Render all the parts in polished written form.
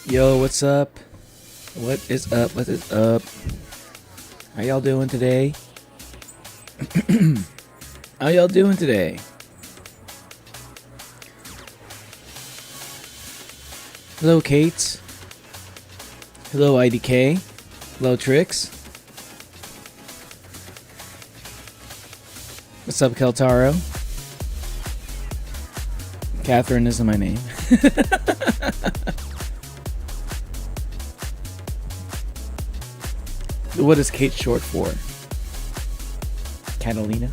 Yo, what's up? What is up? What is up? How y'all doing today? How y'all doing today? Hello, Kate. Hello, IDK. Hello, Trix. What's up, Keltaro? Catherine is my name. What is Kate short for? Catalina?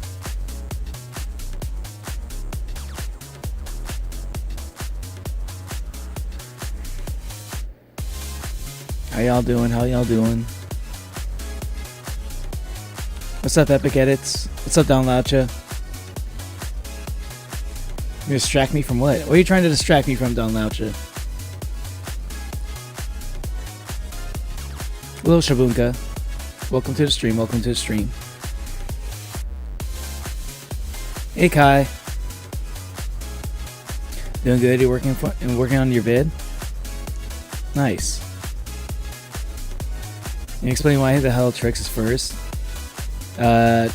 How y'all doing? How y'all doing? What's up, Epic Edits? What's up, Don Laucha? You distract me from what? What are you trying to distract me from, Don Laucha? Hello, Shabunka. Welcome to the stream. Welcome to the stream. Hey, Kai. Doing good? You working on your vid? Nice. Can you explain why the hell Tricks is first? That's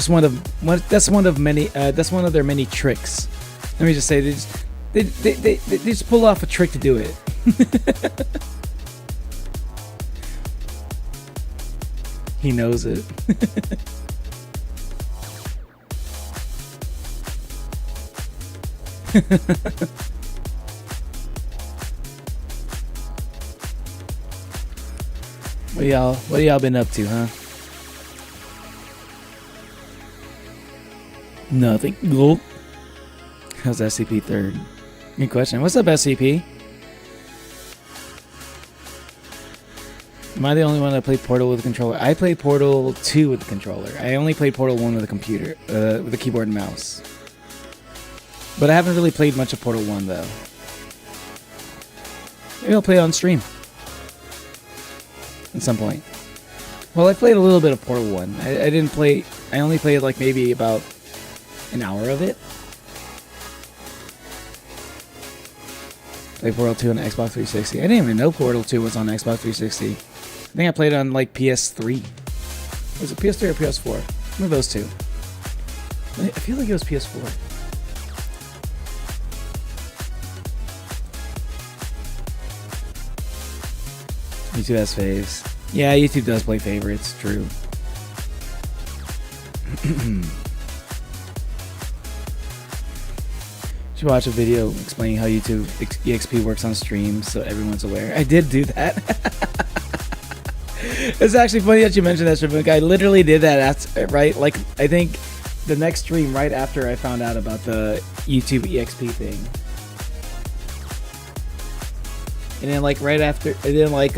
one of their many tricks. Let me just say they just pull off a trick to do it. He knows it. What y'all been up to, huh? Nothing. Gulp. How's SCP third? Good question. What's up, SCP? Am I the only one that played Portal with a controller? I played Portal 2 with the controller. I only played Portal 1 with a computer, with a keyboard and mouse. But I haven't really played much of Portal 1 though. Maybe I'll play it on stream at some point. Well, I played a little bit of Portal 1. I didn't play. I only played like maybe about an hour of it. Played Portal 2 on Xbox 360. I didn't even know Portal 2 was on Xbox 360. I think I played it on like PS3. Was it PS3 or PS4? One of those two. I feel like it was PS4. YouTube has faves. Yeah, YouTube does play favorites. True. Should watch a video explaining how YouTube EXP works on stream so everyone's aware. I did do that. It's actually funny that you mentioned that, Shabunk. I literally did that, right? Like, I think the next stream right after I found out about the YouTube EXP thing. And then like right after, and then like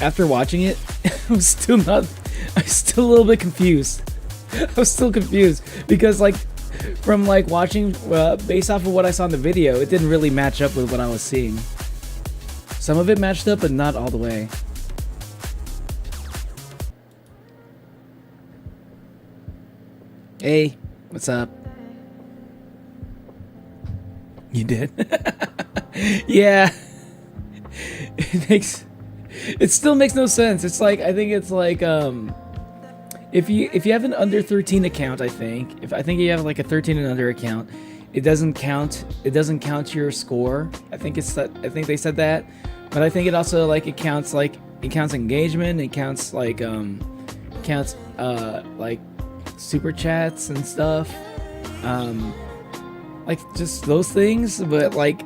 after watching it, I was still a little bit confused. I was still confused because like from like watching based off of what I saw in the video, it didn't really match up with what I was seeing. Some of it matched up, but not all the way. Hey, what's up? You did? Yeah. It still makes no sense. It's like, I think it's like if you have an under 13 account, I think if you have like a 13 and under account, it doesn't count your score. I think they said that. But I think it also like it counts engagement, it counts like super chats and stuff. Like just those things, but like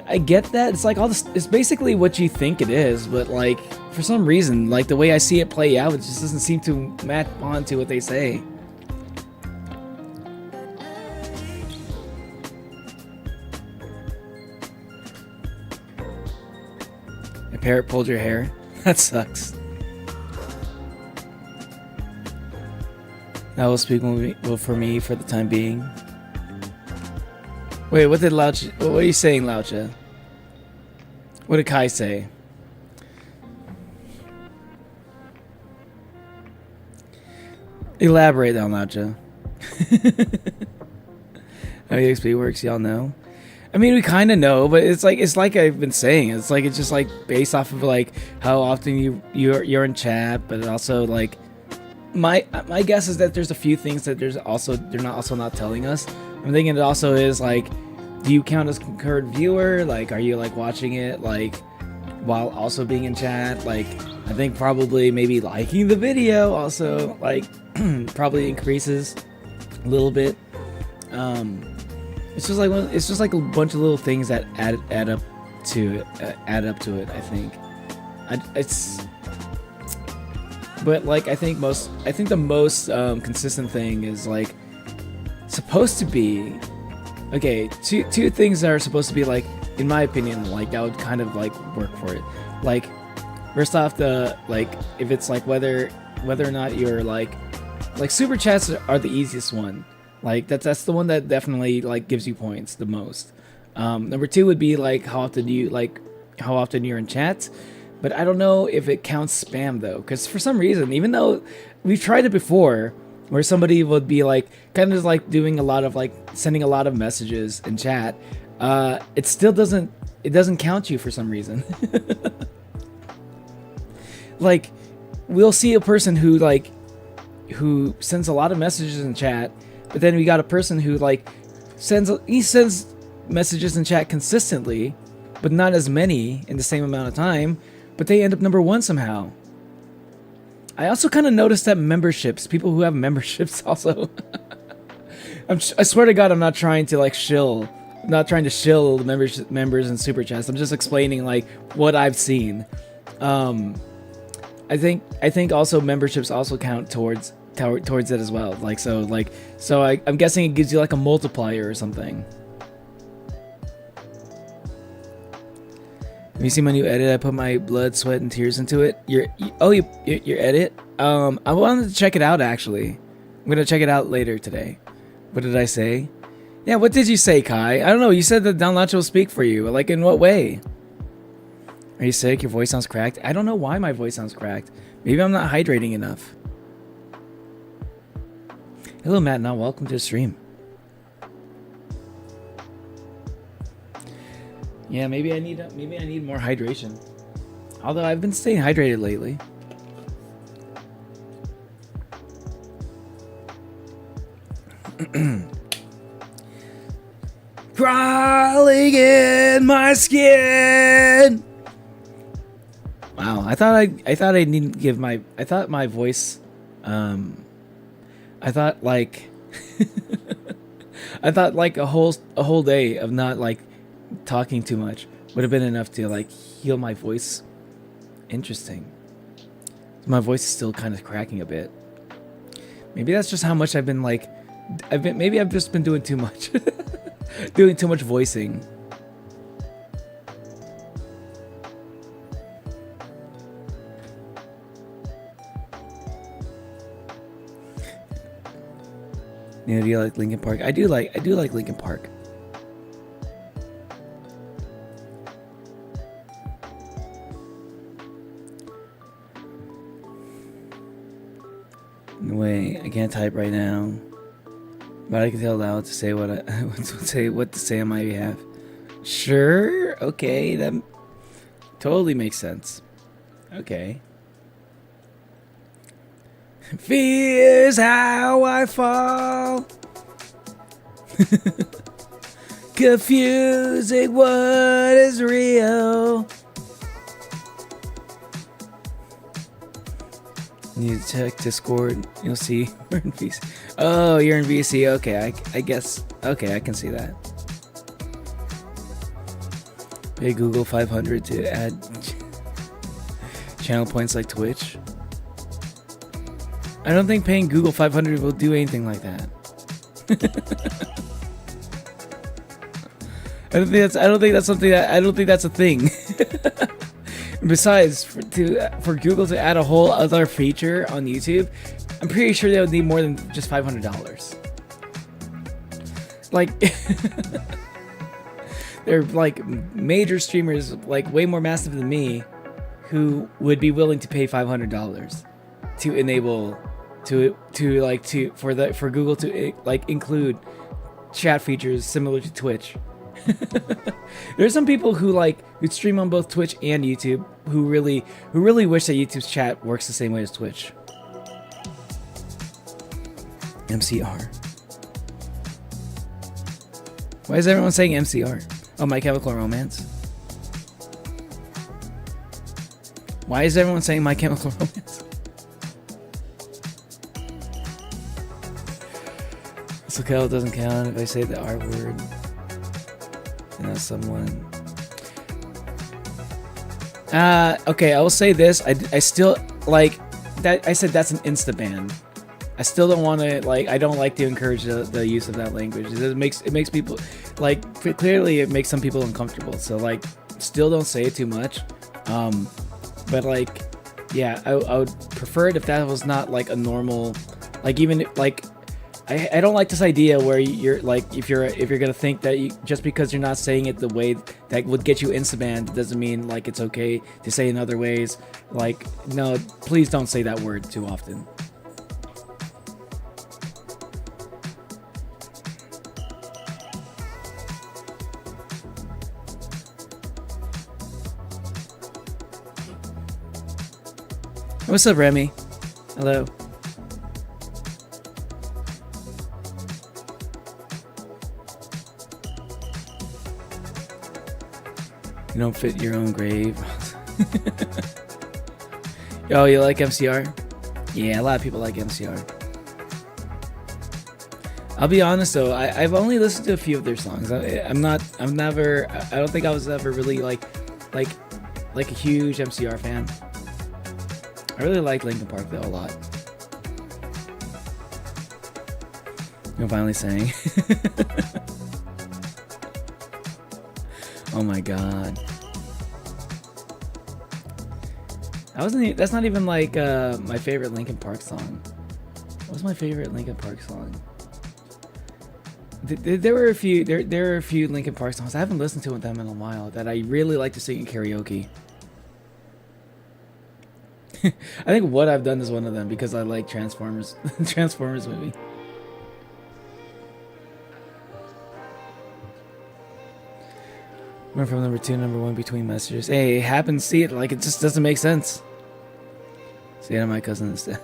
I get that. It's like all this, it's basically what you think it is, but like for some reason, like the way I see it play out, it just doesn't seem to match on to what they say. A parrot pulled your hair? That sucks. That will speak for me for the time being. Wait, what did Laucha? What are you saying, Laucha? What did Kai say? Elaborate on Laucha. How EXP works, y'all know. I mean, we kind of know, but it's like I've been saying. It's just like based off of like how often you're in chat, but also like my guess is that there's a few things that they're not telling us. I'm thinking it also is like, do you count as concurrent viewer? Like, are you like watching it like while also being in chat? Like, I think probably maybe liking the video also like probably increases a little bit. It's just like a bunch of little things that add up to add up to it. I think but like I think the most consistent thing is like supposed to be okay. Two things that are supposed to be like, in my opinion, like that would kind of like work for it. Like first off, the like if it's like whether or not you're like super chats are the easiest one. Like that's the one that definitely like gives you points the most. Number two would be like how often you're in chats, but I don't know if it counts spam though, because for some reason, even though we've tried it before, where somebody would be like kind of like doing a lot of like sending a lot of messages in chat, it still doesn't count you for some reason. Like we'll see a person who sends a lot of messages in chat, but then we got a person who like sends messages in chat consistently, but not as many in the same amount of time, but they end up number one somehow. I also kind of noticed that people who have memberships also. I swear to God, I'm not trying to like shill the members and super chats. I'm just explaining like what I've seen. I think also memberships also count towards it as well. Like so I'm guessing it gives you like a multiplier or something. Have you seen my new edit? I put my blood, sweat, and tears into it. Your edit? I wanted to check it out actually. I'm gonna check it out later today. What did I say? Yeah, what did you say, Kai? I don't know. You said that Don Nacho will speak for you. Like, in what way? Are you sick? Your voice sounds cracked. I don't know why my voice sounds cracked. Maybe I'm not hydrating enough. Hello, Matt. Now, welcome to the stream. Yeah, maybe I need more hydration. Although I've been staying hydrated lately. Crawling in my skin. Wow, I thought I needn't give my. I thought my voice. I thought like. I thought like a whole day of not like talking too much would have been enough to like heal my voice. Interesting. My voice is still kind of cracking a bit. Maybe that's just how much I've been like. Maybe I've just been doing too much. Doing too much voicing. Yeah, do you like Linkin Park? I do like Linkin Park. Wait, I can't type right now. But I can tell loud to say what to say on my behalf. Sure, okay, that totally makes sense. Okay. Fears how I fall. Confusing what is real. Need to check Discord. You'll see we're in VC. Oh, you're in VC. Okay, I guess. Okay, I can see that. Pay Google 500 to add channel points like Twitch. I don't think paying Google 500 will do anything like that. I don't think that's a thing. Besides, for Google to add a whole other feature on YouTube, I'm pretty sure they would need more than just $500. Like, they're like major streamers, like way more massive than me, who would be willing to pay $500 to enable for Google to like include chat features similar to Twitch. There's some people who stream on both Twitch and YouTube who really wish that YouTube's chat works the same way as Twitch. MCR. Why is everyone saying MCR? Oh, My Chemical Romance. Why is everyone saying My Chemical Romance? It's okay, it doesn't count if I say the R word. You know, someone. Okay, I will say this. I still like that. I said that's an insta ban. I still don't want to like. I don't like to encourage the use of that language. It makes people like clearly it makes some people uncomfortable. So like, still don't say it too much. But like, yeah, I would prefer it if that was not like a normal, like even like. I don't like this idea where you're like if you're gonna think that just because you're not saying it the way that would get you insta-banned doesn't mean like it's okay to say in other ways. Like, no, please don't say that word too often. What's up, Remy? Hello. You don't fit your own grave. Yo, you like MCR? Yeah, a lot of people like MCR. I'll be honest though, I've only listened to a few of their songs. I don't think I was ever really like a huge MCR fan. I really like Linkin Park though a lot. I'm finally saying. Oh my god. That's not even like my favorite Linkin Park song. What was my favorite Linkin Park song? There were a few Linkin Park songs I haven't listened to them in a while that I really like to sing in karaoke. I think What I've Done is one of them because I like Transformers movie. Went from number 2 to number 1 between messages. Hey, it happens. See it like it just doesn't make sense. Say it to my cousin instead.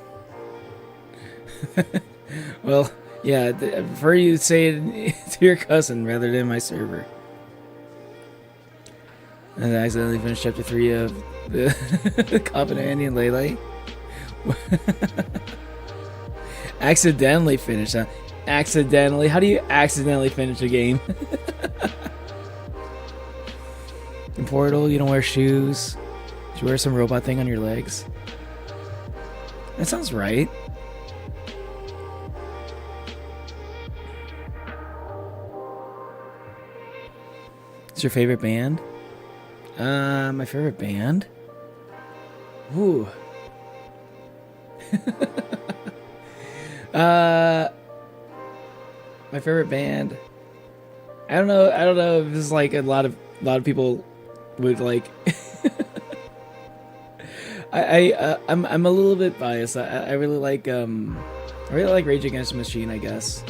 Well, yeah, I prefer you say it to your cousin rather than my server. And I accidentally finished chapter 3 of the Cop and Andy and Lele. Accidentally finished, huh? Accidentally? How do you accidentally finish a game? In Portal, you don't wear shoes. Did you wear some robot thing on your legs? That sounds right. What's your favorite band? My favorite band? Ooh. My favorite band. I don't know if this is like a lot of people would like. I'm a little bit biased. I really like Rage Against the Machine, I guess.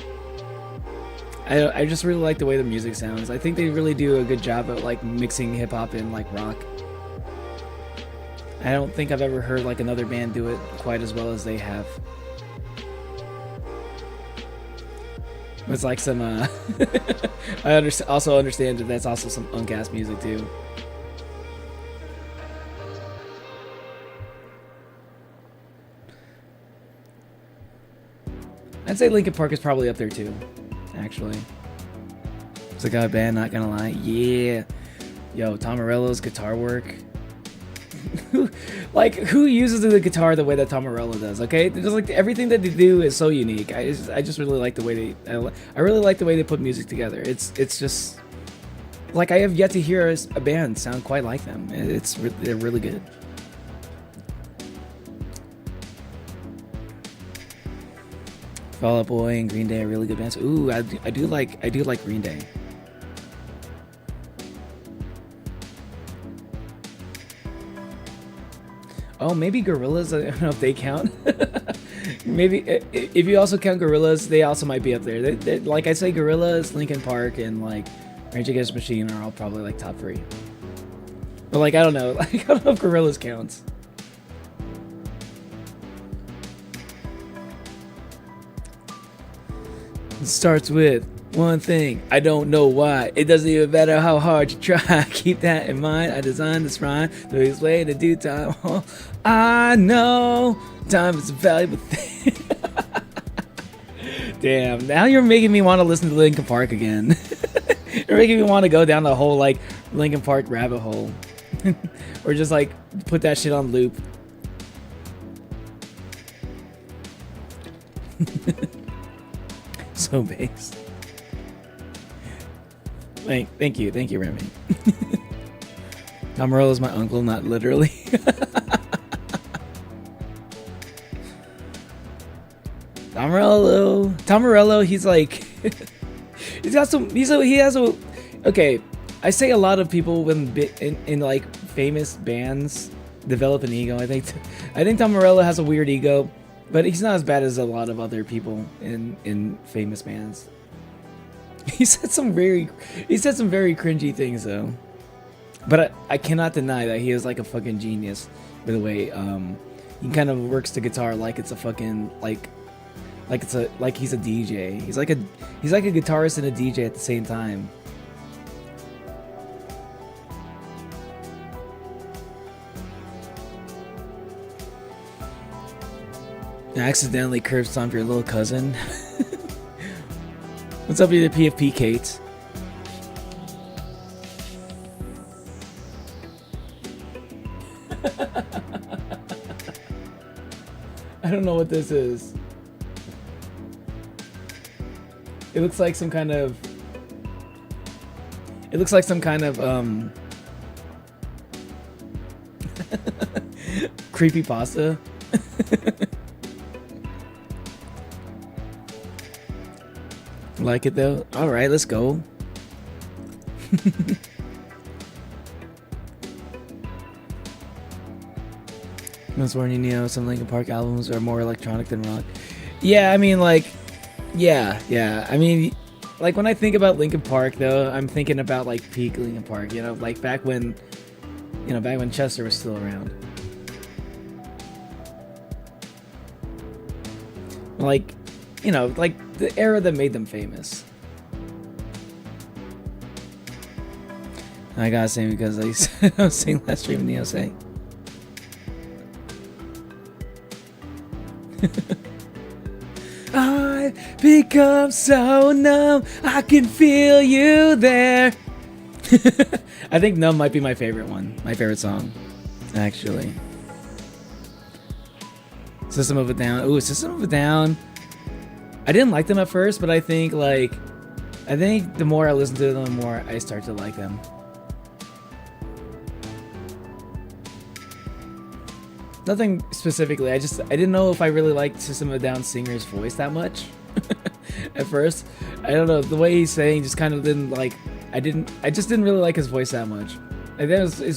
I just really like the way the music sounds. I think they really do a good job at like mixing hip hop and like rock. I don't think I've ever heard like another band do it quite as well as they have. It's like some I also understand that that's also some uncast music too. I'd say Linkin Park is probably up there too, actually. It's a good band, not gonna lie. Yeah. Yo, Tom Morello's guitar work. Like, who uses the guitar the way that Tom Morello does, okay? Just like everything that they do is so unique. I just really like the way I really like the way they put music together. It's just like I have yet to hear a band sound quite like them. They're really good. Fall Out Boy and Green Day are really good bands. Ooh, I do like Green Day. Oh, maybe Gorillaz. I don't know if they count. Maybe if you also count Gorillaz, they also might be up there. They, like I say, Gorillaz, Linkin Park, and like Rage Against the Machine are all probably like top 3. But like I don't know. Like, I don't know if Gorillaz counts. It starts with one thing. I don't know why. It doesn't even matter how hard you try. Keep that in mind. I designed this rhyme the way way to do time. Oh, I know time is a valuable thing. Damn. Now you're making me want to listen to Linkin Park again. You're making me want to go down the whole like Linkin Park rabbit hole. or just like put that shit on loop. So base. Thank you, Remy. Tom Morello is my uncle, not literally. Tom Morello, he's like, he has a, okay, I say a lot of people when in like famous bands develop an ego. I think Tom Morello has a weird ego, but he's not as bad as a lot of other people in famous bands. He said some very cringy things though, but I cannot deny that he is like a fucking genius. By the way, he kind of works the guitar like it's a fucking like he's a DJ. He's like a guitarist and a DJ at the same time. I accidentally curb stomped your little cousin. What's up with the PFP, Kate? I don't know what this is. It looks like some kind of creepypasta. Like it though? Alright, let's go. I was warning you, some Linkin Park albums are more electronic than rock. Yeah, I mean, like, yeah. I mean, like, when I think about Linkin Park, though, I'm thinking about, like, peak Linkin Park, you know? Like, back when Chester was still around. Like, you know, like, the era that made them famous. I gotta say because I was saying last stream in the USA. I've become so numb, I can feel you there. I think Numb might be my favorite one. My favorite song, actually. System of a Down. Ooh, System of a Down. I didn't like them at first, but I think the more I listen to them, the more I start to like them. Nothing specifically. I didn't know if I really liked System of a Down singer's voice that much. At first, I don't know, the way he's saying just kind of didn't like. I just didn't really like his voice that much. And then it was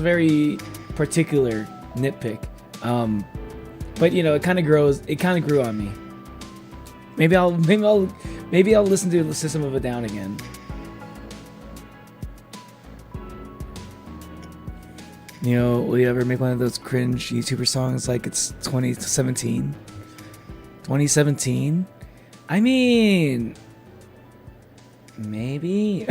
very particular nitpick. But you know, it kind of grew on me. Maybe I'll listen to the System of a Down again. You know, will you ever make one of those cringe YouTuber songs like it's 2017? 2017? I mean, maybe.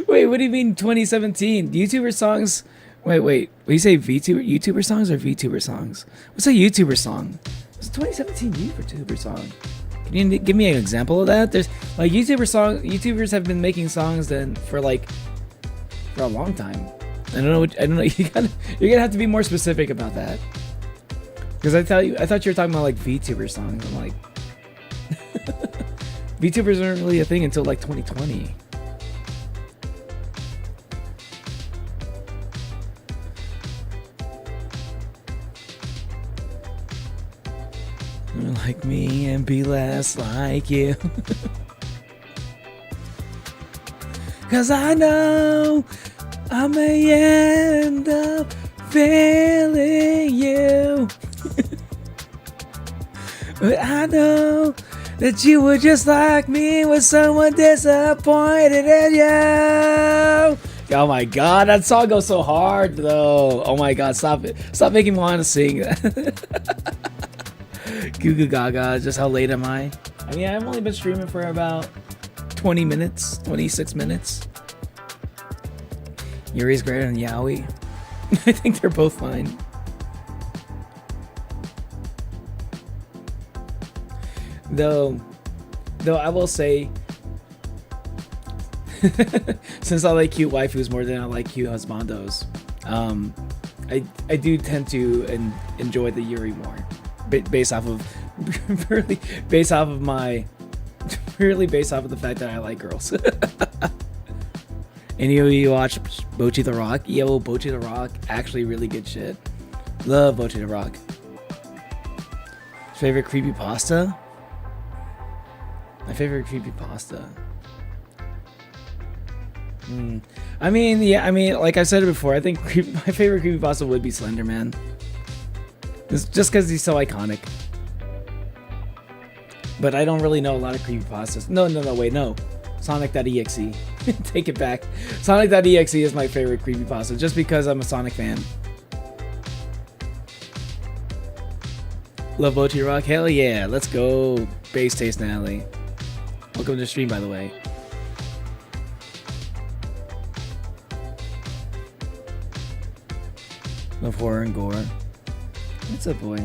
Wait, what do you mean 2017? YouTuber songs? Wait. When you say YouTuber songs or VTuber songs? What's a YouTuber song? It's a 2017 YouTuber song. Can you give me an example of that? There's like YouTubers have been making songs then for a long time. I don't know. You're gonna have to be more specific about that. Because I thought you were talking about like VTuber songs. I'm like, VTubers aren't really a thing until like 2020. Like me and be less like you. Cause I know I may end up failing you. But I know that you were just like me with someone disappointed in you. Oh my god, that song goes so hard though. Oh my god, stop it. Stop making me want to sing that. Goo goo gaga, just how late am I? I mean, I've only been streaming for about 20 minutes, 26 minutes. Yuri's greater than Yaoi. I think they're both fine. Though I will say, Since I like cute waifus more than I like cute husbandos, I do tend to enjoy the Yuri more, based off of purely based off of the fact that I like girls. And you watch Bocchi the Rock? Yo, Bocchi the Rock, actually really good shit. Love Bocchi the Rock. Favorite creepypasta? My favorite creepypasta. I mean, yeah, like I said it before, I think my favorite creepypasta would be Slender Man. It's just because he's so iconic. But I don't really know a lot of creepypastas. No, wait, no. Sonic.exe. Take it back. Sonic.exe is my favorite creepypasta, just because I'm a Sonic fan. Love Bocchi Rock? Hell yeah, let's go. Base Taste Natalie. Welcome to the stream, by the way. Love horror and gore. What's up, boy?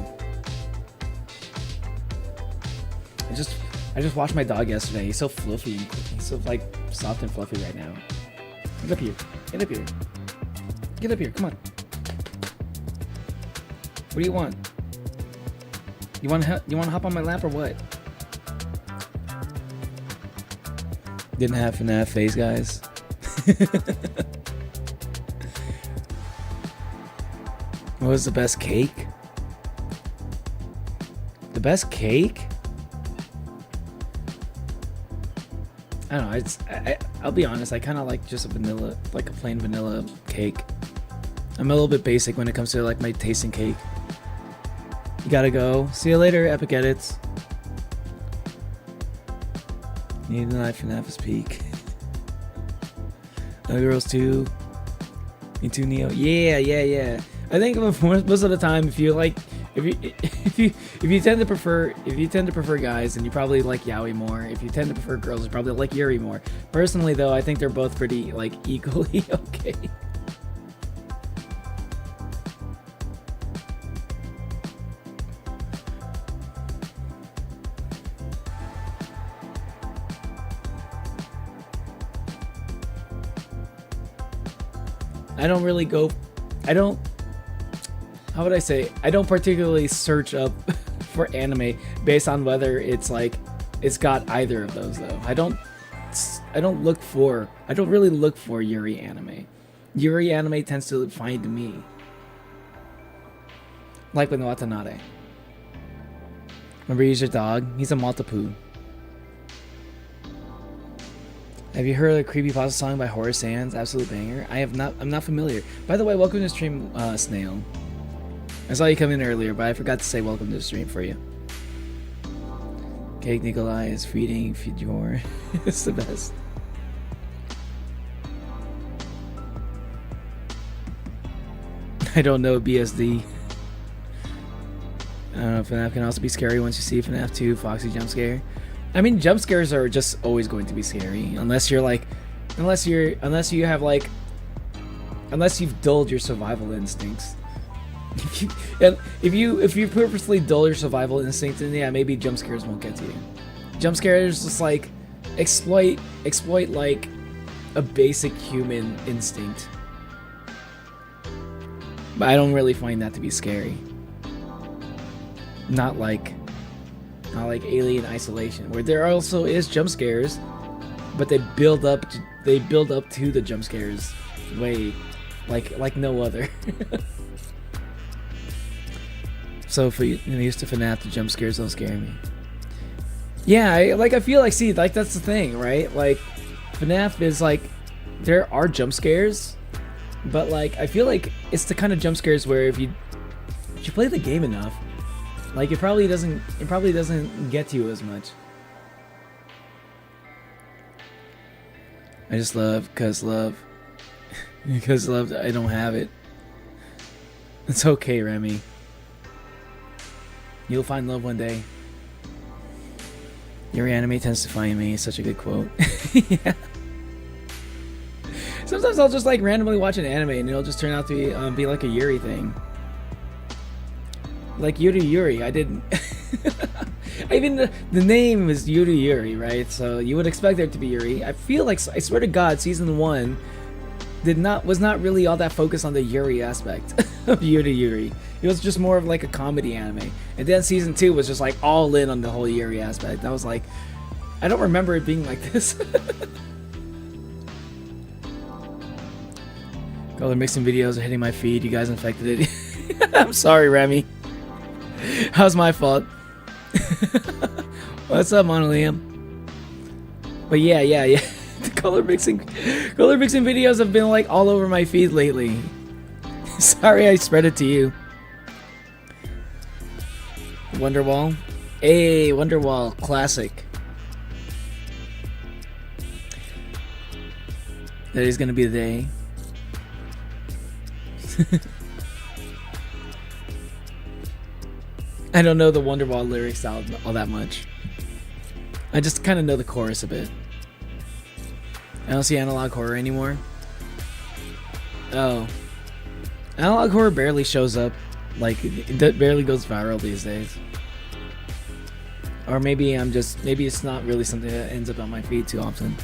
I just watched my dog yesterday. He's so fluffy. He's so like soft and fluffy right now. Get up here. Get up here. Get up here. Come on. What do you want? You want to hop on my lap or what? Didn't have FNAF face, guys. What was the best cake? The best cake? I don't know. I'll be honest. I kind of like just a vanilla, like a plain vanilla cake. I'm a little bit basic when it comes to like my tasting cake. You gotta go. See you later, Epic Edits. Need a knife and FNAF's peak. No Girls 2. Me too, Neo. Yeah. I think most of the time, if you tend to prefer guys, then you probably like yaoi more. If you tend to prefer girls, you probably like Yuri more. Personally, though, I think they're both pretty like equally okay. How would I say? I don't particularly search up for anime based on whether it's like it's got either of those though. I don't really look for Yuri anime. Yuri anime tends to find me. Like with Watanabe. Remember, he's your dog? He's a Maltipoo. Have you heard of the creepypasta song by Horror Sans? Absolute banger. I'm not familiar. By the way, welcome to the stream, Snail. I saw you come in earlier, but I forgot to say welcome to the stream for you. Cake Nikolai is feeding Fjord. It's the best. I don't know BSD. I don't know if FNAF can also be scary once you see FNAF 2 Foxy jump scare. I mean, jump scares are just always going to be scary unless you've dulled your survival instincts. If you purposely dull your survival instinct, then yeah, maybe jump scares won't get to you. Jump scares just like exploit like a basic human instinct. But I don't really find that to be scary. Not like Alien Isolation, where there also is jump scares, but they build up to the jump scares way like no other. So for you used to FNAF, the jump scares don't scare me. Yeah, I feel like, see, like that's the thing, right? Like FNAF is like, there are jump scares, but like I feel like it's the kind of jump scares where if you play the game enough, like it probably doesn't get to you as much. I just love because love I don't have it. It's okay, Remy. You'll find love one day. Your anime tends to find me. Such a good quote. Yeah. Sometimes I'll just like randomly watch an anime and it'll just turn out to be like a Yuri thing. Like Yuri, I didn't. I mean, the name is Yuri, right? So you would expect there to be Yuri. I feel like, I swear to God, season 1 was not really all that focused on the Yuri aspect of Yuri. It was just more of like a comedy anime. And then season 2 was just like all in on the whole Yuri aspect. I was like, I don't remember it being like this. Color mixing videos are hitting my feed. You guys infected it. I'm sorry, Remy. How's my fault? What's up, Monolium? But yeah. The color mixing videos have been like all over my feed lately. Sorry I spread it to you. Wonderwall. Hey, Wonderwall, classic. That is gonna be the day. I don't know the Wonderwall lyrics all that much. I just kind of know the chorus a bit. I don't see analog horror anymore. Oh. Analog horror barely shows up. Like, it barely goes viral these days. Or maybe it's not really something that ends up on my feed too often.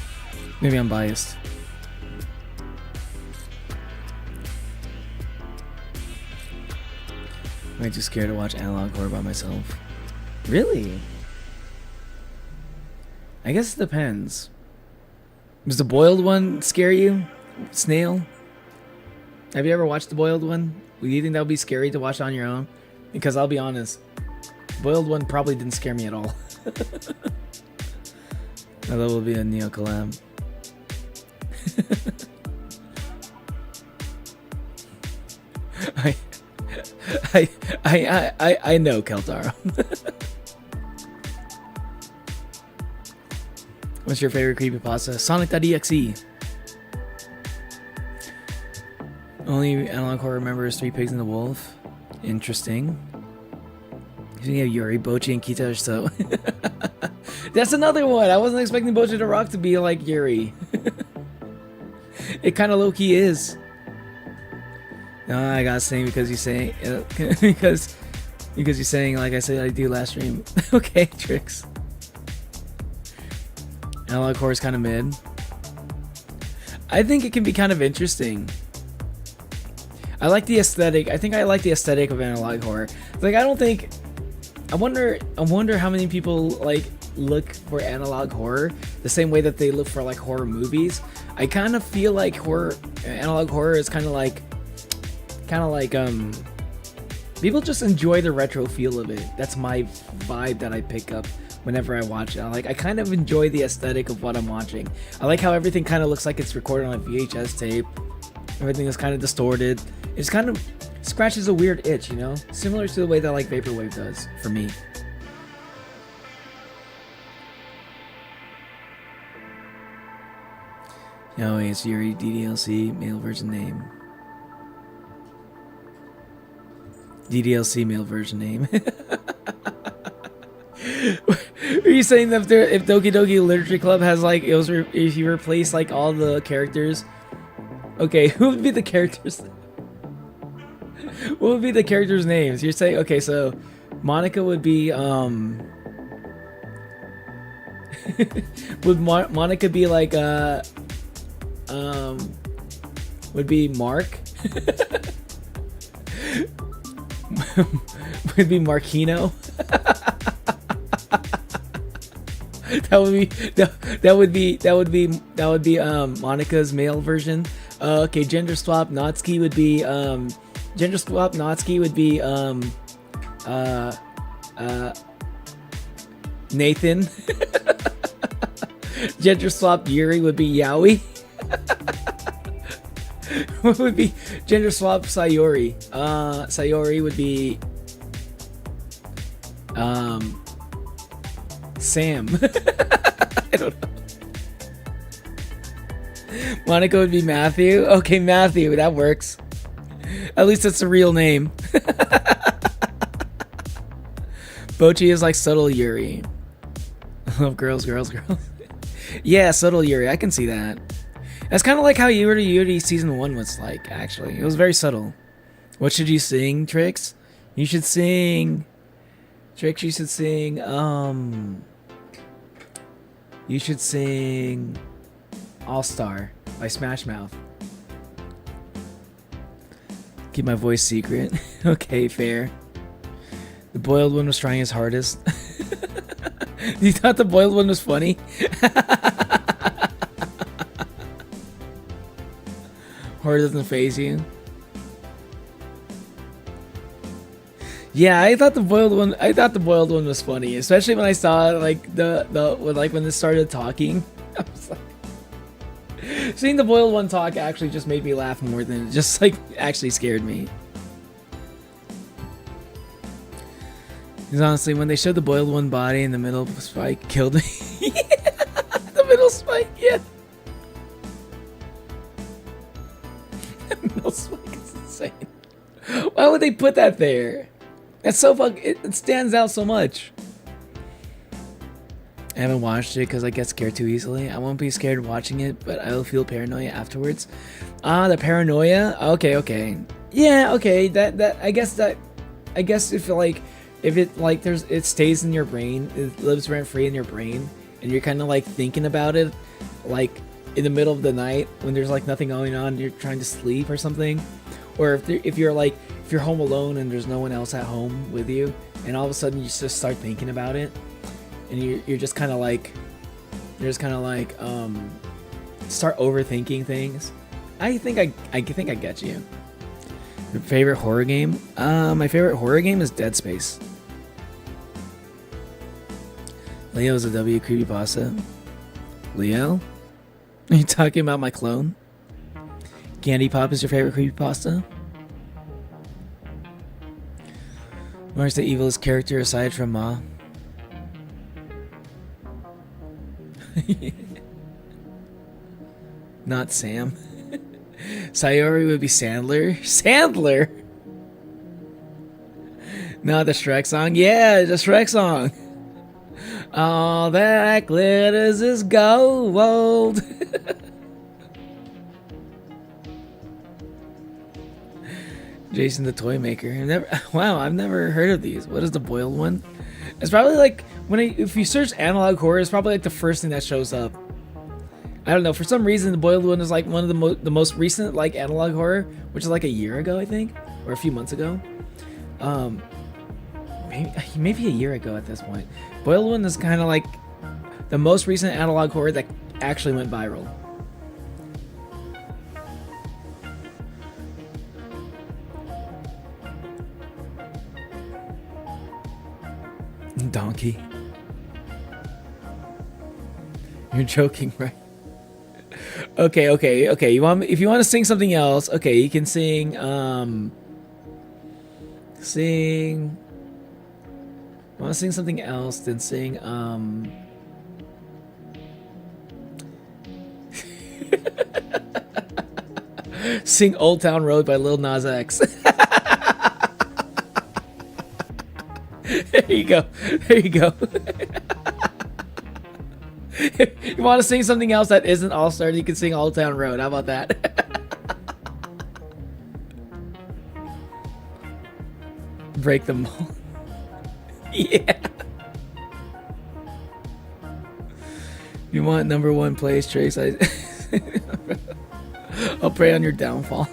Maybe I'm biased. I'm just scared to watch analog horror by myself. Really? I guess it depends. Does the boiled one scare you? Snail? Have you ever watched the boiled one? Do you think that would be scary to watch on your own? Because I'll be honest, boiled one probably didn't scare me at all. That will be a Neo collab. I know, Keltaro. What's your favorite creepypasta? Sonic.exe. Only analog horror remember is Three Pigs and the Wolf. Interesting. You have Yuri, Bochi, and Kita are so. That's another one. I wasn't expecting Bochi the Rock to be like Yuri. It kind of low-key is. No, I gotta say because you're saying because you're saying like I said I do last stream. Okay, tricks. Analog horror is kind of mid. I think it can be kind of interesting. I like the aesthetic. I think I like the aesthetic of analog horror. Like I wonder how many people like look for analog horror the same way that they look for like horror movies. I kind of feel like analog horror is kind of like people just enjoy the retro feel of it. That's my vibe that I pick up whenever I watch it. I kind of enjoy the aesthetic of what I'm watching. I like how everything kind of looks like it's recorded on a VHS tape. Everything is kind of distorted. It's kind of scratches a weird itch, you know? Similar to the way that like Vaporwave does for me. No, it's Yuri DDLC, male version name. DDLC male version name. Are you saying that if Doki Doki Literature Club has like if you replace like all the characters? Okay, who would be the characters? What would be the characters' names? You're saying okay, so Monica would be would Monica be like would be Mark? Would be Marquino. that would be Monica's male version. Okay, gender swap Natsuki would be Nathan. Gender swap Yuri would be Yaoi. What would be gender swap Sayori? Sayori would be Sam. I don't know. Monica would be Matthew. Okay, Matthew, that works. At least it's a real name. Bochi is like subtle Yuri. I love girls. Yeah, subtle Yuri. I can see that. That's kind of like how Yuri season 1 was like, actually. It was very subtle. What should you sing, Trix? You should sing Trix, you should sing. You should sing All Star by Smash Mouth. Keep my voice secret. Okay, fair. The boiled one was trying his hardest. You thought the boiled one was funny? Horror doesn't faze you. Yeah, I thought the boiled one. I thought the boiled one was funny, especially when I saw like when they started talking. I was like, seeing the boiled one talk actually just made me laugh more than it just like actually scared me. Because honestly, when they showed the boiled one body in the middle of Spike, killed me. The middle Spike, yeah. The middle Spike is insane. Why would they put that there? That's so it stands out so much. I haven't watched it because I get scared too easily. I won't be scared watching it, but I will feel paranoia afterwards. The paranoia? Okay. Yeah, okay. I guess if it stays in your brain, it lives rent free in your brain, and you're kind of like thinking about it, like in the middle of the night when there's like nothing going on, you're trying to sleep or something, or if you're home alone and there's no one else at home with you, and all of a sudden you just start thinking about it, and you're just kind of like start overthinking things. I think I get you. Your favorite horror game? My favorite horror game is Dead Space. Leo is a W creepypasta. Leo? Are you talking about my clone? Candy Pop is your favorite creepypasta? Where's the evilest character aside from Ma? Not Sam. Sayori would be Sandler. Sandler? Not the Shrek song? Yeah, the Shrek song. All that glitters is gold. Jason the Toy Maker. I've never heard of these. What is the boiled one? It's probably like if you search analog horror, it's probably like the first thing that shows up. I don't know. For some reason, the boiled one is like one of the most recent like analog horror, which is like a year ago, I think, or a few months ago. Maybe a year ago at this point. Boiled one is kind of like the most recent analog horror that actually went viral. Donkey. You're joking, right? Okay. If you want to sing something else, okay, you can sing want to sing something else, then sing sing Old Town Road by Lil Nas X. There you go. You want to sing something else that isn't All Star, you can sing Old Town Road. How about that? Break them all. Yeah. You want number one place, Trace? I'll pray on your downfall.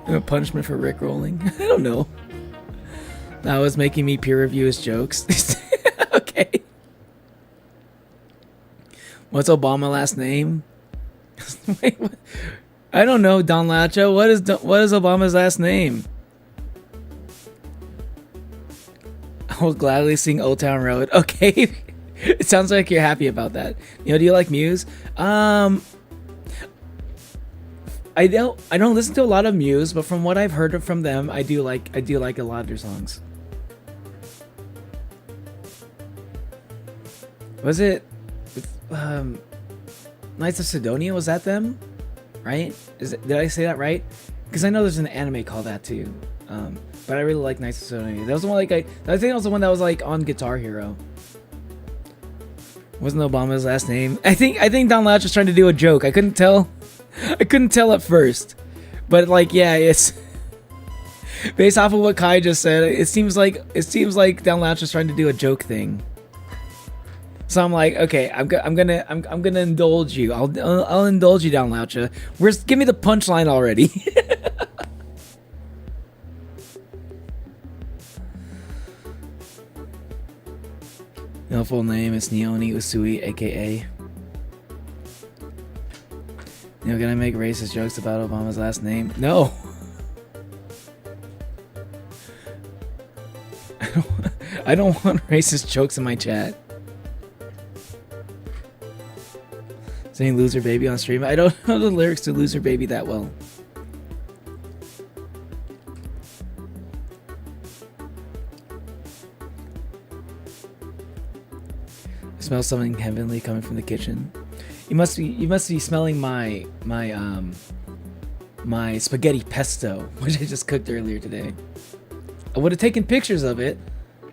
A punishment for Rickrolling? I don't know. That was making me peer review his jokes. Okay. What's Obama's last name? Wait, what? I don't know, Don Lacho. What is Obama's last name? I will gladly sing Old Town Road. Okay. It sounds like you're happy about that. Do you like Muse? I don't listen to a lot of Muse, but from what I've heard from them, I do like a lot of their songs. Was it Knights of Sidonia? Was that them? Right? Did I say that right? Because I know there's an anime called that too. But I really like Knights of Sidonia. That was the one I think that was the one that was like on Guitar Hero. Wasn't Obama's last name? I think Don Latch was trying to do a joke. I couldn't tell at first. But like, yeah, it's Based off of what Kai just said, it seems like Down Louch is trying to do a joke thing. So I'm like, okay, I'm gonna indulge you. I'll indulge you, Down Loucha. Give me the punchline already. No, full name is Neoni Usui, aka. You know, can I make racist jokes about Obama's last name? No. I don't want racist jokes in my chat. Saying Loser Baby on stream. I don't know the lyrics to Loser Baby that well. I smell something heavenly coming from the kitchen. You must be smelling my spaghetti pesto, which I just cooked earlier today. I would have taken pictures of it,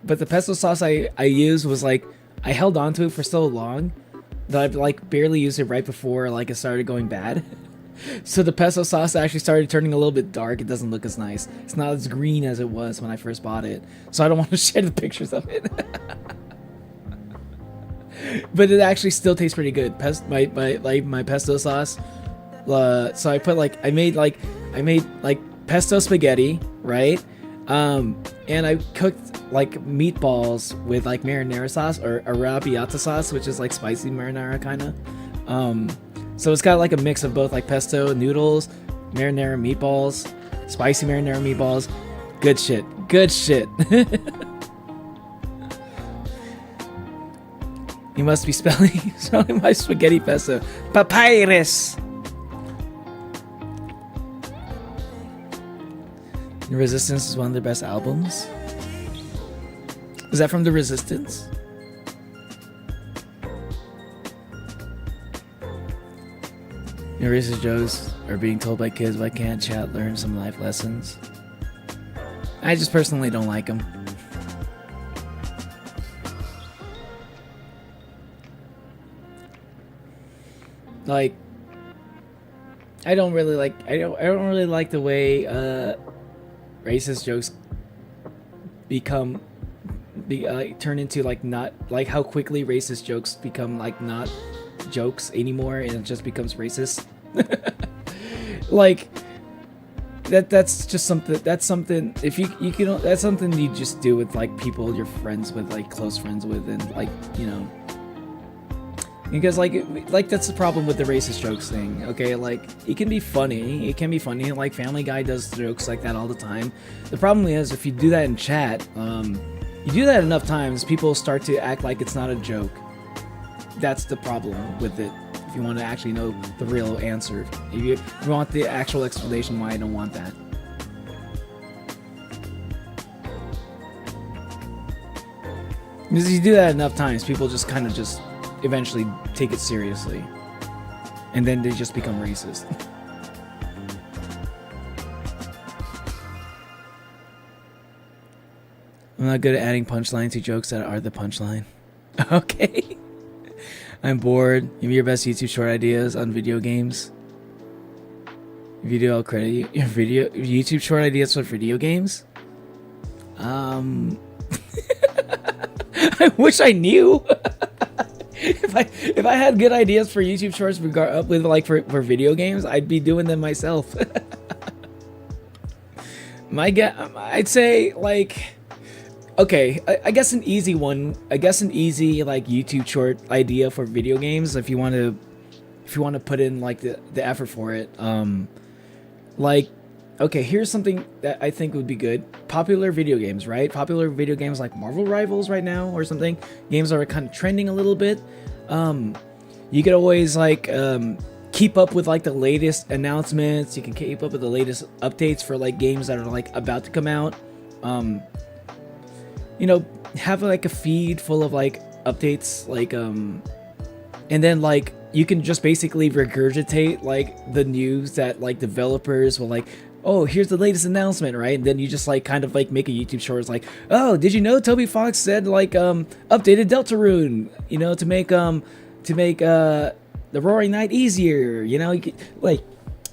but the pesto sauce I used was like, I held on to it for so long that I've like barely used it right before like it started going bad. So the pesto sauce actually started turning a little bit dark. It doesn't look as nice. It's not as green as it was when I first bought it. So I don't want to share the pictures of it. But it actually still tastes pretty good. My pesto sauce. So I put I made pesto spaghetti, right? And I cooked like meatballs with like marinara sauce or arrabbiata sauce, which is like spicy marinara kind of. So it's got like a mix of both like pesto noodles, marinara meatballs, spicy marinara meatballs. Good shit. Good shit. You must be spelling my spaghetti pesto. Papyrus. The Resistance is one of their best albums. Is that from The Resistance? Your racist jokes are being told by kids. Why can't chat learn some life lessons? I just personally don't like them. Like, I don't really like the way racist jokes turn into like not like how quickly racist jokes become like not jokes anymore and it just becomes racist. Like that's just something that's something you just do with like people you're friends with, like close friends with, and like, you know, because like that's the problem with the racist jokes thing. Okay, like it can be funny, like Family Guy does jokes like that all the time. The problem is if you do that in chat, you do that enough times, people start to act like it's not a joke. That's the problem with it. If you want to actually know the real answer, if you want the actual explanation why I don't want that. Because you do that enough times, people just kind of just eventually take it seriously, and then they just become racist. I'm not good at adding punchlines to jokes that are the punchline. Okay. I'm bored. Give me your best YouTube short ideas on video games. If you do, I'll credit you. Your YouTube short ideas for video games? I wish I knew. If I had good ideas for YouTube shorts for video games, I'd be doing them myself. I'd say like, okay, I guess an easy one. I guess an easy like YouTube short idea for video games, if you want to put in like the effort for it. Like, okay, here's something that I think would be good. Popular video games, right? Popular video games like Marvel Rivals right now or something. Games that are kind of trending a little bit. You could always like keep up with like the latest announcements. You can keep up with the latest updates for like games that are like about to come out. You know, have like a feed full of like updates, like and then like you can just basically regurgitate like the news that like developers will like, oh, here's the latest announcement, right? And then you just like kind of like make a YouTube short. It's like, oh, did you know Toby Fox said like updated Deltarune, you know, to make the Roaring Night easier, you know, like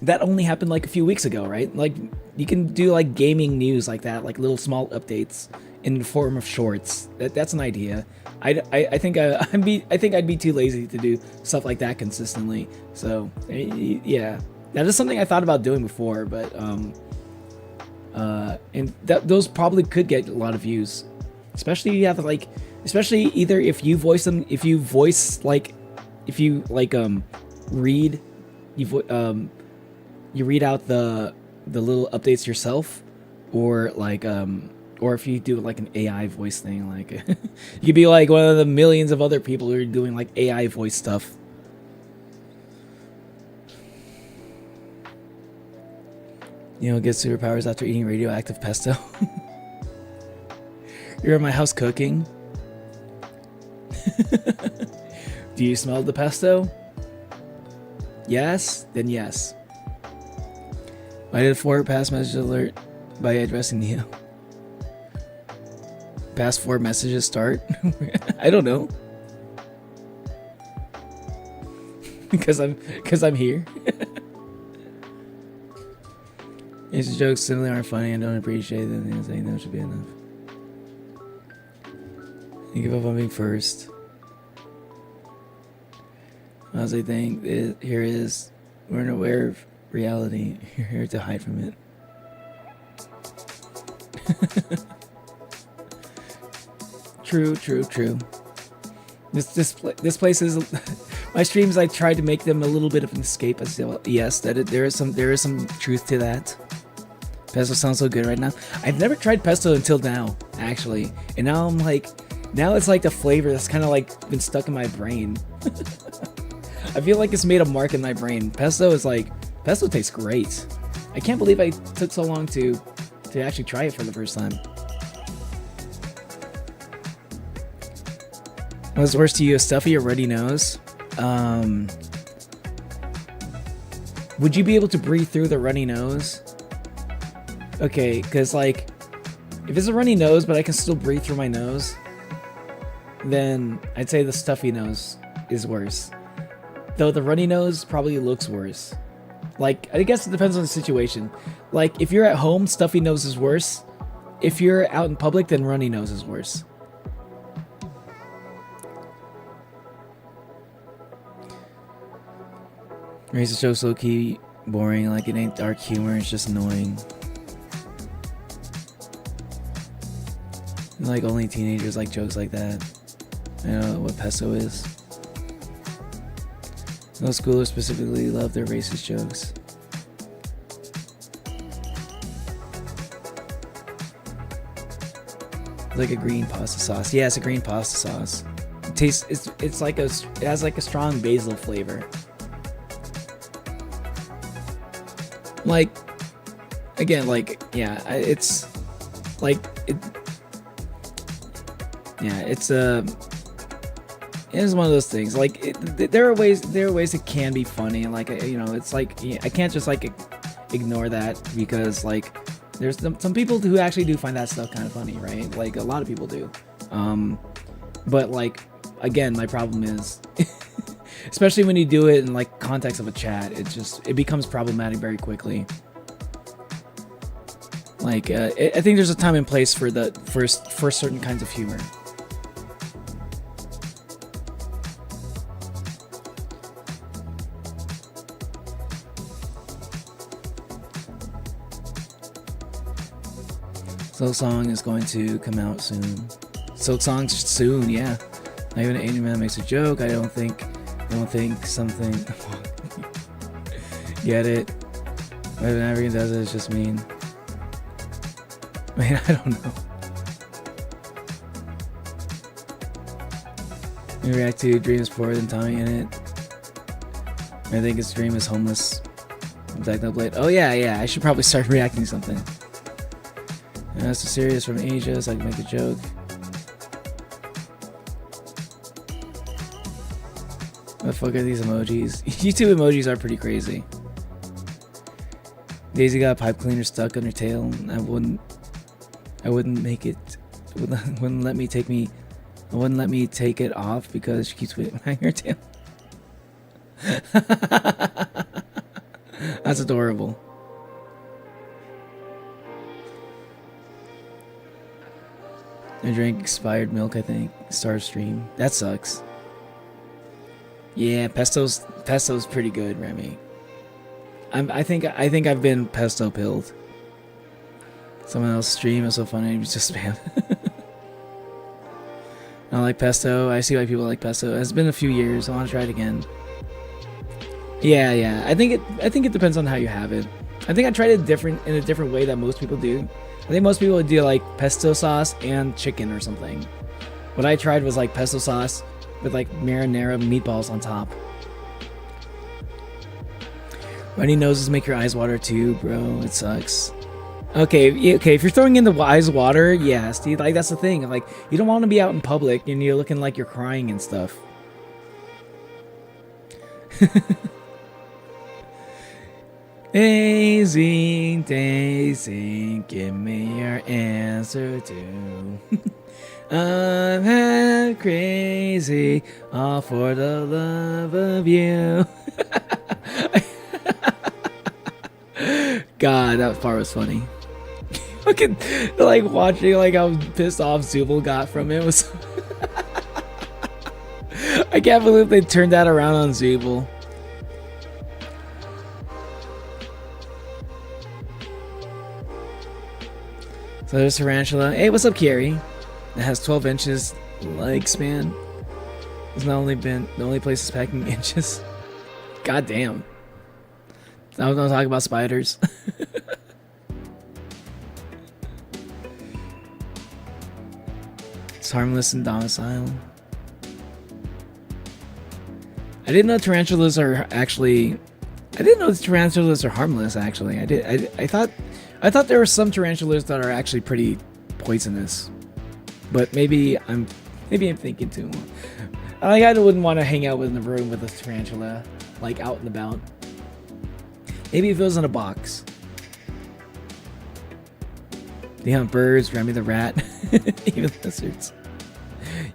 that only happened like a few weeks ago, right? Like you can do like gaming news like that, like little small updates in the form of shorts. That's an idea. I think I think I'd be too lazy to do stuff like that consistently. So yeah, that is something I thought about doing before, but and those probably could get a lot of views, especially if you have like, especially either if you voice them, if you read, you read out the little updates yourself, or like or if you do like an AI voice thing, like you could be like one of the millions of other people who are doing like AI voice stuff. You know, get superpowers after eating radioactive pesto. You're in my house cooking. Do you smell the pesto? Yes? Then yes. I did forward pass message alert by addressing Neo. Past 4 messages start? I don't know. Because I'm here. These jokes simply aren't funny and don't appreciate them. Saying that should be enough. You give up on being first. I honestly think here is, we're unaware of reality. You're here to hide from it. True. This place is my streams. I tried to make them a little bit of an escape. As well. Yes, there is some truth to that. Pesto sounds so good right now. I've never tried pesto until now, actually, and now I'm like, now it's like the flavor that's kind of like been stuck in my brain. I feel like it's made a mark in my brain. Pesto tastes great. I can't believe I took so long to actually try it for the first time. What's worse to you, a stuffy or runny nose? Would you be able to breathe through the runny nose? Okay, because like, if it's a runny nose but I can still breathe through my nose, then I'd say the stuffy nose is worse. Though the runny nose probably looks worse. Like, I guess it depends on the situation. Like, if you're at home, stuffy nose is worse. If you're out in public, then runny nose is worse. Racist jokes low-key boring, like it ain't dark humor, it's just annoying. Like only teenagers like jokes like that. I don't know what pesto is. No schoolers specifically love their racist jokes. Like a green pasta sauce. Yeah, it's a green pasta sauce. It tastes. It's like it has like a strong basil flavor. Like, again, like, yeah, it's like it. Yeah, it's one of those things. Like, there are ways it can be funny, and like, you know, it's like, I can't just like ignore that, because like there's some people who actually do find that stuff kind of funny, right? Like a lot of people do. But like, again, my problem is, especially when you do it in like context of a chat, it becomes problematic very quickly. Like, I think there's a time and place for certain kinds of humor. Silk Song is going to come out soon. Silk Song's soon, yeah. Not even an Asian man makes a joke. I don't think something. Get it? When an African does it, it's just mean. Man, I don't know. You react to Dream is poorer than Tommy in it. I think his Dream is homeless. Technoblade. Oh yeah. I should probably start reacting to something. That's so serious from Asia, so I can make a joke. What the fuck are these emojis? YouTube emojis are pretty crazy. Daisy got a pipe cleaner stuck on her tail. I wouldn't make it. Wouldn't let me take it off because she keeps whipping her tail. That's That's adorable. I drank expired milk, I think. Star Stream. That sucks. Yeah, pesto's pretty good, Remy. I think I've been pesto pilled. Someone else's stream is so funny. It was just spam. I like pesto. I see why people like pesto. It's been a few years. I want to try it again. Yeah. I think it depends on how you have it. I think I tried it in a different way that most people do. I think most people would do like pesto sauce and chicken or something. What I tried was like pesto sauce with like marinara meatballs on top. Runny noses make your eyes water too, bro. It sucks. Okay. If you're throwing in the eyes water, yeah, Steve. Like that's the thing. Like you don't want to be out in public and you're looking like you're crying and stuff. Daisy, Daisy, give me your answer too. I'm half crazy, all for the love of you. God, that part was funny. Fucking like watching like how pissed off Zubel got from it was. I can't believe they turned that around on Zubel. So there's Tarantula. Hey, what's up, Kieri? It has 12 inches leg span. It's not only been the only place it's packing inches. God damn. I was gonna talk about spiders. It's harmless in domicile. I didn't know tarantulas are actually. I didn't know tarantulas are harmless. Actually, I thought there were some tarantulas that are actually pretty poisonous, but maybe I'm thinking too much. Like I wouldn't want to hang out in the room with a tarantula, like out and about. Maybe if it was in a box. They hunt birds, Remy the rat, even lizards.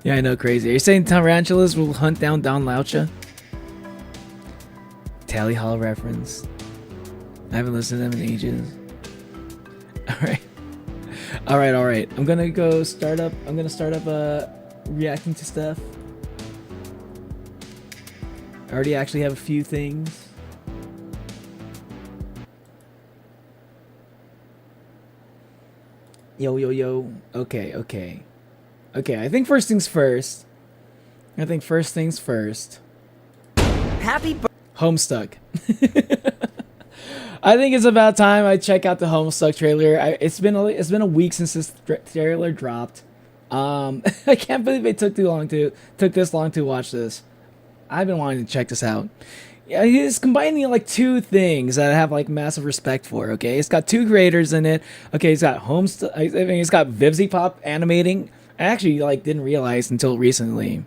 Yeah, I know, crazy. Are you saying tarantulas will hunt down Don Laucha? Tally Hall reference. I haven't listened to them in ages. All right. I'm gonna start up reacting to stuff. I already actually have a few things. Yo. Okay. I think first things first. Happy Homestuck. I think it's about time I check out the Homestuck trailer. It's been a week since this trailer dropped. I can't believe it took this long to watch this. I've been wanting to check this out. Yeah, he's combining like two things that I have like massive respect for. Okay, it's got two creators in it. Okay, he's got Homestuck. I mean, he's got Vivzy Pop animating. I actually like didn't realize until recently.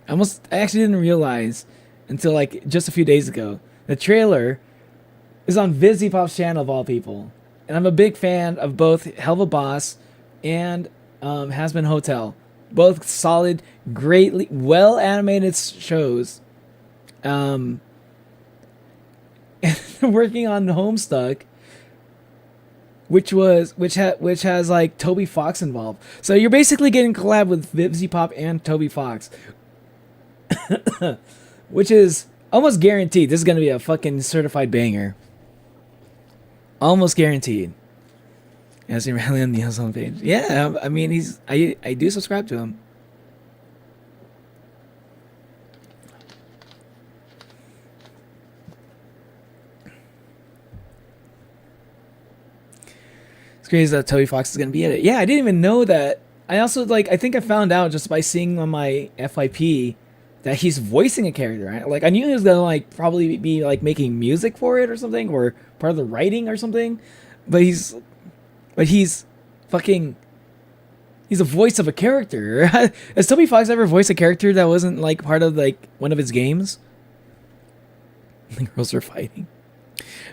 I actually didn't realize until like just a few days ago. The trailer is on Vivzy Pop's channel of all people, and I'm a big fan of both Helva Boss and Has Been Hotel. Both solid, greatly well animated shows. And working on Homestuck, which has like Toby Fox involved. So you're basically getting collab with Vivzy Pop and Toby Fox, which is almost guaranteed. This is gonna be a fucking certified banger. Almost guaranteed. As in Rally on the Ozone page. Yeah, I mean I do subscribe to him. It's crazy that Toby Fox is gonna be in it. Yeah, I didn't even know that. I also I think I found out just by seeing on my FYP that he's voicing a character. Right? Like I knew he was gonna probably be making music for it or something, or part of the writing or something. But he's a voice of a character. Has Toby Fox ever voiced a character that wasn't part of one of his games? The girls are fighting.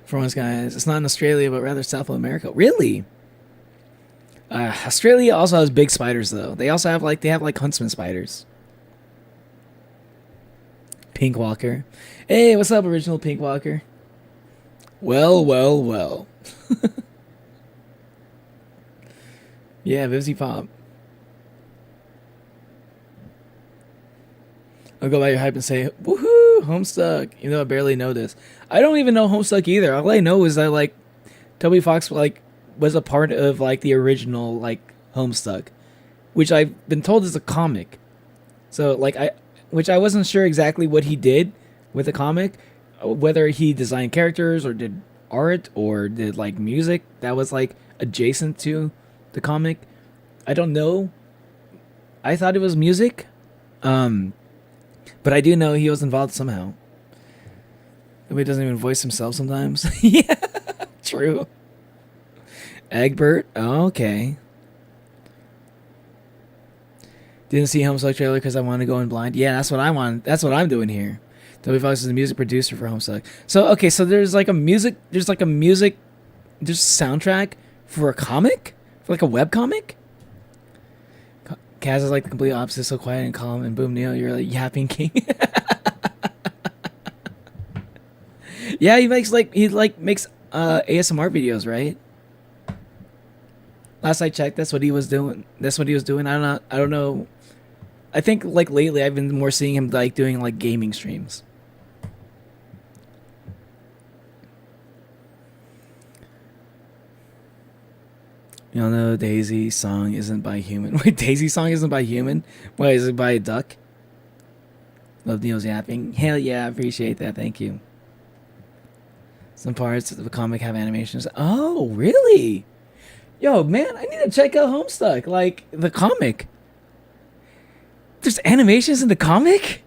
For once, guys, it's not in Australia, but rather South America. Really? Australia also has big spiders, though. They also have huntsman spiders. Pink Walker. Hey, what's up, original Pink Walker? Well, well, well. Yeah, Vivzy Pop. I'll go by your hype and say, woohoo, Homestuck. Even though I barely know this. I don't even know Homestuck either. All I know is that, like, Toby Fox, like, was a part of, like, the original, like, Homestuck. Which I've been told is a comic. So, like, which I wasn't sure exactly what he did with the comic. Whether he designed characters or did art or did, like, music that was, like, adjacent to the comic. I don't know. I thought it was music. But I do know he was involved somehow. Nobody doesn't even voice himself sometimes. Yeah, true. Egbert, okay. Didn't see Homestuck trailer because I wanted to go in blind. Yeah, that's what I want. That's what I'm doing here. W. Fox is the music producer for Homestuck. So okay, so there's soundtrack for a comic, for like a web comic. Kaz is like the complete opposite, so quiet and calm, and boom, Neil, you're like yapping king. Yeah, he makes ASMR videos, right? Last I checked, that's what he was doing. I don't know. I think like lately I've been more seeing him like doing like gaming streams. Y'all know Daisy song isn't by human. Wait, Daisy song isn't by human? Wait, is it by a duck? Love Neil's yapping. Hell yeah, I appreciate that. Thank you. Some parts of the comic have animations. Oh, really? Yo, man, I need to check out Homestuck. Like, the comic. There's animations in the comic?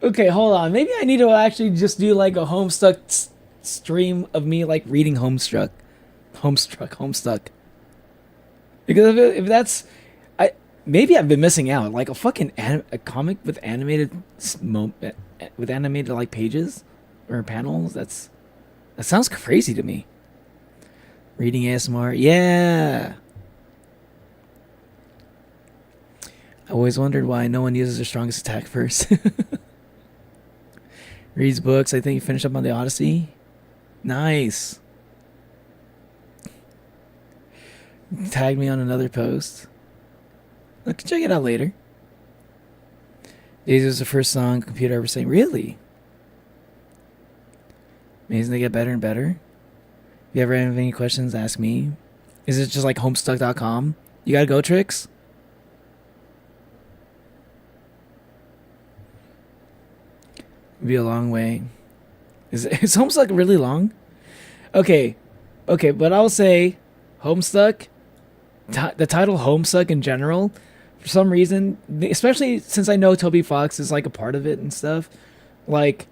Okay, hold on. Maybe I need to actually just do like a Homestuck stream of me like reading Homestuck. Because if that's, maybe I've been missing out. Like a fucking a comic with animated like pages or panels. That sounds crazy to me. Reading ASMR, yeah. I always wondered why no one uses their strongest attack first. Reads books. I think you finished up on the Odyssey. Nice. Tag me on another post. I can check it out later. Daisy was the first song computer ever sang. Really? Amazing, they get better and better. If you ever have any questions, ask me. Is it just like homestuck.com? You gotta go, Tricks? It'd be a long way. Is Homestuck really long? Okay, but I'll say Homestuck. The title Homestuck in general, for some reason, especially since I know Toby Fox is like a part of it and stuff, like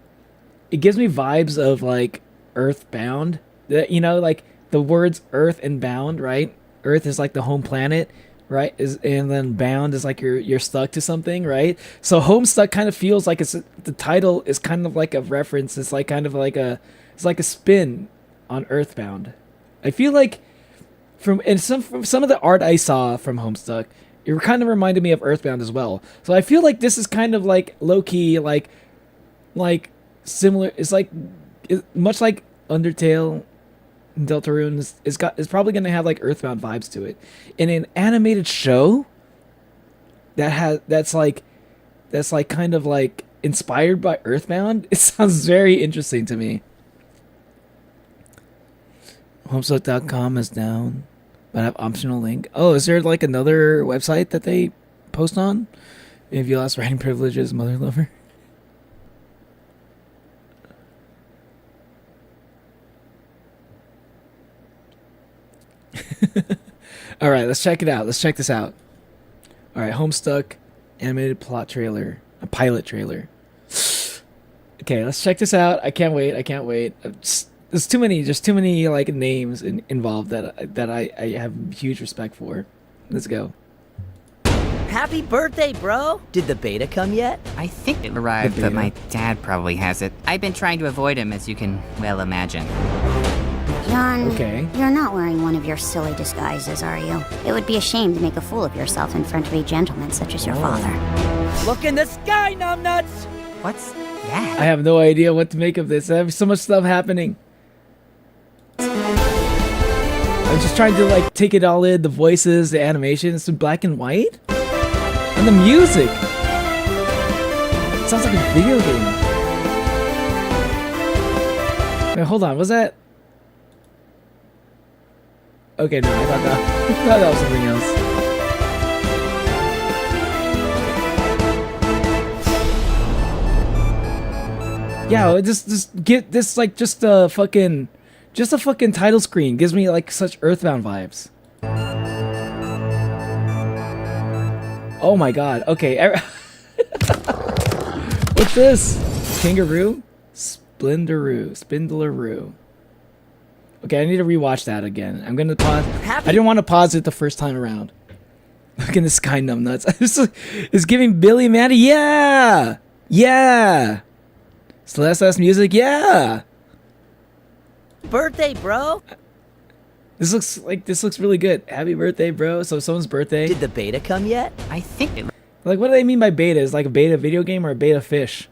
it gives me vibes of like Earthbound. You know, like the words Earth and bound, right? Earth is like the home planet, right? And then bound is like you're stuck to something, right? So Homestuck kind of feels like the title is kind of like a reference. It's like kind of like a spin on Earthbound. I feel like from some of the art I saw from Homestuck, it kind of reminded me of Earthbound as well. So I feel like this is kind of like low key, like similar. It's much like Undertale. Deltarune is probably going to have like Earthbound vibes to it. In an animated show that's kind of like inspired by Earthbound, it sounds very interesting to me. Homestuck.com is down, but I have optional link. Oh, is there like another website that they post on? If you lost writing privileges, mother lover. All right, let's check it out. Let's check this out. All right, Homestuck animated plot trailer, a pilot trailer. Okay, let's check this out. I can't wait. There's too many like names involved that I have huge respect for. Let's go. Happy birthday, bro! Did the beta come yet? I think it arrived, but my dad probably has it. I've been trying to avoid him, as you can well imagine. John, okay. You're not wearing one of your silly disguises, are you? It would be a shame to make a fool of yourself in front of a gentleman such as your father. Look in the sky, numbnuts! What's dad. I have no idea what to make of this. I have so much stuff happening. I'm just trying to like take it all in, the voices, the animation. It's in black and white. And the music. It sounds like a video game. Wait, hold on. Was that? Okay, no, I thought that was something else. Yeah, just get this like just a fucking title screen gives me like such Earthbound vibes. Oh my god. Okay. What's this? Kangaroo? Spindleroo. Okay, I need to rewatch that again. I'm gonna pause. I didn't want to pause it the first time around. Look at this guy numbnuts. It's giving Billy Mandy. Yeah! Yeah! Celeste music, yeah. Birthday, bro. This looks really good. Happy birthday, bro. So someone's birthday. Did the beta come yet? I think it... Like, what do they mean by beta? Is like a beta video game or a beta fish?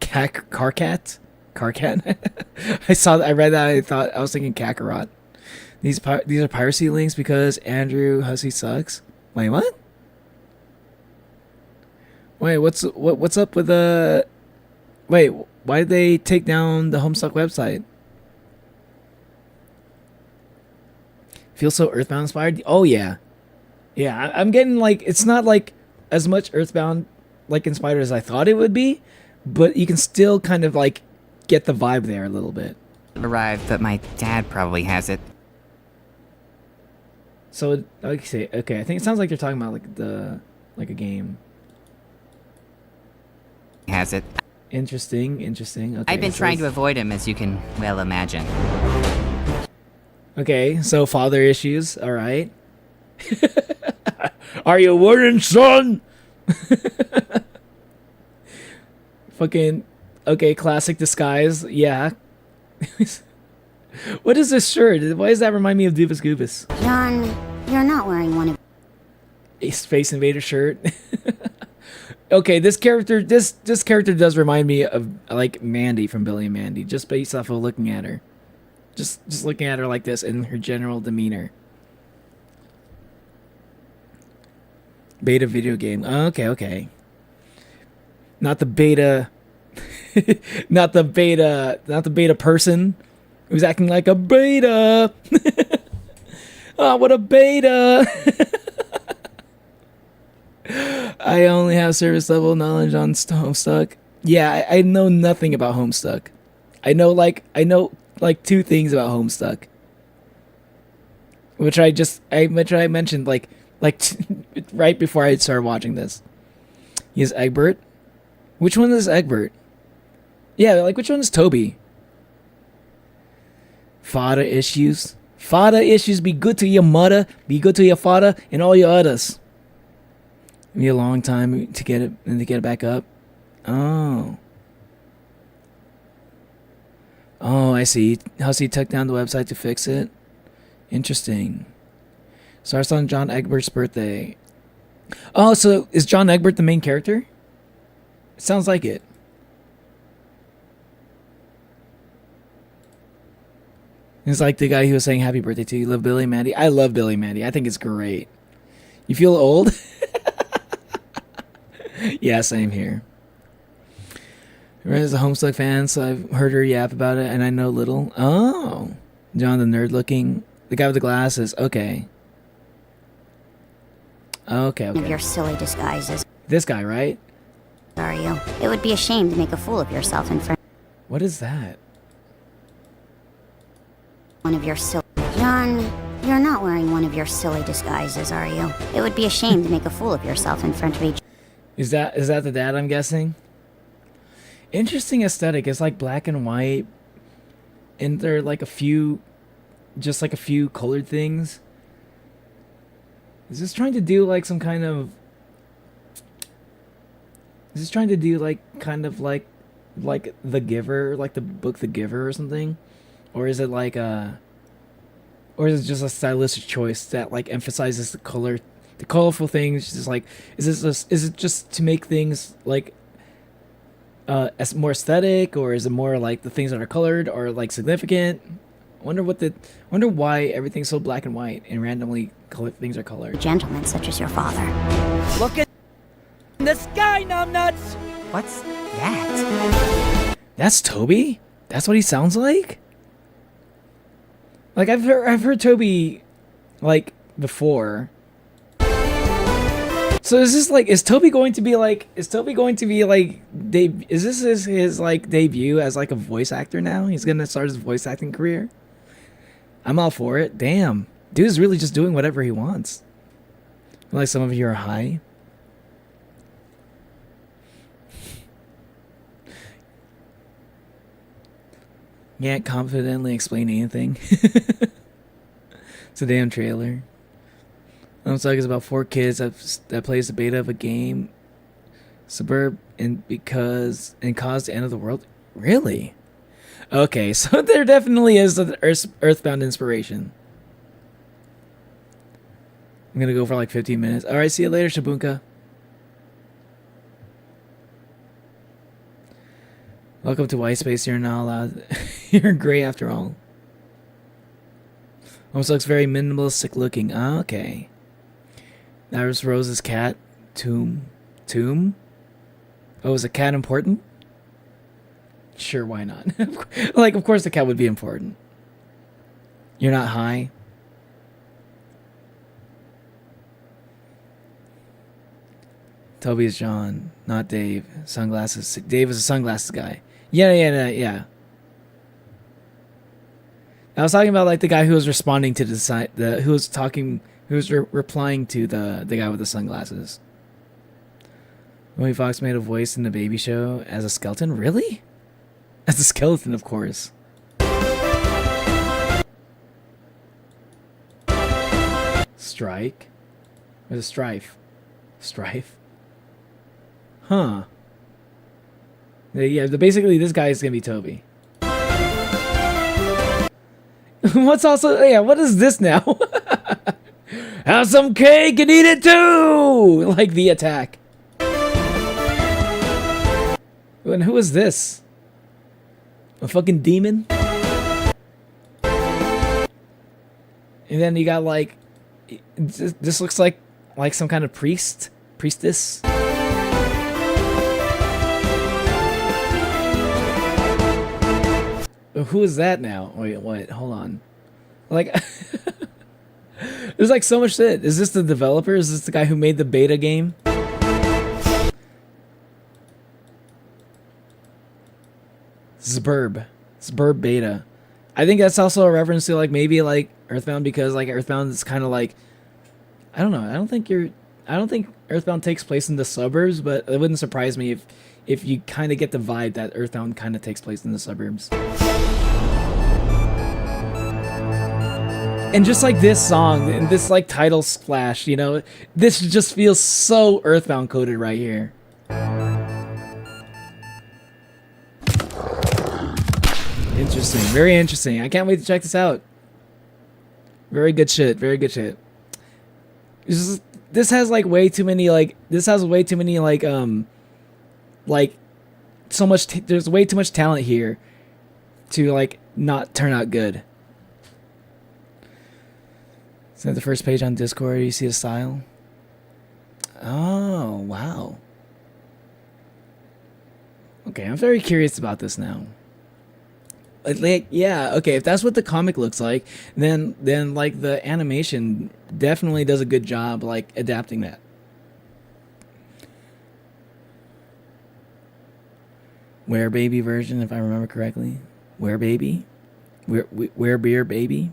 Car cat? I read that. I was thinking Kakarot. These are piracy links because Andrew Hussey sucks. Wait, what? Wait, what's up with the? Wait, why did they take down the Homestuck website? Feel so Earthbound inspired? Oh yeah, yeah. I'm getting like it's not like as much Earthbound like inspired as I thought it would be, but you can still kind of like get the vibe there a little bit. arrived, but my dad probably has it. So okay, I think it sounds like they're talking about like a game. Has it. Interesting. Okay, I've been trying to avoid him, as you can well imagine. Okay, so father issues, all right. Are you worried, son? Fucking okay, classic disguise. Yeah. What is this shirt? Why does that remind me of Doobus Goobus? John, you're not wearing one of... A Space Invader shirt. Okay, this character does remind me of like Mandy from Billy and Mandy, just based off of looking at her. Just looking at her like this and her general demeanor. Beta video game. Okay. Not the beta not the beta person who's acting like a beta. Oh, what a beta. I only have service level knowledge on Homestuck. Yeah, I know nothing about Homestuck. I know like two things about Homestuck, which I mentioned like right before I started watching this. He is Egbert. Which one is Egbert? Yeah, like which one is Toby? Father issues. Father issues. Be good to your mother. Be good to your father and all your others. Be a long time to get it back up. Oh, I see. Hussey took down the website to fix it. Interesting. Starts on John Egbert's birthday. Oh, so is John Egbert the main character? It sounds like it. It's like the guy who was saying happy birthday to you. Love Billy and Mandy. I love Billy and Mandy. I think it's great. You feel old? Yeah, same here. Red's a Homestuck fan, so I've heard her yap about it, and I know little. Oh, John the nerd looking, the guy with the glasses. Okay. Of your silly disguises. This guy, right? Are you? It would be a shame to make a fool of yourself in front. What is that? One of your silly... John, you're not wearing one of your silly disguises, are you? It would be a shame to make a fool of yourself in front of each... Is that the dad, I'm guessing? Interesting aesthetic. It's like black and white. And there are like a few colored things. Is this trying to do like some kind of... Is this trying to do like kind of like The Giver, like the book The Giver or something? Or is it like or is it just a stylistic choice that like emphasizes the colorful things? Just like is it just to make things like more aesthetic, or is it more like the things that are colored or like significant? Wonder why everything's so black and white and randomly things are colored. Gentlemen such as your father. Look in the sky, numbnuts! What's that? That's Toby? That's what he sounds like? Like I've heard Toby like before. So is Toby going to be like is this his like debut as like a voice actor now? He's gonna start his voice acting career? I'm all for it. Damn. Dude's really just doing whatever he wants. Like some of you are high. Can't confidently explain anything. It's a damn trailer. Homestuck is about 4 kids that plays the beta of a game, suburb, and caused the end of the world. Really? Okay, so there definitely is an Earthbound inspiration. I'm gonna go for like 15 minutes. All right, see you later, Shabunka. Welcome to White Space. You're not allowed. You're gray after all. Homestuck's very minimalistic looking. Ah, okay. That was Rose's cat. Tomb? Oh, is a cat important? Sure, why not? Like, of course the cat would be important. You're not high? Toby is John, not Dave. Sunglasses. Dave is a sunglasses guy. Yeah. I was talking about like the guy who was responding to who was replying to the guy with the sunglasses. Louis Fox made a voice in the baby show as a skeleton. Really? As a skeleton, of course. Strike? Where's a strife? Strife? Huh. Yeah, basically this guy is gonna be Toby. What's also... Yeah, what is this now? Have some cake and eat it too! Like the attack. And who is this? A fucking demon? And then you got like... This looks like some kind of priestess. Who is that now? Wait, what? Hold on. Like, there's like so much shit. Is this the developer? Is this the guy who made the beta game? Zburb beta. I think that's also a reference to like maybe like Earthbound, because like Earthbound is kind of like, I don't know. I don't think Earthbound takes place in the suburbs, but it wouldn't surprise me if you kind of get the vibe that Earthbound kind of takes place in the suburbs. And just like this song and this like title splash, you know, this just feels so Earthbound coded right here. Interesting, very interesting. I can't wait to check this out. Very good shit, very good shit. This has like way too many like so much there's way too much talent here to like not turn out good. Is that the first page on Discord? You see the style? Oh, wow. Okay, I'm very curious about this now. Like, yeah, okay, if that's what the comic looks like, then like the animation definitely does a good job like adapting that. Where baby version, if I remember correctly. Where baby? Where beer baby?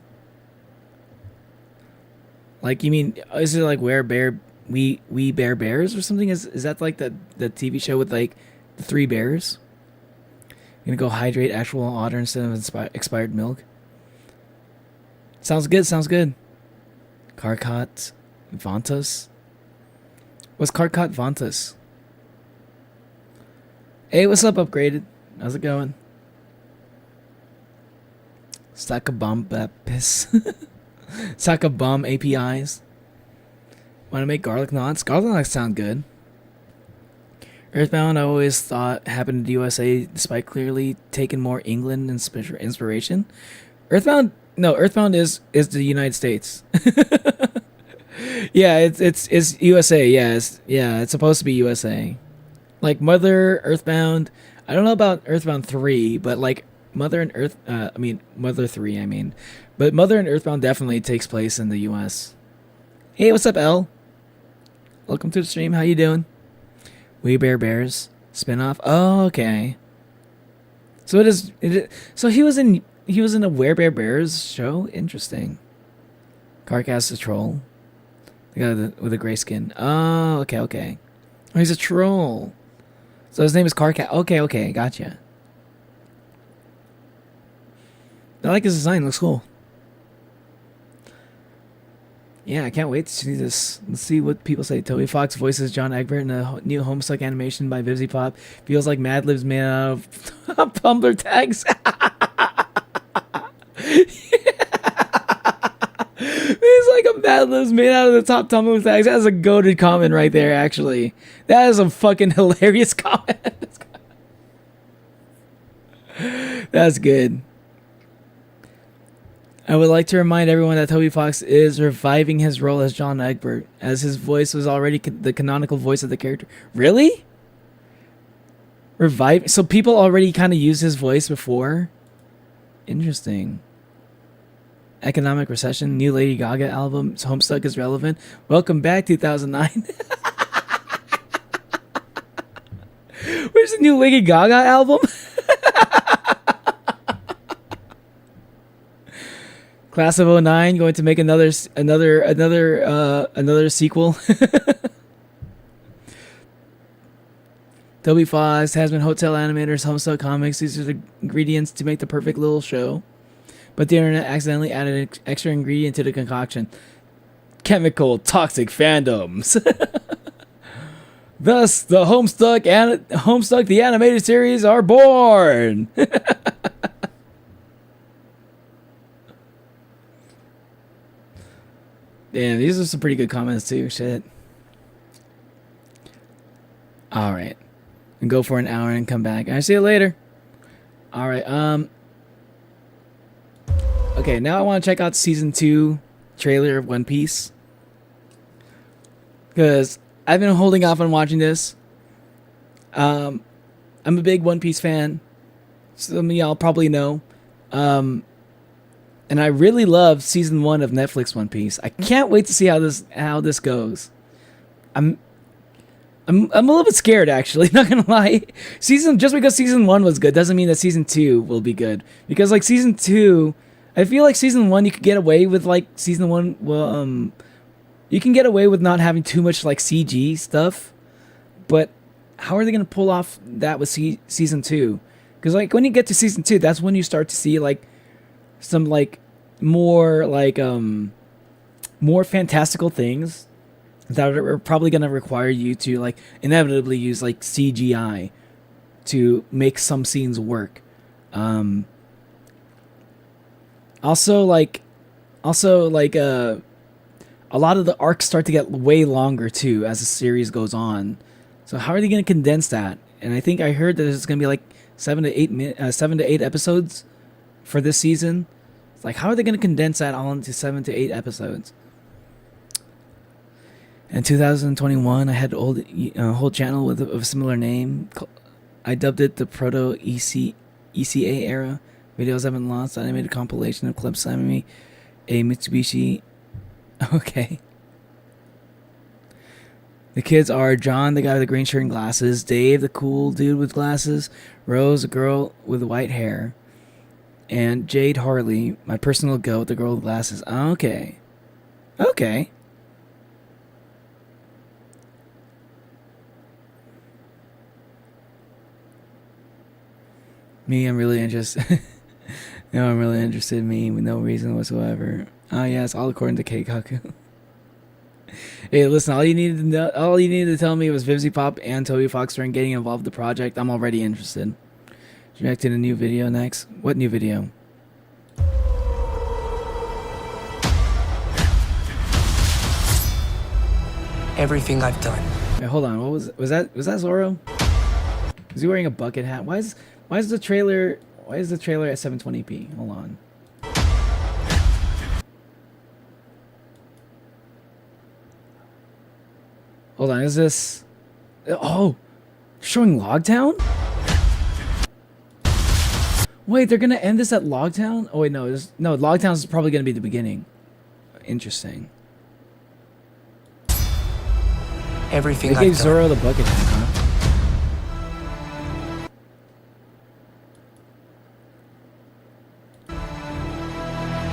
Like, you mean, is it like Where Bear We Bear Bears or something? Is that like the TV show with like the 3 bears? You're gonna go hydrate actual water instead of expired milk? Sounds good, sounds good. Karkat Vantas? What's Karkat Vantas? Hey, what's up, Upgraded? How's it going? Stack of bomb piss. Stack of bomb APIs. Want to make garlic knots? Garlic knots sound good. Earthbound, I always thought happened in the USA, despite clearly taking more England inspiration. Earthbound is the United States. Yeah, it's USA. Yeah, it's supposed to be USA. Like Mother Earthbound. I don't know about Earthbound 3, but like Mother and Mother 3. I mean, but Mother and Earthbound definitely takes place in the US. Hey, what's up, L? Welcome to the stream. How you doing? We Bear Bears spinoff. Oh, okay. So so he was in a Where Bear Bears show. Interesting. Carcass the troll. The guy with the gray skin. Oh, okay. Oh, he's a troll. So his name is Carcass. Okay, gotcha. I like his design. Looks cool. Yeah, I can't wait to see this. Let's see what people say. Toby Fox voices John Egbert in a new Homestuck animation by Vivzy Pop. Feels like Mad Libs made out of Tumblr tags. It's like a Mad Libs made out of the top Tumblr tags. That's a goated comment right there, actually. That is a fucking hilarious comment. That's good. I would like to remind everyone that Toby Fox is reviving his role as John Egbert, as his voice was already the canonical voice of the character. Really? Revive? So people already kind of used his voice before? Interesting. Economic recession, new Lady Gaga album, Homestuck is relevant. Welcome back, 2009. Where's the new Lady Gaga album? Class of 09 going to make another sequel. Toby Fox, Has-Been Hotel Animators, Homestuck Comics. These are the ingredients to make the perfect little show. But the internet accidentally added an extra ingredient to the concoction. Chemical toxic fandoms. Thus, the Homestuck the animated series are born. Damn, these are some pretty good comments too. Shit. All right, and go for an hour and come back. I see you later. All right. Okay, now I want to check out season 2 trailer of One Piece, because I've been holding off on watching this. I'm a big One Piece fan. Some of y'all probably know. And I really love season 1 of Netflix One Piece. I can't wait to see how this goes. I'm a little bit scared, actually, not gonna lie. Just because season 1 was good doesn't mean that season 2 will be good. Because like season 2, I feel like season 1 you could get away with like season 1. Well, you can get away with not having too much like CG stuff. But how are they gonna pull off that with season 2? Because like when you get to season 2, that's when you start to see like some like more fantastical things that are probably going to require you to like inevitably use like CGI to make some scenes work. Also like a lot of the arcs start to get way longer too as the series goes on. So how are they going to condense that? And I think I heard that it's going to be like 7 to 8 episodes for this season. It's like, how are they going to condense that all into 7 to 8 episodes? In 2021, I had a whole channel with a similar name. I dubbed it the Proto ECA era. Videos have been lost. I made a compilation of clips. I made a Mitsubishi. Okay. The kids are John, the guy with the green shirt and glasses. Dave, the cool dude with glasses. Rose, a girl with white hair. And Jade Harley, my personal goat, the girl with glasses. Okay. Okay. Me, I'm really interested. No, I'm really interested in me with no reason whatsoever. Oh, yes, all according to Keikaku. Hey, listen, all you needed to tell me was Vivzy Pop and Toby Fox weren't getting involved in the project. I'm already interested. React to the new video next. What new video? Everything I've done. Wait, hold on. What was that? Was that Zoro? Is he wearing a bucket hat? Why is the trailer at 720p? Hold on. Hold on, is this... Oh! Showing Logtown? Wait, they're gonna end this at Logtown? Oh wait, no, Logtown is probably gonna be the beginning. Interesting. Everything They gave Zoro the bucket hat, huh?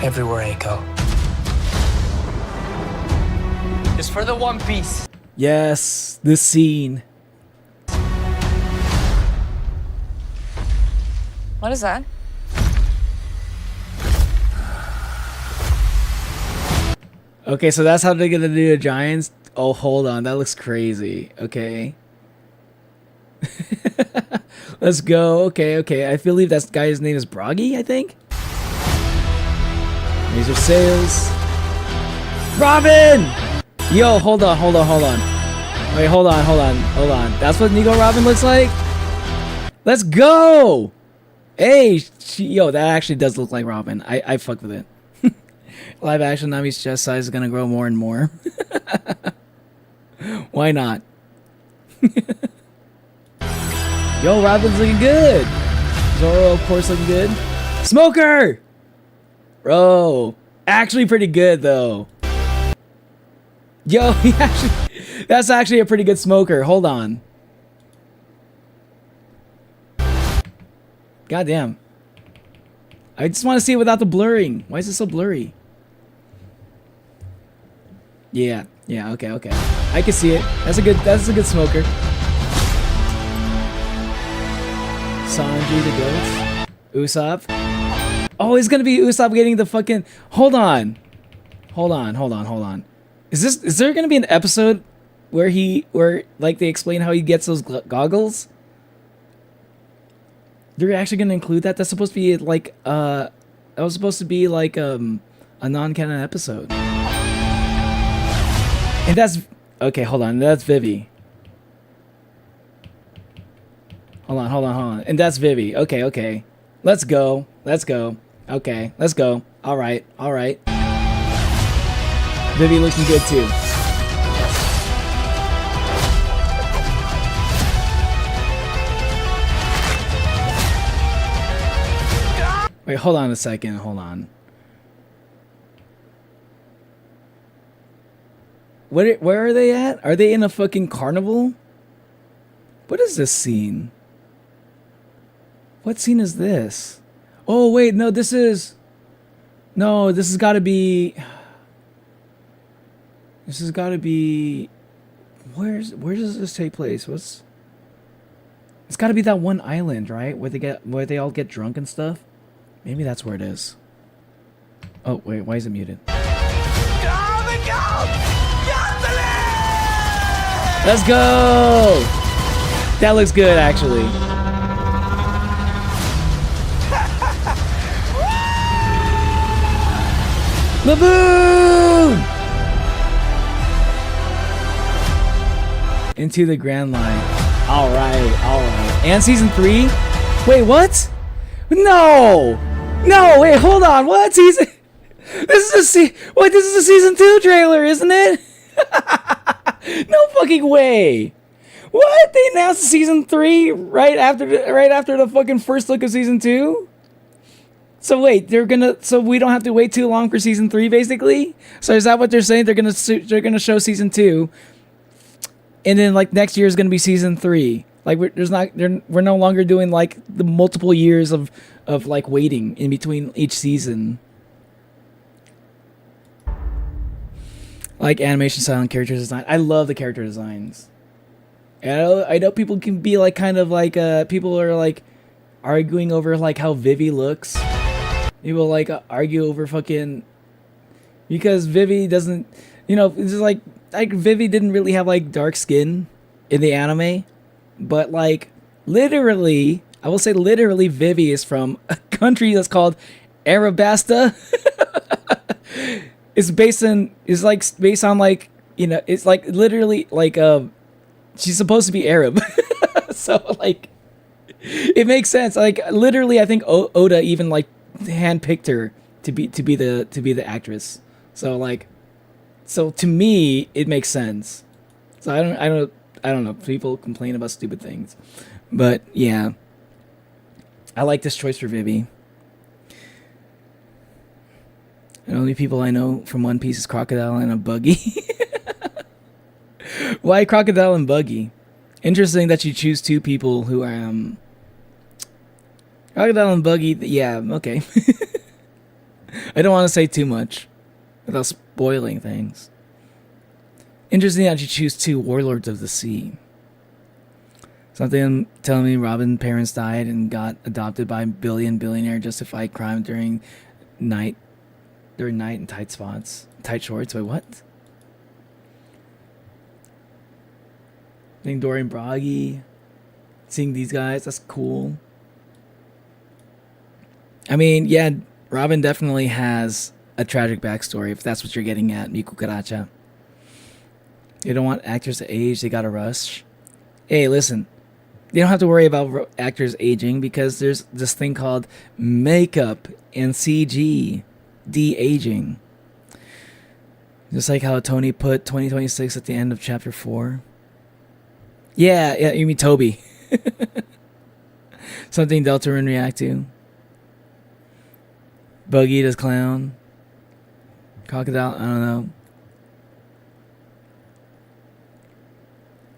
Everywhere I go. It's for the One Piece. Yes, this scene. What is that? Okay, so that's how they're gonna do the Giants. Oh, hold on, that looks crazy. Okay. Let's go. Okay. I believe that guy's name is Broggy, I think. These are sales. Robin! Yo, hold on. Wait, hold on. That's what Nigo Robin looks like? Let's go! Hey, yo, that actually does look like Robin. I fucked with it. Live action Nami's chest size is gonna grow more and more. Why not? Yo, Robin's looking good. Zoro, of course, looking good. Smoker! Bro, actually pretty good, though. Yo, that's actually a pretty good smoker. Hold on. Goddamn. I just want to see it without the blurring. Why is it so blurry? Yeah, okay. I can see it. That's a good smoker. Sanji the goat. Usopp. Oh, it's gonna be Usopp getting the fucking... Hold on. Is there gonna be an episode where like they explain how he gets those goggles? They're actually gonna include that? That's supposed to be like that was supposed to be like a non-canon episode. And that's okay, hold on, that's Vivi. Hold on. And that's Vivi. Okay. Let's go. Okay, let's go. Alright. Vivi looking good too. Wait, hold on a second. Hold on. Where are they at? Are they in a fucking carnival? What is this scene? What scene is this? Oh, wait, no, this has gotta be... This has gotta be... Where does this take place? It's gotta be that one island, right? Where they all get drunk and stuff? Maybe that's where it is. Oh, wait, why is it muted? Let's go! That looks good, actually. Laboon! Into the Grand Line. Alright. And season 3? Wait, what? No, wait, hold on. What season? This is a season 2 trailer, isn't it? No fucking way. What? They announced season 3 right after the fucking first look of season 2? So wait, so we don't have to wait too long for season 3, basically? So is that what they're saying? They're gonna show season 2, and then like next year is gonna be season 3. Like we're no longer doing like the multiple years of like waiting in between each season. Like animation style and character design. I love the character designs. And I know people can be like kind of like people are like arguing over like how Vivi looks. People like argue over fucking because Vivi doesn't, it's just like Vivi didn't really have like dark skin in the anime, but like literally, I will say literally, Vivi is from a country that's called Arabasta. It's based on like it's like literally like she's supposed to be Arab. So like It makes sense. Like literally, I think Oda even like handpicked her to be the actress. So like, so to me, it makes sense. So I don't know. People complain about stupid things, but yeah, I like this choice for Vivi. The only people I know from One Piece is Crocodile and a Buggy. Why Crocodile and Buggy? Interesting that you choose two people who are Crocodile and Buggy. Yeah, okay. I don't want to say too much without spoiling things. Interesting that you choose two Warlords of the Sea. Something telling me Robin's parents died and got adopted by a billionaire justified crime during night and tight shorts. Wait, what? I think Dorian Broggy. Seeing these guys, that's cool. I mean, yeah, Robin definitely has a tragic backstory, if that's what you're getting at, Miku Karacha. You don't want actors to age, they gotta rush. Hey, listen. You don't have to worry about actors aging because there's this thing called makeup and CG de-aging. Just like how Tony put 2026 at the end of chapter 4. Yeah, you mean Toby. Something Deltarune react to. Buggy does clown. Crocodile, I don't know.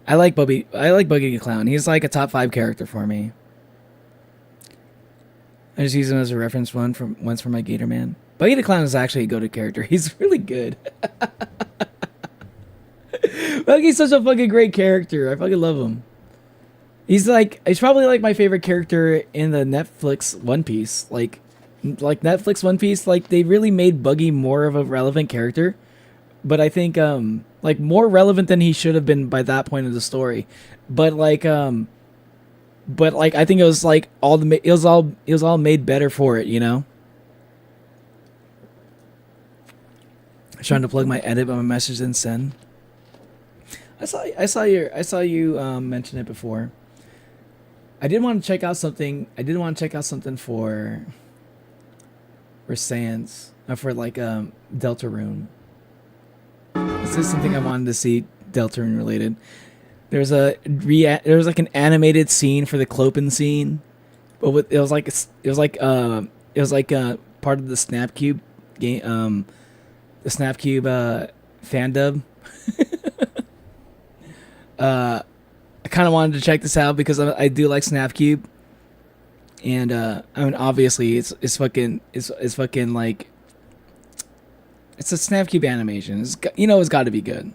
I like Buggy the Clown. He's like a top 5 character for me. I just use him as a reference once for my Gator Man. Buggy the Clown is actually a go-to character. He's really good. Buggy's such a fucking great character. I fucking love him. He's probably like my favorite character in the Netflix One Piece. Like Netflix One Piece, like they really made Buggy more of a relevant character. But I think like more relevant than he should have been by that point of the story. But I think it was like it was all made better for it, you know? I'm trying to plug my edit, but my message didn't send. I saw you mention it before. I did want to check out something. For Sans, for like Deltarune. This is something I wanted to see Deltarune related. There's like an animated scene for the Clopen scene, but it was like part of the Snapcube game, the Snapcube fan dub. I kind of wanted to check this out because I do like Snapcube, and I mean obviously it's fucking like it's a Snapcube animation. It's got to be good,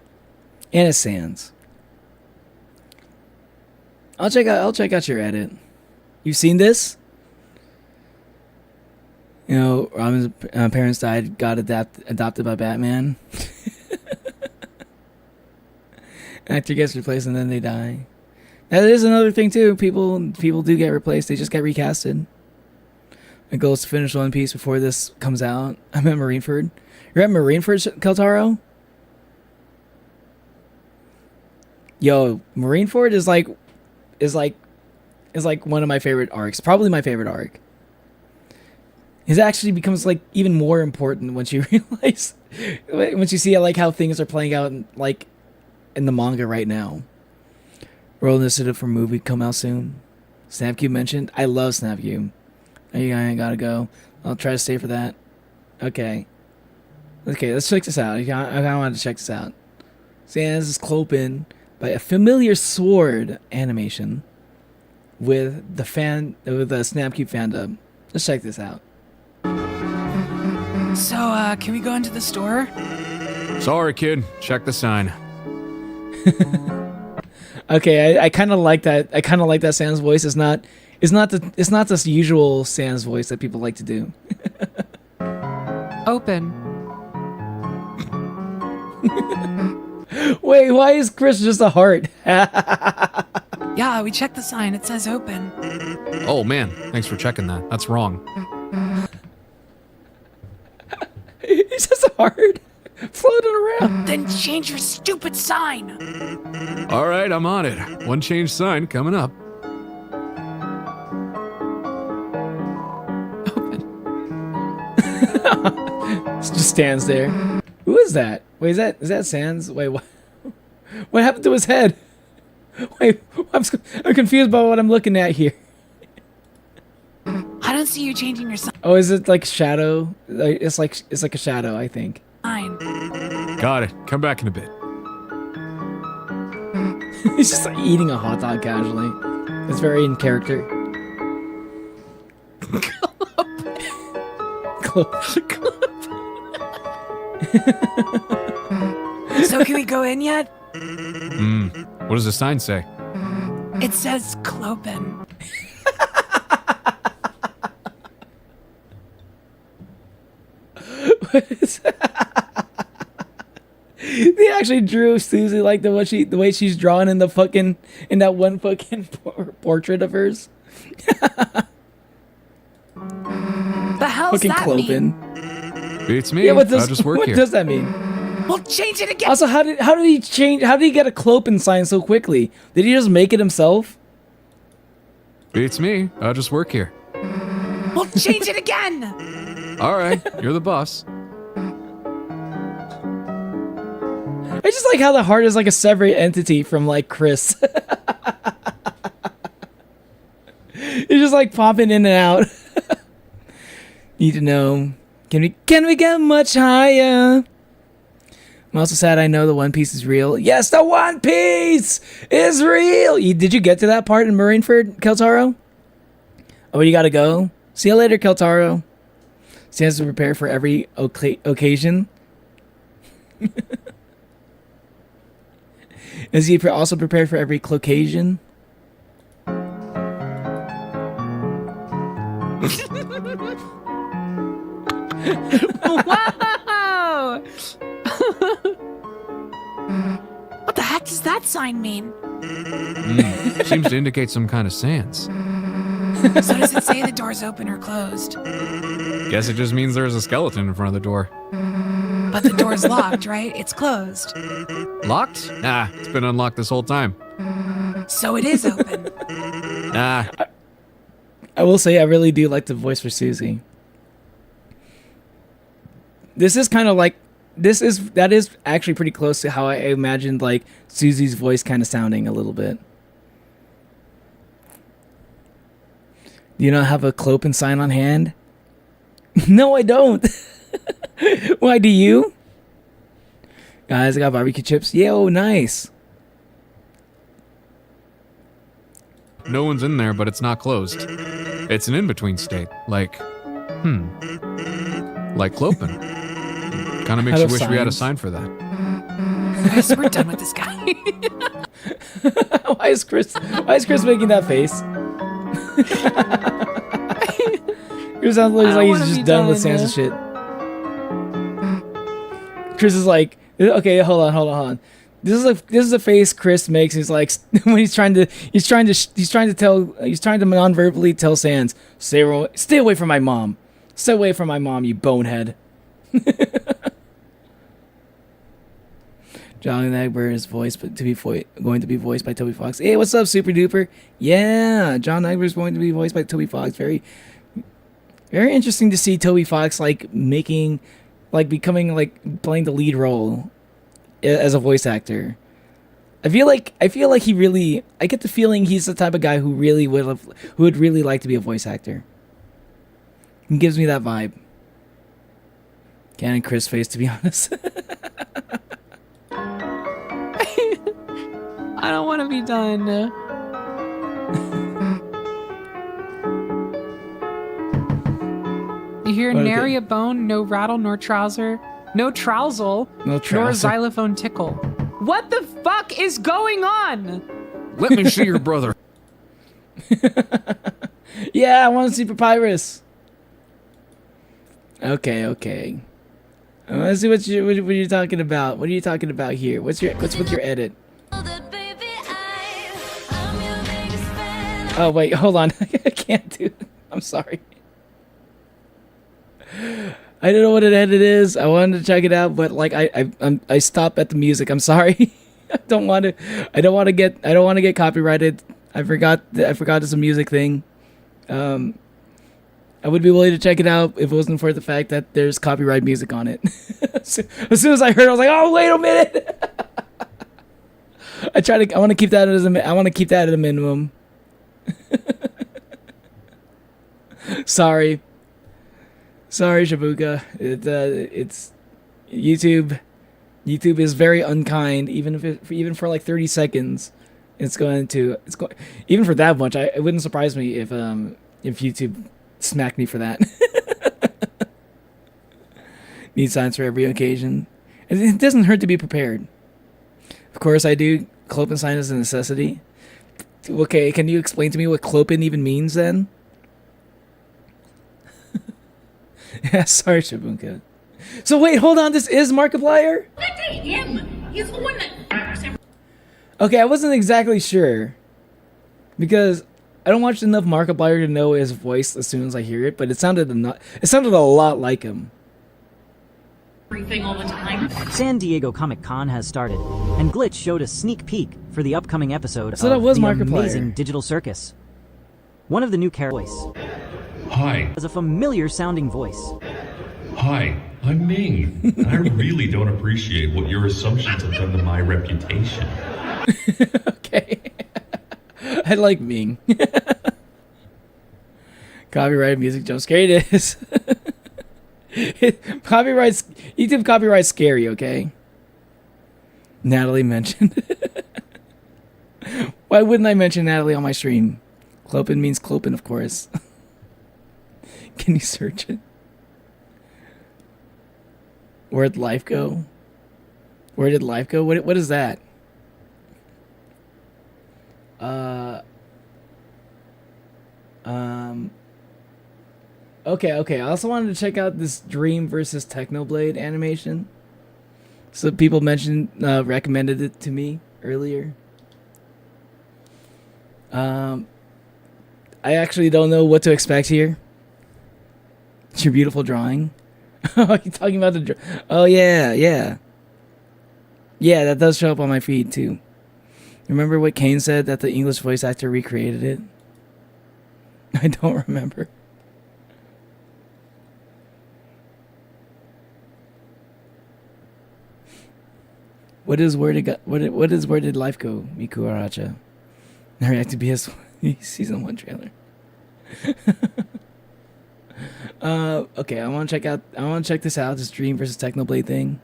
and it's Sans. I'll check out your edit. You've seen this? You know, Robin's parents died, got adopted by Batman. Actor gets replaced and then they die. That is another thing too. People do get replaced. They just get recasted. My goal is to finish One Piece before this comes out. I'm at Marineford. You're at Marineford, Keltaro? Yo, Marineford is like one of my favorite arcs. Probably my favorite arc. It actually becomes like even more important once you realize, once you see like how things are playing out in the manga right now. Rolling this for movie come out soon. Snapcube mentioned. I love Snapcube. I gotta go. I'll try to stay for that. Okay, let's check this out. I kind of wanted to check this out. Sans is Clopen by a familiar sword animation with the Snapcube fandom. Let's check this out. So, can we go into the store? Sorry, kid. Check the sign. Okay, I kind of like that. I kind of like that Sans voice. It's not the usual Sans voice that people like to do. Open. Wait, why is Chris just a heart? Yeah, we checked the sign. It says open. Oh, man. Thanks for checking that. That's wrong. It's just a heart floating around. Then change your stupid sign. All right, I'm on it. One change sign coming up. Just stands there. Who is that? Wait, is that Sans? Wait, what? What happened to his head? Wait, I'm confused by what I'm looking at here. I don't see you changing your Oh, is it like shadow? It's like a shadow, I think. sign. Got it. Come back in a bit. He's just like eating a hot dog casually. It's very in character. So can we go in yet? What does the sign say? It says Clopen. What is that? They actually drew Susie like the way she's drawn in that one fucking portrait of hers. The hell's Fucking that mean? Clopen. Beats me. Yeah, I'll just work what here. does that mean? We'll change it again. Also, how did he change? How did he get a Clopen sign so quickly? Did he just make it himself? Beats me. I'll just work here. We'll change it again. All right, you're the boss. I just like how the heart is like a separate entity from like Chris. It's just like popping in and out. Need to know. Can we get much higher? I'm also sad I know the One Piece is real. Yes, the One Piece is real! Did you get to that part in Marineford, Keltaro? Oh, you gotta go? See you later, Keltaro. So he has to prepare for every occasion. Is he also prepared for every clocation? Whoa! What the heck does that sign mean? Seems to indicate some kind of sans. So does it say the door's open or closed? Guess it just means there's a skeleton in front of the door. But the door's locked, right? It's closed. Locked? Nah, it's been unlocked this whole time. So it is open. Nah. I will say I really do like the voice for Susie. This is kind of like that is actually pretty close to how I imagined like Susie's voice kind of sounding a little bit. You don't have a Clopen sign on hand? No, I don't. Why do you? Guys, I got barbecue chips. Yo, nice. No one's in there, but it's not closed. It's an in-between state. Like Clopen. Kind of makes you wish we had a sign for that. Guys, we're done with this guy. Why is Chris making that face? Chris sounds like he's just done with Sansa shit. Chris is like, okay, hold on. This is a face Chris makes. He's like when he's trying to non-verbally tell Sans, stay away from my mom. Stay away from my mom, you bonehead. John Egbert is going to be voiced by Toby Fox. Hey, what's up, Super Duper? Yeah, John Egbert is going to be voiced by Toby Fox. Very, very interesting to see Toby Fox becoming playing the lead role as a voice actor. I feel like he really. I get the feeling he's the type of guy who would really like to be a voice actor. He gives me that vibe. Canon Chris face, to be honest. I don't want to be done. You hear nary a bone, no rattle, nor trouser, no trousel, nor xylophone tickle. What the fuck is going on? Let me see your brother. Yeah, I want to see Papyrus. Okay. Let's see what you're talking about. What are you talking about here? What's with your edit? Oh wait, hold on. I can't do it. I'm sorry. I don't know what an edit is. I wanted to check it out, but like I stopped at the music. I'm sorry. I don't want to get copyrighted. I forgot it's a music thing. I would be willing to check it out if it wasn't for the fact that there's copyright music on it. As soon as I heard it, I was like, "Oh, wait a minute!" I want to keep that at a minimum. Sorry, Shibuka. It's YouTube. YouTube is very unkind, even for like 30 seconds. It's going even for that much. It wouldn't surprise me if YouTube smacked me for that. Need signs for every occasion. It doesn't hurt to be prepared. Of course, I do. Clopen sign is a necessity. Okay, can you explain to me what Clopen even means then? Yeah, sorry, Shibuka. So wait, hold on. This is Markiplier? That's him. He's the one that. Okay, I wasn't exactly sure because I don't watch enough Markiplier to know his voice as soon as I hear it, but it sounded a lot like him. Everything all the time. San Diego Comic-Con has started, and Glitch showed a sneak peek for the upcoming episode So that of was the Markiplier. amazing Digital Circus. One of the new characters Hi. has a familiar-sounding voice. Hi, I'm Ming. And I really don't appreciate what your assumptions have done to my reputation. Okay. I like Ming. Copyright music jump scare it is. YouTube copyright scary, okay? Natalie mentioned. Why wouldn't I mention Natalie on my stream? Clopen means Clopen, of course. Can you search it? Where'd life go? Where did life go? What is that? Okay. I also wanted to check out this Dream versus Technoblade animation. So people recommended it to me earlier. I actually don't know what to expect here. It's your beautiful drawing. Oh, you're talking about the... Oh, yeah. Yeah, that does show up on my feed, too. Remember what Kane said, that the English voice actor recreated it? I don't remember. What is where did life go, Miku Aracha? I react to BS season 1 trailer. Okay, I want to check this out, this Dream versus Technoblade thing.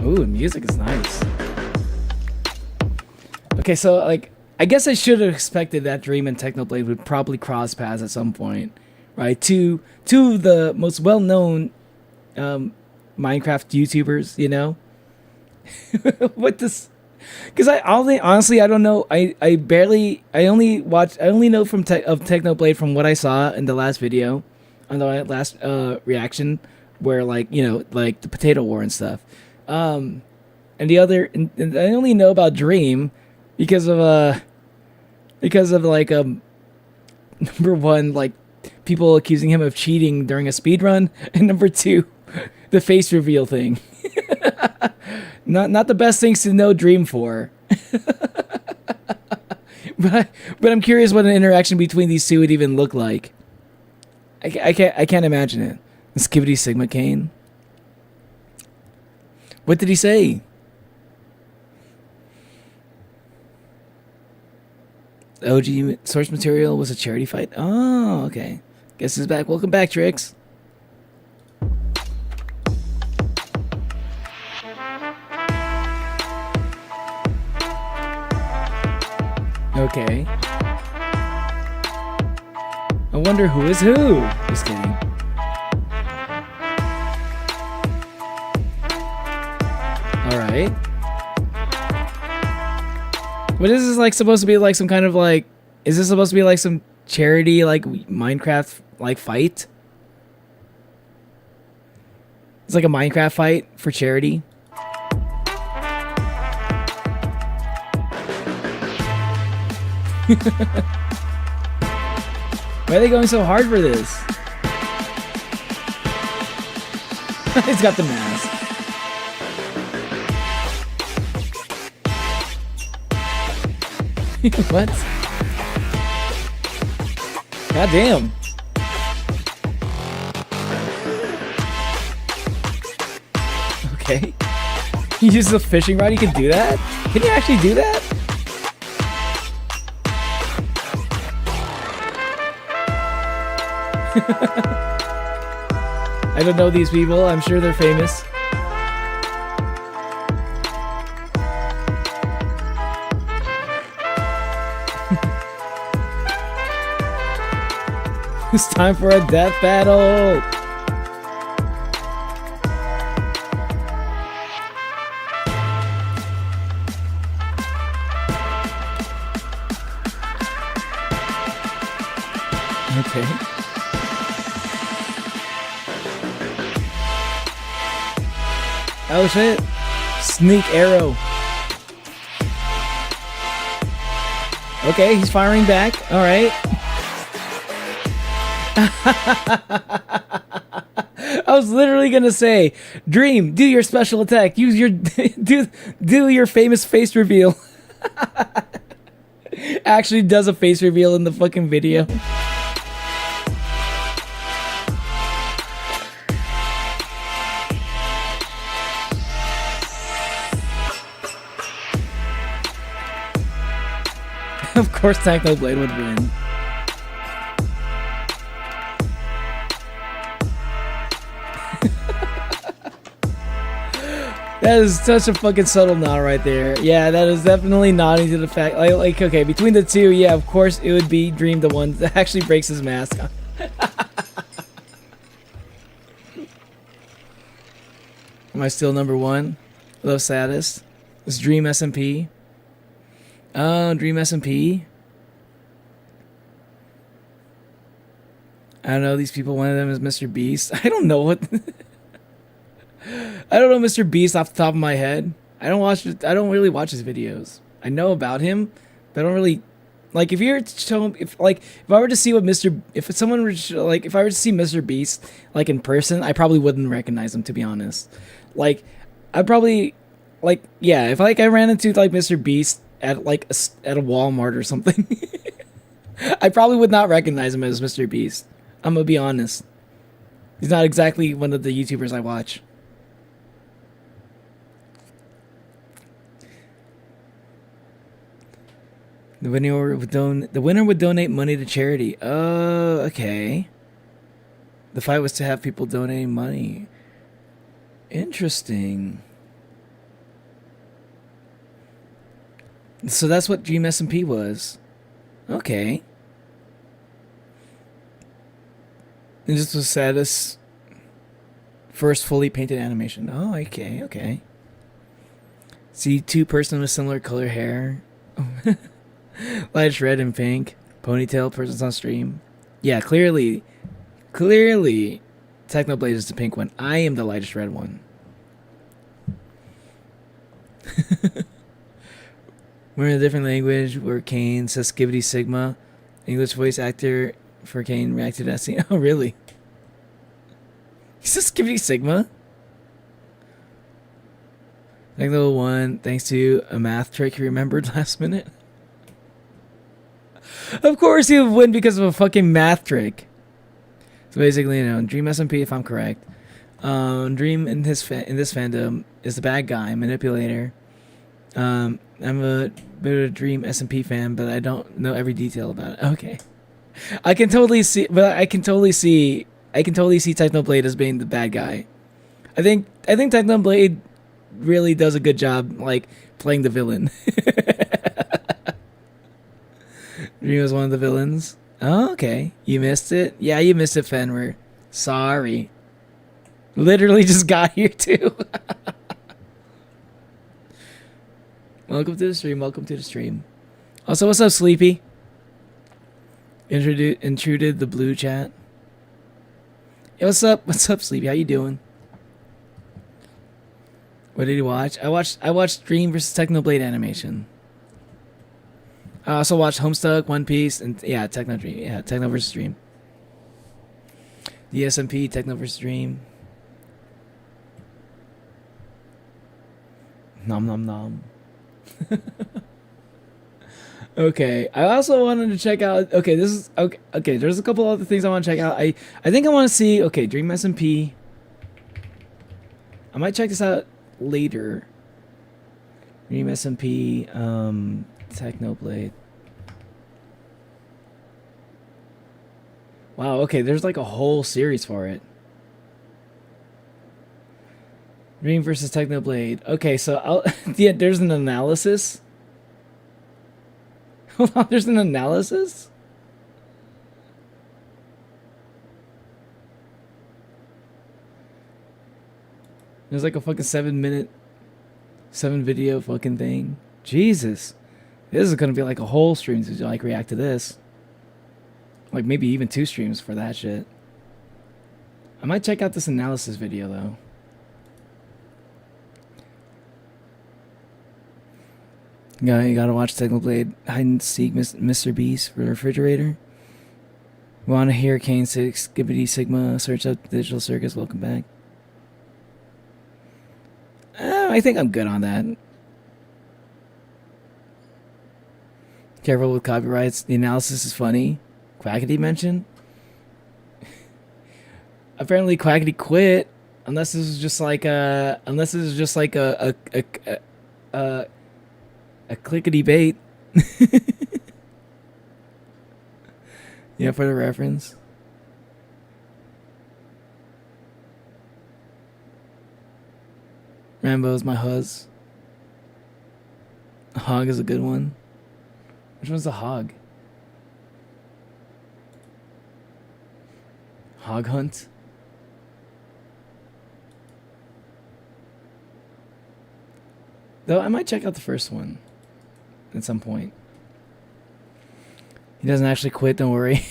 Ooh, the music is nice. Okay, so like I guess I should have expected that Dream and Technoblade would probably cross paths at some point, right? Two of the most well-known Minecraft YouTubers, you know. What this? Because honestly I don't know. I only know from Technoblade from what I saw in the last video, on the last reaction, where like, you know, like the potato war and stuff. And I only know about Dream because of like number one, like people accusing him of cheating during a speed run, and number two, the face reveal thing. Not the best things to know Dream for. but I'm curious what an interaction between these two would even look like. I can't imagine it. Skibidi Sigma Kane. What did he say? OG source material was a charity fight. Oh, okay. Guess he's back. Welcome back, Trix. Okay. I wonder who is who. Just kidding. Alright. What is this, like, supposed to be like some kind of like... Is this supposed to be like some charity, like, Minecraft, like, fight? It's like a Minecraft fight for charity? Why are they going so hard for this? He's got the mask. What? God damn. Okay. You use a fishing rod, you can do that? Can you actually do that? I don't know these people, I'm sure they're famous. It's time for a death battle! Okay. Oh shit! Sneak arrow. Okay, he's firing back. All right. I was literally gonna say, Dream, do your special attack. Use your do your famous face reveal. Actually does a face reveal in the fucking video. Of course Technoblade would win. That is such a fucking subtle nod right there. Yeah, that is definitely nodding to the fact, like okay, between the two, yeah, of course it would be Dream the one that actually breaks his mask. Am I still number one? Love saddest. It's Dream SMP. Oh, Dream SMP. I don't know these people. One of them is Mr. Beast. I don't know what. I don't know Mr. Beast off the top of my head. I don't really watch his videos. I know about him, but I don't really like. If you're to show him, if I were to see what if someone were to like, if I were to see Mr. Beast like in person, I probably wouldn't recognize him, to be honest. Like, I'd probably like, yeah, if like I ran into like Mr. Beast at like at a Walmart or something, I probably would not recognize him as Mr. Beast. I'm gonna be honest. He's not exactly one of the YouTubers I watch. The winner would donate money to charity. Oh, okay. The fight was to have people donating money. Interesting. So that's what Dream SMP was. Okay. And this was Saddest first fully painted animation. Oh, okay, okay. See two person with similar color hair. Lightish red and pink. Ponytail persons on stream. Yeah, clearly Technoblade is the pink one. I am the lightest red one. We're in a different language where Kane says Skibidi Sigma. English voice actor for Kane reacted to that scene. Oh, really? He says Skibidi Sigma? Techno won thanks to a math trick he remembered last minute. Of course he would win because of a fucking math trick. So basically, you know, Dream SMP, if I'm correct. Dream in this fandom is the bad guy, manipulator. I'm a bit of a Dream SMP fan, but I don't know every detail about it. Okay. I can totally see Technoblade as being the bad guy. I think Technoblade really does a good job, like, playing the villain. Dream was one of the villains. Oh, okay. You missed it? Yeah, you missed it, Fenrir. Sorry. Literally just got here, too. Welcome to the stream. Welcome to the stream. Also, what's up, Sleepy? Intruded the blue chat. Hey, what's up? What's up, Sleepy? How you doing? What did you watch? I watched Dream vs. Technoblade animation. I also watched Homestuck, One Piece, and yeah, Techno Dream. Yeah, Techno vs. Dream. The SMP, Techno vs. Dream. Nom nom nom. Okay, I also wanted to check out. Okay, this is okay. Okay, there's a couple other things I want to check out. I think I want to see. Okay, Dream SMP. I might check this out later. Dream SMP, Technoblade. Wow. Okay, there's like a whole series for it. Dream versus Technoblade. Okay, so yeah, there's an analysis. Hold on, there's an analysis? There's like a fucking 7 video fucking thing. Jesus. This is gonna be like a whole stream to like react to this. Like maybe even 2 streams for that shit. I might check out this analysis video though. You gotta watch Technoblade Hide and Seek Mr. Beast for the refrigerator. Want to hear Kane 6 Skibbity Sigma search up Digital Circus? Welcome back. I think I'm good on that. Careful with copyrights. The analysis is funny. Quackity mentioned. Apparently Quackity quit. Unless this is just like a clickety bait. Yeah, for the reference. Rambo's my huzz. Hog is a good one. Which one's the hog? Hog hunt? Though I might check out the first one at some point. He doesn't actually quit, don't worry.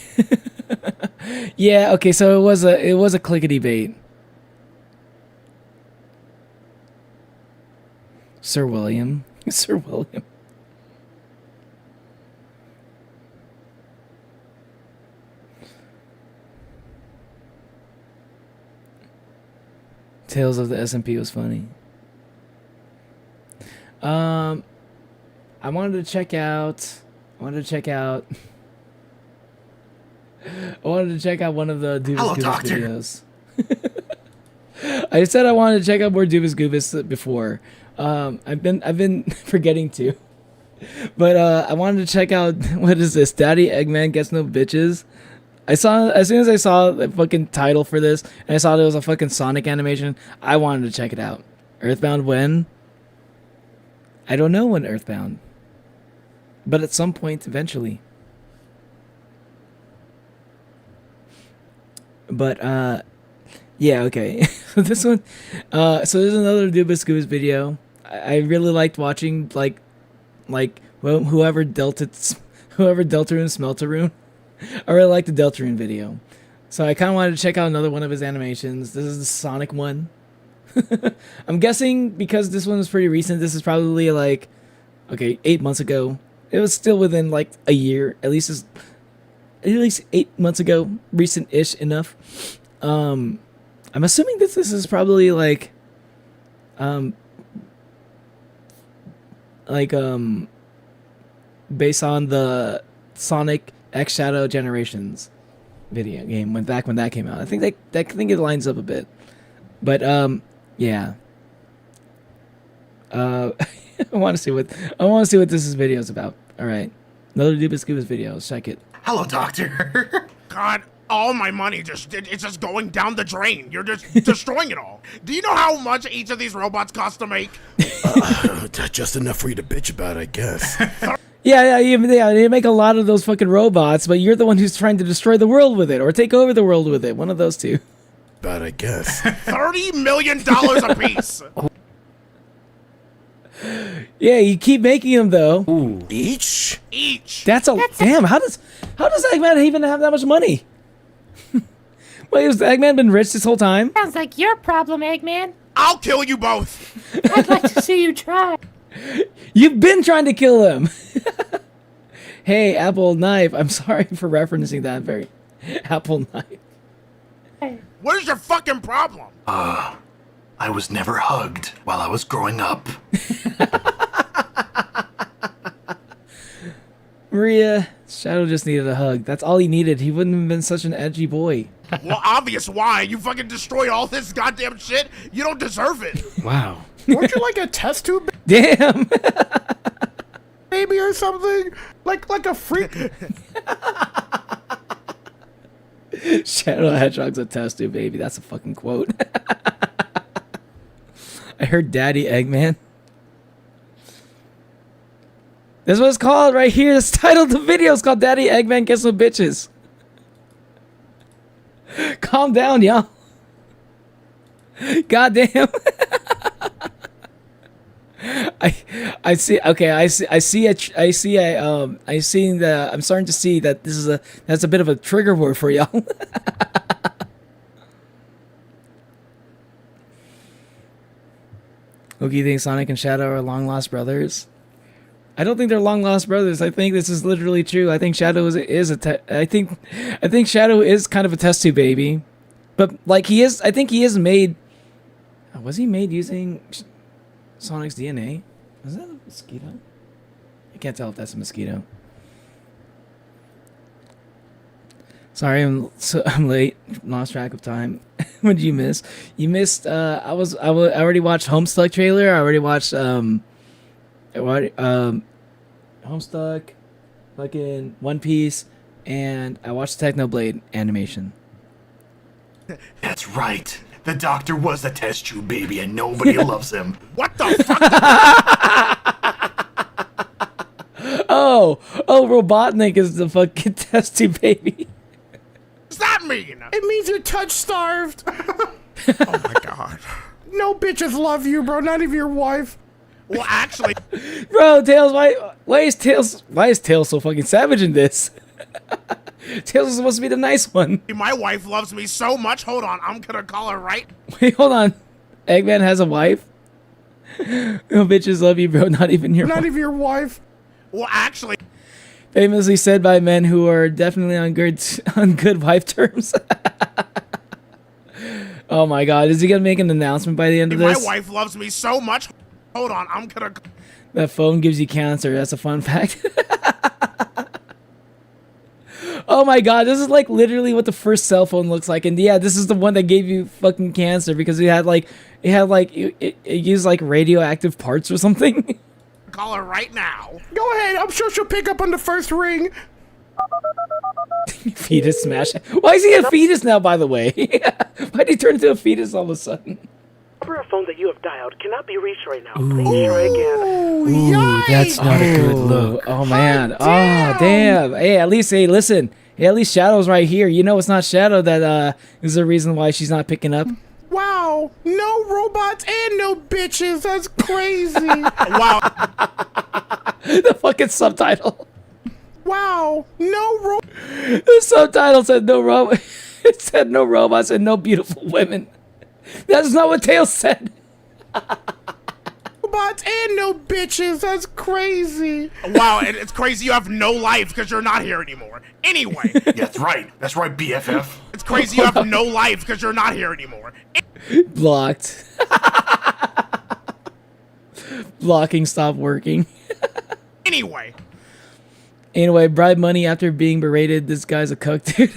Yeah, okay, so it was a clickety bait. Sir William. Sir William. Tales of the SMP was funny. I wanted to check out one of the Doobus Goobus videos. I said I wanted to check out more Doobus Goobus before. I've been forgetting to. But I wanted to check out, what is this? Daddy Eggman Gets No Bitches. As soon as I saw the fucking title for this, and I saw there was a fucking Sonic animation, I wanted to check it out. Earthbound when? I don't know when Earthbound. But at some point, eventually. But, yeah, okay. So this one, so there's another Doobus Goobus video. I really liked watching, whoever Deltarune Smeltarune. I really liked the Deltarune video. So I kind of wanted to check out another one of his animations. This is the Sonic one. I'm guessing because this one was pretty recent, this is probably 8 months ago. It was still within a year, at least 8 months ago, recent-ish enough. I'm assuming this is probably based on the Sonic X Shadow Generations video game when that came out. I think it lines up a bit, but yeah. I want to see what this video is about. All right, another Doobus Goobus video. Let's check it. Hello, Doctor. God, all my money it's just going down the drain. You're just destroying it all. Do you know how much each of these robots cost to make? Just enough for you to bitch about, I guess. Yeah, you make a lot of those fucking robots, but you're the one who's trying to destroy the world with it, or take over the world with it. One of those two. But I guess. $30 million a piece. Yeah, you keep making them though. Ooh. Each. That's damn. How does Eggman even have that much money? Wait, has Eggman been rich this whole time? Sounds like your problem, Eggman. I'll kill you both. I'd like to see you try. You've been trying to kill him. Hey, Apple Knife. I'm sorry for referencing that very Apple Knife. What is your fucking problem? I was never hugged while I was growing up. Maria, Shadow just needed a hug. That's all he needed. He wouldn't have been such an edgy boy. Well, obvious why. You fucking destroy all this goddamn shit. You don't deserve it. Wow. Weren't you like a test tube Damn. baby or something? Like a freak? Shadow Hedgehog's a test tube baby. That's a fucking quote. I heard Daddy Eggman. That's what it's called right here. This title of the video is called Daddy Eggman Gets Some Bitches. Calm down, y'all. Goddamn. I'm starting to see that that's a bit of a trigger word for y'all. Oogie thinks Sonic and Shadow are long lost brothers. I don't think they're long lost brothers. I think this is literally true. I think Shadow I think Shadow is kind of a test tube baby, but like he is. I think he is made. Was he made using Sonic's DNA? Was that a mosquito? I can't tell if that's a mosquito. Sorry, I'm late. Lost track of time. What did you miss? You missed. I already watched Homestuck trailer. I already watched Homestuck, fucking One Piece, and I watched Technoblade animation. That's right. The doctor was a test tube baby and nobody loves him. What the fuck? Oh, Robotnik is the fucking test tube baby. What does that mean? It means you're touch starved. Oh my god. No bitches love you, bro. Not even your wife. Well, actually, bro, Tails, why is Tails so fucking savage in this? Tails is supposed to be the nice one. my wife loves me so much. Hold on, I'm gonna call her right. Wait, hold on. Eggman has a wife? No bitches love you, bro. Not even your wife. Well, actually, famously said by men who are definitely on good wife terms. Oh my god, is he gonna make an announcement by the end of this? my wife loves me so much. Hold on, I'm gonna. That phone gives you cancer. That's a fun fact. Oh my god, this is like literally what the first cell phone looks like, and yeah, this is the one that gave you fucking cancer because it used like radioactive parts or something. Call her right now. Go ahead. I'm sure she'll pick up on the first ring. Fetus smash. Why is he a fetus now, by the way? Why did he turn into a fetus all of a sudden? The number of phone that you have dialed cannot be reached right now. Please try again. Ooh, that's not a good look. Oh man. Oh damn. Hey, listen. Hey, at least Shadow's right here. You know it's not Shadow that is the reason why she's not picking up. Wow. No robots and no bitches. That's crazy. Wow. The fucking subtitle. Wow. The subtitle said it said no robots and no beautiful women. That's not what Tails said. Robots and no bitches. That's crazy. Wow, and it's crazy you have no life because you're not here anymore. Anyway. That's right, BFF. It's crazy you have no life because you're not here anymore. Blocked. Blocking stopped working. Anyway, bribe money after being berated. This guy's a cuck, dude.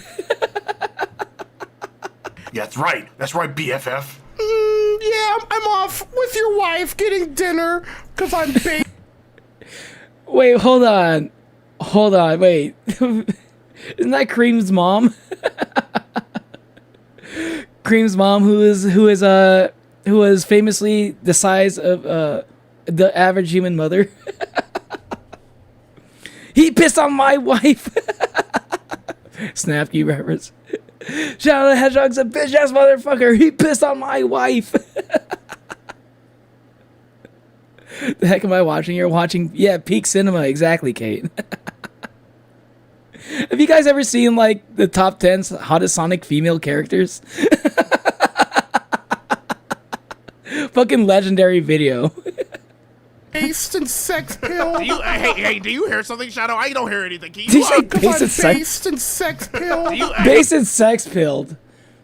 That's right, BFF. Yeah, I'm off with your wife getting dinner because I'm big. Wait, hold on, wait. Isn't that Cream's mom? Cream's mom, who is famously the size of the average human mother. He pissed on my wife. Snap you reference. Shadow the Hedgehog's a bitch ass motherfucker. He pissed on my wife. The heck am I watching? You're watching, yeah, peak cinema. Exactly, Kate. Have you guys ever seen like the top 10 hottest Sonic female characters? Fucking legendary video. Based and sex pill. Do you hear something, Shadow? I don't hear anything. Can you Did you say based and sex pill? Based and sex pilled.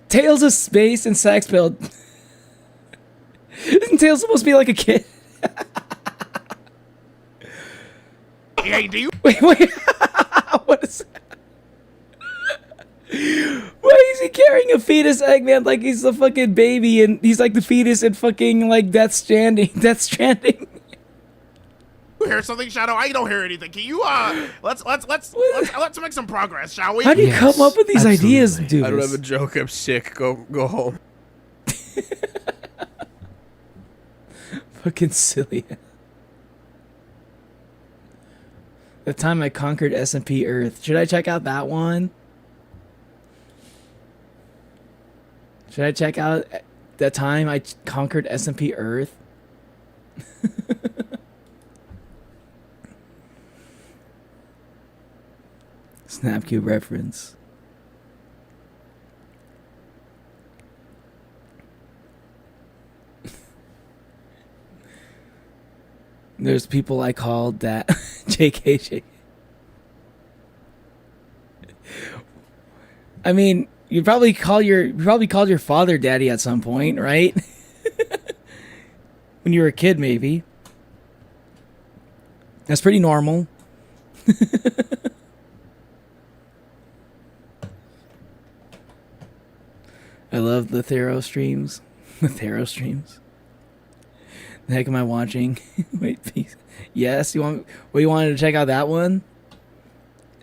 Tails is spaced and sex pilled. Isn't Tails supposed to be like a kid? Hey, do you? Wait. What is that? Why is he carrying a fetus, Eggman, like he's the fucking baby and he's like the fetus in fucking like Death Stranding. You hear something, Shadow? I don't hear anything. Can you let's make some progress, shall we? How do you come up with these ideas, dude? I don't have a joke. I'm sick. Go home. Fucking silly. The time I conquered SMP Earth. Should I check out that one? Should I check out the time I conquered SMP Earth? Snapcube reference. There's people I called that JKJ. I mean, you probably called your father daddy at some point, right? When you were a kid, maybe. That's pretty normal. I love the Thero streams. The Thero streams. The heck am I watching? Wait, please. Yes, you wanted to check out that one?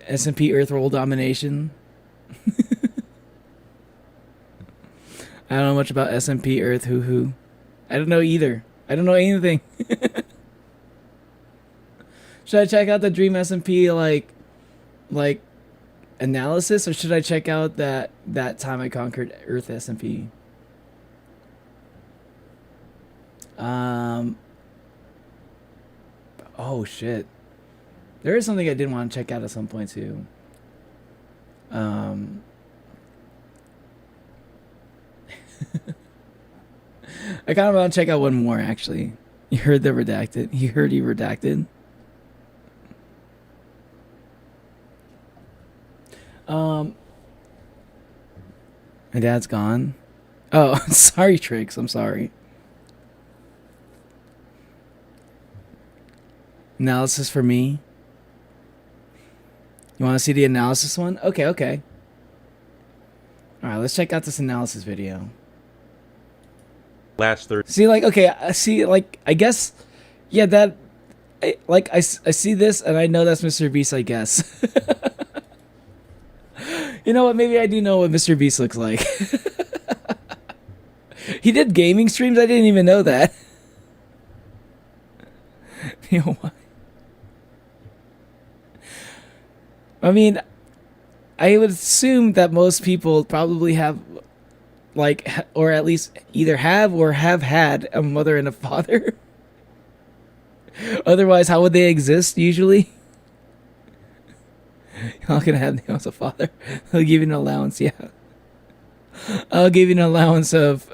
SMP Earth World Domination. I don't know much about SMP Earth hoo-hoo. I don't know either. I don't know anything. Should I check out the Dream SMP like analysis, or should I check out that time I conquered Earth SMP? Oh shit. There is something I did want to check out at some point too. I kind of want to check out one more actually. You heard the redacted. You heard he redacted. My dad's gone. Oh, sorry, Tricks. I'm sorry. Analysis for me. You want to see the analysis one? Okay. All right, let's check out this analysis video. Last third. See, like, okay, I see, like, I guess, yeah, that, I see this, and I know that's Mr. Beast, I guess. You know what? Maybe I do know what Mr. Beast looks like. He did gaming streams? I didn't even know that. You know why? I mean, I would assume that most people probably have, like, or at least either have or have had a mother and a father. Otherwise, how would they exist usually? You're not gonna have them as a father. I'll give you an allowance, yeah. I'll give you an allowance of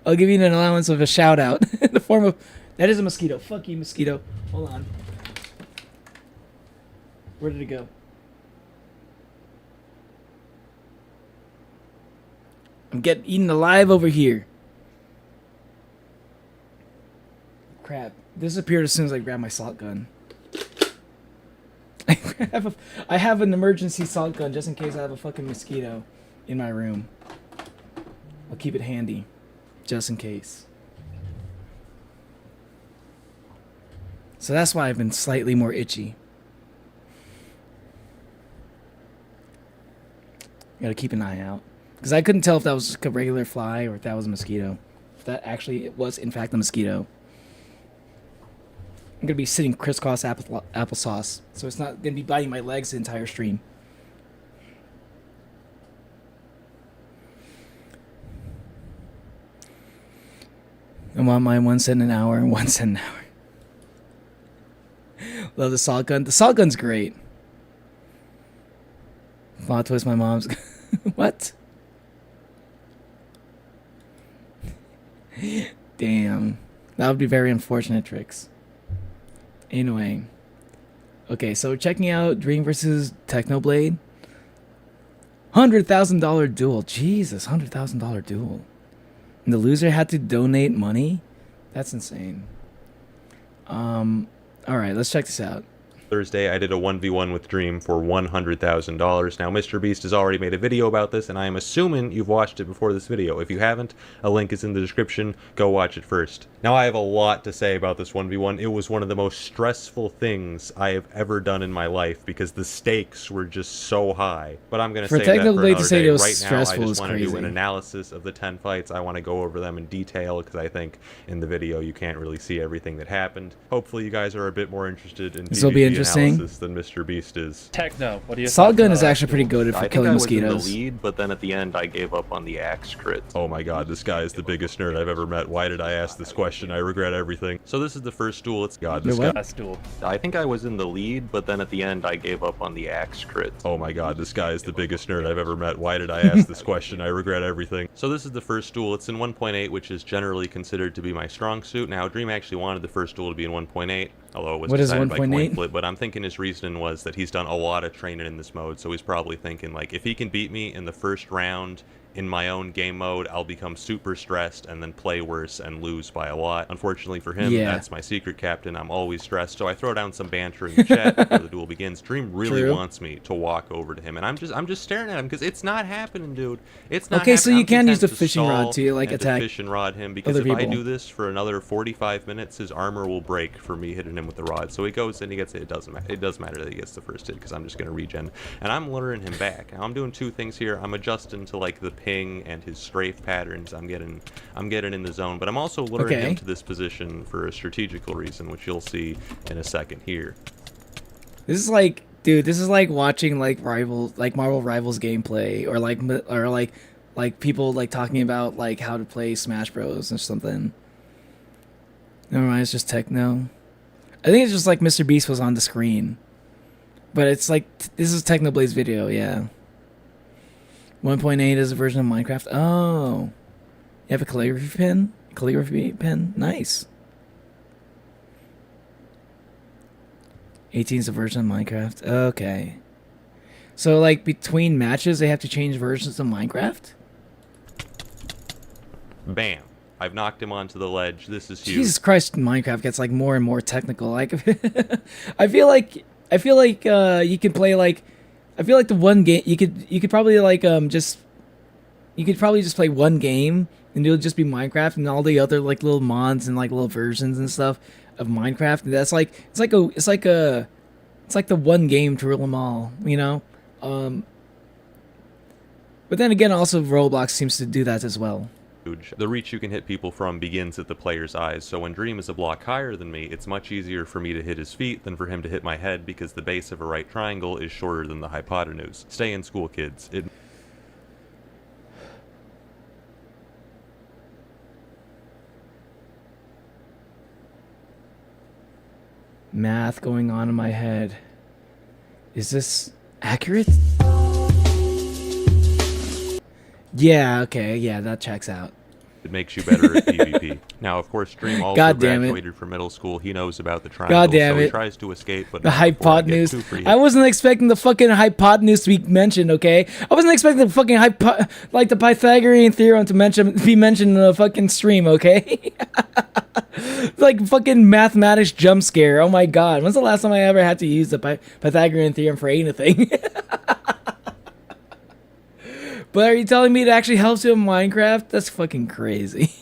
a shout out in the form of, that is a mosquito. Fuck you, mosquito. Hold on. Where did it go? I'm getting eaten alive over here. Crap. Disappeared as soon as I grabbed my salt gun. I have an emergency salt gun just in case I have a fucking mosquito in my room. I'll keep it handy. Just in case. So that's why I've been slightly more itchy. Gotta keep an eye out. Because I couldn't tell if that was just a regular fly or if that was a mosquito. If that actually it was, in fact, a mosquito. I'm going to be sitting crisscross applesauce. So it's not going to be biting my legs the entire stream. I want my 1 cent an hour and 1 cent an hour. Love the salt gun. The salt gun's great. Plot twist, my mom's... What? Damn. That would be very unfortunate, Tricks. Anyway. Okay, so checking out Dream vs. Technoblade. $100,000 duel. Jesus, $100,000 duel. And the loser had to donate money? That's insane. Alright, let's check this out. Thursday, I did a 1v1 with Dream for $100,000. Now, Mr. Beast has already made a video about this, and I am assuming you've watched it before this video. If you haven't, a link is in the description. Go watch it first. Now, I have a lot to say about this 1v1. It was one of the most stressful things I have ever done in my life because the stakes were just so high. But I'm going to say that for Technoblade another to say day. it was Right now, I stressful just is want to do an crazy. analysis of the 10 fights. I want to go over them in detail because I think in the video you can't really see everything that happened. Hopefully, you guys are a bit more interested in This will be PvP interesting. analysis than Mr. Beast is. Techno, what do you Assault gun is actually pretty goated for killing I was mosquitoes. in the lead, but then at the end I gave up on the axe crit. Oh my god, this guy is the biggest nerd I've ever met. Why did I ask this question? I regret everything. So this is the first duel. It's god, this guy. Last duel. I think I was in the lead, but then at the end I gave up on the axe crit. Oh my god, this guy is the biggest nerd I've ever met. Why did I ask this question? I regret everything. So this is the first duel. It's in 1.8, which is generally considered to be my strong suit. Now, Dream actually wanted the first duel to be in 1.8, although it was What is decided by 1.8? coin flip, but I'm thinking his reasoning was that he's done a lot of training in this mode, so he's probably thinking, like, if he can beat me in the first round in my own game mode, I'll become super stressed and then play worse and lose by a lot. Unfortunately for him, Yeah. that's my secret captain. I'm always stressed, so I throw down some banter in the chat before the duel begins. Dream really True. wants me to walk over to him, and I'm just staring at him because it's not happening, dude. It's not Okay, so happening. you I'm can use the content fishing rod stall to, like, and attack fishing rod him because other if I people. do this for another 45 minutes, his armor will break for me hitting him with the rod. So he goes and he gets it. It doesn't matter. It does matter that he gets the first hit because I'm just gonna regen, and I'm luring him back. Now I'm doing two things here. I'm adjusting to like the ping and his strafe patterns. I'm getting in the zone, but I'm also luring him to this position for a strategical reason, which you'll see in a second here. This is like, dude, this is like watching like Marvel Rivals gameplay, or like people like talking about like how to play Smash Bros or something. Never mind, it's just Techno. I think it's just like Mr. Beast was on the screen, but it's like this is Technoblade's video, yeah. 1.8 is a version of Minecraft. Oh, you have a calligraphy pen? Calligraphy pen, nice. 18 is a version of Minecraft. Okay. So, like, between matches, they have to change versions of Minecraft? Bam. I've knocked him onto the ledge. This is huge. Jesus Christ, Minecraft gets, like, more and more technical. Like, I feel like you could play, like... I feel like the one game... You could probably, like, You could probably just play one game, and it'll just be Minecraft, and all the other, like, little mods and, like, little versions and stuff of Minecraft. And that's, like... It's like the one game to rule them all, you know? But then again, also Roblox seems to do that as well. The reach you can hit people from begins at the player's eyes, so when Dream is a block higher than me, it's much easier for me to hit his feet than for him to hit my head because the base of a right triangle is shorter than the hypotenuse. Stay in school, kids. Math going on in my head. Is this accurate? Yeah, okay, yeah, that checks out. It makes you better at PvP. Now, of course, Dream also graduated from middle school. He knows about the triangle, God damn so he it. tries to escape, but The not before I get hypotenuse. too free. I wasn't expecting the fucking hypotenuse to be mentioned, okay? I wasn't expecting the fucking the Pythagorean theorem to be mentioned in a fucking stream, okay? Like fucking mathematics jump scare. Oh my god. When's the last time I ever had to use the Pythagorean theorem for anything? But are you telling me it actually helps you in Minecraft? That's fucking crazy.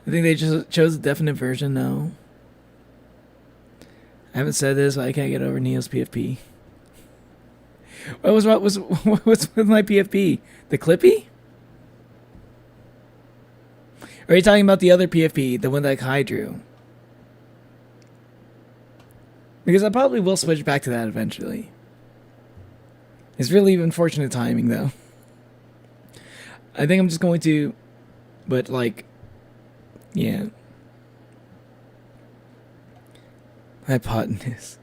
I think they just chose a definite version now. I haven't said this, but I can't get over Neo's PFP. What's with my PFP? The Clippy? Or are you talking about the other PFP, the one that Kai drew? Because I probably will switch back to that eventually. It's really unfortunate timing, though. I think I'm just going to... But, like... Yeah. Hypotenuse.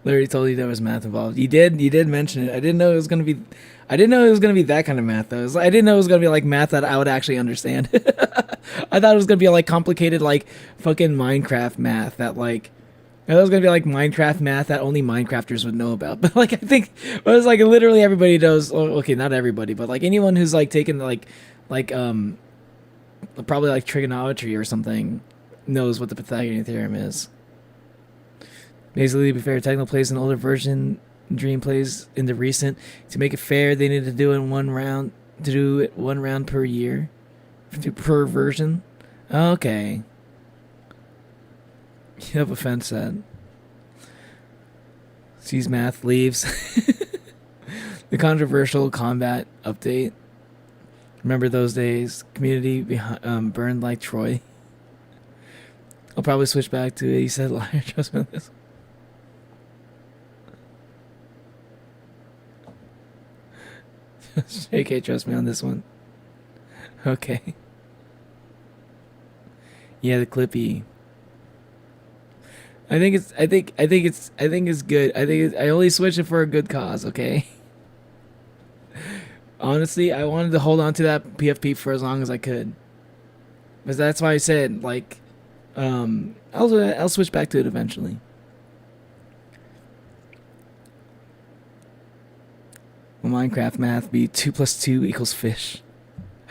Larry told you there was math involved. You did mention it. I didn't know it was gonna be that kind of math though. I didn't know it was gonna be like math that I would actually understand. I thought it was gonna be like complicated like fucking Minecraft math that like I thought it was gonna be like Minecraft math that only Minecrafters would know about. But like I think it was like literally everybody knows. Okay, not everybody, but like anyone who's like taken like probably like trigonometry or something, knows what the Pythagorean theorem is. Basically, to be fair, Techno plays an older version, Dream plays in the recent. To make it fair, they need to do it in one round. To do it one round per year, per version. Okay. Yep, offense said. Sees math, leaves. The controversial combat update. Remember those days? Community burned like Troy. I'll probably switch back to it. He said, liar, trust me on this. JK, trust me on this one. Okay. Yeah, the Clippy. I think it's good. I only switched it for a good cause, okay? Honestly, I wanted to hold on to that PFP for as long as I could. But that's why I said, like, I'll switch back to it eventually. Will Minecraft math be 2 + 2 = fish?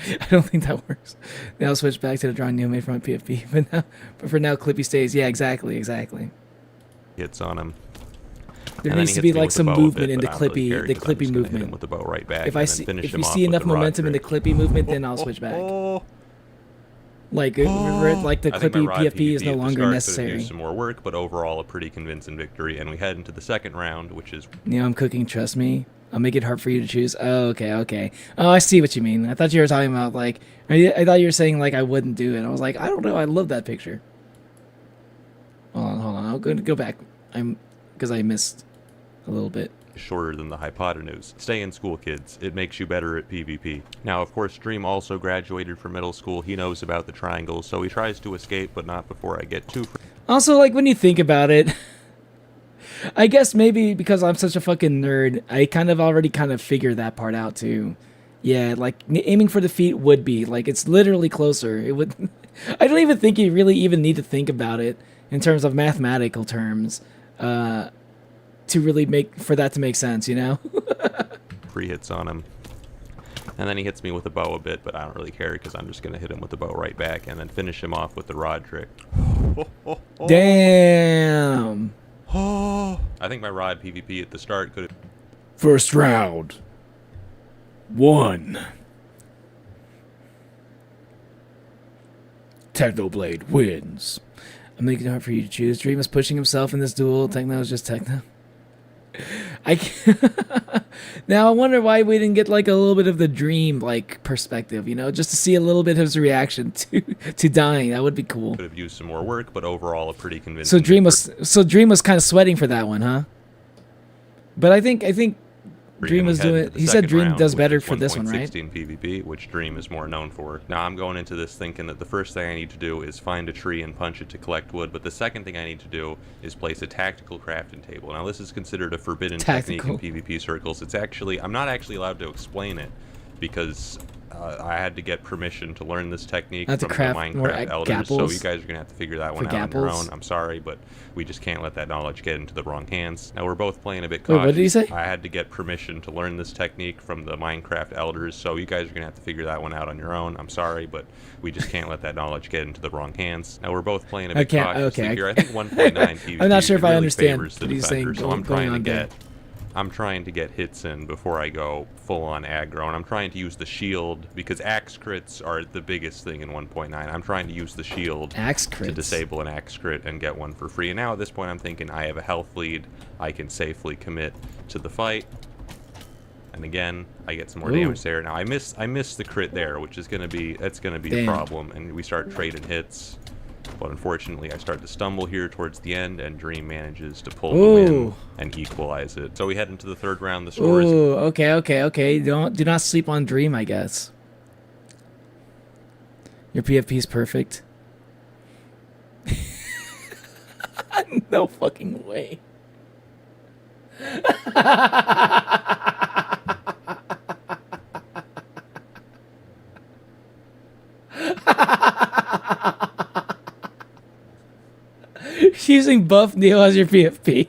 I don't think that works. Then I'll switch back to the drawing Neo made from my PFP. But for now, Clippy stays. Yeah, exactly. Hits on him. There needs to be like some movement in the Clippy movement. With the bow right back, if you see enough momentum in the Clippy movement, then I'll switch back. Like the Clippy PFP is no longer necessary. Use some more work, but overall a pretty convincing victory. And we head into the second round, which is. I'm cooking. Trust me. I'll make it hard for you to choose. Oh, okay. Oh, I see what you mean. I thought you were talking about like. I thought you were saying like I wouldn't do it. I was like, I don't know. I love that picture. Hold on. I'm going to go back. Because I missed a little bit. Shorter than the hypotenuse. Stay in school, kids. It makes you better at PvP. Now, of course, Dream also graduated from middle school. He knows about the triangles, so he tries to escape, but not before I get too. Also, like when you think about it, I guess maybe because I'm such a fucking nerd, I already figured that part out too. Yeah, like aiming for the feet would be like it's literally closer. It would. I don't even think you really even need to think about it in terms of mathematical terms. To really for that to make sense, you know? Free hits on him. And then he hits me with the bow a bit, but I don't really care because I'm just going to hit him with the bow right back and then finish him off with the rod trick. Damn! I think my rod PvP at the start could have... First round. 1. Technoblade wins. I'm making it hard for you to choose. Dream is pushing himself in this duel. Techno is just Techno. Now I wonder why we didn't get like a little bit of the Dream like perspective, you know, just to see a little bit of his reaction to dying. That would be cool. Could have used some more work, but overall a pretty convincing. So Dream was kind of sweating for that one, huh? But I think Dream was doing. He said Dream does better for this one, right? 1.16 PvP, which Dream is more known for. Now I'm going into this thinking that the first thing I need to do is find a tree and punch it to collect wood, but the second thing I need to do is place a tactical crafting table. Now this is considered a forbidden technique in PvP circles. I'm not actually allowed to explain it because I had to get permission to learn this technique from the Minecraft elders, so you guys are gonna have to figure that one out on your own. I'm sorry, but we just can't let that knowledge get into the wrong hands. Now we're both playing a bit cautious. Wait, what did he say? I had to get permission to learn this technique from the Minecraft elders, so you guys are gonna have to figure that one out on your own. I'm sorry, but we just can't let that knowledge get into the wrong hands. Now we're both playing a bit cautiously here. I think 1.9 PvP I'm not sure if I understand favors the what he's saying. defender, so I'm trying to get hits in before I go full-on aggro, and I'm trying to use the shield because axe crits are the biggest thing in 1.9. I'm trying to use the shield to disable an axe crit and get one for free. And now at this point I'm thinking I have a health lead. I can safely commit to the fight. And again, I get some more damage there. Now I miss the crit there, which is gonna be a problem, and we start trading hits. But unfortunately, I start to stumble here towards the end, and Dream manages to pull the win and equalize it. So we head into the third round. The score is... Okay. Do not sleep on Dream, I guess. Your PFP is perfect. No fucking way. Using buff Neo as your PFP.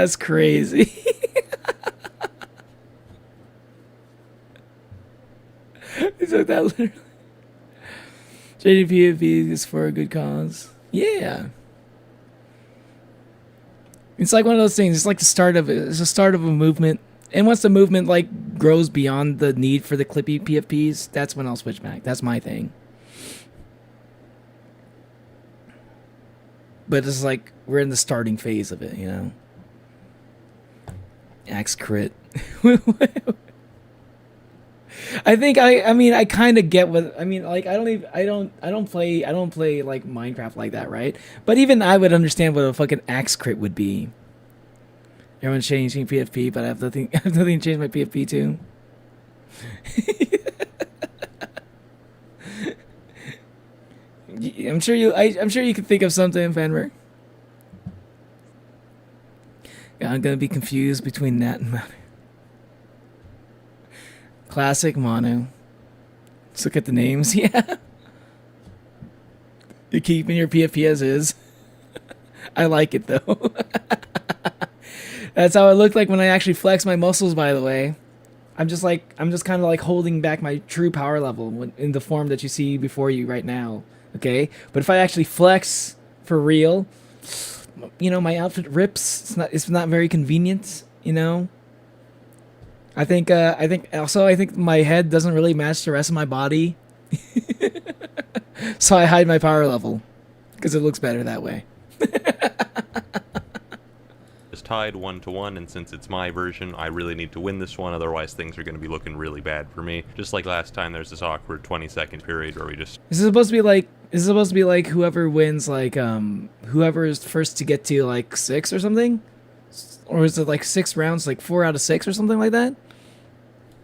That's crazy. So that literally. Changing PFP is for a good cause. Yeah. It's like one of those things. It's like the start of it. It's the start of a movement. And once the movement like grows beyond the need for the clippy PFPs, that's when I'll switch back. That's my thing. But it's like we're in the starting phase of it, you know. Axe crit. I think I mean I kind of get what I mean. Like I don't play like Minecraft like that, right? But even I would understand what a fucking axe crit would be. Everyone's changing PFP, but I have nothing to change my PFP too. I'm sure you can think of something, Fenrir. Yeah, I'm gonna be confused between that and Manu. Classic Manu. Let's look at the names. Yeah. You're keeping your PFP as is. I like it though. That's how it looked like when I actually flex my muscles, by the way. I'm just kind of like holding back my true power level in the form that you see before you right now. Okay? But if I actually flex for real, you know, my outfit rips. It's not very convenient, you know? I think my head doesn't really match the rest of my body. So I hide my power level because it looks better that way. It's tied 1-1, and since it's my version, I really need to win this one, otherwise things are going to be looking really bad for me. Just like last time, there's this awkward 20-second period where we just... Is it supposed to be like whoever wins, like, whoever is first to get to, like, 6 or something? Or is it, like, 6 rounds, like 4 out of 6 or something like that?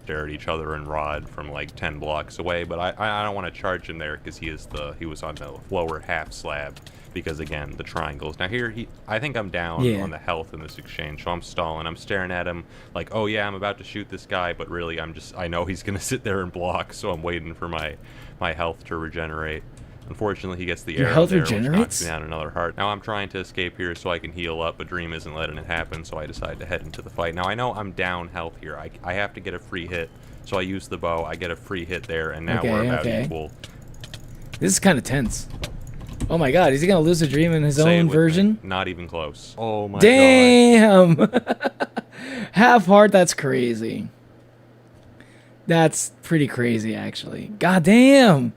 Stare at each other and rod from, like, 10 blocks away, but I don't want to charge him there because he was on the lower half slab. Because again, the triangles. Now here, I think I'm down on the health in this exchange, so I'm stalling. I'm staring at him like, oh yeah, I'm about to shoot this guy, but really I know he's gonna sit there and block, so I'm waiting for my health to regenerate. Unfortunately, he gets the arrow there, which knocks me down another heart. Now I'm trying to escape here so I can heal up, but Dream isn't letting it happen, so I decide to head into the fight. Now I know I'm down health here. I have to get a free hit, so I use the bow. I get a free hit there, and now we're about equal. This is kind of tense. Oh my god, is he gonna lose a Dream in his own version? Not even close. Oh my god. Damn! Half heart, that's crazy. That's pretty crazy, actually. God damn!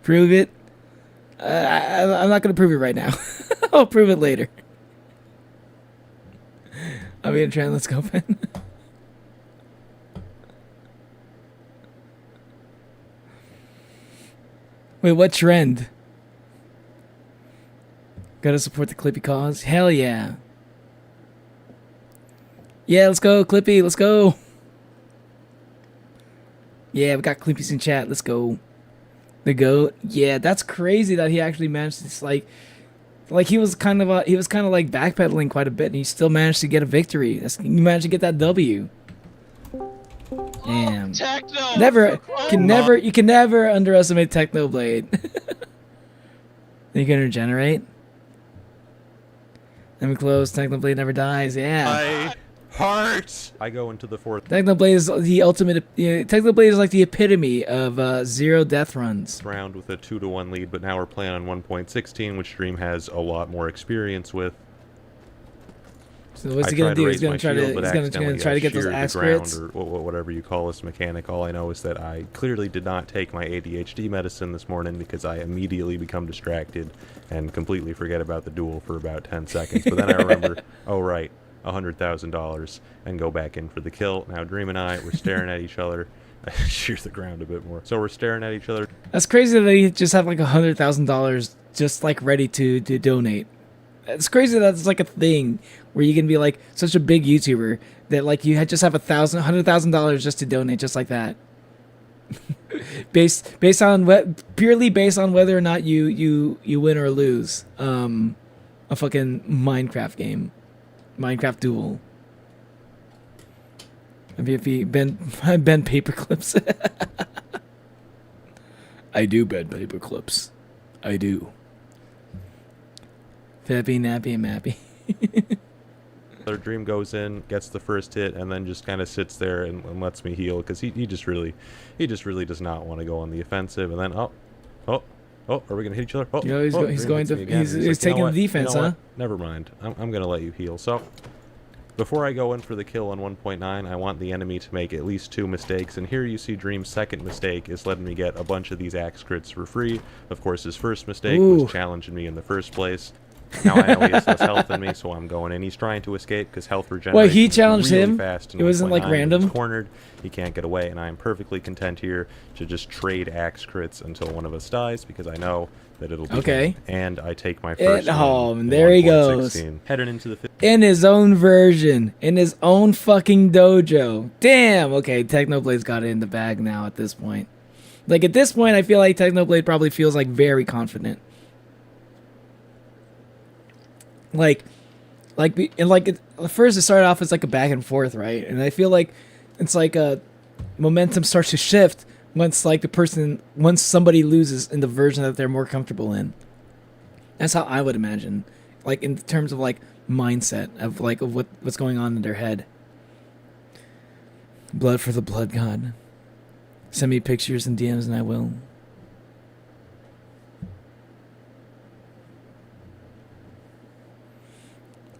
Prove it? I'm not gonna prove it right now. I'll prove it later. I'll be in trend, let's go, Ben. Wait, what trend? Gotta support the Clippy cause? Hell yeah. Yeah, let's go, Clippy, let's go. Yeah, we got Clippy's in chat, let's go. The GOAT. Yeah, that's crazy that he actually managed to, like he was kind of like backpedaling quite a bit, and he still managed to get a victory. You managed to get that W. Damn. You can never underestimate Technoblade. You can regenerate. Let me close. Technoblade never dies. Yeah. Heart. I go into the fourth. Technoblade is the ultimate. Technoblade is like the epitome of 0 death runs. Round with a 2-1 lead, but now we're playing on 1.16, which Dream has a lot more experience with. So what's he gonna do? He's gonna try to get those axe crits, or whatever you call this mechanic. All I know is that I clearly did not take my ADHD medicine this morning because I immediately become distracted and completely forget about the duel for about 10 seconds. But then I remember, oh right, $100,000, and go back in for the kill. Now Dream and I, we're staring at each other. I shear the ground a bit more. So we're staring at each other. That's crazy that they just have like $100,000 just like ready to donate. It's crazy that it's like a thing where you can be like such a big YouTuber that like you just have $100,000 just to donate just like that. based on purely based on whether or not you win or lose a fucking Minecraft game, Minecraft duel. Maybe I bend paper clips. I do bend paper clips. I do. Fappy, nappy, and mappy. Their Dream goes in, gets the first hit, and then just kind of sits there and lets me heal because he just really does not want to go on the offensive. And then are we gonna hit each other? He's going to he's taking the defense, huh? Never mind. I'm gonna let you heal. So before I go in for the kill on 1.9, I want the enemy to make at least 2 mistakes. And here you see Dream's second mistake is letting me get a bunch of these axe crits for free. Of course, his first mistake was challenging me in the first place. Now I know he has less health than me, so I'm going in. He's trying to escape because health regeneration. Well, he challenged really him. Fast It wasn't like random. He's cornered. He can't get away, and I am perfectly content here to just trade axe crits until one of us dies because I know that it'll be him. And I take my first home. There he goes. Heading into the in his own version, in his own fucking dojo. Damn. Okay, Technoblade's got it in the bag now. At this point, like at this point, I feel like Technoblade probably feels like very confident. At first it started off as like a back and forth, right? And I feel like it's like a momentum starts to shift once somebody loses in the version that they're more comfortable in. That's how I would imagine, like in terms of like mindset of what's going on in their head. Blood for the blood god. Send me pictures and DMs and I will.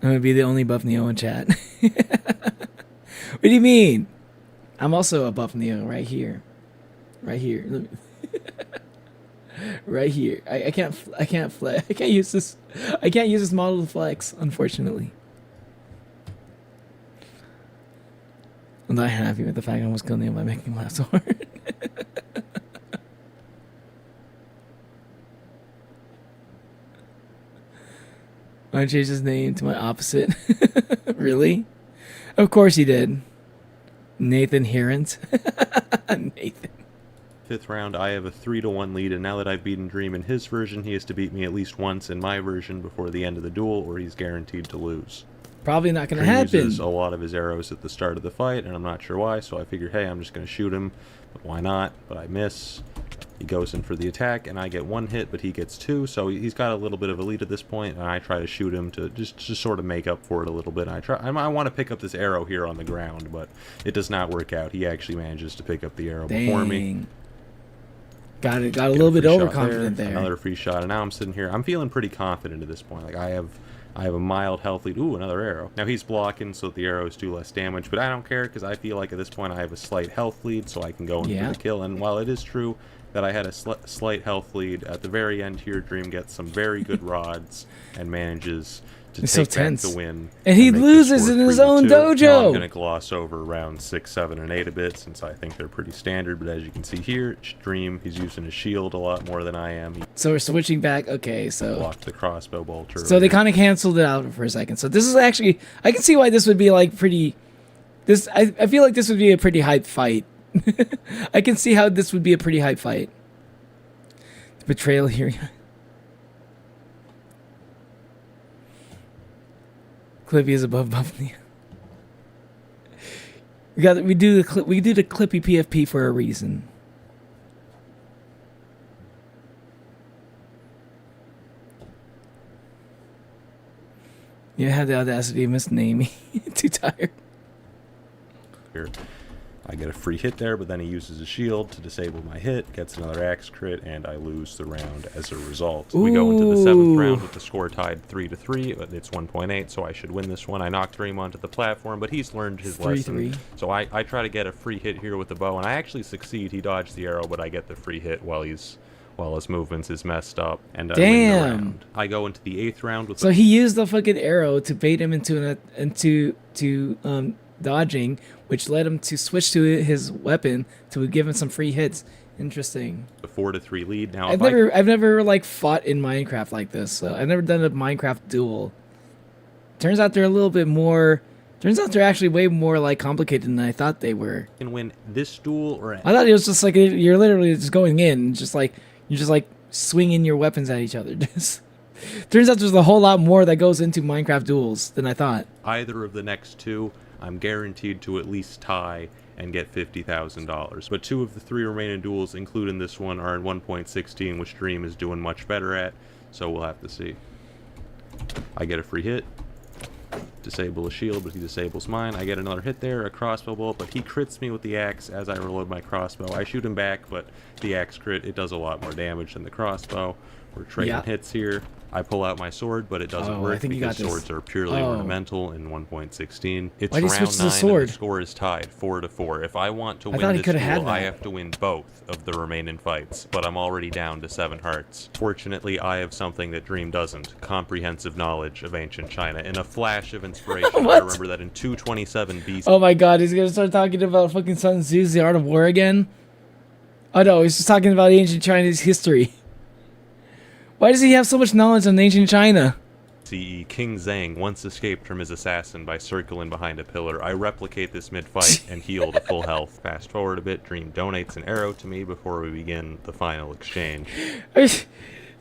I'm gonna be the only buff Neo in chat. What do you mean? I'm also a buff Neo right here. Right here. Right here. I can't flex. I can't use this model to flex, unfortunately. I'm not happy with the fact I almost killed Neo by making him laugh so hard. I changed his name to my opposite. Really? Of course he did. Nathan Herent. Nathan. 5th round, I have a 3-1 lead, and now that I've beaten Dream in his version, he has to beat me at least once in my version before the end of the duel, or he's guaranteed to lose. Probably not going to Dream happen. uses a lot of his arrows at the start of the fight, and I'm not sure why, so I figured, hey, I'm just going to shoot him. But why not? But I miss. He goes in for the attack, and I get 1 hit, but he gets 2, so he's got a little bit of a lead at this point, and I try to shoot him to just sort of make up for it a little bit. I want to pick up this arrow here on the ground, but it does not work out. He actually manages to pick up the arrow before me. Got a little bit overconfident there. Another free shot, and now I'm sitting here. I'm feeling pretty confident at this point. Like I have a mild health lead. Ooh, another arrow. Now he's blocking so that the arrows do less damage, but I don't care because I feel like at this point I have a slight health lead, so I can go in for the kill. And while it is true that I had a slight health lead, at the very end here, Dream gets some very good rods and manages to take back the win. And he loses in his own dojo! Now I'm going to gloss over rounds 6, 7, and 8 a bit since I think they're pretty standard, but as you can see here, Dream, he's using his shield a lot more than I am. So we're switching back. Okay, so blocked the crossbow bolt. So they kind of canceled it out for a second. So this is actually, I can see why this would be like pretty. I feel like this would be a pretty hype fight. I can see how this would be a pretty hype fight. The betrayal here. Clippy is above Buffy. We do the Clippy PFP for a reason. You had the audacity to misname me. Too tired. Here. I get a free hit there, but then he uses a shield to disable my hit, gets another axe crit, and I lose the round as a result. We go into the 7th round with the score tied 3-3. It's 1.8, so I should win this one. I knocked Dream onto the platform, but he's learned his lesson. So I try to get a free hit here with the bow, and I actually succeed. He dodged the arrow, but I get the free hit while his movements is messed up, and I win the round. I go into the 8th round with. So he used the fucking arrow to bait him into dodging, which led him to switch to his weapon to give him some free hits. Interesting. A 4-3 lead. Now I've never like fought in Minecraft like this. So I've never done a Minecraft duel. Turns out they're a little bit more. Turns out they're actually way more like complicated than I thought they were. Can win this duel or. I thought it was just like you're literally just going in, and you're just like swinging your weapons at each other. Turns out there's a whole lot more that goes into Minecraft duels than I thought. Either of the next two, I'm guaranteed to at least tie and get $50,000. But 2 of the 3 remaining duels, including this one, are in 1.16, which Dream is doing much better at, so we'll have to see. I get a free hit, disable a shield, but he disables mine. I get another hit there, a crossbow bolt, but he crits me with the axe as I reload my crossbow. I shoot him back, but the axe crit, it does a lot more damage than the crossbow. We're trading hits here. I pull out my sword, but it doesn't work because swords are purely ornamental in 1.16. It's round 9 and the score is tied 4-4. If I want to win this duel, I have to win both of the remaining fights, but I'm already down to 7 hearts. Fortunately, I have something that Dream doesn't: comprehensive knowledge of ancient China. In a flash of inspiration, I remember that in 227 BC. Oh my god, he's gonna start talking about fucking Sun Tzu's The Art of War again? Oh no, he's just talking about ancient Chinese history. Why does he have so much knowledge on ancient China? CE, King Zhang once escaped from his assassin by circling behind a pillar. I replicate this mid-fight and heal to full health. Fast forward a bit, Dream donates an arrow to me before we begin the final exchange. It's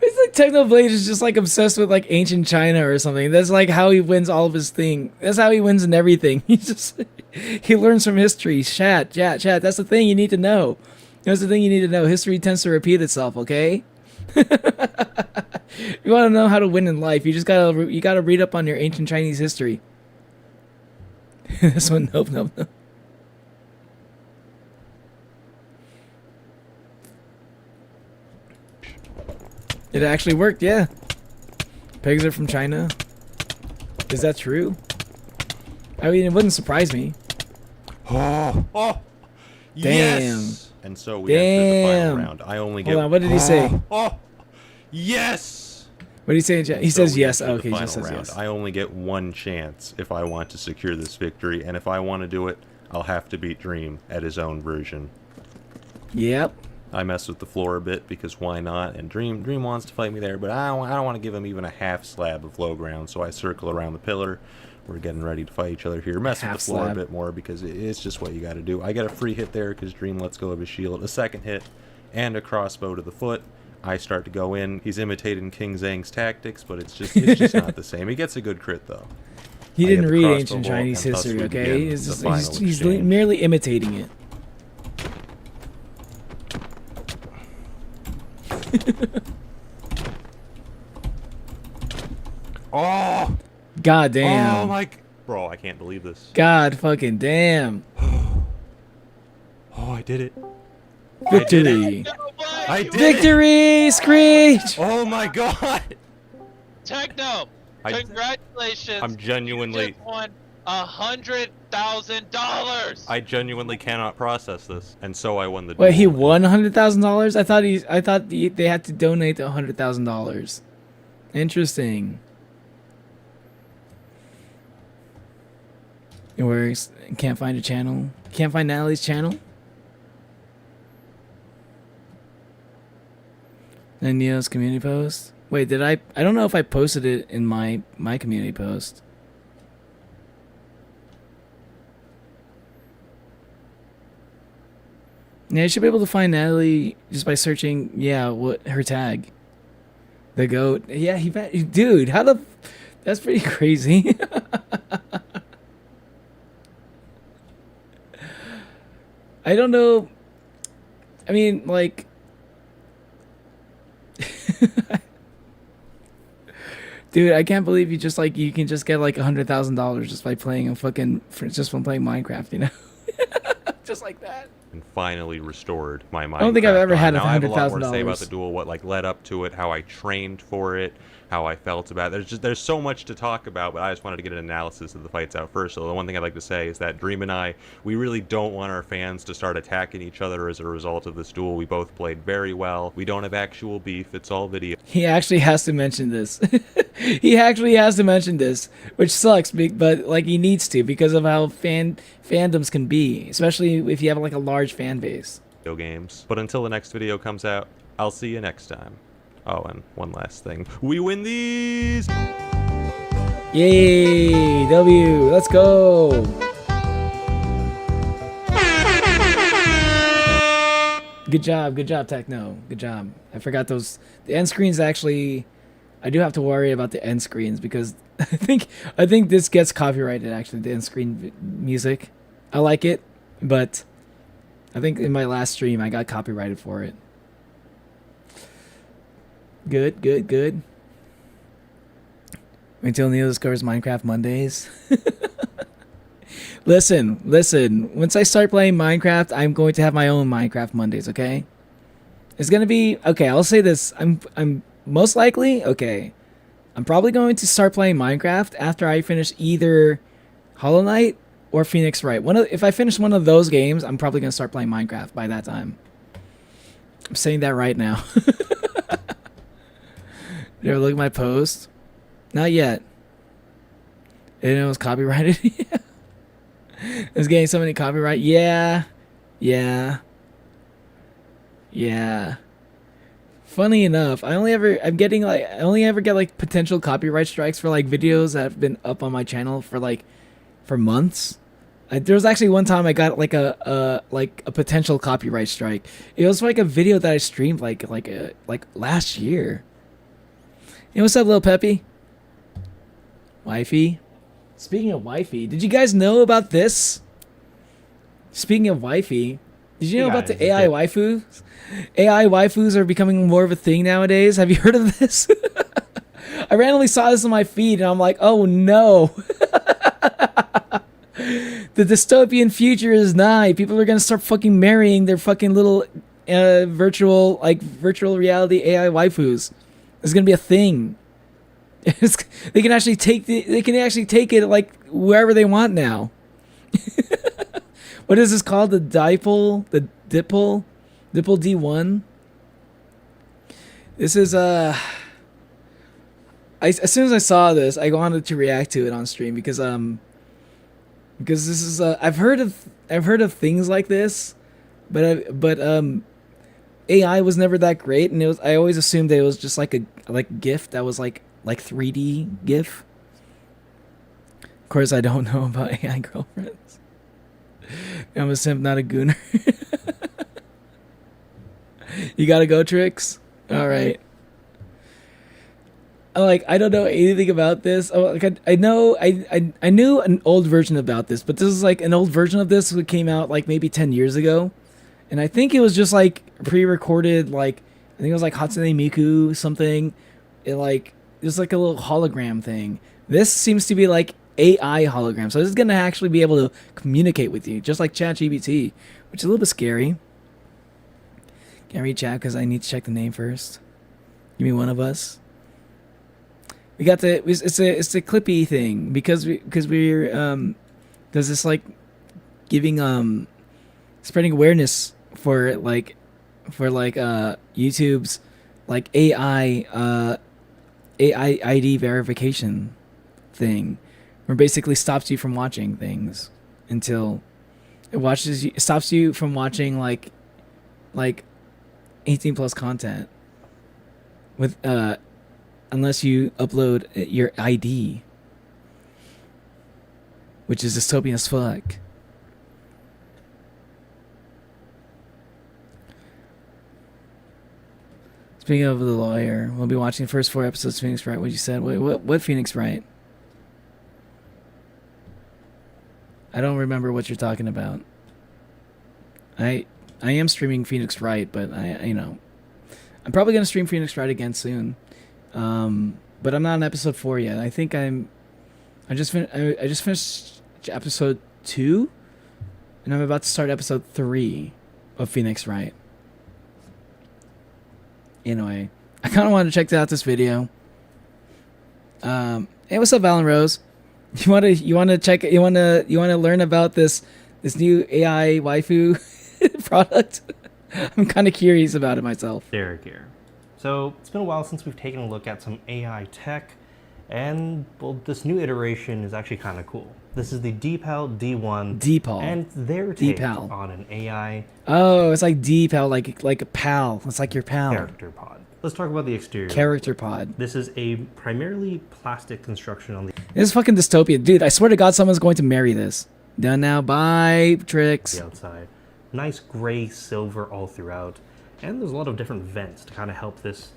like Technoblade is just like obsessed with like ancient China or something. That's like how he wins all of his thing. That's how he wins in everything. He learns from history. Chat. That's the thing you need to know. That's the thing you need to know. History tends to repeat itself, okay? You want to know how to win in life, you just gotta read up on your ancient Chinese history. This one, nope. It actually worked, yeah. Pigs are from China. Is that true? I mean, it wouldn't surprise me. Oh, damn. Yes. And so we enter the final round. I only get. Hold on, what did he say? Oh, yes. What did he say in chat? He says yes. Oh, okay, he just says yes. I only get 1 chance if I want to secure this victory, and if I want to do it, I'll have to beat Dream at his own version. Yep. I mess with the floor a bit because why not? And Dream wants to fight me there, but I don't want to give him even a half slab of low ground, so I circle around the pillar. We're getting ready to fight each other here. Mess with the floor a bit more because it's just what you got to do. I get a free hit there because Dream lets go of his shield. A second hit and a crossbow to the foot. I start to go in. He's imitating King Zhang's tactics, but it's just not the same. He gets a good crit though. He didn't read ancient Chinese history, okay? He's merely imitating it. Oh! God damn. Oh my... Bro, I can't believe this. God fucking damn. Oh, I did it. Victory. I did Victory, Screech! Oh my god. Techno, congratulations. I'm genuinely... You just won $100,000. I genuinely cannot process this. And so I won the Wait, duel. he won $100,000? I thought they had to donate $100,000. Interesting. It works. Can't find a channel. Can't find Natalie's channel. And Neo's community post. Wait, did I don't know if I posted it in my community post. Yeah, you should be able to find Natalie just by searching, what her tag. The goat. Yeah, dude, that's pretty crazy. I don't know. I mean, like... Dude, I can't believe you can just get like $100,000 just by playing from playing Minecraft, you know? Just like that. And finally restored my Minecraft. I don't think I've ever had $100,000. I have a lot more to say about the duel, what led up to it, how I trained for it, how I felt about it. There's so much to talk about, but I just wanted to get an analysis of the fights out first. So the one thing I'd like to say is that Dream and I, we really don't want our fans to start attacking each other as a result of this duel. We both played very well. We don't have actual beef. It's all video. He actually has to mention this. He actually has to mention this, which sucks, but like he needs to because of how fandoms can be, especially if you have like a large fan base. Video games. But until the next video comes out, I'll see you next time. Oh, and one last thing. We win these! Yay! W! Let's go! Good job, Techno. Good job. I forgot those. The end screens actually... I do have to worry about the end screens because I think this gets copyrighted, actually, the end screen music. I like it. But I think in my last stream I got copyrighted for it. Good, good, good. Until Neil discovers Minecraft Mondays. Listen. Once I start playing Minecraft, I'm going to have my own Minecraft Mondays, okay? It's gonna be okay. I'll say this. I'm most likely okay. I'm probably going to start playing Minecraft after I finish either Hollow Knight or Phoenix Wright. If I finish one of those games, I'm probably gonna start playing Minecraft by that time. I'm saying that right now. You ever look at my post? Not yet. It was copyrighted. It's getting so many copyright. Yeah. Funny enough, I only ever get like potential copyright strikes for like videos that have been up on my channel for months. There was actually one time I got like a potential copyright strike. It was like a video that I streamed like last year. Hey, what's up, Lil Peppy? Wifey. Speaking of wifey, did you guys know about this? Speaking of wifey, did you know about the AI waifus? AI waifus are becoming more of a thing nowadays. Have you heard of this? I randomly saw this on my feed and I'm like, oh no. The dystopian future is nigh. People are gonna start fucking marrying their fucking little virtual reality AI waifus. It's gonna be a thing. They can actually take it like wherever they want now. What is this called? The dipole? The dipole? Dipole D1? This is as soon as I saw this, I wanted to react to it on stream because this is I've heard of things like this, but AI was never that great, and I always assumed that it was just like a GIF that was like 3D GIF. Of course, I don't know about AI girlfriends. I'm a simp, not a gooner. You gotta go, Tricks. All right. I don't know anything about this. I knew an old version about this, but this is like an old version of this that came out like maybe 10 years ago. And I think it was just like pre-recorded, like I think it was like Hatsune Miku something. It was like a little hologram thing. This seems to be like AI hologram. So this is gonna actually be able to communicate with you, just like ChatGPT, which is a little bit scary. Can't read chat because I need to check the name first. Give me one of us. We got it's a clippy thing because we're it's like giving spreading awareness for YouTube's like AI ID verification thing, where it basically stops you from watching things until it stops you from watching like 18 plus content with unless you upload your ID, which is dystopian as fuck. Speaking of the lawyer, we'll be watching the first 4 episodes of Phoenix Wright. What you said? Wait, what Phoenix Wright? I don't remember what you're talking about. I am streaming Phoenix Wright, but I'm probably gonna stream Phoenix Wright again soon. But I'm not on episode 4 yet. I think I just finished episode 2, and I'm about to start episode 3 of Phoenix Wright. Anyway, I kind of wanted to check out this video. Hey, what's up, Alan Rose? You want to learn about this new AI waifu product? I'm kind of curious about it myself. Derek here. So it's been a while since we've taken a look at some AI tech, and well, this new iteration is actually kind of cool. This is the DeepAL D1. DeepAL. And their take on an AI. Oh, it's like DeepAL, like a pal. It's like your pal. Character pod. Let's talk about the exterior. Character pod. This is a primarily plastic construction on the. This is fucking dystopia, dude. I swear to God, someone's going to marry this. Done now. Bye, Tricks. The outside, nice gray silver all throughout, and there's a lot of different vents to kind of help this.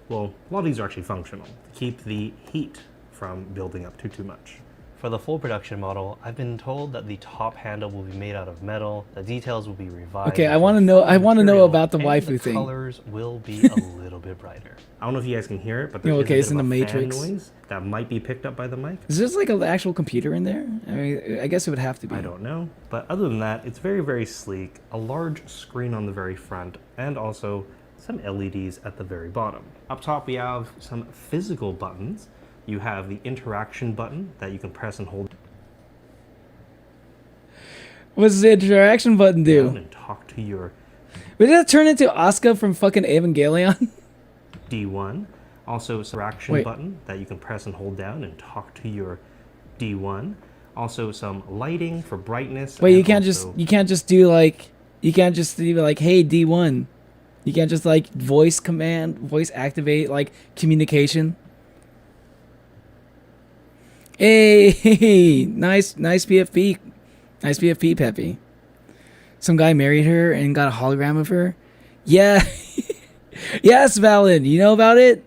Well, a lot of these are actually functional to keep the heat from building up too much. For the full production model, I've been told that the top handle will be made out of metal, the details will be revised. Okay, I want to know. I want to know about the and waifu the thing. colors will be a little bit brighter. I don't know if you guys can hear it, but there's Okay, a it's bit in of the a fan Matrix. noise that might be picked up by the mic. Is there like an actual computer in there? I mean, I guess it would have to be. I don't know. But other than that, it's very, very sleek, a large screen on the very front, and also some LEDs at the very bottom. Up top, we have some physical buttons. You have the interaction button that you can press and hold. What does the interaction button do? And talk to your Did that turn into Asuka from fucking Evangelion? D1. Also, interaction button that you can press and hold down and talk to your D1. Also, some lighting for brightness. Wait, you can't just do like hey D1. You can't just like voice activate like communication. Hey, nice PFP. Nice PFP, Peppy. Some guy married her and got a hologram of her. Yeah. Yes, Valid. You know about it?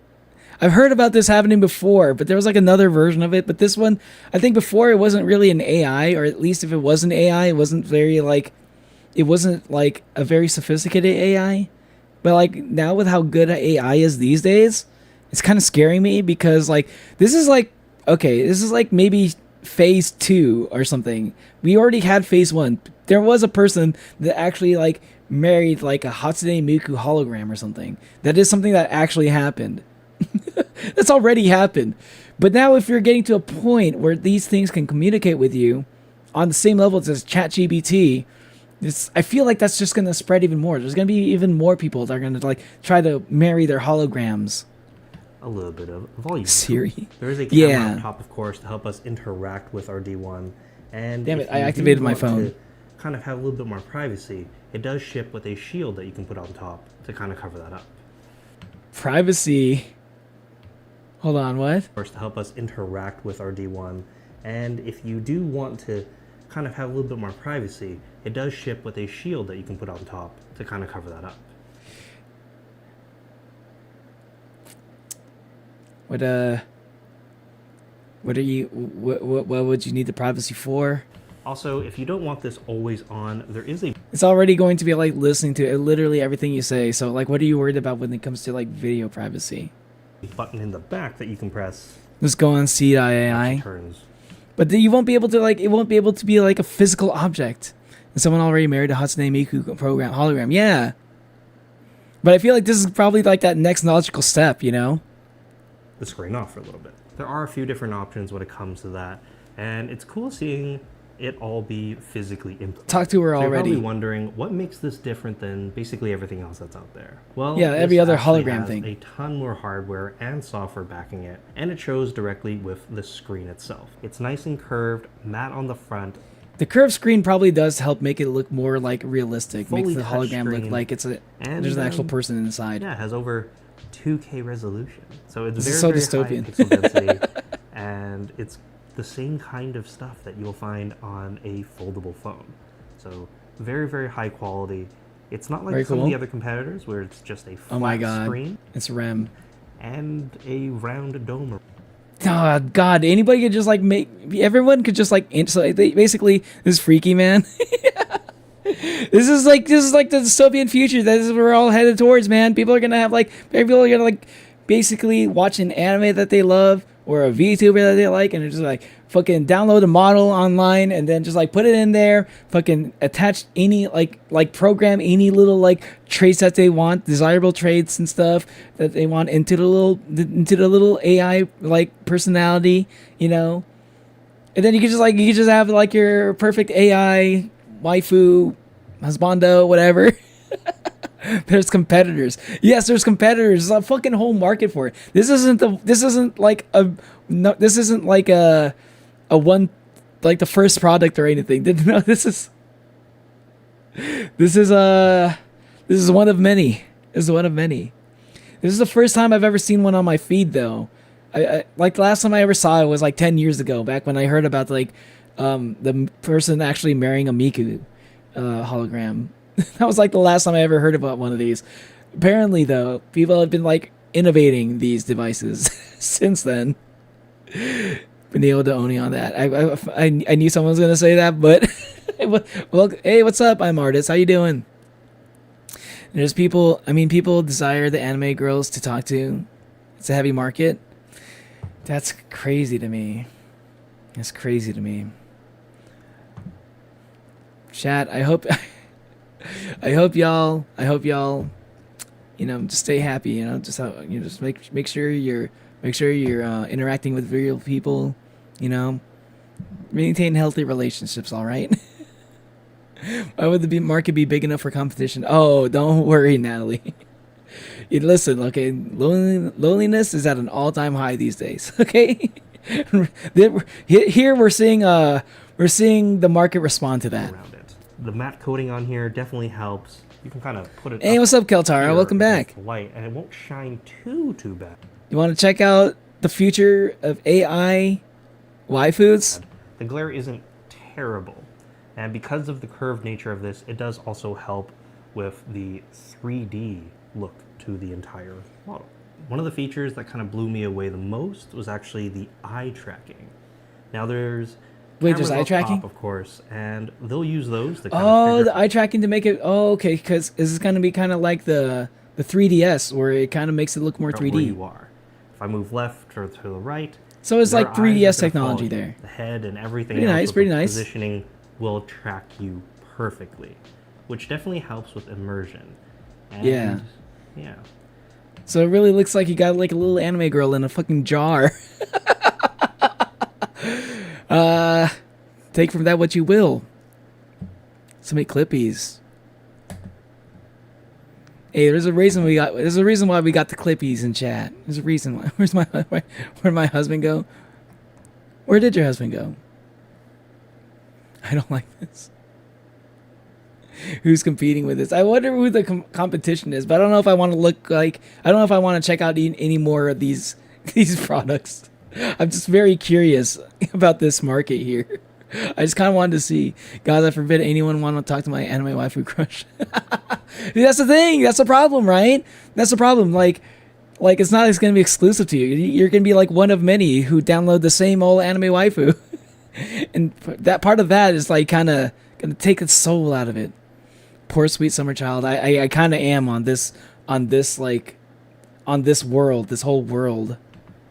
I've heard about this happening before, but there was like another version of it. But this one, I think before it wasn't really an AI, or at least if it was an AI, it wasn't like a very sophisticated AI. But like now with how good AI is these days, it's kind of scaring me because like this is like maybe phase 2 or something. We already had phase 1. There was a person that actually like married like a Hatsune Miku hologram or something. That is something that actually happened. That's already happened. But now if you're getting to a point where these things can communicate with you on the same level as ChatGPT, I feel like that's just going to spread even more. There's going to be even more people that are going to like try to marry their holograms. A little bit of volume. Siri. There is a camera on top, of course, to help us interact with our D1. And damn it, I activated my phone. To kind of have a little bit more privacy, it does ship with a shield that you can put on top to kind of cover that up. Privacy. Hold on, what? Of course, to help us interact with our D1. And if you do want to kind of have a little bit more privacy, it does ship with a shield that you can put on top to kind of cover that up. What would you need the privacy for? Also, if you don't want this always on, there is a... It's already going to be like listening to literally everything you say. So like, what are you worried about when it comes to like video privacy? Button in the back that you can press. Let's go on C.AI. Turns. But you won't be able to like, it won't be able to be like a physical object. And someone already married a Hatsune Miku hologram. Yeah. But I feel like this is probably like that next logical step, you know? The screen off for a little bit. There are a few different options when it comes to that, and it's cool seeing it all be physically implemented. Talk to her already. You're probably wondering what makes this different than basically everything else that's out there. Well, yeah, every other hologram hologram has thing. A ton more hardware and software backing it, and it shows directly with the screen itself. It's nice and curved, matte on the front. The curved screen probably does help make it look more like realistic. Fully Makes the hologram touchscreen. look like there's an actual person inside. Yeah, it has over 2K resolution, so it's This very, is so very dystopian. high pixel density, and it's the same kind of stuff that you'll find on a foldable phone. So very, very high quality. It's not like Very some of cool. the other competitors where it's just a flat Oh my god, screen it's REM. and a round dome. Oh god, anybody could just like everyone could just like basically this is freaky, man. This is like the dystopian future. That is what we're all headed towards, man. People are gonna basically watch an anime that they love or a VTuber that they like, and they're just like fucking download a model online and then just like put it in there, fucking attach any like program any little like traits that they want, desirable traits and stuff that they want into the little AI like personality, you know. And then you could just have like your perfect AI waifu, husbando, whatever. There's competitors. Yes, there's competitors. There's a fucking whole market for it. This isn't like a one, like the first product or anything. No, this is one of many. This is one of many. This is the first time I've ever seen one on my feed though. I like the last time I ever saw it was like 10 years ago, back when I heard about like the person actually marrying a Miku hologram. That was like the last time I ever heard about one of these. Apparently, though, people have been like innovating these devices since then. nailed the Oni on that. I knew someone was gonna say that, but well, hey, what's up? I'm Artist. How you doing? There's people. I mean, people desire the anime girls to talk to. It's a heavy market. That's crazy to me. That's crazy to me. Chat. I hope y'all. You know, just stay happy. You know, just make sure you're interacting with real people. You know, maintain healthy relationships. All right. Why would the market be big enough for competition? Oh, don't worry, Natalie. Listen, okay, loneliness is at an all-time high these days. Okay, here we're seeing the market respond to that. Around it. The matte coating on here definitely helps. You can kind of put it. Hey, what's up, Keltara? Welcome back. Light, and it won't shine too bad. You want to check out the future of AI waifus? The glare isn't terrible, and because of the curved nature of this, it does also help with the 3D look to the entire model. One of the features that kind of blew me away the most was actually the eye tracking. Now there's there's eye tracking, of course, and they'll use those to the eye tracking to make it. Oh, okay, because this is going to be kind of like the 3DS, where it kind of makes it look more 3D. Where you are. If I move left or to the right, so it's like 3DS technology there. The head and everything. Pretty nice. Positioning will track you perfectly, which definitely helps with immersion. And yeah. So it really looks like you got like a little anime girl in a fucking jar. Take from that what you will. So many clippies. Hey, there's a reason why we got the clippies in chat. There's a reason why. Where'd my husband go? Where did your husband go? I don't like this. Who's competing with this? I wonder who the competition is, but I don't know if I want to look like. I don't know if I want to check out any more of these products. I'm just very curious about this market here. I just kind of wanted to see. God, I forbid anyone want to talk to my anime waifu crush. Dude, that's the thing. That's the problem, right? That's the problem. Like it's not going to be exclusive to you. You're going to be like one of many who download the same old anime waifu, and that part of that is like kind of going to take the soul out of it. Poor sweet summer child. I kind of am on this world, this whole world.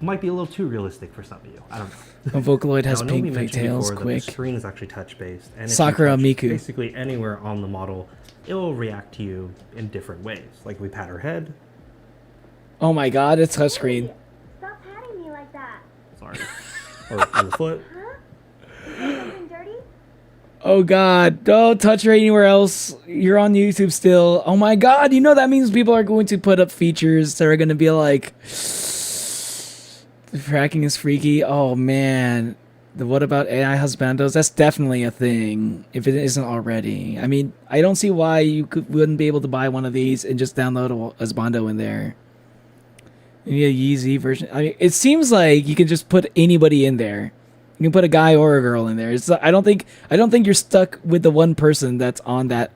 Might be a little too realistic for some of you. I don't know. Vocaloid has pink pigtails, quick. The screen is actually touch-based, and Sakura Miku. Basically anywhere on the model, it will react to you in different ways. Like we pat her head. Oh my God, it's touchscreen. Stop patting me like that. Sorry. Or on the foot. Something dirty? Oh God, don't touch her anywhere else. You're on YouTube still. Oh my God, you know that means people are going to put up features that are going to be like, the tracking is freaky. Oh man. What about AI husbandos? That's definitely a thing, if it isn't already. I mean, I don't see why you wouldn't be able to buy one of these and just download a husbando in there. Maybe a Yeezy version. I mean, it seems like you can just put anybody in there. You can put a guy or a girl in there. I don't think you're stuck with the one person that's on that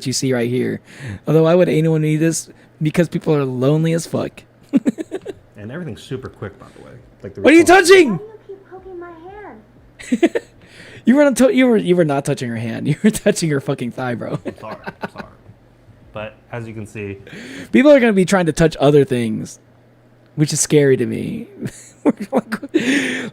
you see right here. Although why would anyone need this? Because people are lonely as fuck. And everything's super quick, by the way. Like what are you touching? Why do you keep poking my hand? You were not touching her hand. You were touching her fucking thigh, bro. I'm sorry. But as you can see, people are gonna be trying to touch other things, which is scary to me.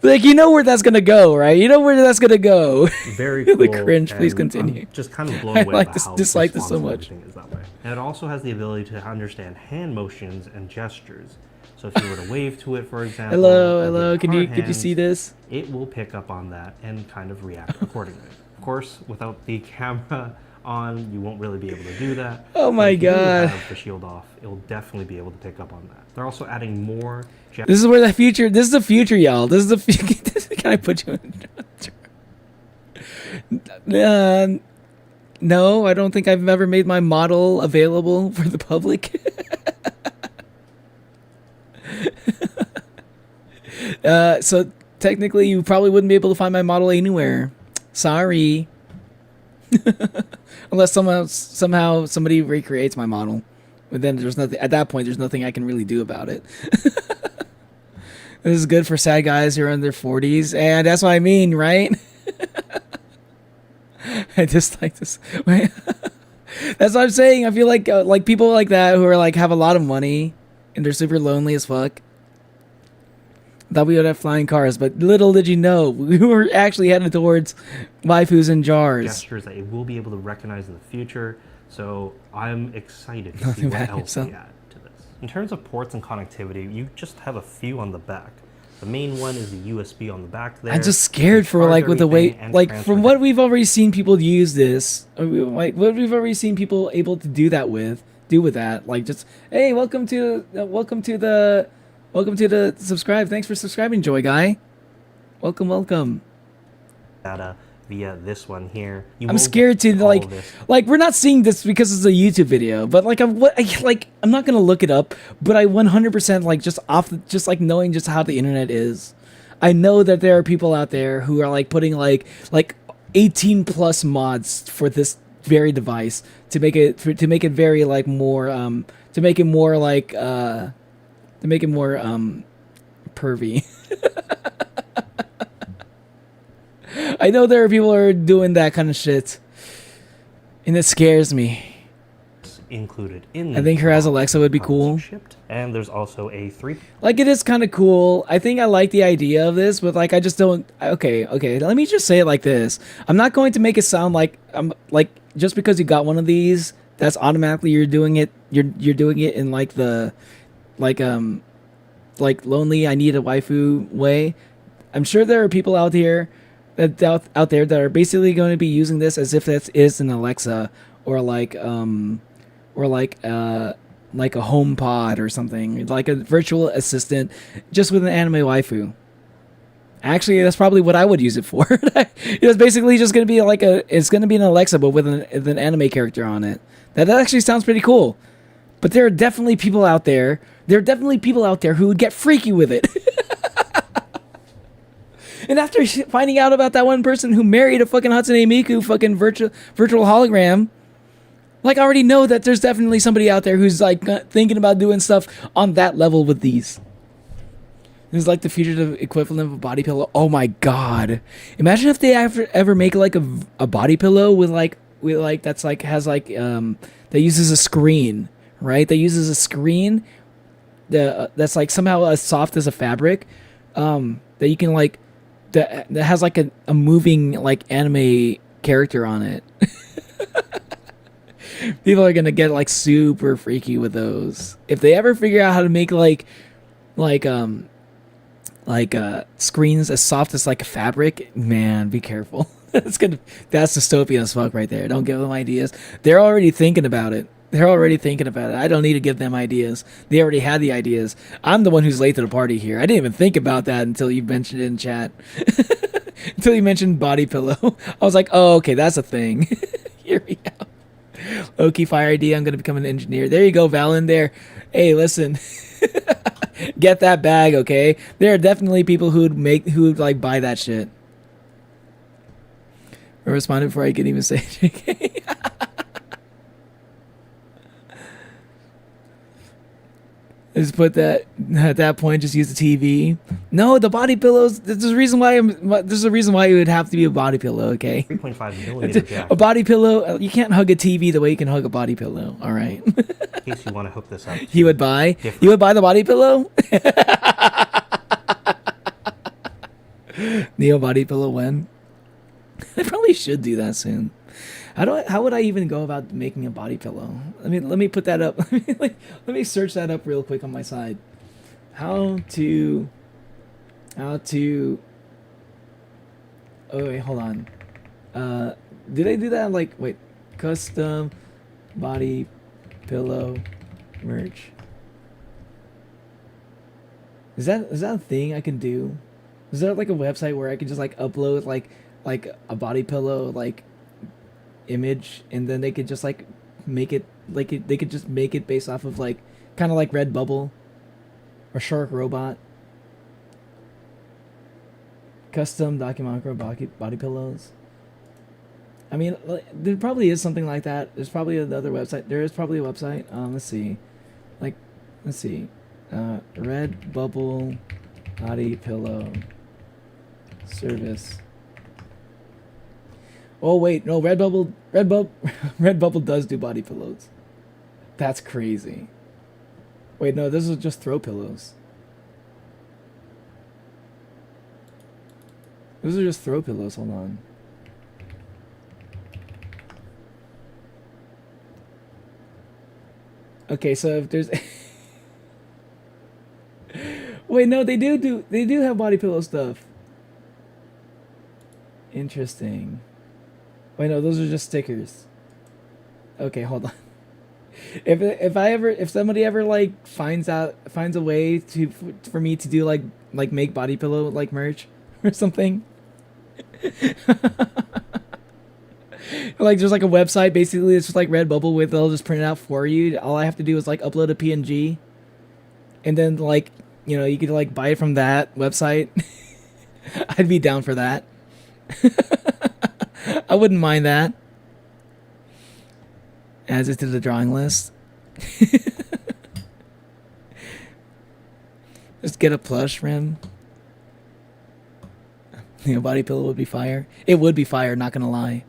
Like, you know where that's gonna go, right? You know where that's gonna go. Very cool. The cringe. Please continue. I'm just kind of blown away I by how dislike this so much. Is that way. And it also has the ability to understand hand motions and gestures. So if you were to wave to it, for example, hello, can you see this? It will pick up on that and kind of react accordingly. Of course, without the camera on, you won't really be able to do that. Oh my God! If you have the shield off, it will definitely be able to pick up on that. They're also adding more. This is where the future. This is the future, y'all. This is the future. Can I put you in? No, I don't think I've ever made my model available for the public. So technically, you probably wouldn't be able to find my model anywhere. Sorry. Unless somehow somebody recreates my model. But then there's nothing. At that point, there's nothing I can really do about it. This is good for sad guys who are in their 40s, and that's what I mean, right? I just like this. That's what I'm saying. I feel like people like that who are like have a lot of money and they're super lonely as fuck. Thought we would have flying cars, but little did you know we were actually heading towards waifus in jars. Gestures that it will be able to recognize in the future. So I'm excited to see what else we add to this. In terms of ports and connectivity, you just have a few on the back. The main one is the USB on the back there. I'm just scared for like with the way, like from what we've already seen people use this, like what we've already seen people able to do with that. Like just, hey, welcome to the subscribe. Thanks for subscribing, Joy Guy. Welcome. Data via this one here. I'm scared to like we're not seeing this because it's a YouTube video, but like I'm not gonna look it up, but I 100% like just like knowing just how the internet is. I know that there are people out there who are like putting like 18 plus mods for this very device to make it very like more to make it more pervy. I know there are people who are doing that kind of shit, and it scares me. Included in. I think her as Alexa would be cool. And there's also a 3. Like it is kind of cool. I think I like the idea of this, but like I just don't. Okay. Let me just say it like this. I'm not going to make it sound like just because you got one of these, that's automatically you're doing it. You're doing it in like the like lonely I need a waifu way. I'm sure there are people out there that are basically going to be using this as if that is an Alexa or like a home pod or something, like a virtual assistant just with an anime waifu. Actually, that's probably what I would use it for. It's basically just going to be it's going to be an Alexa but with an anime character on it. That actually sounds pretty cool. But there are definitely people out there who would get freaky with it. And after finding out about that one person who married a fucking Hatsune Miku fucking virtual hologram, like I already know that there's definitely somebody out there who's like thinking about doing stuff on that level with these. It's like the fugitive equivalent of a body pillow. Oh my god! Imagine if they ever make like a body pillow with that's like has like that uses a screen, right? That uses a screen that's like somehow as soft as a fabric, that you can like. That has like a moving like anime character on it. People are gonna get like super freaky with those. If they ever figure out how to make screens as soft as like a fabric, man, be careful. That's dystopian as fuck right there. Don't give them ideas. They're already thinking about it. I don't need to give them ideas. They already had the ideas. I'm the one who's late to the party here. I didn't even think about that until you mentioned it in chat. Until you mentioned body pillow. I was like, oh, okay, that's a thing. Here we go. Low-key fire idea. I'm going to become an engineer. There you go, Valen there. Hey, listen. Get that bag, okay? There are definitely people who'd like buy that shit. I responded before I could even say JK. Just put that at that point. Just use the TV. No, the body pillows. There's a reason why it would have to be a body pillow. Okay. 3.5 millimeter jack. A body pillow. You can't hug a TV the way you can hug a body pillow. All right. In case you want to hook this up. You would buy the body pillow. Neo body pillow when? I probably should do that soon. How would I even go about making a body pillow? Let me put that up. Let me search that up real quick on my side. How to oh wait, hold on. Did I do that wait, custom body pillow merch? Is that a thing I can do? Is there like a website where I can just like upload like a body pillow image, and then they could just like make it they could just make it based off of like kind of like Redbubble or Shark Robot, custom Documacro body pillows. I mean, there probably is something like that. There's probably another website. There is probably a website. Let's see, Redbubble Body pillow service. Oh wait, no, Redbubble does do body pillows. That's crazy. Wait, no, this is just throw pillows. Those are just throw pillows, hold on. Okay, so if there's wait, no, they do have body pillow stuff. Interesting. Wait, no, those are just stickers. Okay, hold on. If somebody ever like finds a way for me to do like make body pillow like merch or something. Like there's like a website basically it's just like Redbubble with they'll just print it out for you. All I have to do is like upload a PNG and then like, you know, you could like buy it from that website. I'd be down for that. I wouldn't mind that. Adds it to the drawing list. Just get a plush rim. You know, body pillow would be fire. It would be fire, not gonna lie.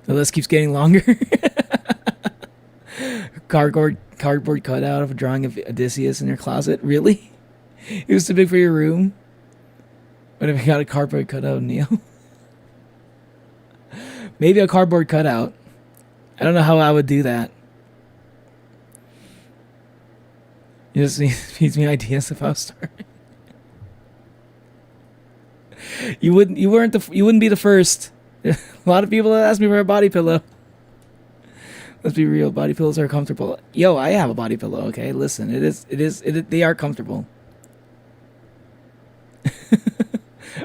The list keeps getting longer. Cardboard cutout of a drawing of Odysseus in your closet. Really? It was too big for your room? What if you got a cardboard cutout of Neo? Maybe a cardboard cutout. I don't know how I would do that. You just feeds me ideas if I was starting. You wouldn't be the first. A lot of people that ask me for a body pillow. Let's be real, body pillows are comfortable. Yo, I have a body pillow, okay? Listen, they are comfortable.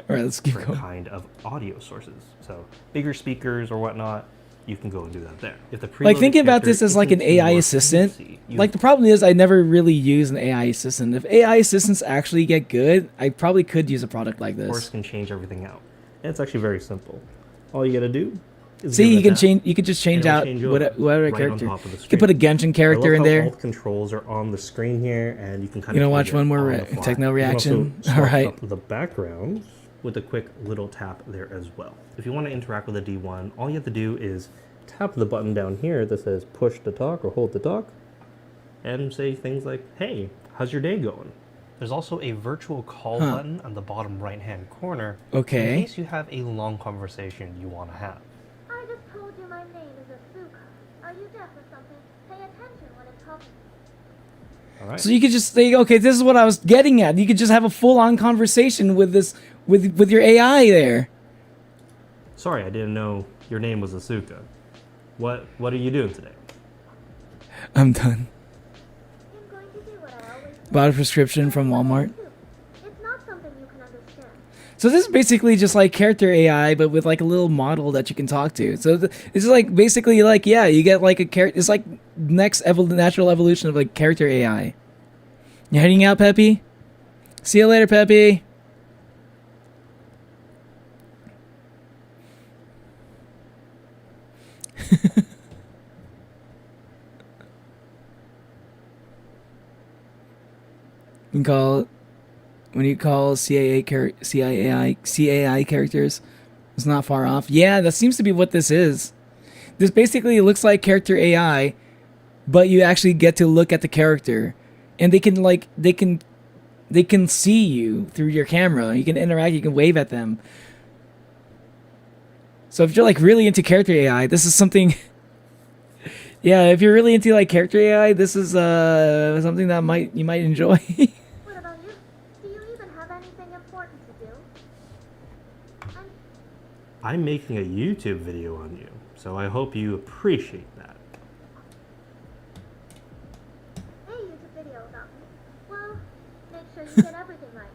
Alright, let's keep going. Kind of audio sources. So bigger speakers or whatnot, you can go and do that there. If the like thinking about this as like an AI assistant, like the problem is I never really use an AI assistant. If AI assistants actually get good, I probably could use a product like this. Of course, can change everything out. And it's actually very simple. All you gotta do is see, you can change. You could just change out whatever right character. You can put a Genshin character in there. All the controls are on the screen here, and you can kind of. You know, watch one more techno reaction. All right. The background with a quick little tap there as well. If you want to interact with a D1, all you have to do is tap the button down here that says push to talk or hold to talk, and say things like, "Hey, how's your day going?" There's also a virtual call button on the bottom right-hand corner. Okay. In case you have a long conversation you want to have. I just told you my name is Asuka. Are you deaf or something? Pay attention when I'm talking. All right. So you could just say, okay, this is what I was getting at. You could just have a full-on conversation with this, with your AI there. Sorry, I didn't know your name was Asuka. What are you doing today? I'm done. Bought a prescription from Walmart. It's not something you can understand. So this is basically just like character AI, but with like a little model that you can talk to. So this is like basically like, yeah, you get like a character. It's like next natural evolution of like character AI. You heading out, Peppy? See you later, Peppy. You can call when you call CAI characters, it's not far off. Yeah, that seems to be what this is. This basically looks like character AI, but you actually get to look at the character, and they can see you through your camera. You can interact. You can wave at them. So if you're like really into character AI, this is something. Yeah, if you're really into like character AI, this is something that you might enjoy. What about you? Do you even have anything important to do? I'm making a YouTube video on you, so I hope you appreciate that. A YouTube video about me? Well, make sure you get everything right.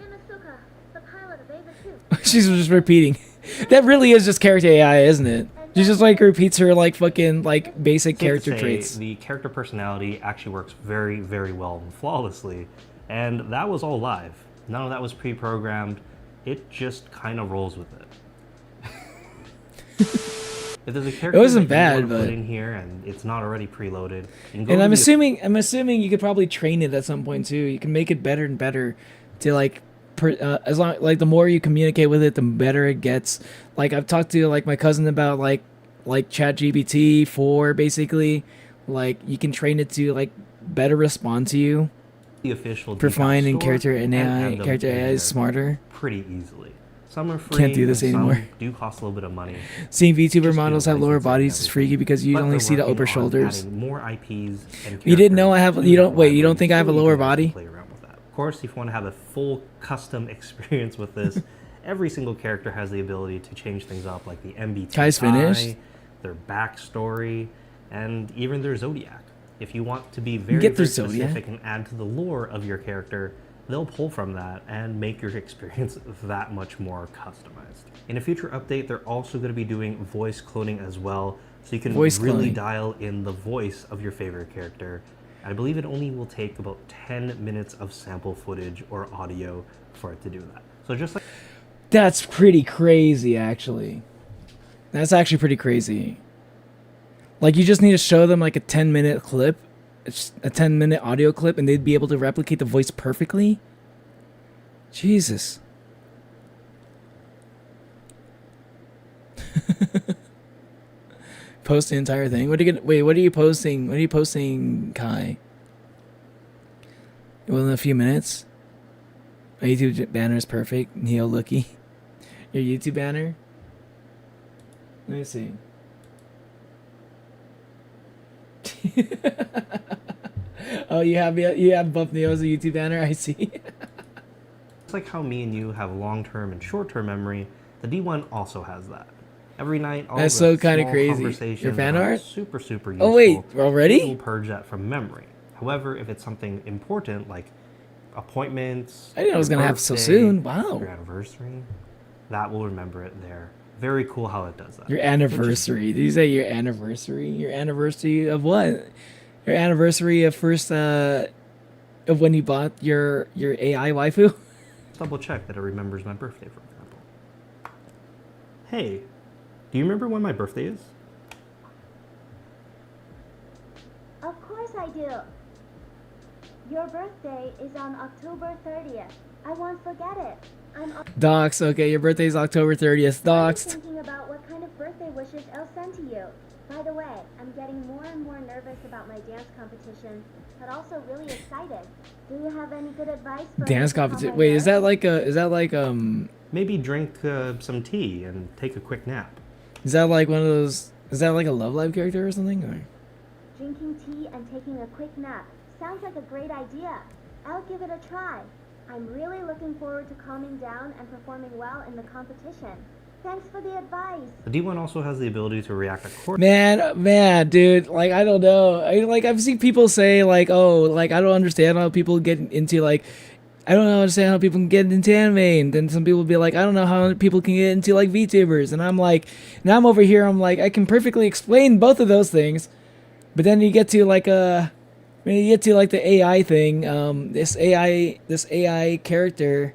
I'm Asuka, the pilot of Ava 2. She's just repeating. That really is just character AI, isn't it? She just like repeats her like fucking like basic character traits. The character personality actually works very, very well and flawlessly, and that was all live. None of that was pre-programmed. It just kind of rolls with it. If there's a character wasn't that you bad, want to but put in here and it's not already preloaded, you can go and to I'm the assuming you could probably train it at some point too. You can make it better and better to like as long like the more you communicate with it, the better it gets. Like I've talked to like my cousin about like ChatGPT 4 basically. Like you can train it to like better respond to you. the official For decal finding store character and and AI, add them character in AI is there smarter. pretty easily. Some are free. Can't do this and anymore. Some do cost a little bit of money. Seeing VTuber Just models due to have lower licensing and bodies is freaky because you But only they're see the working upper on shoulders. adding more IPs and You didn't know I have. characters You to don't that wait. You don't library think I have a so you lower can actually body? play around with that. Of course, if you want to have a full custom experience with this, every single character has the ability to change things up, like the MBTI, Kai's finished. their backstory, and even their zodiac. If you want to be very, get their very zodiac. specific and add to the lore of your character, they'll pull from that and make your experience that much more customized. In a future update, they're also going to be doing voice cloning as well, so you can Voice really cloning. dial in the voice of your favorite character. I believe it only will take about 10 minutes of sample footage or audio for it to do that. So just like That's pretty crazy, actually. That's actually pretty crazy. Like, you just need to show them, like, a 10-minute clip, it's a 10-minute audio clip, and they'd be able to replicate the voice perfectly? Jesus. Post the entire thing? What are you gonna, wait, what are you posting? What are you posting, Kai? Within a few minutes? My YouTube banner is perfect. Neo looky. Your YouTube banner? Let me see. Oh, you have Buff Neo as a YouTube banner? I see. It's like how me and you have long-term and short-term memory, the D1 also has that. Every night, all That's the so kinda small crazy. conversations Your fan that are art? super useful. Oh, wait, already? It will purge that from memory. However, if it's something important like appointments, I didn't know it was your gonna happen so birthday, soon. Wow. your anniversary, that will remember it there. Very cool how it does that. Your anniversary. Did you say your anniversary? Your anniversary of what? Your anniversary of first of when you bought your AI waifu? Double check that it remembers my birthday, for example. Hey, do you remember when my birthday is? Of course I do. Your birthday is on October 30th. I won't forget it. Docs, okay, your birthday's October 30th. Doxed. Thinking about what kind of birthday wishes I'll send to you. By the way, I'm getting more and more nervous about my dance competition, but also really excited. Do you have any good advice for Dance competition. Wait, is that like Maybe drink some tea and take a quick nap. is that like one of those, is that like a Love Live character or something? Or? Drinking tea and taking a quick nap sounds like a great idea. I'll give it a try. I'm really looking forward to calming down and performing well in the competition. Thanks for the advice. The D1 also has the ability to react accordingly. Man, dude, like, I don't know. I've seen people say, like, oh, like, I don't understand how people get into, like, I don't understand how people can get into anime. And then some people be like, I don't know how people can get into, like, VTubers. And I'm like, now I'm over here, I'm like, I can perfectly explain both of those things. But then you get to, like, the AI thing, this AI character,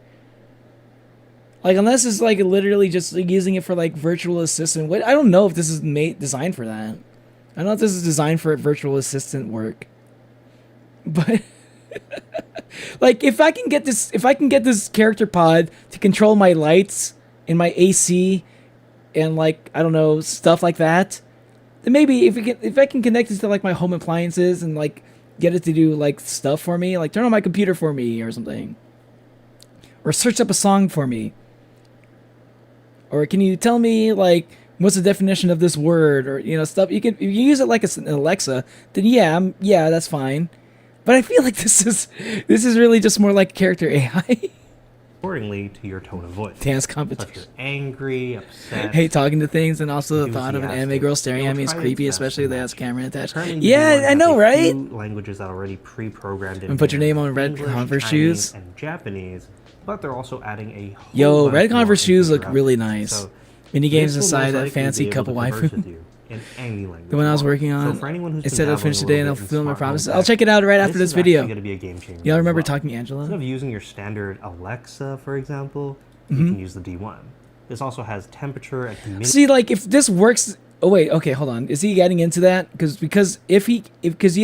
like, unless it's like literally just like, using it for like virtual assistant. I don't know if this is designed for that. I don't know if this is designed for virtual assistant work. But like, if I can get this character pod to control my lights and my AC and like, I don't know, stuff like that, then maybe if I can connect it to like my home appliances and like get it to do like stuff for me, like turn on my computer for me or something, or search up a song for me, or can you tell me like what's the definition of this word, or you know, stuff. If you use it like an Alexa, then yeah, that's fine. But I feel like this is really just more like character AI. Accordingly to your tone of voice. Dance competition. Such as angry, upset. Hate talking to things, and also the thought of an anime girl staring at me is creepy, especially if they has camera attached. Yeah, I know, right? Languages that are already pre-programmed in. And put your name on red English, Converse Chinese, shoes. And Japanese, but they're also adding a whole Yo, bunch red more Converse shoes into look really graphics. nice. So Mini games this will inside most that likely fancy be able couple to converse with waifu. you in any language The one I was you want. working on. So for anyone who's It said been I'll finish dabbling today a and I'll little bit in film my smart promises. home I'll check it out right after this this is video. actually gonna be a game changer Y'all as remember well. Talking Angela? Instead of using your standard Alexa, for example, Mhm. you can use the D1. This also has temperature and humidity. See, like, if this works Oh wait, okay, hold on. Is he getting into that? Because if you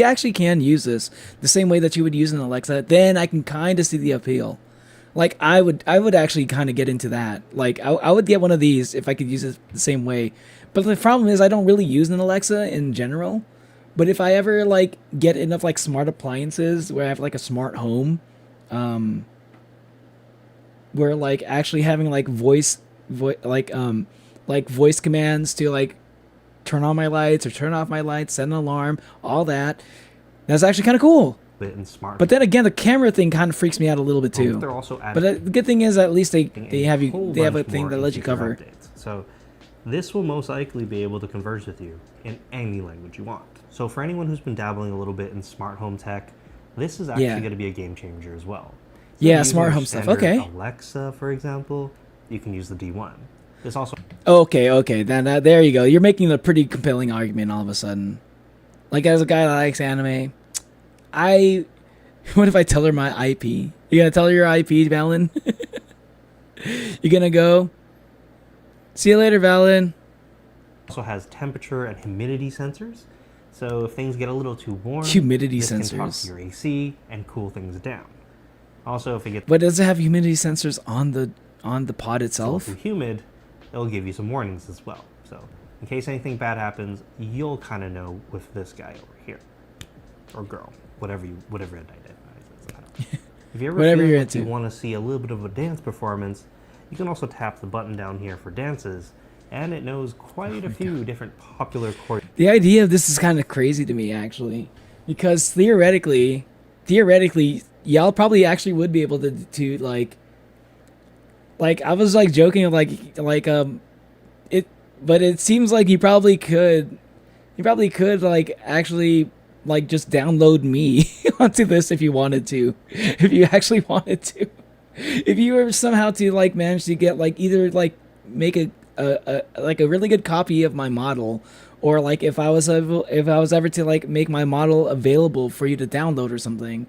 actually can use this the same way that you would use an Alexa, then I can kind of see the appeal. Like I would actually kind of get into that. Like I would get one of these if I could use it the same way. But the problem is I don't really use an Alexa in general. But if I ever like get enough like smart appliances where I have like a smart home, where like actually having like voice commands to like turn on my lights or turn off my lights, set an alarm, all that. That's actually kind of cool. And smart. But then again, the camera thing kind of freaks me out a little bit too. They're also but the good thing is at least they have a thing that lets you cover. Updates. So this will most likely be able to converse with you in any language you want. So for anyone who's been dabbling a little bit in smart home tech, this is actually going to be a game changer as well. So yeah, smart home stuff. Okay. Alexa, for example, you can use the D1. This also. Okay. Then there you go. You're making a pretty compelling argument all of a sudden. Like as a guy that likes anime, what if I tell her my IP? You gonna tell her your IP, Valen? You gonna go? See you later, Valen. Also has temperature and humidity sensors. So if things get a little too warm, humidity this sensors. Can talk to your AC and cool things down. Also, if it gets. But does it have humidity sensors on the pod itself? If it's humid, it'll give you some warnings as well. So in case anything bad happens, you'll kind of know with this guy over here, or girl, whatever it identifies as. If you ever whatever feel you're like into. you want to see a little bit of a dance performance, you can also tap the button down here for dances, and it knows quite a few different popular chords. The idea of this is kind of crazy to me, actually, because theoretically, y'all probably actually would be able to like I was like joking but it seems like you probably could like actually like just download me onto this if you wanted to, if you actually wanted to, if you were somehow to like manage to get like either like make a really good copy of my model, or like if I was ever to like make my model available for you to download or something,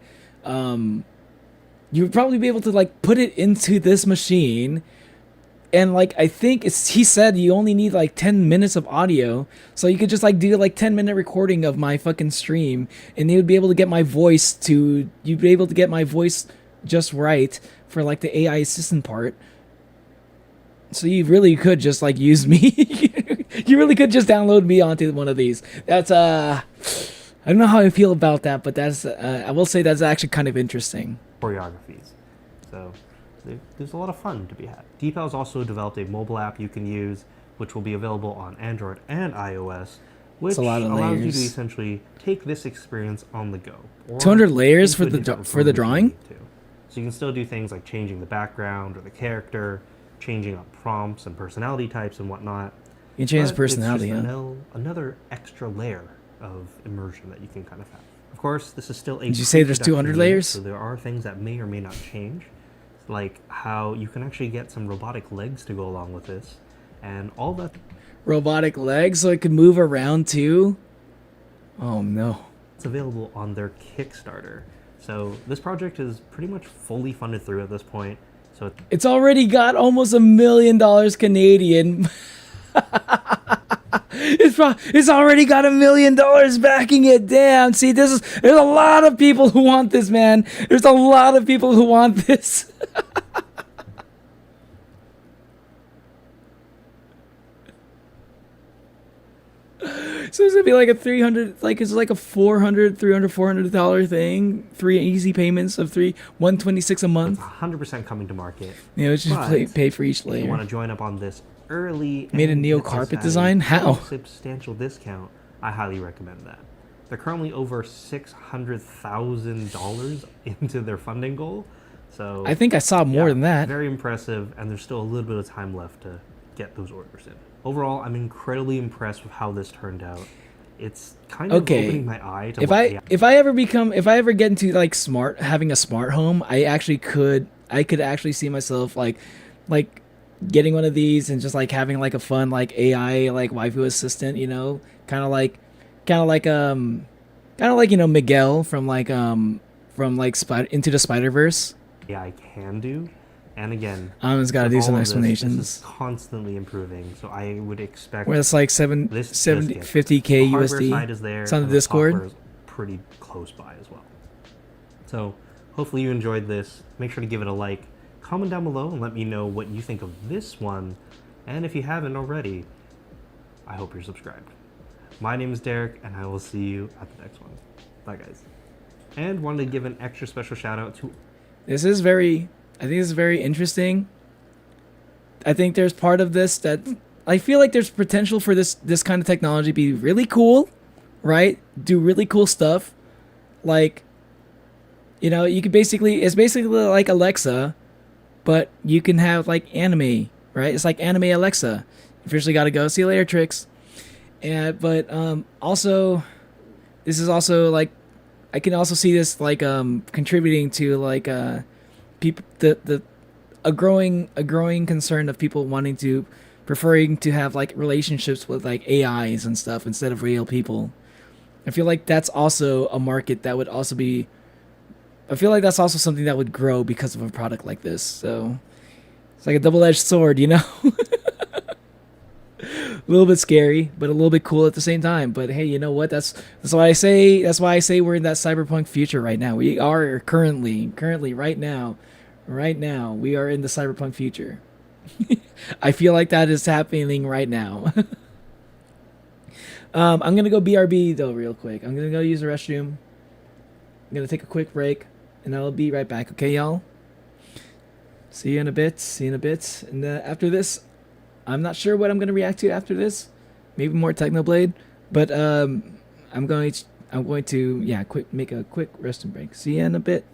you would probably be able to like put it into this machine. And like I think he said you only need like 10 minutes of audio, so you could just like do like 10-minute recording of my fucking stream, and you'd be able to get my voice just right for like the AI assistant part. So you really could just like use me. You really could just download me onto one of these. That's I don't know how I feel about that, but that's I will say that's actually kind of interesting. Choreographies. So there's a lot of fun to be had. DeepL's also developed a mobile app you can use, which will be available on Android and iOS, which allows you to essentially take this experience on the go. 200 layers for the drawing? So you can still do things like changing the background or the character, changing up prompts and personality types and whatnot. You can change his personality, another extra layer of immersion that you can kind of have. Of course, this is still a. Did you say there's 200 layers? So there are things that may or may not change, like how you can actually get some robotic legs to go along with this, and all that. Robotic legs, so it can move around too? Oh no. It's available on their Kickstarter. So this project is pretty much fully funded through at this point. So it's already got almost $1 million Canadian. It's already got $1 million backing it. Damn. See, there's a lot of people who want this, man. There's a lot of people who want this. So it's gonna be like a $300, like it's like a $400 thing. 3 easy payments of $126 a month. It's 100% coming to market. Yeah, it's just pay for each layer. If you want to join up on this early, made a neo carpet design. How? Substantial discount. I highly recommend that. They're currently over $600,000 into their funding goal. So I think I saw more than that. Very impressive, and there's still a little bit of time left to get those orders in. Overall, I'm incredibly impressed with how this turned out. It's kind of opening my eye to if I ever get into like having a smart home, I could actually see myself like getting one of these and just like having like a fun like AI like waifu assistant, you know, kind of like you know Miguel from Into the Spider-Verse. Yeah, I can do. And again, It's got to do some explanations. This is constantly improving, so I would expect. Where it's like 50K USD. Side is there. It's on the Discord. Is pretty close by as well. So hopefully you enjoyed this. Make sure to give it a like. Comment down below and let me know what you think of this one. And if you haven't already, I hope you're subscribed. My name is Derek, and I will see you at the next one. Bye, guys. And wanted to give an extra special shout out to. I think this is very interesting. I think there's part of this that I feel like there's potential for this kind of technology to be really cool, right? Do really cool stuff. Like, you know, you could it's basically like Alexa, but you can have like anime, right? It's like anime Alexa. Officially got to go. See you later, Tricks. But also, this is also like, I can also see this like contributing to like people a growing concern of people preferring to have like relationships with like AIs and stuff instead of real people. I feel like that's also a market that would also be. I feel like that's also something that would grow because of a product like this. So it's like a double-edged sword, you know. A little bit scary, but a little bit cool at the same time. But hey, you know what? That's why I say we're in that cyberpunk future right now. We are currently right now, we are in the cyberpunk future. I feel like that is happening right now. I'm gonna go BRB though real quick. I'm gonna go use the restroom. I'm gonna take a quick break, and I'll be right back. Okay, y'all. See you in a bit. And after this, I'm not sure what I'm going to react to after this. Maybe more Technoblade. But I'm going to make a quick restroom break. See you in a bit.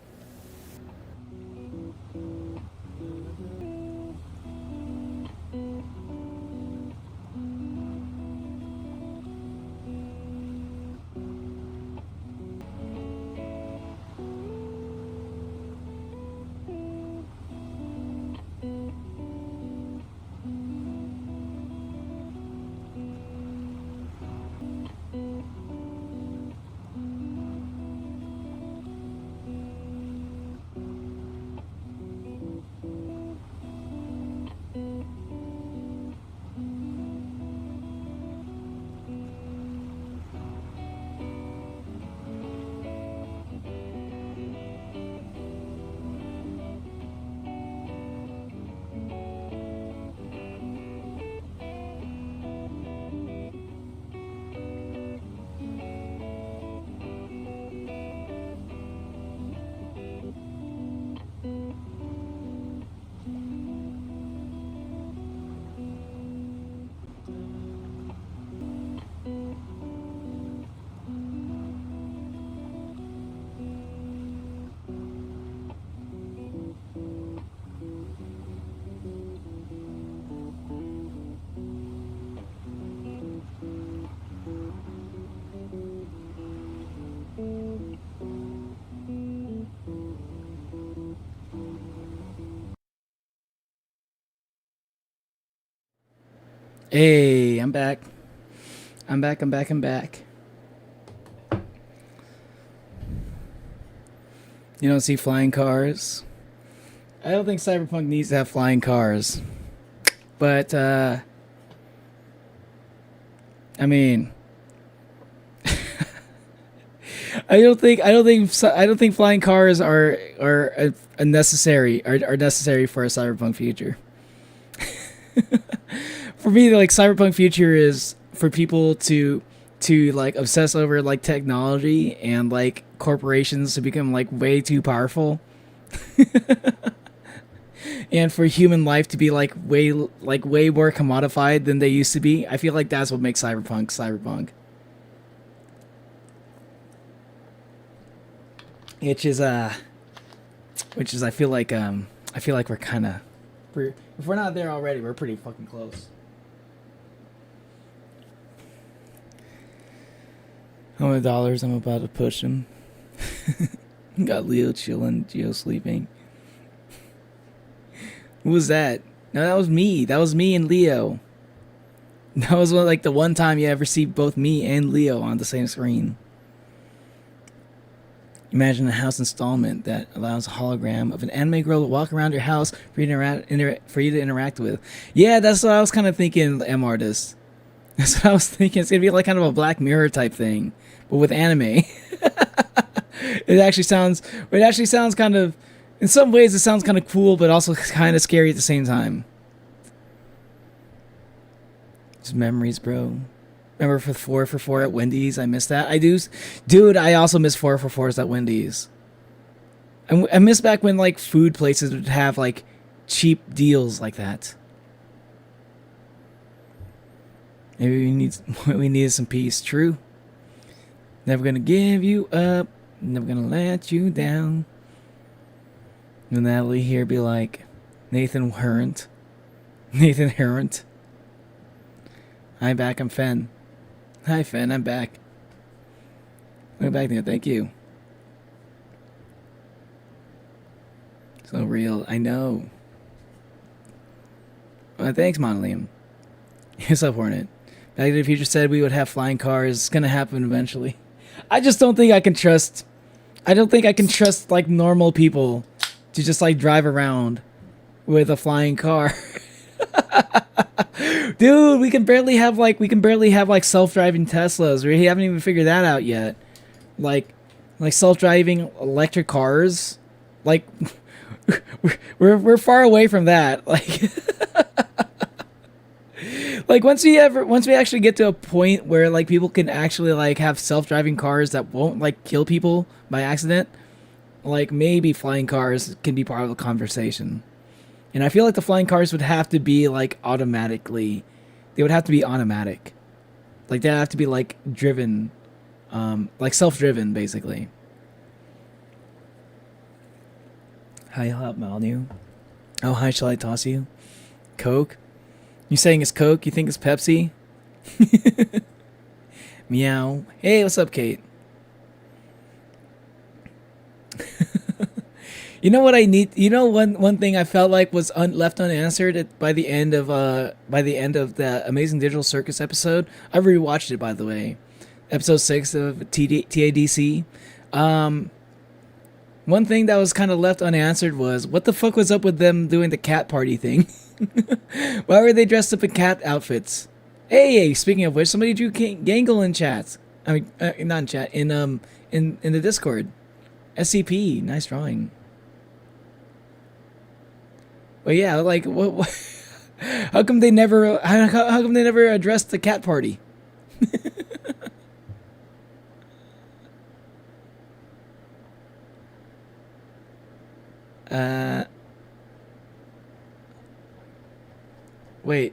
Hey, I'm back. I'm back. You don't see flying cars? I don't think Cyberpunk needs to have flying cars. But, I mean... I don't think flying cars are necessary for a cyberpunk future. For me, like, cyberpunk future is for people to like obsess over like technology and like corporations to become like way too powerful, and for human life to be like way more commodified than they used to be. I feel like that's what makes cyberpunk. Which is I feel like we're kind of, if we're not there already, we're pretty fucking close. How many dollars I'm about to push him? Got Leo chilling, Geo sleeping. Who was that? No, that was me. That was me and Leo. That was like the one time you ever see both me and Leo on the same screen. Imagine a house installment that allows a hologram of an anime girl to walk around your house for you to interact with. Yeah, that's what I was kind of thinking, M Artist. That's what I was thinking. It's going to be like kind of a Black Mirror type thing, but with anime. It actually sounds kind of, in some ways it sounds kind of cool, but also kind of scary at the same time. Just memories, bro. Remember for 4 for 4 at Wendy's? I miss that. I do. Dude, I also miss 4 for 4s at Wendy's. I miss back when, like, food places would have, like, cheap deals like that. Maybe we needed some peace. True. Never gonna give you up. Never gonna let you down. And Natalie here be like, Nathan Herent. Nathan Herent. Hi, back. I'm Fen. Hi, Fen. I'm back. Welcome back there. Thank you. So real. I know. Well, thanks, Monolium. What's up, Hornet? Back to the Future said we would have flying cars. It's gonna happen eventually. I just don't think I can trust... I don't think I can trust, like, normal people to just, like, drive around with a flying car. Dude, we can barely have self-driving Teslas. We haven't even figured that out yet. Like self-driving electric cars. Like we're far away from that. Like once we actually get to a point where like people can actually like have self-driving cars that won't like kill people by accident, like maybe flying cars can be part of the conversation. And I feel like the flying cars would have to be like automatically, they would have to be automatic. Like they'd have to be like driven, like self-driven basically. Hi, Hot Malnew. Oh, hi, shall I toss you? Coke? You saying it's Coke? You think it's Pepsi? Meow. Hey, what's up, Kate? You know what I need? You know one thing I felt like was left unanswered by the end of the Amazing Digital Circus episode. I rewatched it, by the way, episode 6 of TADC. One thing that was kind of left unanswered was what the fuck was up with them doing the cat party thing? Why were they dressed up in cat outfits? Hey, speaking of which, somebody drew Gangle in chat. I mean, not in chat, in the Discord. SCP, nice drawing. But yeah, like what how come they never addressed the cat party? Wait,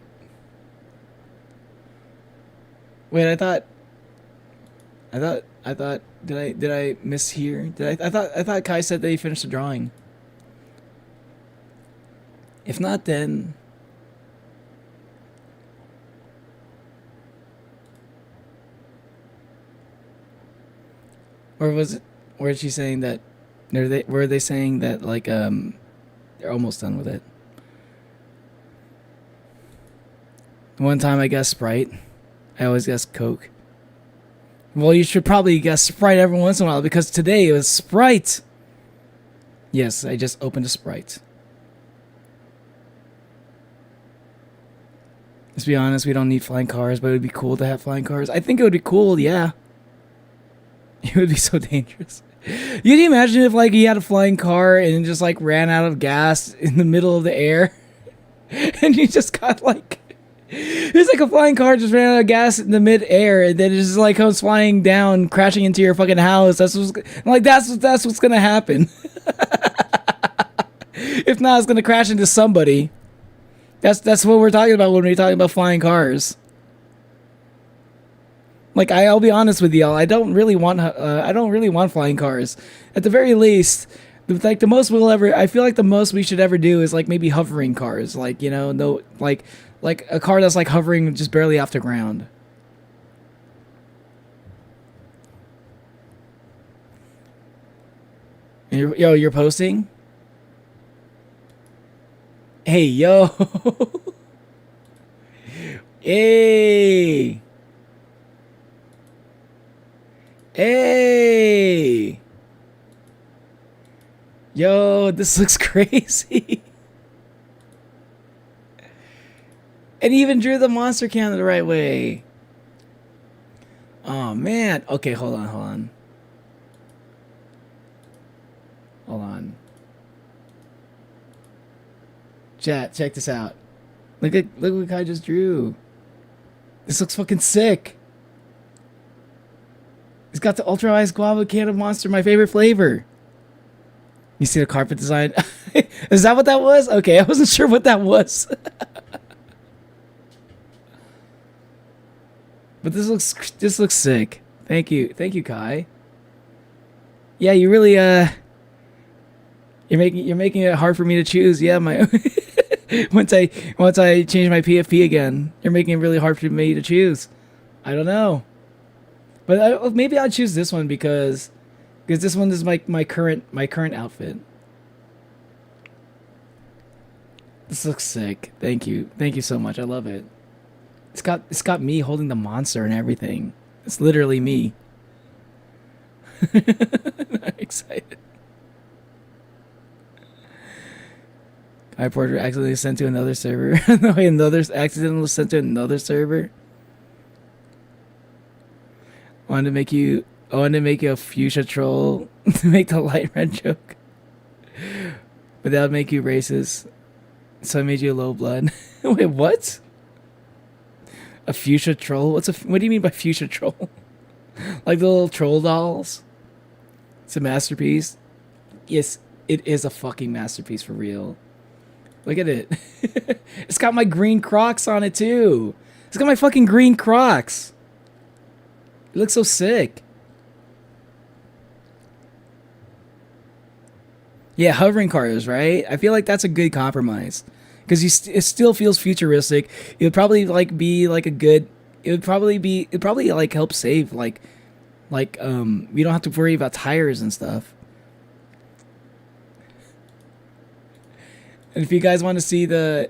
I thought did I mishear? I thought Kai said that he finished the drawing. If not, then or was she saying that were they saying that like they're almost done with it? One time I guessed Sprite. I always guess Coke. Well, you should probably guess Sprite every once in a while because today it was Sprite. Yes, I just opened a Sprite. Let's be honest, we don't need flying cars, but it would be cool to have flying cars. I think it would be cool, yeah. It would be so dangerous. Can you imagine if like he had a flying car and just like ran out of gas in the middle of the air? And you just got like... It's like a flying car just ran out of gas in the mid-air and then it just like comes flying down, crashing into your fucking house. That's what's gonna happen. If not, it's gonna crash into somebody. That's what we're talking about when we're talking about flying cars. Like I'll be honest with y'all, I don't really want flying cars. At the very least, like the most I feel like the most we should ever do is like maybe hovering cars, like you know, no like a car that's like hovering just barely off the ground. And you're posting? Hey, yo. Hey. Hey. Yo, this looks crazy. And he even drew the monster cannon the right way. Oh, man. Okay, hold on. Chat, check this out. Look what Kai just drew. This looks fucking sick. He's got the ultra ice guava cannon monster, my favorite flavor. You see the carpet design? Is that what that was? Okay, I wasn't sure what that was. But this looks sick. Thank you, Kai. Yeah, you really you're making it hard for me to choose. Yeah, my once I change my PFP again, you're making it really hard for me to choose. I don't know, but maybe I'll choose this one because this one is my current outfit. This looks sick. Thank you so much. I love it. It's got me holding the monster and everything. It's literally me. I'm excited. Kai Porter accidentally sent to another server. No, accidentally sent to another server. I wanted to make you a fuchsia troll to make the light red joke. But that would make you racist. So I made you a low blood. Wait, what? A fuchsia troll? What do you mean by fuchsia troll? Like the little troll dolls? It's a masterpiece. Yes, it is a fucking masterpiece for real. Look at it. It's got my green Crocs on it too. It's got my fucking green Crocs. It looks so sick. Yeah, hovering cars, right? I feel like that's a good compromise. Because it still feels futuristic. It would probably be like a good. It would probably like help save like we don't have to worry about tires and stuff. And if you guys want to see the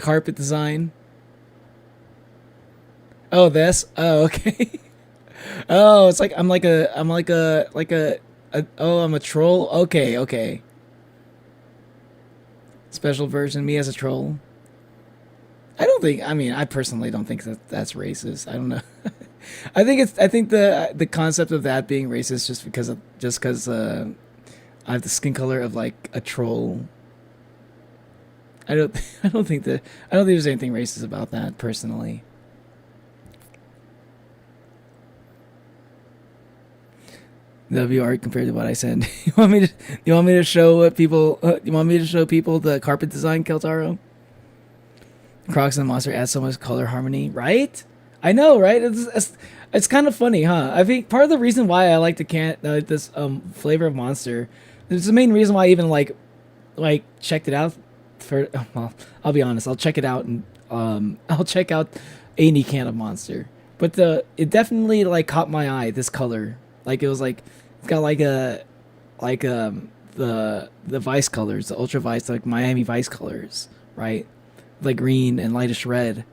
carpet design. Oh, this. Oh, okay. Oh, it's like I'm a troll. Okay. Special version, me as a troll. I personally don't think that's racist. I don't know. I think the concept of that being racist just because I have the skin color of like a troll. I don't think there's anything racist about that personally. W art compared to what I said. You want me to show people? You want me to show people the carpet design, Keltaro? Crocs and the monster add so much color harmony, right? I know, right? It's kind of funny, huh? I think part of the reason why I like this flavor of monster, it's the main reason why I even like checked it out. Well, I'll be honest, I'll check it out and I'll check out any can of monster. But it definitely like caught my eye. This color. Like it was like it's got the Vice colors, the Ultra Vice, like Miami Vice colors, right? Like green and lightish red.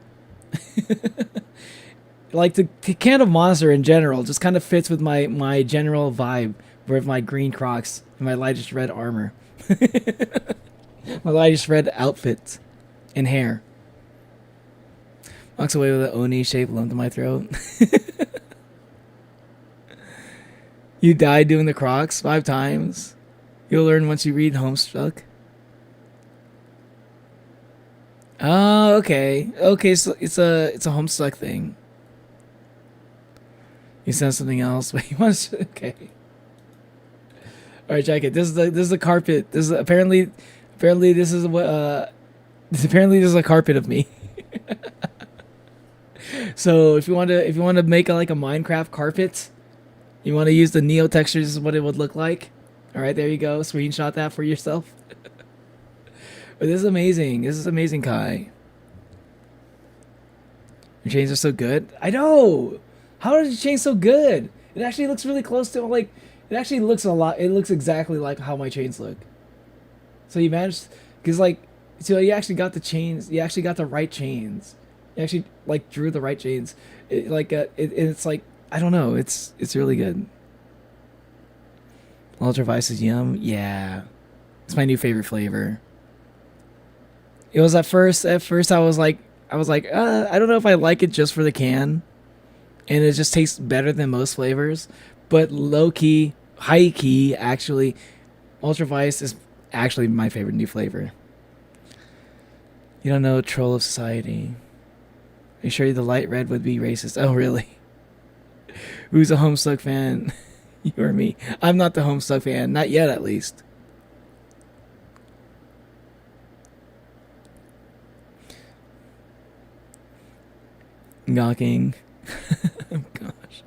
Like the can of monster in general just kind of fits with my general vibe with my green Crocs and my lightish red armor. My lightish red outfit and hair. Walks away with an Oni shaped lump in my throat. You died doing the Crocs 5 times. You'll learn once you read Homestuck. Oh, okay. Okay, so it's a Homestuck thing. You sent something else, but you want to, okay. All right, Jacket. This is the carpet. This is apparently this is what apparently this is a carpet of me. So if you want to make like a Minecraft carpet. You want to use the Neo textures, this is what it would look like. All right, there you go. Screenshot that for yourself. But this is amazing. This is amazing, Kai. Your chains are so good. I know. How did your chain so good? It actually looks really close to like. It actually looks a lot. It looks exactly like how my chains look. So you managed, because like, so you actually got the chains. You actually got the right chains. You actually like drew the right chains. It's like I don't know. It's really good. Ultra Vice is yum. Yeah, it's my new favorite flavor. It was at first I was like, I don't know if I like it just for the can, and it just tastes better than most flavors. But low key, high key, actually, Ultra Vice is actually my favorite new flavor. You don't know Troll of Society. Are you sure the light red would be racist? Oh, really? Who's a Homestuck fan? You or me? I'm not the Homestuck fan. Not yet, at least. Gawking. Oh, gosh.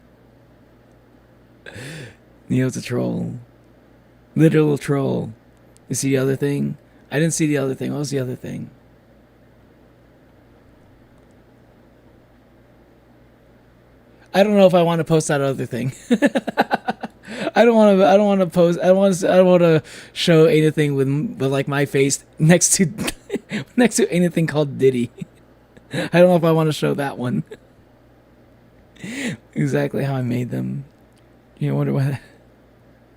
Neo's a troll. Literal troll. You see the other thing? I didn't see the other thing. What was the other thing? I don't know if I want to post that other thing. I don't want to post. I don't want to show anything with like my face next to anything called Diddy. I don't know if I want to show that one. Exactly how I made them. You wonder why.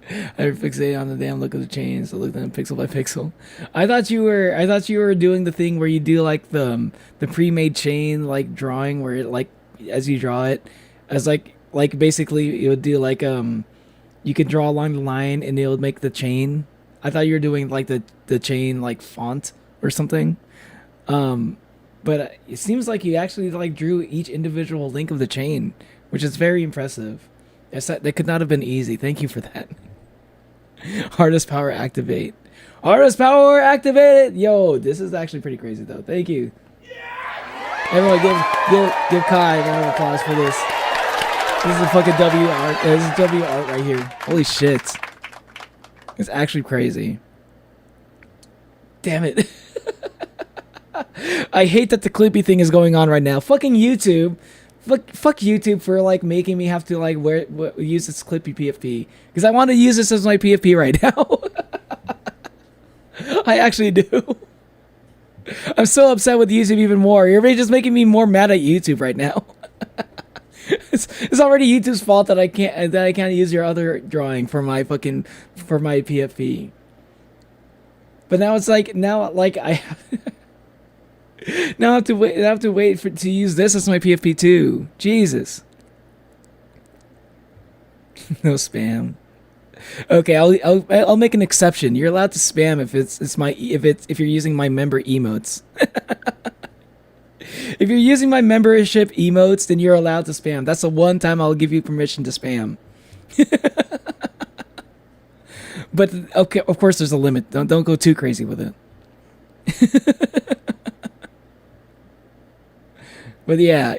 I fixated on the damn look of the chains. So look at them pixel by pixel. I thought you were doing the thing where you do like the pre-made chain like drawing where it like as you draw it as like basically it would do like you could draw along the line and it would make the chain. I thought you were doing like the chain like font or something. But it seems like you actually like drew each individual link of the chain, which is very impressive. That could not have been easy. Thank you for that. Hardest power activate. Hardest power activated. Yo, this is actually pretty crazy though. Thank you. Everyone, give Kai a round of applause for this. This is a fucking W art. This is W art right here. Holy shit. It's actually crazy. Damn it. I hate that the Clippy thing is going on right now. Fucking YouTube. Fuck YouTube for like making me have to like use this Clippy PFP. Because I want to use this as my PFP right now. I actually do. I'm so upset with YouTube even more. You're really just making me more mad at YouTube right now. It's already YouTube's fault that I can't use your other drawing for my PFP. But now it's like I now I have to wait to use this as my PFP too. Jesus. No spam. Okay, I'll make an exception. You're allowed to spam if you're using my member emotes. If you're using my membership emotes, then you're allowed to spam. That's the one time I'll give you permission to spam. But okay, of course there's a limit. Don't go too crazy with it. But yeah.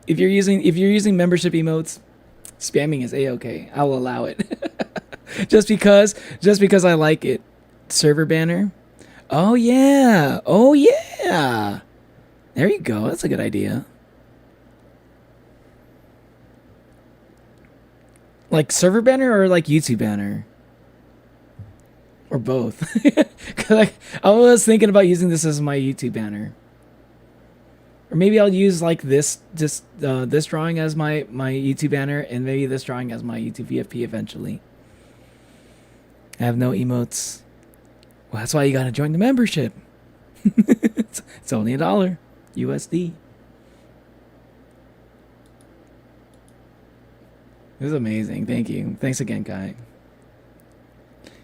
If you're using membership emotes, spamming is a-okay. I'll allow it. just because I like it. Server banner. Oh yeah. There you go. That's a good idea. Like server banner or like YouTube banner? Or both. Cause I was thinking about using this as my YouTube banner. Or maybe I'll use like this drawing as my YouTube banner and maybe this drawing as my YouTube VFP eventually. I have no emotes. Well, that's why you gotta join the membership. It's only $1 USD. It was amazing. Thank you. Thanks again, Kai.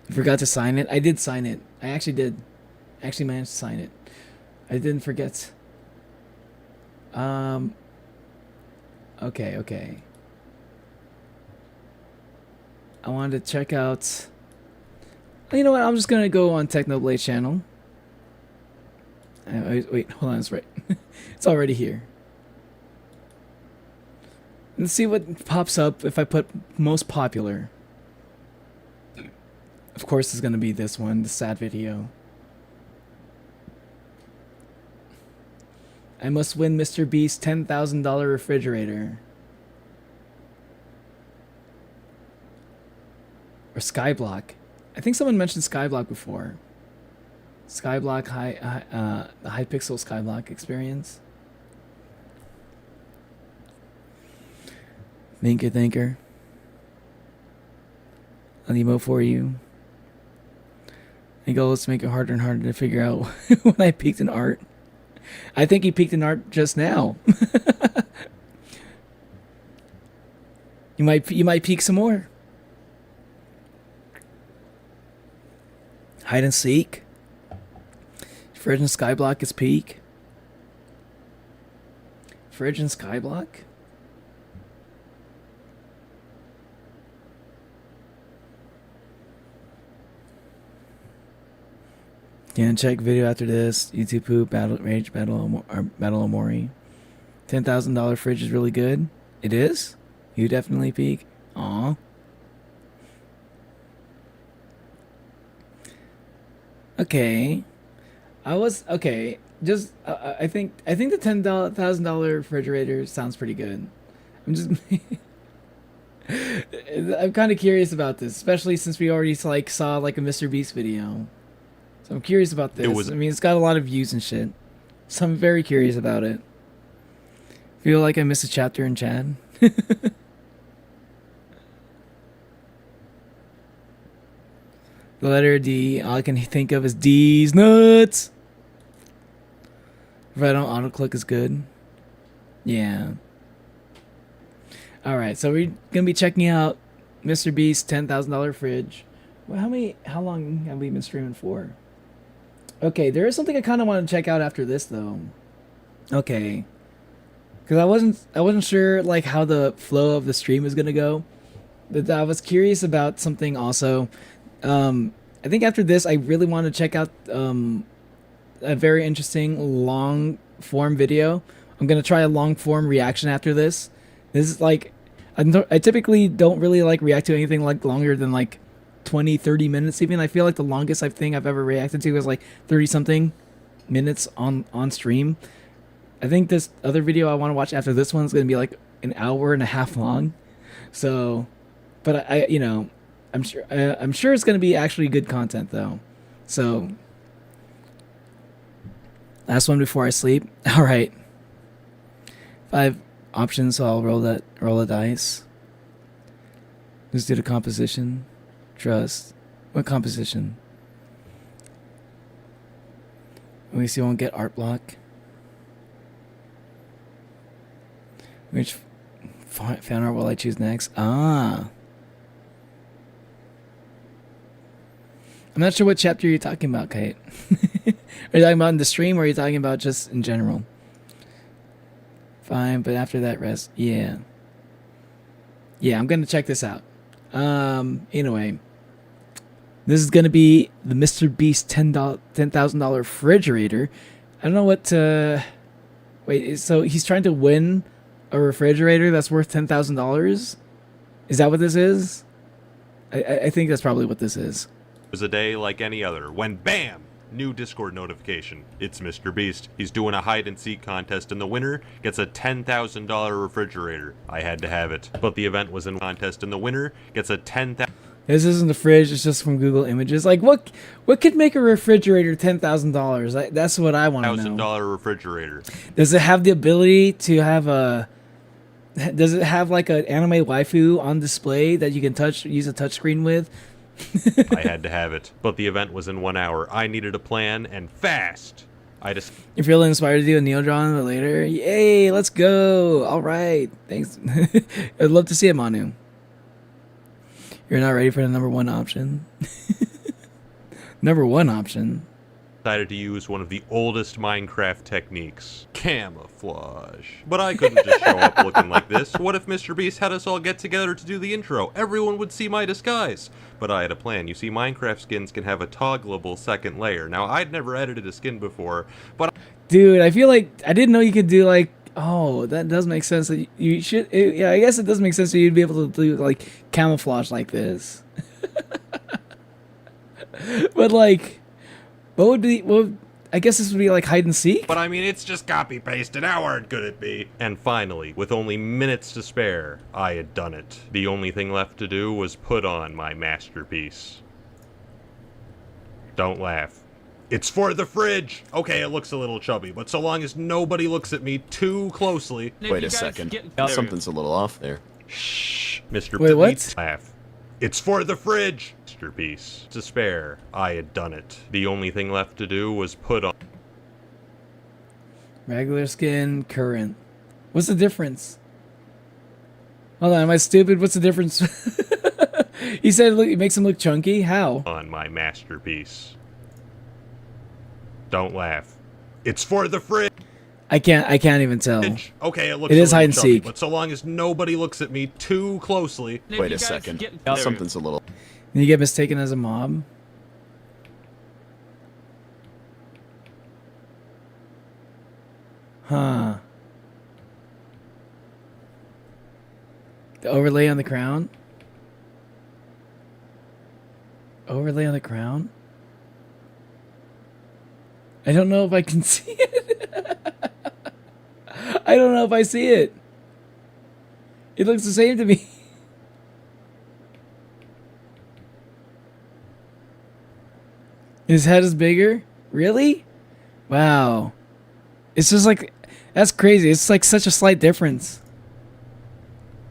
You forgot to sign it? I did sign it. I actually did. I actually managed to sign it. I didn't forget. Okay. I wanted to check out... You know what? I'm just going to go on Technoblade channel. Wait, hold on. That's right. It's already here. Let's see what pops up if I put most popular. Of course, it's going to be this one, the sad video. I must win Mr. Beast's $10,000 refrigerator. Or Skyblock. I think someone mentioned Skyblock before. Skyblock the high pixel Skyblock experience. Thinker. I'll emo for you. My goal is to make it harder and harder to figure out when I peaked in art. I think he peaked in art just now. You might peak some more. Hide and seek. Fridge and Skyblock is peak. Fridge and Skyblock? Can check video after this. YouTube poop, battle rage, battle Omori. $10,000 fridge is really good. It is? You definitely peak. Aw. Okay. Okay. Just I think the $10,000 refrigerator sounds pretty good. I'm just I'm kind of curious about this, especially since we already like saw like a Mr. Beast video. So I'm curious about this. I mean, it's got a lot of views and shit. So I'm very curious about it. Feel like I missed a chapter in Chad. The letter D, all I can think of is D's nuts. If I don't auto-click is good. Yeah. Alright, so we're going to be checking out Mr. Beast's $10,000 fridge. Well, how long have we been streaming for? Okay, there is something I kind of want to check out after this, though. Okay. Because I wasn't sure, like, how the flow of the stream is going to go. But I was curious about something also. I think after this, I really want to check out a very interesting long form video. I'm gonna try a long form reaction after this. This is like, I typically don't really like react to anything like longer than like 20-30 minutes even. I feel like the longest thing I've ever reacted to was like 30 something minutes on stream. I think this other video I want to watch after this one is gonna be like an hour and a half long. So, but I you know, I'm sure it's going to be actually good content though. So, last one before I sleep. All right. 5 options, so I'll roll a dice. Let's do the composition. Trust. What composition? Let me see. I won't get art block. Which fan art will I choose next? Ah. I'm not sure what chapter you're talking about, Kate. Are you talking about in the stream, or are you talking about just in general? Fine, but after that rest, yeah. Yeah, I'm gonna check this out. Anyway, this is gonna be the Mr. Beast $10,000 refrigerator. I don't know what to... Wait, so he's trying to win a refrigerator that's worth $10,000? Is that what this is? I think that's probably what this is. Was a day like any other when BAM! New Discord notification. It's Mr. Beast. He's doing a hide and seek contest and the winner gets a $10,000 refrigerator. I had to have it. But the event was in contest and the winner gets a $10,000. This isn't the fridge, it's just from Google Images. Like what could make a refrigerator $10,000? That's what I want to know. $1,000 refrigerator. Does it have the ability to have does it have like an anime waifu on display that you can use a touchscreen with? I had to have it. But the event was in 1 hour. I needed a plan, and fast. You're feeling inspired to do a Neo drawing later? Yay, let's go. All right. Thanks. I'd love to see it, Manu. You're not ready for the number 1 option? Number 1 option? Decided to use one of the oldest Minecraft techniques, camouflage. But I couldn't just show up looking like this. What if Mr. Beast had us all get together to do the intro? Everyone would see my disguise. But I had a plan. You see, Minecraft skins can have a toggleable second layer. Now, I'd never edited a skin before, but... Dude, I feel like I didn't know you could do like... Oh, that does make sense. That you should... Yeah, I guess it does make sense that you'd be able to do like camouflage like this. But like... I guess this would be like hide and seek? But I mean, it's just copy pasted. How hard could it be? And finally, with only minutes to spare, I had done it. The only thing left to do was put on my masterpiece. Don't laugh. It's for the fridge! Okay, it looks a little chubby, but so long as nobody looks at me too closely... Wait a second. Something's a little off there. Shh, Mr. Wait, what? Laugh. It's for the fridge! Masterpiece. Despair. I had done it. The only thing left to do was put on... Regular skin, current. What's the difference? Hold on, am I stupid? What's the difference? He said it makes him look chunky? How? On my masterpiece. Don't laugh. It's for the fridge! I can't even tell. Okay, it looks It is a hide little and chubby, seek. but so long as nobody looks at me too closely... Wait a second. Something's a little... Did you get mistaken as a mob? Huh. The overlay on the crown? Overlay on the crown? I don't know if I can see it. I don't know if I see it. It looks the same to me. His head is bigger? Really? Wow. It's just like, that's crazy. It's like such a slight difference.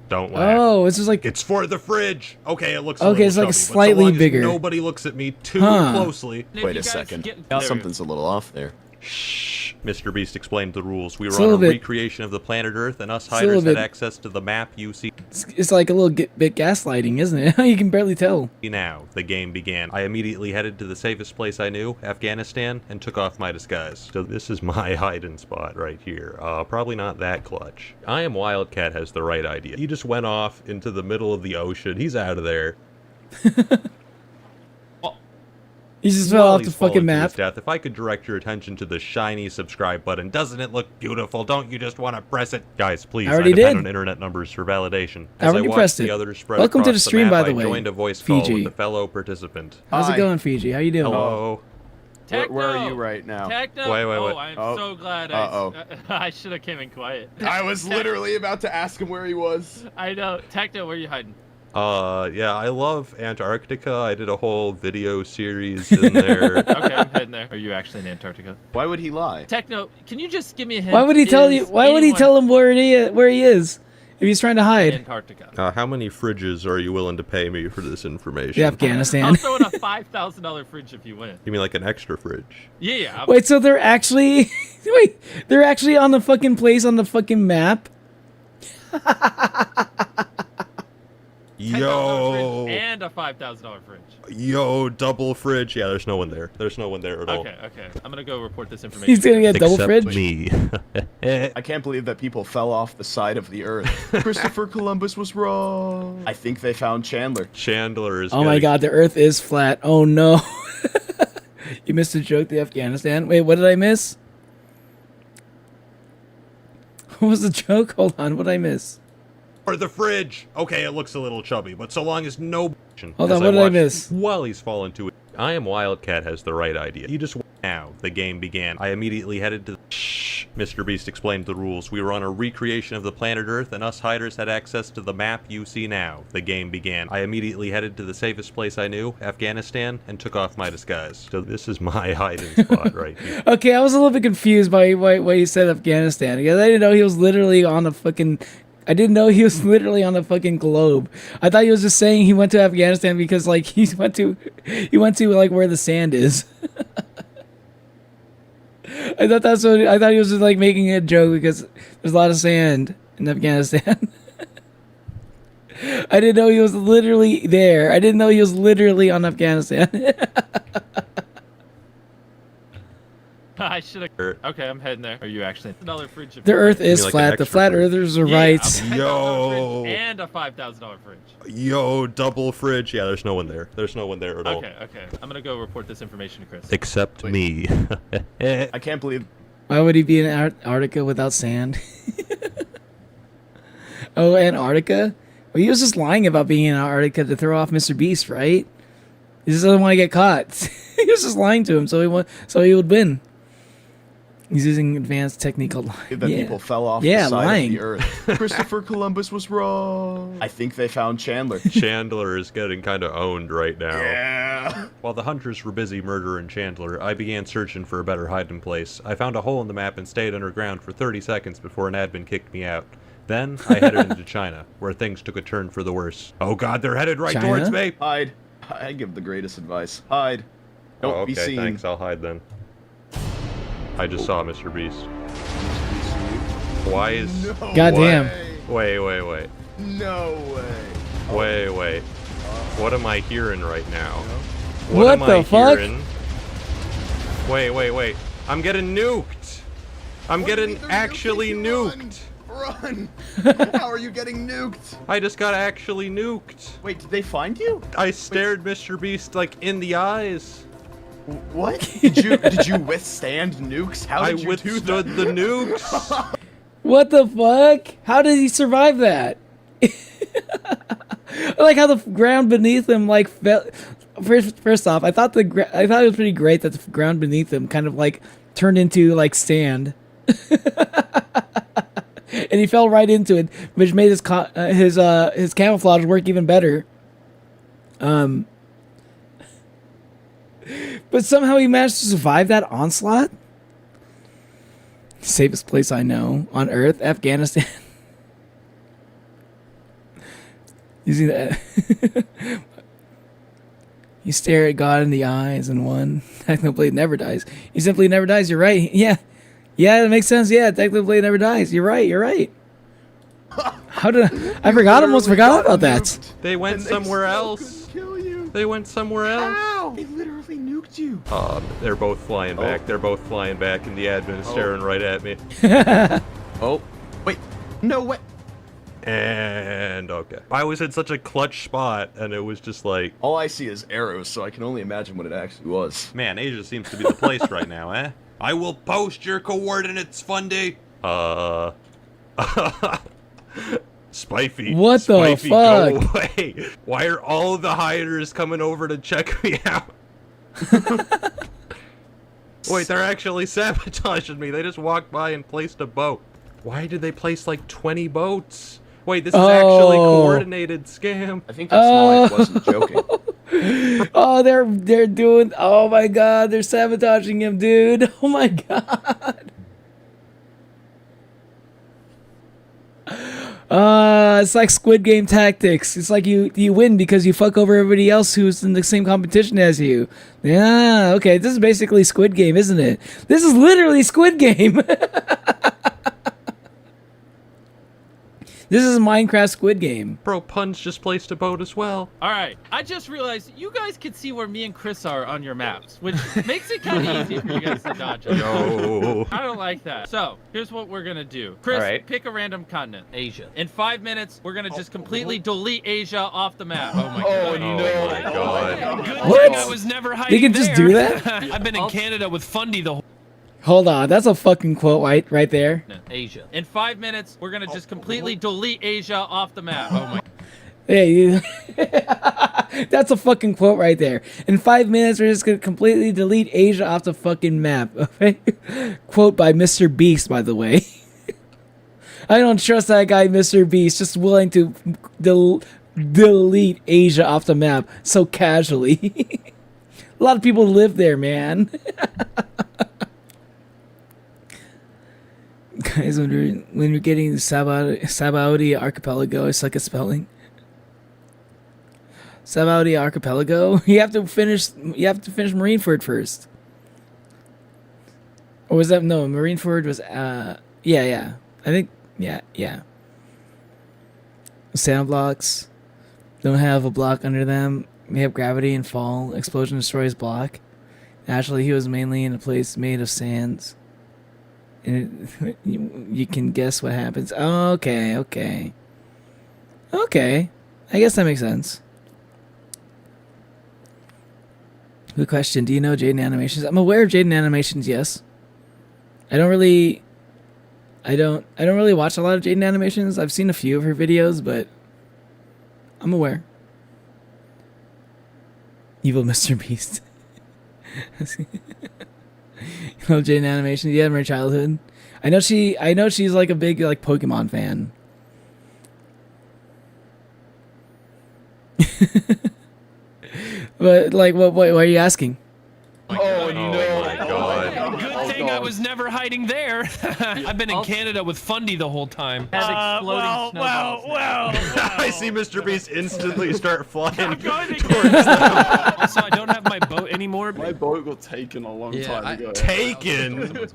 Don't laugh. Oh, it's just like... It's for the fridge. Okay, it looks a Okay, little it's like chubby, slightly but so long bigger. As nobody looks at me too Huh. closely. Wait a second. Something's a little off there. Shh. Mr. Beast explained the rules. We It's were a on a little bit- recreation of the planet Earth, and us a little hiders had bit- access to the map you see. It's like a little bit gaslighting, isn't it? You can barely tell. Now, the game began. I immediately headed to the safest place I knew, Afghanistan, and took off my disguise. So this is my hiding spot right here. Probably not that clutch. I Am Wildcat has the right idea. He just went off into the middle of the ocean. He's out of there. He just fell While off the he's fallen fucking to map. his death, if I could direct your attention to the shiny subscribe button, doesn't it look beautiful? Don't you just want to press it? Guys, please, I already depend did. on internet numbers for validation. I As already watched pressed the it. others spread Welcome to across the stream, map, by the I way, joined a voice call Fiji. with a fellow participant. How's it going, Fiji? How you doing? Hello. Where are you right now? Techno. Wait. Oh, I'm so glad I should have came in quiet. I was literally about to ask him where he was. I know. Techno, where are you hiding? Yeah, I love Antarctica. I did a whole video series in there. Okay, I'm heading there. Are you actually in Antarctica? Why would he lie? Techno, can you just give me a hint? Why would he tell you? Why would he tell him where he is if he's trying to hide? Antarctica. How many fridges are you willing to pay me for this information? Yeah, Afghanistan. I'll throw in a $5,000 fridge if you win. You mean like an extra fridge? Yeah. Wait, so they're actually they're actually on the fucking place on the fucking map? Yo. And a $5,000 fridge. Yo, double fridge. Yeah, there's no one there. There's no one there at all. Okay. I'm gonna go report this information. He's gonna get double fridge? Me. I can't believe that people fell off the side of the earth. Christopher Columbus was wrong. I think they found Chandler. Chandler is Oh my god, the earth is flat. Oh no. You missed a joke, the Afghanistan. Wait, what did I miss? What was the joke? Hold on, what did I miss? Or the fridge. Okay, it looks a little chubby, but so long as no... Hold on, what did I miss? While he's fallen to it, I Am Wildcat has the right idea. He just... Now, the game began. I immediately headed to... Shh. Mr. Beast explained the rules. We were on a recreation of the planet Earth, and us hiders had access to the map you see now. The game began. I immediately headed to the safest place I knew, Afghanistan, and took off my disguise. So this is my hiding spot right here. Okay, I was a little bit confused by why he said Afghanistan, because I didn't know he was literally on the fucking... I didn't know he was literally on the fucking globe. I thought he was just saying he went to Afghanistan because like he went to like where the sand is. I thought he was just like making a joke because there's a lot of sand in Afghanistan. I didn't know he was literally there. I didn't know he was literally on Afghanistan. I should have. Okay, I'm heading there. Are you actually? Another fridge. The Earth is flat. The flat earthers are right. Yo. And a $5,000 fridge. Yo, double fridge. Yeah, there's no one there. There's no one there at all. Okay. I'm gonna go report this information to Chris. Except me. I can't believe... Why would he be in Antarctica without sand? Oh, Antarctica? Well, he was just lying about being in Antarctica to throw off Mr. Beast, right? He just doesn't want to get caught. He was just lying to him so he would win. He's using advanced technique called lying. That people fell off the side lying. of the earth. Christopher Columbus was wrong. I think they found Chandler. Chandler is getting kind of owned right now. Yeah. While the hunters were busy murdering Chandler, I began searching for a better hiding place. I found a hole in the map and stayed underground for 30 seconds before an admin kicked me out. Then I headed into China, where things took a turn for the worse. Oh god, they're headed right China? towards me! Hide. I give the greatest advice. Hide. Don't Oh, be okay, seen. thanks, I'll hide then. I just saw Mr. Beast. Why is... No Goddamn. Wait, wait, wait. No way. Wait. What am I hearing right now? What am the I fuck? hearing? Wait. I'm getting nuked. I'm getting actually nuked. Run! How are you getting nuked? I just got actually nuked. Wait, did they find you? I stared Mr. Beast like in the eyes. What? Did you withstand nukes? How did I you do withstood that? the nukes. What the fuck? How did he survive that? I like how the ground beneath him like fell. First off, I thought it was pretty great that the ground beneath him kind of like turned into like sand, and he fell right into it, which made his camouflage work even better. But somehow he managed to survive that onslaught. Safest place I know on Earth, Afghanistan. You see that? You stare at God in the eyes and one. Technoblade never dies. He simply never dies. You're right. Yeah, that makes sense. Yeah, Technoblade never dies. You're right. How did I forgot? Almost forgot about that. They went somewhere else. They went somewhere else. How? They literally nuked you. They're both flying back. They're both flying back, and the admin is staring right at me. Oh, wait. No way. And okay. I was in such a clutch spot, and it was just like... All I see is arrows, so I can only imagine what it actually was. Man, Asia seems to be the place right now, eh? I will post your coordinates, Fundy. Spiffy. What the Spiffy, fuck? go away. Why are all the hiders coming over to check me out? Wait, they're actually sabotaging me. They just walked by and placed a boat. Why did they place like 20 boats? Wait, this is actually coordinated scam. I think that's why I wasn't joking. Oh, they're doing. Oh my god, they're sabotaging him, dude. Oh my god. It's like Squid Game tactics. It's like you win because you fuck over everybody else who's in the same competition as you. Yeah, okay. This is basically Squid Game, isn't it? This is literally Squid Game. This is Minecraft Squid Game. Bro, Pun's just placed a boat as well. All right, I just realized you guys can see where me and Chris are on your maps, which makes it kind of easy for you guys to dodge us. No. I don't like that. So, here's what we're gonna do. Chris, pick a random continent. Asia. In 5 minutes, we're gonna just completely delete Asia off the map. Oh my god. Oh my god. Good What? thing I was never hiding They can just do that? I've been in Canada with Fundy the whole... Hold on, that's a fucking quote right there. Asia. In 5 minutes, we're gonna just completely delete Asia off the map. Oh my. Hey, that's a fucking quote right there. In 5 minutes, we're just gonna completely delete Asia off the fucking map. Okay? Quote by Mr. Beast, by the way. I don't trust that guy, Mr. Beast, just willing to delete Asia off the map so casually. A lot of people live there, man. Guys, when you're getting the Sabaudi Archipelago, I suck at spelling. Sabaudi Archipelago. You have to finish Marineford first. Or was that no? Marineford was yeah. I think yeah. Sand blocks don't have a block under them. They have gravity and fall. Explosion destroys block. Naturally, he was mainly in a place made of sands. And you can guess what happens. Okay. I guess that makes sense. Good question. Do you know Jaden Animations? I'm aware of Jaden Animations, yes. I don't really watch a lot of Jaden Animations. I've seen a few of her videos, but I'm aware. Evil Mr. Beast. You know Jaden Animations? Yeah, from her childhood. I know she's like a big like Pokemon fan. But like, what are you asking? Oh no! My god! Good thing I was never hiding there. I've been in Canada with Fundy the whole time. Well. I see Mr. Beast instantly start flying towards them. Also, I don't have my boat anymore. My boat got taken a long time ago. Taken?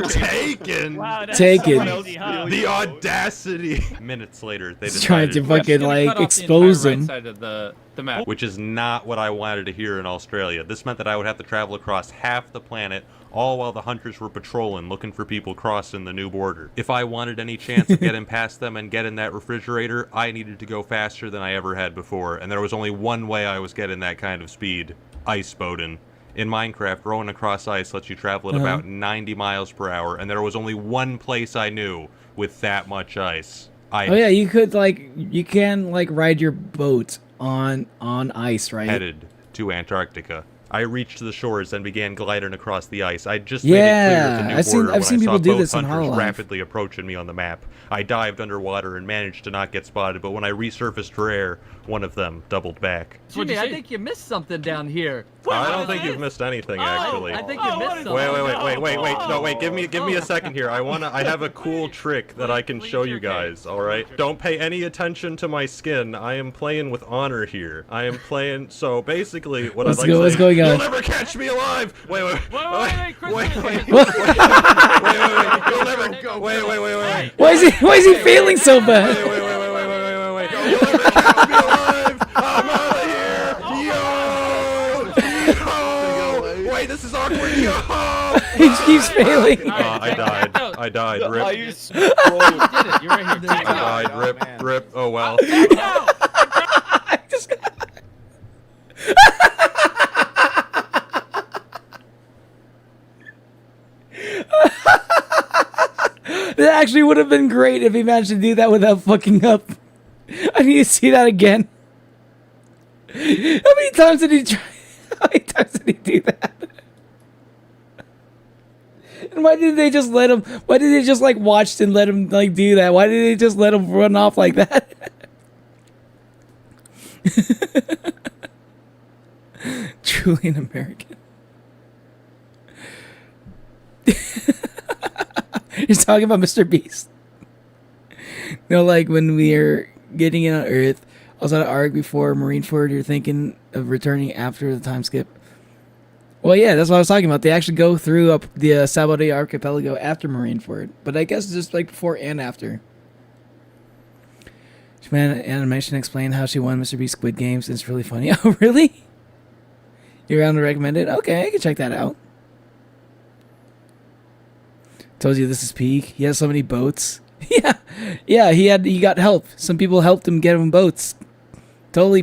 Taken? Wow, taken. Crazy, huh? The audacity. Minutes later, they tried to fucking like expose him. Side of the map. Which is not what I wanted to hear in Australia. This meant that I would have to travel across half the planet, all while the hunters were patrolling, looking for people crossing the new border. If I wanted any chance of getting past them and getting that refrigerator, I needed to go faster than I ever had before, and there was only one way I was getting that kind of speed: ice boating. In Minecraft, rowing across ice lets you travel at about 90 miles per hour, and there was only one place I knew with that much ice. Oh yeah, you could you can ride your boat on ice, right? Headed to Antarctica. I reached the shores and began gliding across the ice. I just made it clear to New Border I've seen people do this in hunters Hololive. rapidly approaching me on the map. I dived underwater and managed to not get spotted, but when I resurfaced for air, one of them doubled back. Jimmy, I think you missed something down here. I don't think you've missed anything, actually. I think you missed something. Wait. No, wait. Give me a second here. I have a cool trick that I can show you guys. All right. Don't pay any attention to my skin. I am playing with honor here. I am playing. So basically, what I'd like to say. What's going on? You'll never catch me alive. Wait. You'll never go. Wait. Why is he feeling so bad? Wait. You'll never catch me alive. I'm out of here. Yo. Wait, this is awkward. Yo. He keeps failing. I died. Rip. You did it. You're right here. I died. Rip. Oh well. That actually would have been great if he managed to do that without fucking up. I need to see that again. How many times did he try? How many times did he do that? And why did they just let him? Why did they just watch and let him do that? Why did they just let him run off like that? Truly an American. You're talking about Mr. Beast. No, when we're getting in on Earth, I was on an arc before Marineford. You're thinking of returning after the time skip. Well, yeah, that's what I was talking about. They actually go through up the Sabode Archipelago after Marineford, but I guess just before and after. She made an animation explain how she won Mr. Beast Squid Games. It's really funny. Oh, really? You're around to recommend it? Okay, I can check that out. Told you this is peak. He has so many boats. Yeah. He got help. Some people helped him get him boats. My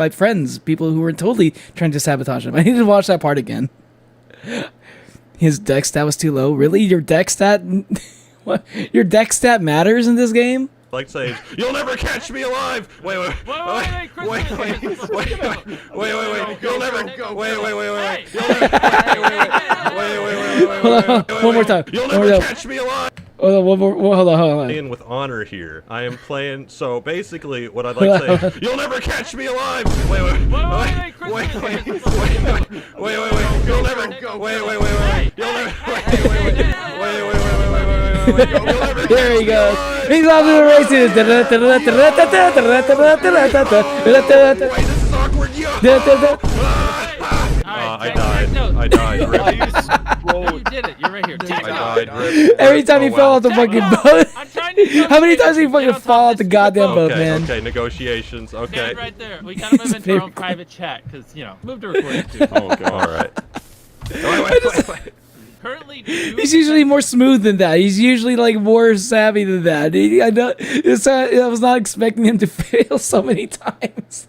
friends, people who were totally trying to sabotage him. I need to watch that part again. His deck stat was too low. Really, your deck stat? What? Your deck stat matters in this game? Like say, you'll never catch me alive. Wait. You'll never go. Wait. Hold on. One more time. You'll never catch me alive. Hold on. Playing with honor here. I am playing. So basically, what I'd like to say, you'll never catch me alive. Wait. You'll never go. Wait. There he goes. He's off to the races. Wait, this is awkward. I died. Rip. You did it. You're right here. I died. Rip. Every time he fell off the fucking boat. How many times did he fucking fall off the goddamn boat, man? Okay, negotiations. Okay. Stand right there. We gotta move into our own private chat because move to recording too. Oh god. All right. Wait. Currently, he's usually more smooth than that. He's usually more savvy than that. I was not expecting him to fail so many times.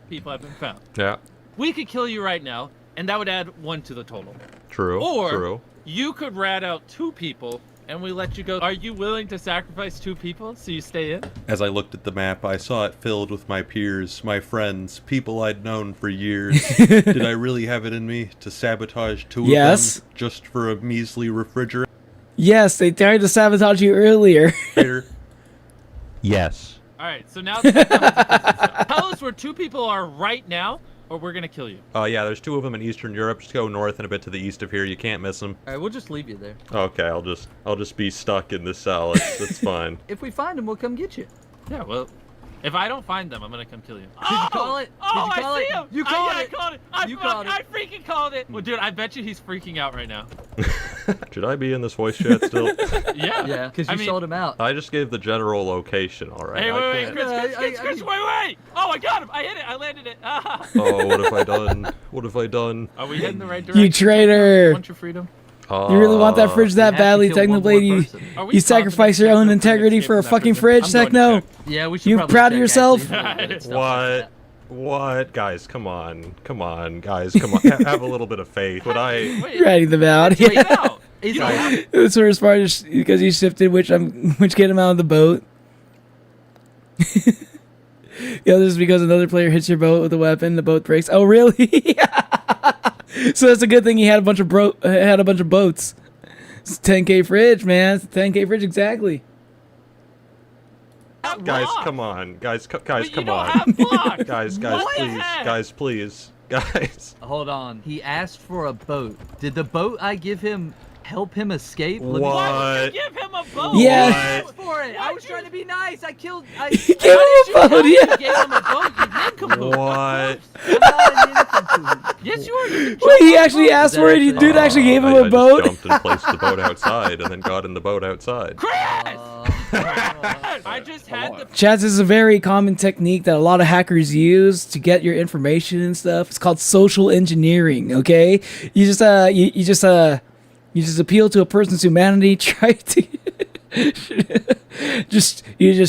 People have been found. Yeah. We could kill you right now, and that would add 1 to the total. True. Or you could rat out 2 people, and we let you go. Are you willing to sacrifice 2 people so you stay in? As I looked at the map, I saw it filled with my peers, my friends, people I'd known for years. Did I really have it in me to sabotage 2 of them just for a measly refrigerator? Yes, they tried to sabotage you earlier. Yes. All right, so now tell us where 2 people are right now. or we're gonna kill you. Yeah, there's 2 of them in Eastern Europe. Just go north and a bit to the east of here. You can't miss them. All right, we'll just leave you there. Okay, I'll just be stuck in this cell. It's fine. If we find them, we'll come get you. Yeah, well, if I don't find them, I'm gonna come kill you. Did you call it? Oh, Did you call I it? see him! You called Yeah, it. I called it! I freaking called it! Well, dude, I bet you he's freaking out right now. Should I be in this voice chat still? Yeah. Yeah, because you sold him out. I just gave the general location, alright? Hey, wait, Chris, wait! Oh, I got him! I hit it! I landed it! Oh, what have I done? What have I done? Are we heading the right direction? You traitor! Want your freedom? You really want that fridge that badly, Technoblade? You sacrifice your own integrity for a fucking fridge, Techno? Yeah, we should. You proud of yourself? What? What? Guys, come on. Come on, guys, come on. Have a little bit of faith. Would I... Writing them out. Yeah. It's the worst part is because you shifted which get him out of the boat. The other is because another player hits your boat with a weapon, the boat breaks. Oh, really? So that's a good thing he had a bunch of boats. It's a 10K fridge, man. It's a 10K fridge exactly. Guys, come on. Guys, come on. Guys, please. Guys. Hold on. He asked for a boat. Did the boat I give him help him escape? What? Why would you give him a boat? Yeah. I asked for it. I was trying to be nice. I He gave him a boat, yeah. You gave him a boat, you nincompoop. What? Yes, you are. Wait, he actually asked for it. Dude actually gave him a boat. I just jumped and placed the boat outside and then got in the boat outside. Chris! I just had the... Chaz, is a very common technique that a lot of hackers use to get your information and stuff. It's called social engineering, okay? You just appeal to a person's humanity, try to you just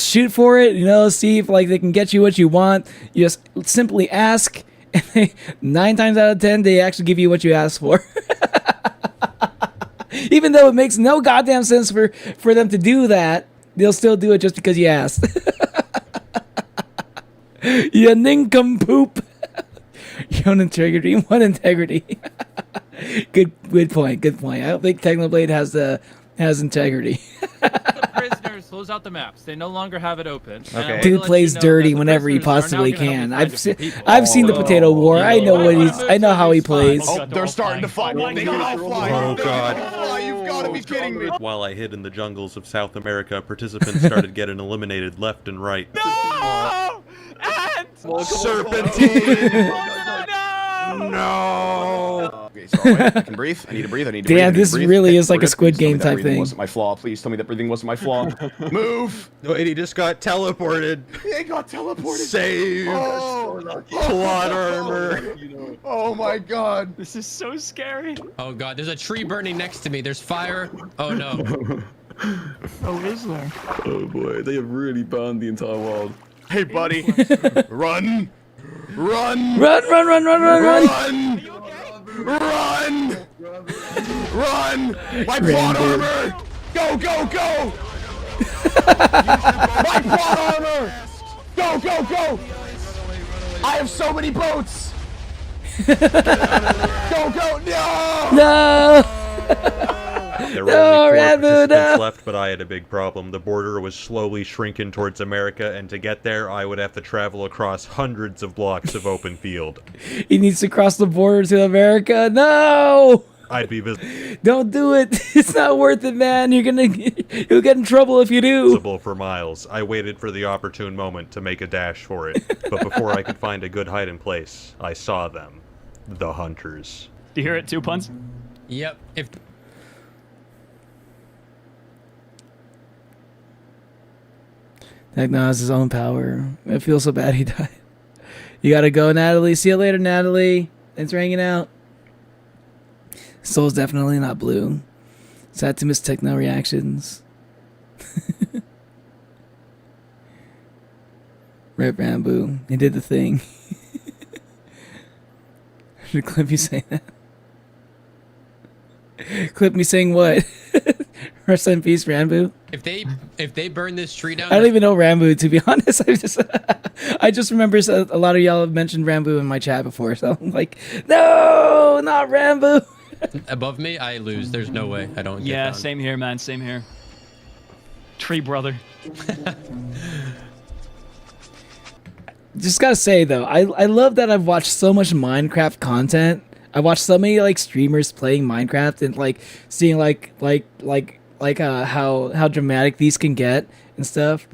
shoot for it, see if like they can get you what you want. You just simply ask, and 9 times out of 10 they actually give you what you asked for. Even though it makes no goddamn sense for them to do that, they'll still do it just because you asked. You nincompoop. Your own integrity. What integrity? Good point. I don't think Technoblade has integrity. The prisoners close out the maps. They no longer have it open. Okay. Dude plays dirty whenever he possibly can. I've seen the Potato War. I know how he plays. Oh, they're starting to fly. They can all fly. Oh God! You've got to be kidding me. While I hid in the jungles of South America, participants started getting eliminated left and right. No! And Serpentine! No! Okay, so I can breathe. I need to breathe. Damn, this really is like a Squid Game type thing. Wasn't my flaw. Please tell me that breathing wasn't my flaw. Move! Wait, he just got teleported. He got teleported. Save! Plot armor. Oh my God! This is so scary. Oh God, there's a tree burning next to me. There's fire. Oh no. Oh, is there? Oh boy, they have really burned the entire world. Hey, buddy. Run! Run! Run! Run! Run! My plot armor! Go! My plot armor! Go! I have so many boats! Go! No! No! There were only 4 participants left, but I had a big problem. The border was slowly shrinking towards America, and to get there, I would have to travel across hundreds of blocks of open field. He needs to cross the border to America. No! I'd be visible Don't do it. It's not worth it, man. You'll get in trouble if you do. for miles. I waited for the opportune moment to make a dash for it, but before I could find a good hiding place, I saw them. The hunters. Do you hear it, 2 puns? Yep. Techno has his own power. I feel so bad he died. You gotta go, Natalie. See you later, Natalie. Thanks for hanging out. Soul's definitely not blue. Sad to miss Techno reactions. Rip Rambo. He did the thing. Should clip you saying that. Clip me saying what? Rest in peace, Rambo. If they burn this tree down, I don't even know Rambo, to be honest. I just remember a lot of y'all have mentioned Rambo in my chat before, so I'm like, no, not Rambo. Above me, I lose. There's no way I don't. Yeah, get found. same here, man. Same here. Tree brother. just gotta say though, I love that I've watched so much Minecraft content. I watched so many like streamers playing Minecraft and like seeing how dramatic these can get and stuff.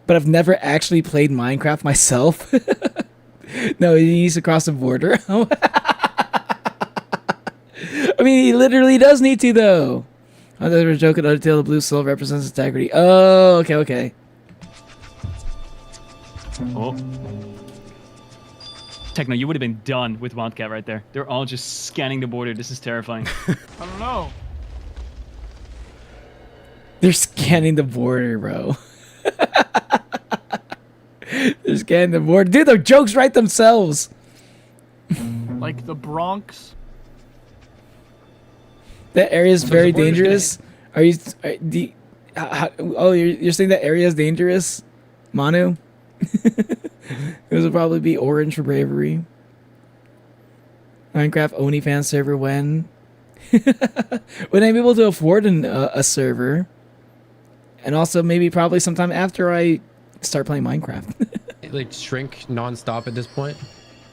But I've never actually played Minecraft myself. No, he needs to cross the border. I mean, he literally does need to though. I thought they were joking. Until the blue soul represents integrity. Oh, okay. Oh. Techno, you would have been done with Wildcat right there. They're all just scanning the border. This is terrifying. I don't know. They're scanning the border, bro. They're scanning the border. Dude, their jokes write themselves. Like the Bronx. That area is very dangerous. Are you? You're saying that area is dangerous, Manu? It would probably be orange for bravery. Minecraft OnlyFans server when? When I'm able to afford a server, and also maybe probably sometime after I start playing Minecraft. Like shrink non-stop at this point.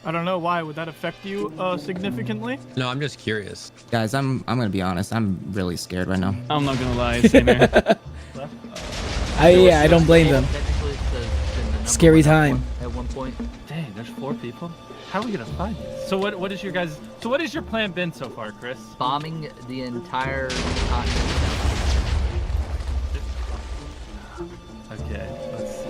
I don't know why. Would that affect you significantly? No, I'm just curious. Guys, I'm gonna be honest. I'm really scared right now. I'm not gonna lie, same here. I don't blame them. Scary time. At one point. Dang, there's 4 people. How are we gonna find this? So what is your guys? So what has your plan been so far, Chris? Bombing the entire continent. Okay, let's see.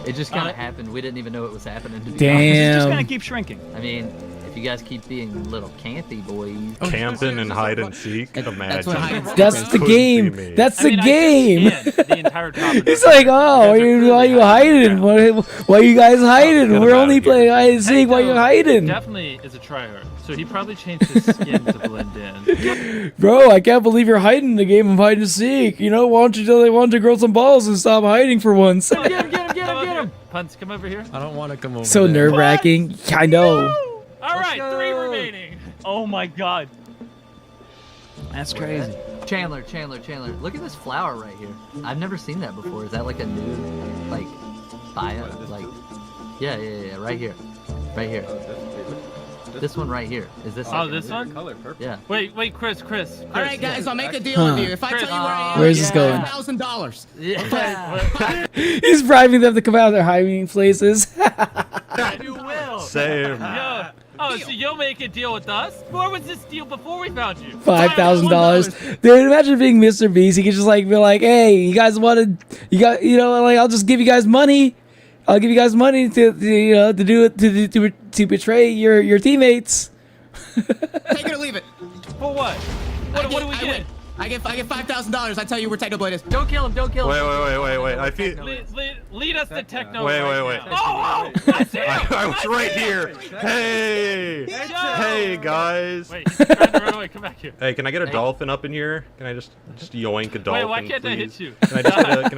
It just kind of happened. We didn't even know it was happening. To be Damn. honest. It's just gonna keep shrinking. I mean, if you guys keep being little campy boys. Camping and hide and seek. Imagine. That's the game. That's the game. The entire top of He's like, oh, why are you hiding? Why are you guys hiding? We're only playing hide and seek. Why are you hiding? Definitely is a tryhard. So he probably changed his skin to blend in. Bro, I can't believe you're hiding in the game of hide and seek. You know, why don't you grow some balls and stop hiding for once? Get him! Punts, come over here. I don't want to come over. So nerve-wracking. I know. All right, 3 remaining. Oh my god. That's crazy. Chandler. Look at this flower right here. I've never seen that before. Is that like a new, like, bio? Like, yeah, right here. This one right here. Is this? Oh, this one? Color purple. Yeah. Wait, Chris. All right, guys, I'll make a deal with you. If I tell you where I am, where's this going? $1,000. Yeah. He's bribing them to come out of their hiding places. You will. Same. So you'll make a deal with us? Where was this deal before we found you? $5,000. Dude, imagine being Mr. Beast. He could just like be like, hey, you guys wanted, I'll just give you guys money. I'll give you guys money to do it to betray your teammates. Take it or leave it. For what? What do we get? I get $5,000. I tell you where Technoblade is. Don't kill him. Wait. I feel. Lead us to Techno. Wait. Oh! I see him! I was right here. Hey, guys. Wait, he's trying to run away. Come back here. Hey, can I get a dolphin up in here? Can I just yoink a dolphin? Wait, why can't I please? hit you? Can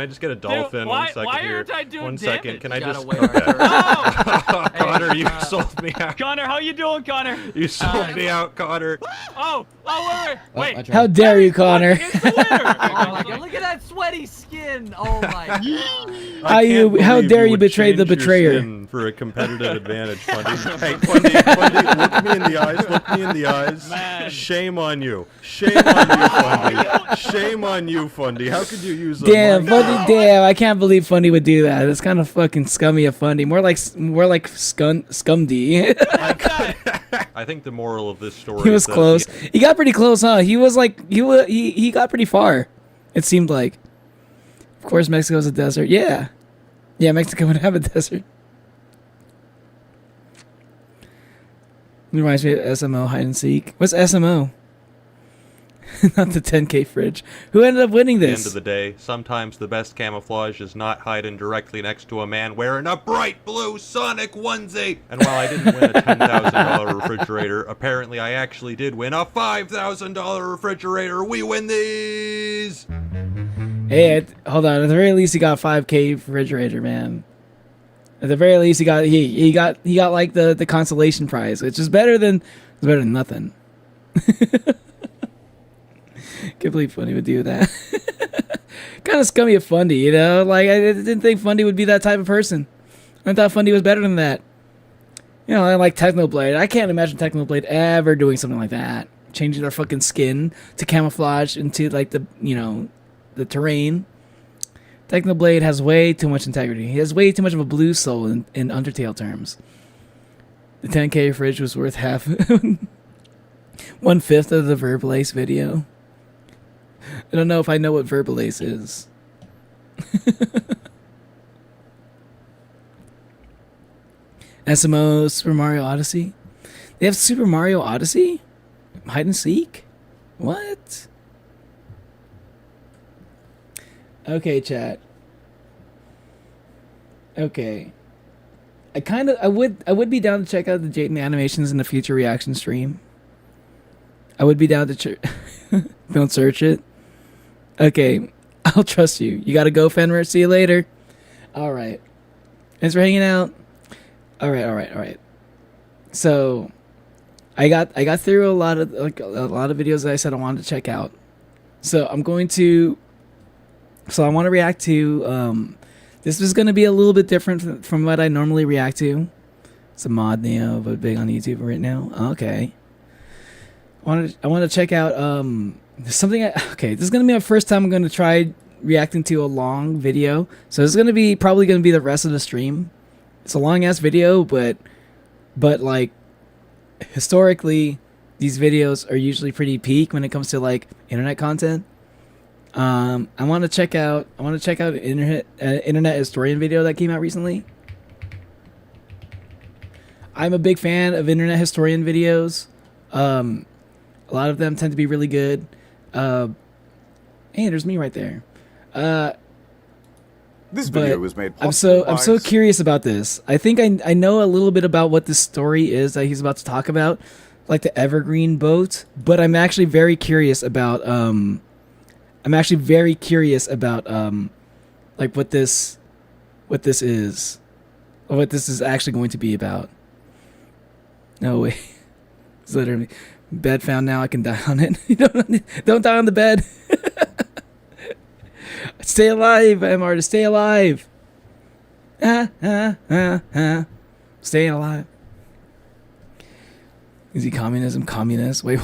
I just get a dolphin? Dude, 1 second why here. aren't I doing 1 second. Can I just? Oh! Connor, you sold me out. Connor, how you doing, Connor? You sold me out, Connor. Oh, wait. How dare you, Connor? Oh my god, look at that sweaty skin. Oh my god. How dare you betray the betrayer? For a competitive advantage, Fundy. Hey, Fundy, look me in the eyes. Man. Shame on you, Fundy. Shame on you, Fundy. How could you use Damn, Fundy, damn, I can't believe Fundy would do that. It's kind of fucking scummy of Fundy. More like scumdy. I think the moral of this story He was is close. He got pretty close, huh? He was like, he got pretty far. It seemed like. Of course, Mexico's a desert. Yeah, Mexico would have a desert. It reminds me of SMO hide and seek. What's SMO? Not the 10K fridge. Who ended up winning this? At the end of the day, sometimes the best camouflage is not hiding directly next to a man wearing a bright blue Sonic onesie. And while I didn't win a $10,000 refrigerator, apparently I actually did win a $5,000 refrigerator. We win these! Hey, hold on. At the very least, he got a 5K refrigerator, man. At the very least, he got like the consolation prize, which is better than nothing. Can't believe Fundy would do that. Kind of scummy of Fundy, you know? Like, I didn't think Fundy would be that type of person. I thought Fundy was better than that. You know, I like Technoblade. I can't imagine Technoblade ever doing something like that. Changing their fucking skin to camouflage into like the, you know, the terrain. Technoblade has way too much integrity. He has way too much of a blue soul in Undertale terms. The 10K fridge was worth half, 1/5 of the Verbalace video. I don't know if I know what Verbalace is. SMO Super Mario Odyssey. They have Super Mario Odyssey? Hide and seek? What? Okay, chat. Okay. I would be down to check out the Jayden animations in the future reaction stream. I would be down to don't search it. Okay, I'll trust you. You gotta go, Fenrir. See you later. All right. Thanks for hanging out. All right. So, I got through a lot of videos that I said I wanted to check out. So I want to react to. This is going to be a little bit different from what I normally react to. It's a mod Neo, but big on YouTube right now. Okay. I want to check out something. Okay, this is going to be my first time I'm going to try reacting to a long video. So this is going to be probably going to be the rest of the stream. It's a long ass video, but like historically, these videos are usually pretty peak when it comes to like internet content. I want to check out an internet historian video that came out recently. I'm a big fan of internet historian videos. A lot of them tend to be really good. Hey, there's me right there. This video was made I'm so curious about this. I think I know a little bit about what this story is that he's about to talk about, like the Evergreen boat. But I'm actually very curious about like what this is, or what this is actually going to be about. No way. It's literally bed found. Now I can die on it. Don't die on the bed. Stay alive, MR, to stay alive. Stay alive. Is he communism? Communist? Wait.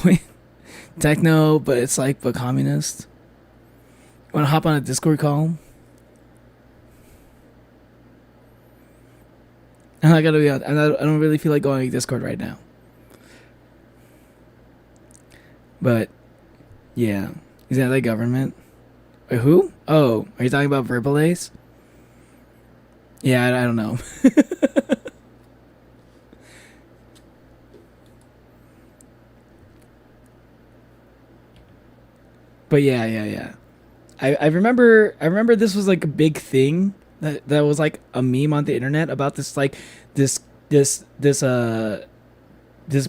Techno, but it's like, but communist. Want to hop on a Discord call? I gotta be honest, I don't really feel like going to Discord right now. But, yeah. Is that the government? Wait, who? Oh, are you talking about Verbalace? Yeah, I don't know. But yeah. I remember this was like a big thing that was like a meme on the internet about this like this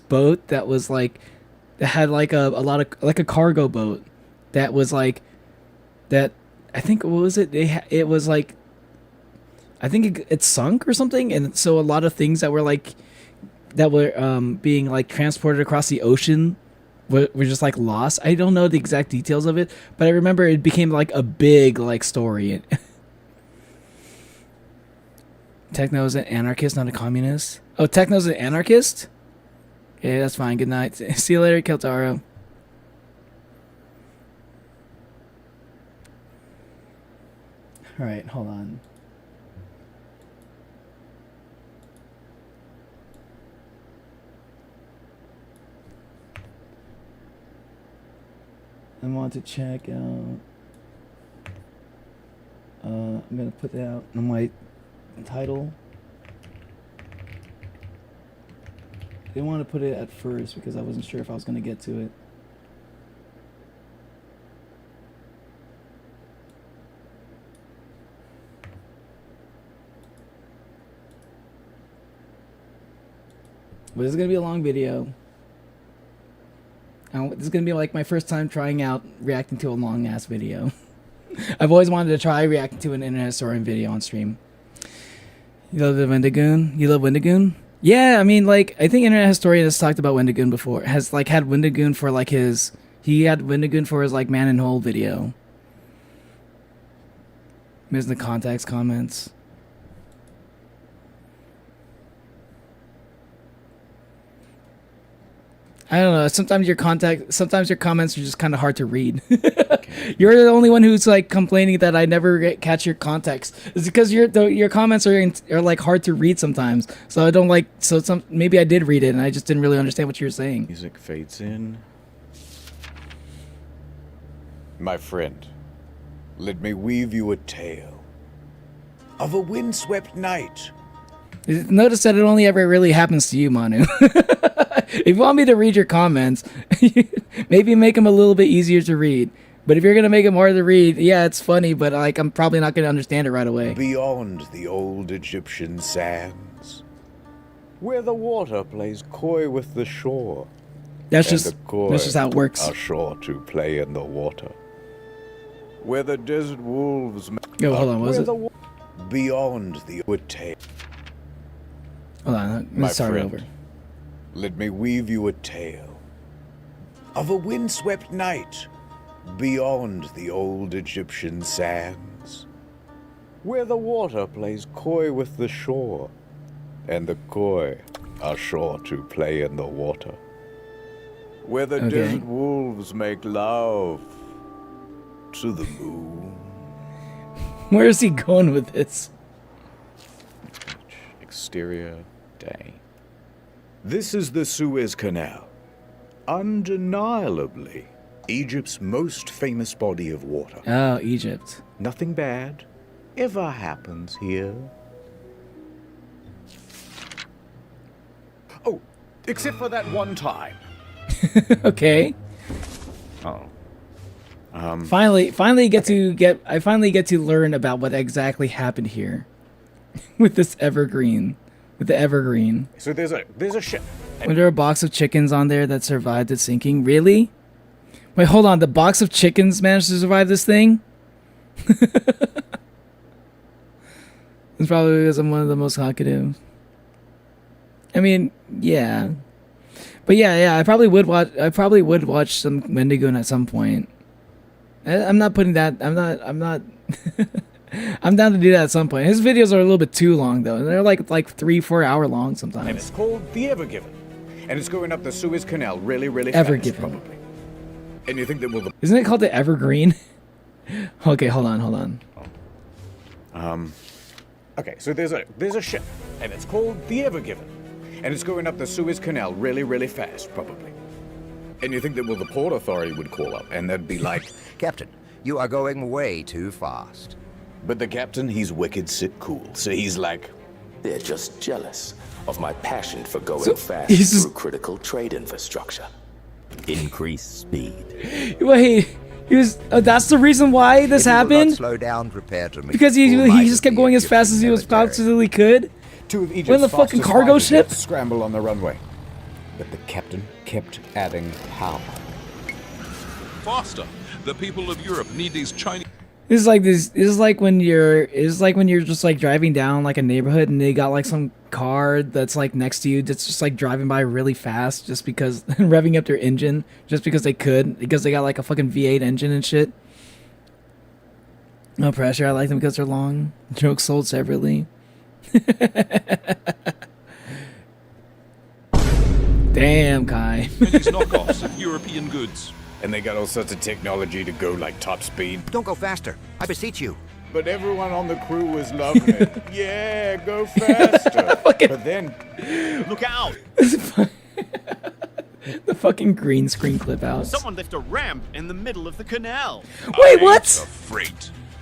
boat that was like that had like a lot of like a cargo boat that was like that. I think, what was it? It was like, I think it sunk or something, and so a lot of things that were like being like transported across the ocean were just like lost. I don't know the exact details of it, but I remember it became like a big like story. Techno's an anarchist, not a communist. Oh, Techno's an anarchist? Okay, that's fine. Good night. See you later, Keltaro. All right, hold on. I want to check out. I'm gonna put that out on my title. I didn't want to put it at first because I wasn't sure if I was gonna get to it. But this is going to be a long video. This is going to be like my first time trying out reacting to a long ass video. I've always wanted to try reacting to an internet historian video on stream. You love the Wendigoon? You love Wendigoon? Yeah, I mean, like, I think Internet Historian has talked about Wendigoon before. Has, like, had Wendigoon for, like, his... He had Wendigoon for his, like, Man in Hole video. Missing the context comments. I don't know. Sometimes your comments are just kind of hard to read. You're the only one who's like complaining that I never catch your context. It's because your comments are like hard to read sometimes. So I don't like. So maybe I did read it and I just didn't really understand what you were saying. Music fades in. My friend, let me weave you a tale of a windswept night. Notice that it only ever really happens to you, Manu. If you want me to read your comments, maybe make them a little bit easier to read. But if you're going to make them hard to read, yeah, it's funny, but like I'm probably not going to understand it right away. Beyond the old Egyptian sands, where the water plays coy with the shore. That's just how it works. Are sure to play in the water. Where the desert wolves... Yo, hold on, what was it? Beyond the tale. Hold on, let's start over. Let me weave you a tale of a windswept night beyond the old Egyptian sands, where the water plays coy with the shore, and the coy are sure to play in the water. Where the desert wolves make love to the moon. Where is he going with this? Exterior day. This is the Suez Canal. Undeniably, Egypt's most famous body of water. Oh, Egypt. Nothing bad ever happens here. Oh, except for that one time. Okay. Oh. I finally get to learn about what exactly happened here with this evergreen. With the evergreen. So there's a ship. Was there a box of chickens on there that survived its sinking? Really? Wait, hold on. The box of chickens managed to survive this thing? It's probably because I'm one of the most talkative. I mean, yeah. But yeah, I probably would watch some Wendigo at some point. I'm not putting that. I'm not. I'm down to do that at some point. His videos are a little bit too long though. They're like 3-4 hour long sometimes. And it's called the Evergiven, and it's going up the Suez Canal really fast. Evergiven. Probably. And you think that will? Isn't it called the Evergreen? Okay, hold on. Okay, so there's a ship, and it's called the Evergiven, and it's going up the Suez Canal really fast, probably. And you think that the Port Authority would call up, and they'd be like, Captain, you are going way too fast. But the captain, he's wicked sick cool, so he's like, they're just jealous of my passion for going fast through critical trade infrastructure. Increase speed. Wait, he was. That's the reason why this happened. Slow down, prepare to meet. Because he just kept going as fast as he was possibly could. Two of Egypt's when the fucking cargo ship scramble on the runway, but the captain kept adding power. Faster! The people of Europe need these Chinese. This is like when you're just like driving down like a neighborhood and they got like some car that's like next to you that's just like driving by really fast just because revving up their engine just because they could, because they got like a fucking V8 engine and shit. No pressure. I like them because they're long. Jokes sold separately. Damn, Kai. These knockoffs of European goods. And they got all sorts of technology to go like top speed. Don't go faster, I beseech you. But everyone on the crew was loving it. Yeah, go faster. But then, look out! The fucking green screen clip out. Someone left a ramp in the middle of the canal. Wait, what? Afraid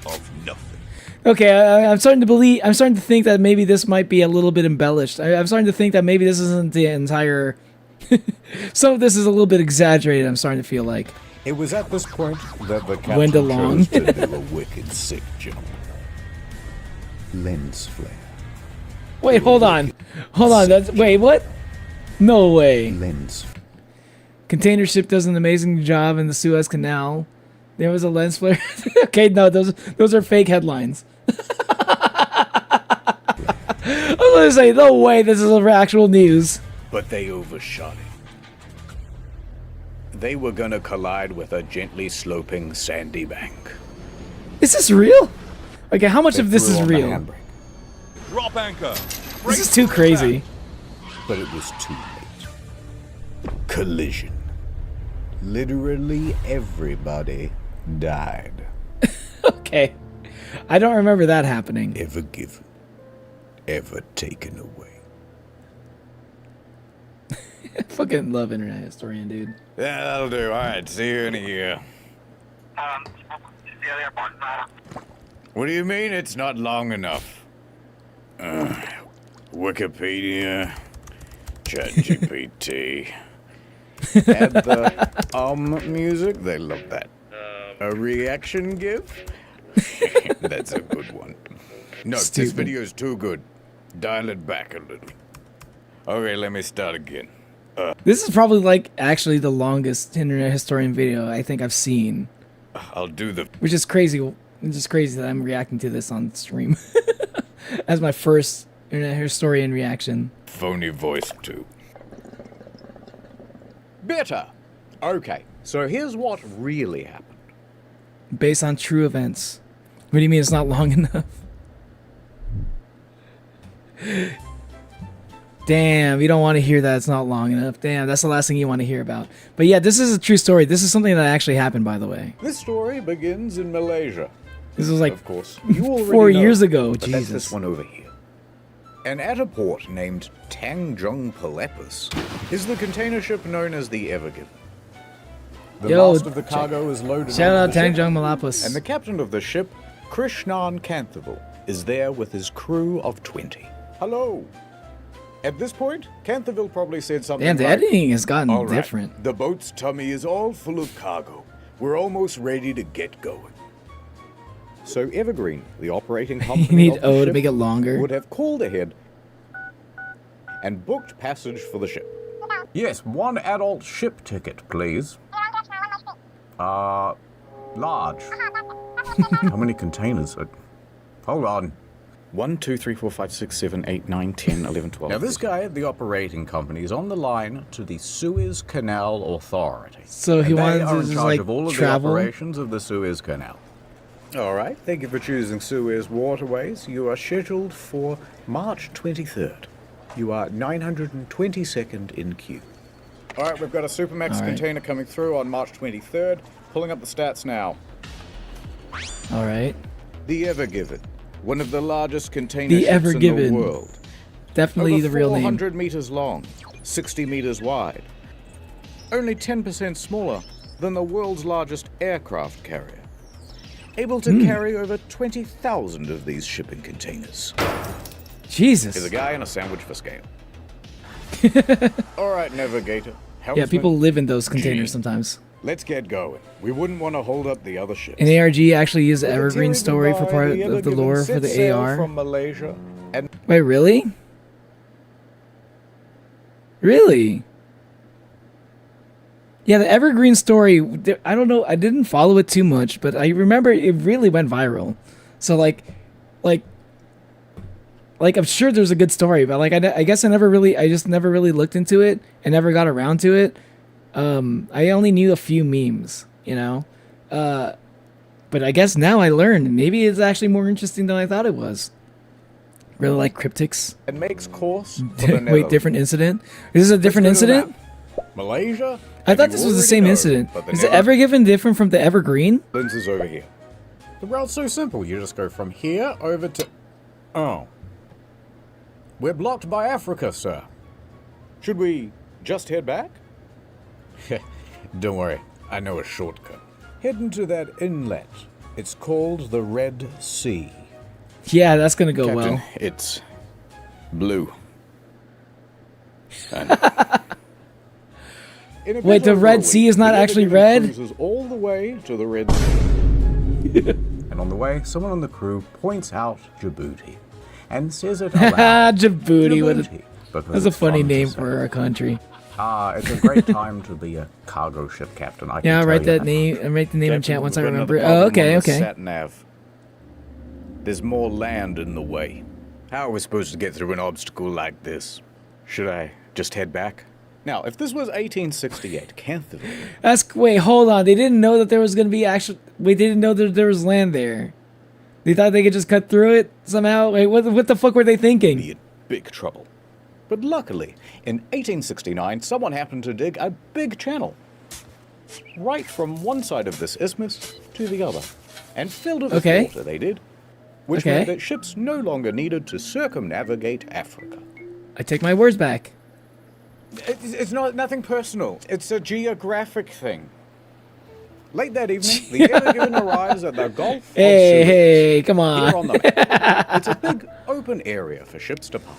of nothing. Okay, I'm starting to think that maybe this might be a little bit embellished. I'm starting to think that maybe this isn't the entire. Some of this is a little bit exaggerated. I'm starting to feel like. It was at this point that the captain Went along. chose to do a wicked sick jump. Lens flare. Wait, hold on. Wait, what? No way. Lens. Container ship does an amazing job in the Suez Canal. There was a lens flare. Okay, no, those are fake headlines. I was gonna say, no way, this is actual news. But they overshot it. They were gonna collide with a gently sloping sandy bank. Is this real? Okay, how much of this is real? Drop anchor. This is too crazy. But it was too late. collision. Literally everybody died. Okay. I don't remember that happening. Ever given, ever taken away. I fucking love Internet Historian, dude. Yeah, that'll do. Alright, see you in a year. What do you mean it's not long enough? Wikipedia, ChatGPT. Add the music, they love that. A reaction GIF? That's a good one. No, this video's too good. Dial it back a little. Okay, let me start again. This is probably like actually the longest Internet Historian video I think I've seen. I'll do the... Which is crazy. It's just crazy that I'm reacting to this on stream. As my first Internet Historian reaction. Phony voice too. Better. Okay, so here's what really happened. Based on true events. What do you mean it's not long enough? Damn, you don't want to hear that it's not long enough. Damn, that's the last thing you want to hear about. But yeah, this is a true story. This is something that actually happened, by the way. This story begins in Malaysia. This was like, of course, you already 4 know, years ago. but Jesus. That's this one over here. And at a port named Tanjung Pelepus is the container ship known as the Ever Given. The last of the cargo is loaded. Shout out onto the ship, Tanjung Malapus. and the captain of the ship, Krishnan Kanthaval, is there with his crew of 20. Hello. At this point, Kanthaval probably said something Damn, the like, editing has gotten "All right, different. The boat's tummy is all full of cargo. We're almost ready to get going." So Evergreen, the operating company You need of the O to ship, make it longer. would have called ahead and booked passage for the ship. Yes, one adult ship ticket, please. Large. How many containers? Hold on. 1, 2, 3, 4, 5, 6, 7, 8, 9, 10, 11, 12. Now this guy at the operating company is on the line to the Suez Canal Authority. So he and wanted they are to in just, charge like, of all of travel? the operations of the Suez Canal. All right, thank you for choosing Suez Waterways. You are scheduled for March 23rd. You are 922nd in queue. All right, we've got a Supermax container coming through on March 23rd. Pulling up the stats now. All right. The Ever Given, one of the largest container The ships Ever in Given. the world. Definitely Over the real name. 400 meters long, 60 meters wide. Only 10% smaller than the world's largest aircraft carrier. Able to carry over 20,000 of these shipping containers. Jesus. Here's a guy in a sandwich for scale. All right, Navigator. Yeah, people live in those containers sometimes. Let's get going. We wouldn't want to hold up the other ships. And ARG actually used the With a Evergreen teary story for goodbye, part the of the Ever-Given lore for set the sail AR. from Malaysia and Wait, really? Really? Yeah, the Evergreen story, I don't know, I didn't follow it too much, but I remember it really went viral. So like I'm sure there's a good story, but like I guess I just never really looked into it and never got around to it. I only knew a few memes, you know? But I guess now I learned. Maybe it's actually more interesting than I thought it was. Really like cryptics. and makes course for the Wait, Netherlands. different incident? Is this a different Let's go to the incident? map. Malaysia? I And thought you this was the already same know, incident. but the Is the Netherlands Evergiven different from the Evergreen? is over here. The route's so simple. You just go from here over to... Oh. We're blocked by Africa, sir. Should we just head back? Don't worry. I know a shortcut. Head into that inlet. It's called the Red Sea. Yeah, that's gonna go Captain, well. it's blue. Wait, the Red Sea is not actually red? Cruises all the way to the Red Sea. And on the way, someone on the crew points out Djibouti and says it aloud. Djibouti. Because That's a it's funny fun to name say. for our country. It's a great time to be a cargo ship captain. I can Yeah, I'll tell write you that name. I'll write the name in chat once I We've got remember. another Oh, problem okay, on the okay. Sat nav. There's more land in the way. How are we supposed to get through an obstacle like this? Should I just head back? Now, if this was 1868, Kanthaval... Wait, hold on. They didn't know that there was gonna be actual. Wait, they didn't know that there was land there. They thought they could just cut through it somehow. Wait, what the fuck were they thinking? Big trouble. But luckily, in 1869, someone happened to dig a big channel right from one side of this isthmus to the other, and filled it with water, they did, which meant that ships no longer needed to circumnavigate Africa. I take my words back. It's nothing personal. It's a geographic thing. Late that evening, the Ever Given arrives at the Gulf of Suez. Hey, come on. Here on the map. It's a big open area for ships to park.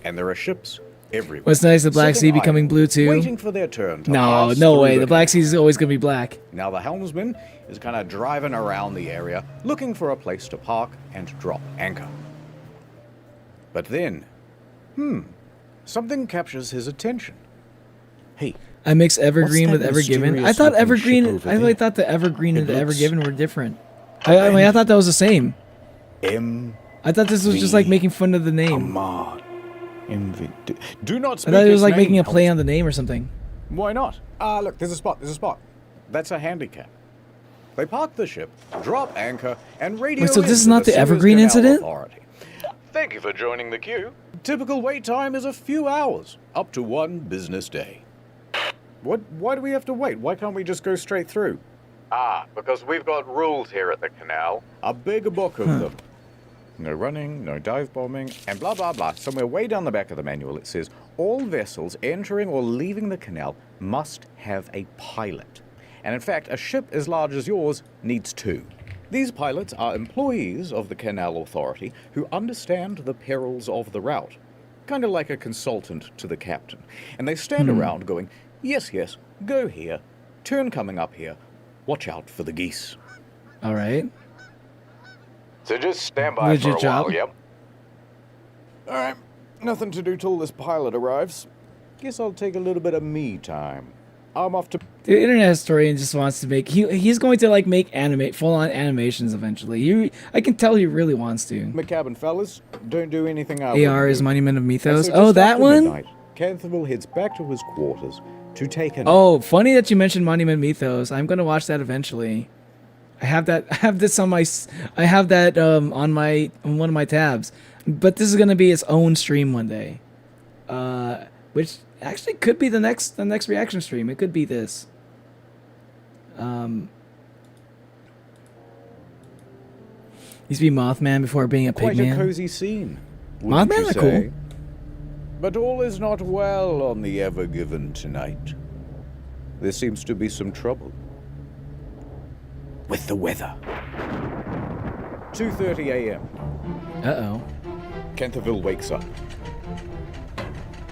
And there are ships everywhere. What's nice, the Black Sea sitting becoming idle, blue too? Waiting for their turn to No, pass no through way. The the Black Sea is always going to be black. Now the helmsman is kind of driving around the area, looking for a place to park and drop anchor. But then, something captures his attention. Hey, I mix Evergreen with what's that Evergiven. I mysterious thought looking Evergreen. ship over I really there? thought the Evergreen and the looks Evergiven were different. I mean, I thought that was the same. I thought this was just like making fun of the name. Do not I speak thought it was its like making name, a play on the name or something. Why not? Look, there's a spot, That's a handicap. They park the ship, drop anchor, and radio Wait, so this is into not the Suez Evergreen Canal incident? Authority. Thank you for joining the queue. Typical wait time is a few hours, up to 1 business day. Why do we have to wait? Why can't we just go straight through? Because we've got rules here at the canal. A big book of them. No running, no dive bombing, and blah, blah, blah. Somewhere way down the back of the manual it says, all vessels entering or leaving the canal must have a pilot. And in fact, a ship as large as yours needs 2. These pilots are employees of the Canal Authority who understand the perils of the route. Kind of like a consultant to the captain. And they stand around going, yes, yes, go here, turn coming up here, watch out for the geese. All right. So just stand by Legit for a job. while, yep? Alright, nothing to do till this pilot arrives. Guess I'll take a little bit of me time. I'm off to... The internet historian just wants to make... He's going to like make full-on animations eventually. I can tell he really wants to. McCabin fellas, don't do anything I AR is Monument of Mythos. So Oh, just that after one? midnight, Canterville heads back to his quarters to take a... Oh, funny that you mentioned Monument Mythos. I'm gonna watch that eventually. I have this on my. I have that on one of my tabs. But this is gonna be its own stream one day. Which actually could be the next reaction stream. It could be this. Used to be Mothman before being a Quite pigman. a cozy scene. wouldn't Mothman you are say? cool. But all is not well on the Ever Given tonight. There seems to be some trouble with the weather. 2:30 a.m. Uh-oh. Canterville wakes up.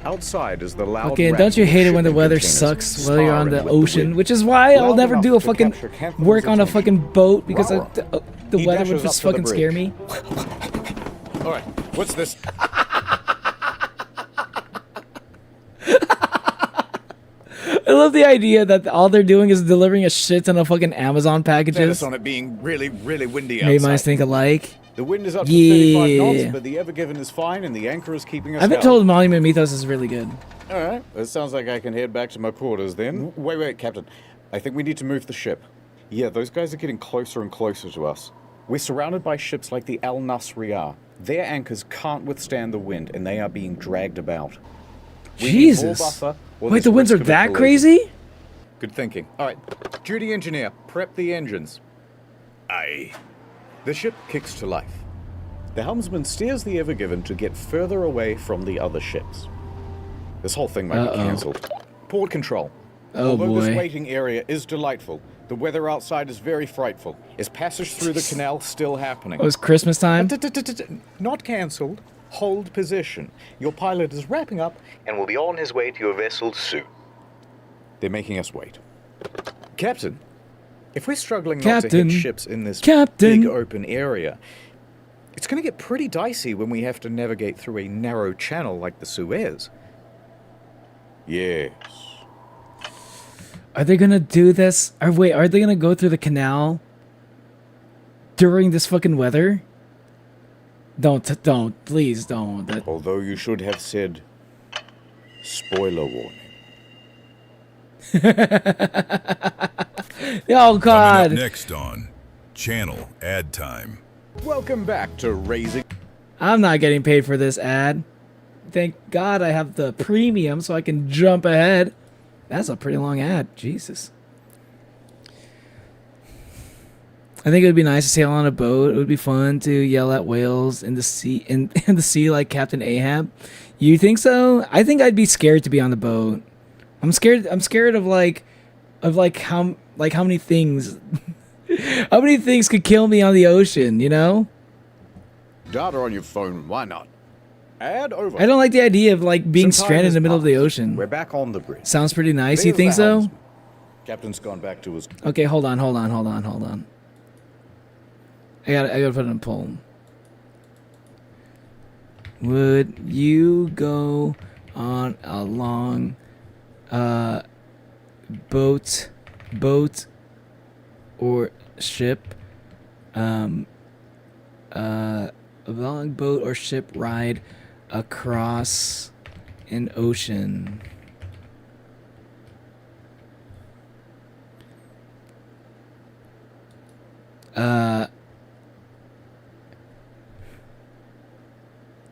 Outside is the loud Okay, rattle don't you of hate it when the shipping weather containers sucks while you're on the sparring with ocean? wind. Which is why I'll Loud never enough do a to fucking capture Canterville's work on a attention. fucking boat because Roar. the He weather would dashes up just to the fucking scare bridge. me. All right, what's this? I love the idea that all they're doing is delivering a shit ton of fucking Amazon packages. Status on it being really, really windy outside. Made minds think alike. The wind is up to 35 knots, Yeah. but the Ever Given is fine, and the anchor is keeping us I've been out. told Monument Mythos is really good. All right, it sounds like I can head back to my quarters then. Wait, Captain. I think we need to move the ship. Yeah, those guys are getting closer and closer to us. We're surrounded by ships like the Al Nasriyah. Their anchors can't withstand the wind, and they are being dragged about. We need more Jesus. buffer, or Wait, this the winds risk are of a that collision. crazy? Good thinking. All right, duty engineer, prep the engines. Aye. The ship kicks to life. The helmsman steers the Ever Given to get further away from the other ships. This whole thing might be cancelled. Port control. Oh, Although this boy. waiting area is delightful, the weather outside is very frightful. Is passage through the canal still happening? Oh, it's Christmas time? Not cancelled. Hold position. Your pilot is wrapping up and will be on his way to your vessel soon. They're making us wait. Captain, if we're struggling not to Captain. hit ships in this Captain. big open area, it's going to get pretty dicey when we have to navigate through a narrow channel like the Suez. Yes. Are they gonna do this? Are they gonna go through the canal during this fucking weather? Don't, please don't. Although you should have said, spoiler warning. Oh, God. Coming up next on Channel Ad Time. Welcome back to Raising... I'm not getting paid for this ad. thank God I have the premium so I can jump ahead. That's a pretty long ad. Jesus. I think it would be nice to sail on a boat. It would be fun to yell at whales in the sea in the sea like Captain Ahab. You think so? I think I'd be scared to be on the boat. I'm scared of how many things how many things could kill me on the ocean, you know? Data on your phone, why not? Add over. I don't like the idea of like being stranded in the middle of the ocetion. We're back on the bridge. Sounds pretty nice. You There's think the so? helmsman. Captain's gone back to his... Okay, hold on. I gotta put it in poem. Would you go on a long boat or ship a long boat or ship ride across an ocean?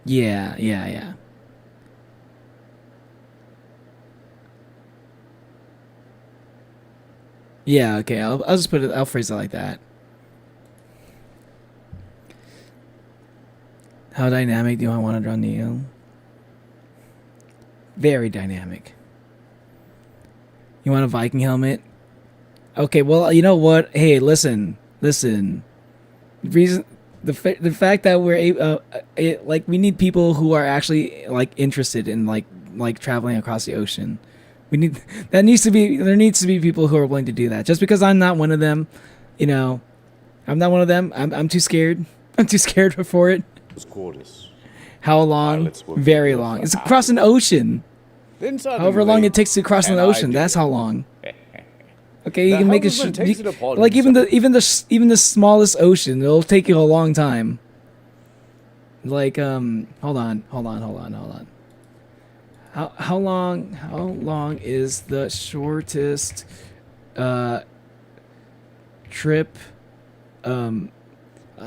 Yeah. Yeah, okay, I'll just put it, I'll phrase it like that. How dynamic do I want to draw Neo? Very dynamic. You want a Viking helmet? Okay, well, you know what? Hey, listen. The fact that we're like we need people who are actually like interested in like traveling across the ocean. There needs to be people who are willing to do that. Just because I'm not one of them, you know, I'm not one of them. I'm too scared. I'm too scared for it. How long? Very long. It's across an ocean. However long it takes to cross an ocean, that's how long. Okay, you can make it like even the smallest ocean, it'll take you a long time. Like hold on. How long is the shortest trip? How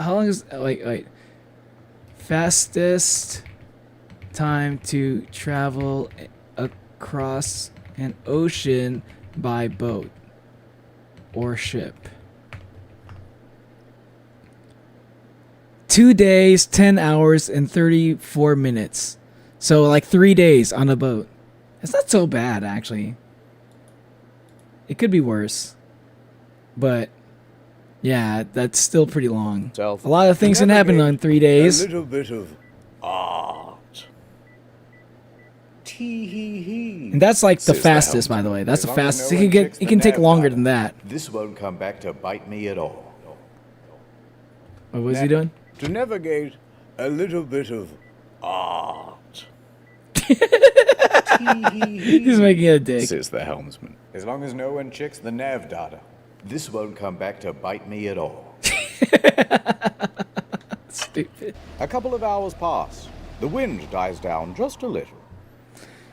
long is wait fastest time to travel across an ocean by boat or ship? 2 days, 10 hours, and 34 minutes. So like 3 days on a boat. It's not so bad, actually. It could be worse. But yeah, that's still pretty long. A lot of things can happen on 3 days. A little bit of art. Tee-hee-hee. And that's like the fastest, by the way. That's the fastest. It can take longer than that. This won't come back to bite me at all. What was he doing? To navigate, a little bit of art. He's making a dick. Says the helmsman. As long as no one checks the nav data, this won't come back to bite me at all. Stupid. A couple of hours pass. The wind dies down just a little.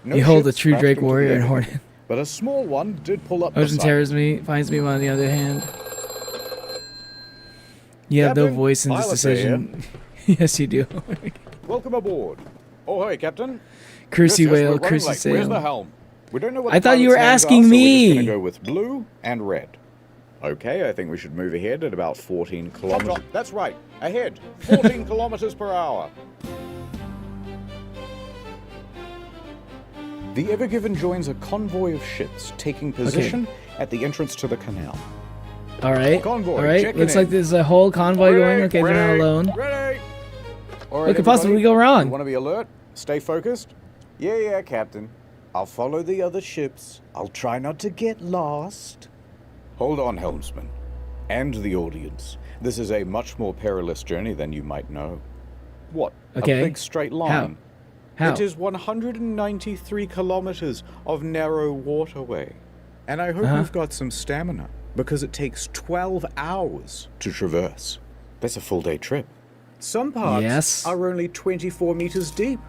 No Behold, a ships true crashed Drake into warrior the and enemy, Hornet. But a small one did pull up Ocean beside. terrors me, finds me on the other hand. You have no Captain, voice in this pilot decision. Yes, you do. Welcome aboard. Oh, hey, Captain. Cursey Yes, whale, we're running cursey late. sail. Where's the helm? We don't know what I the thought you were pilots' names asking are, so me. We're just gonna go with blue and red. Okay, I think we should move ahead at about 14 kilometers. That's right. Ahead. 14 kilometers per hour. The Ever Given joins a convoy of ships taking position at the entrance to the canal. All right. Convoy, All right. checking Looks in. like there's a whole convoy going. Ready, Okay, they're not ready, alone. Ready. All right, What could possibly everybody, go wrong? You want to be alert? Stay focused? Yeah, Captain. I'll follow the other ships. I'll try not to get lost. Hold on, helmsman. And the audience. This is a much more perilous journey than you might know. What? Okay. A big straight line. How? It is 193 kilometers of narrow waterway. And I hope you've got some stamina, because it takes 12 hours to traverse. That's a full day trip. Some parts are only 24 meters deep.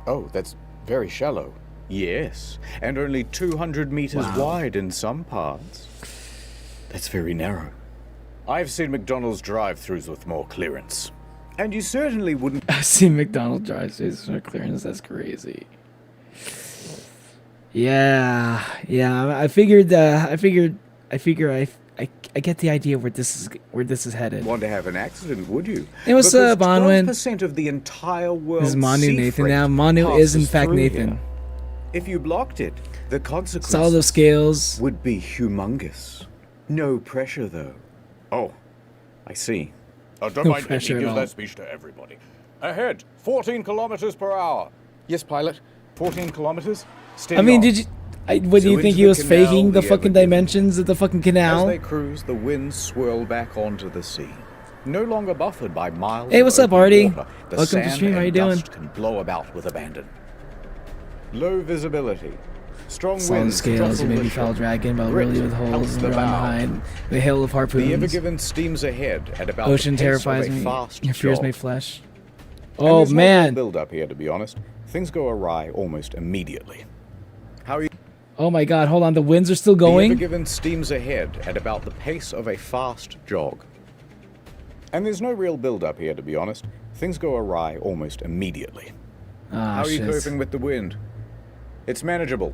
Oh, that's very shallow. Yes, and only 200 meters wide in some parts. That's very narrow. I've seen McDonald's drive-thrus with more clearance. And you certainly wouldn't. I see McDonald drive-throughs for clearance. That's crazy. Yeah. I figured. I get the idea where this is headed. Want to have an accident, would you? Hey, what's up, Bonwin? 12% of the entire world. This is Manu Nathan now. Manu is in fact Nathan. Here. If you blocked it, the consequences solid of scales would be humongous. No pressure, though. Oh, I see. Don't mind me. He gives that speech to everybody. Ahead, 14 kilometers per hour. Yes, pilot. 14 kilometers. I mean, did you? What do you think he was faking the fucking dimensions of the fucking canal? As they cruise, the winds swirl back onto the sea. No longer buffered by miles. Hey, what's up, Artie? Welcome to stream. How you doing? Can blow about with abandon. Low visibility. Strong winds. Scales, maybe foul dragon, but really with holes and ground behind. The hail of harpoons. The Ever-Given steams ahead at about Ocean the pace terrifies of a me. fast Your fears jog. may flesh. And Oh there's man. No build up here, to be honest. Things go awry almost immediately. How are you? Oh my god, hold on, the winds are still The going? Ever-Given steams ahead at about the pace of a fast jog. And there's no real build-up here, to be honest. Things go awry almost immediately. How are you coping with the wind? It's manageable.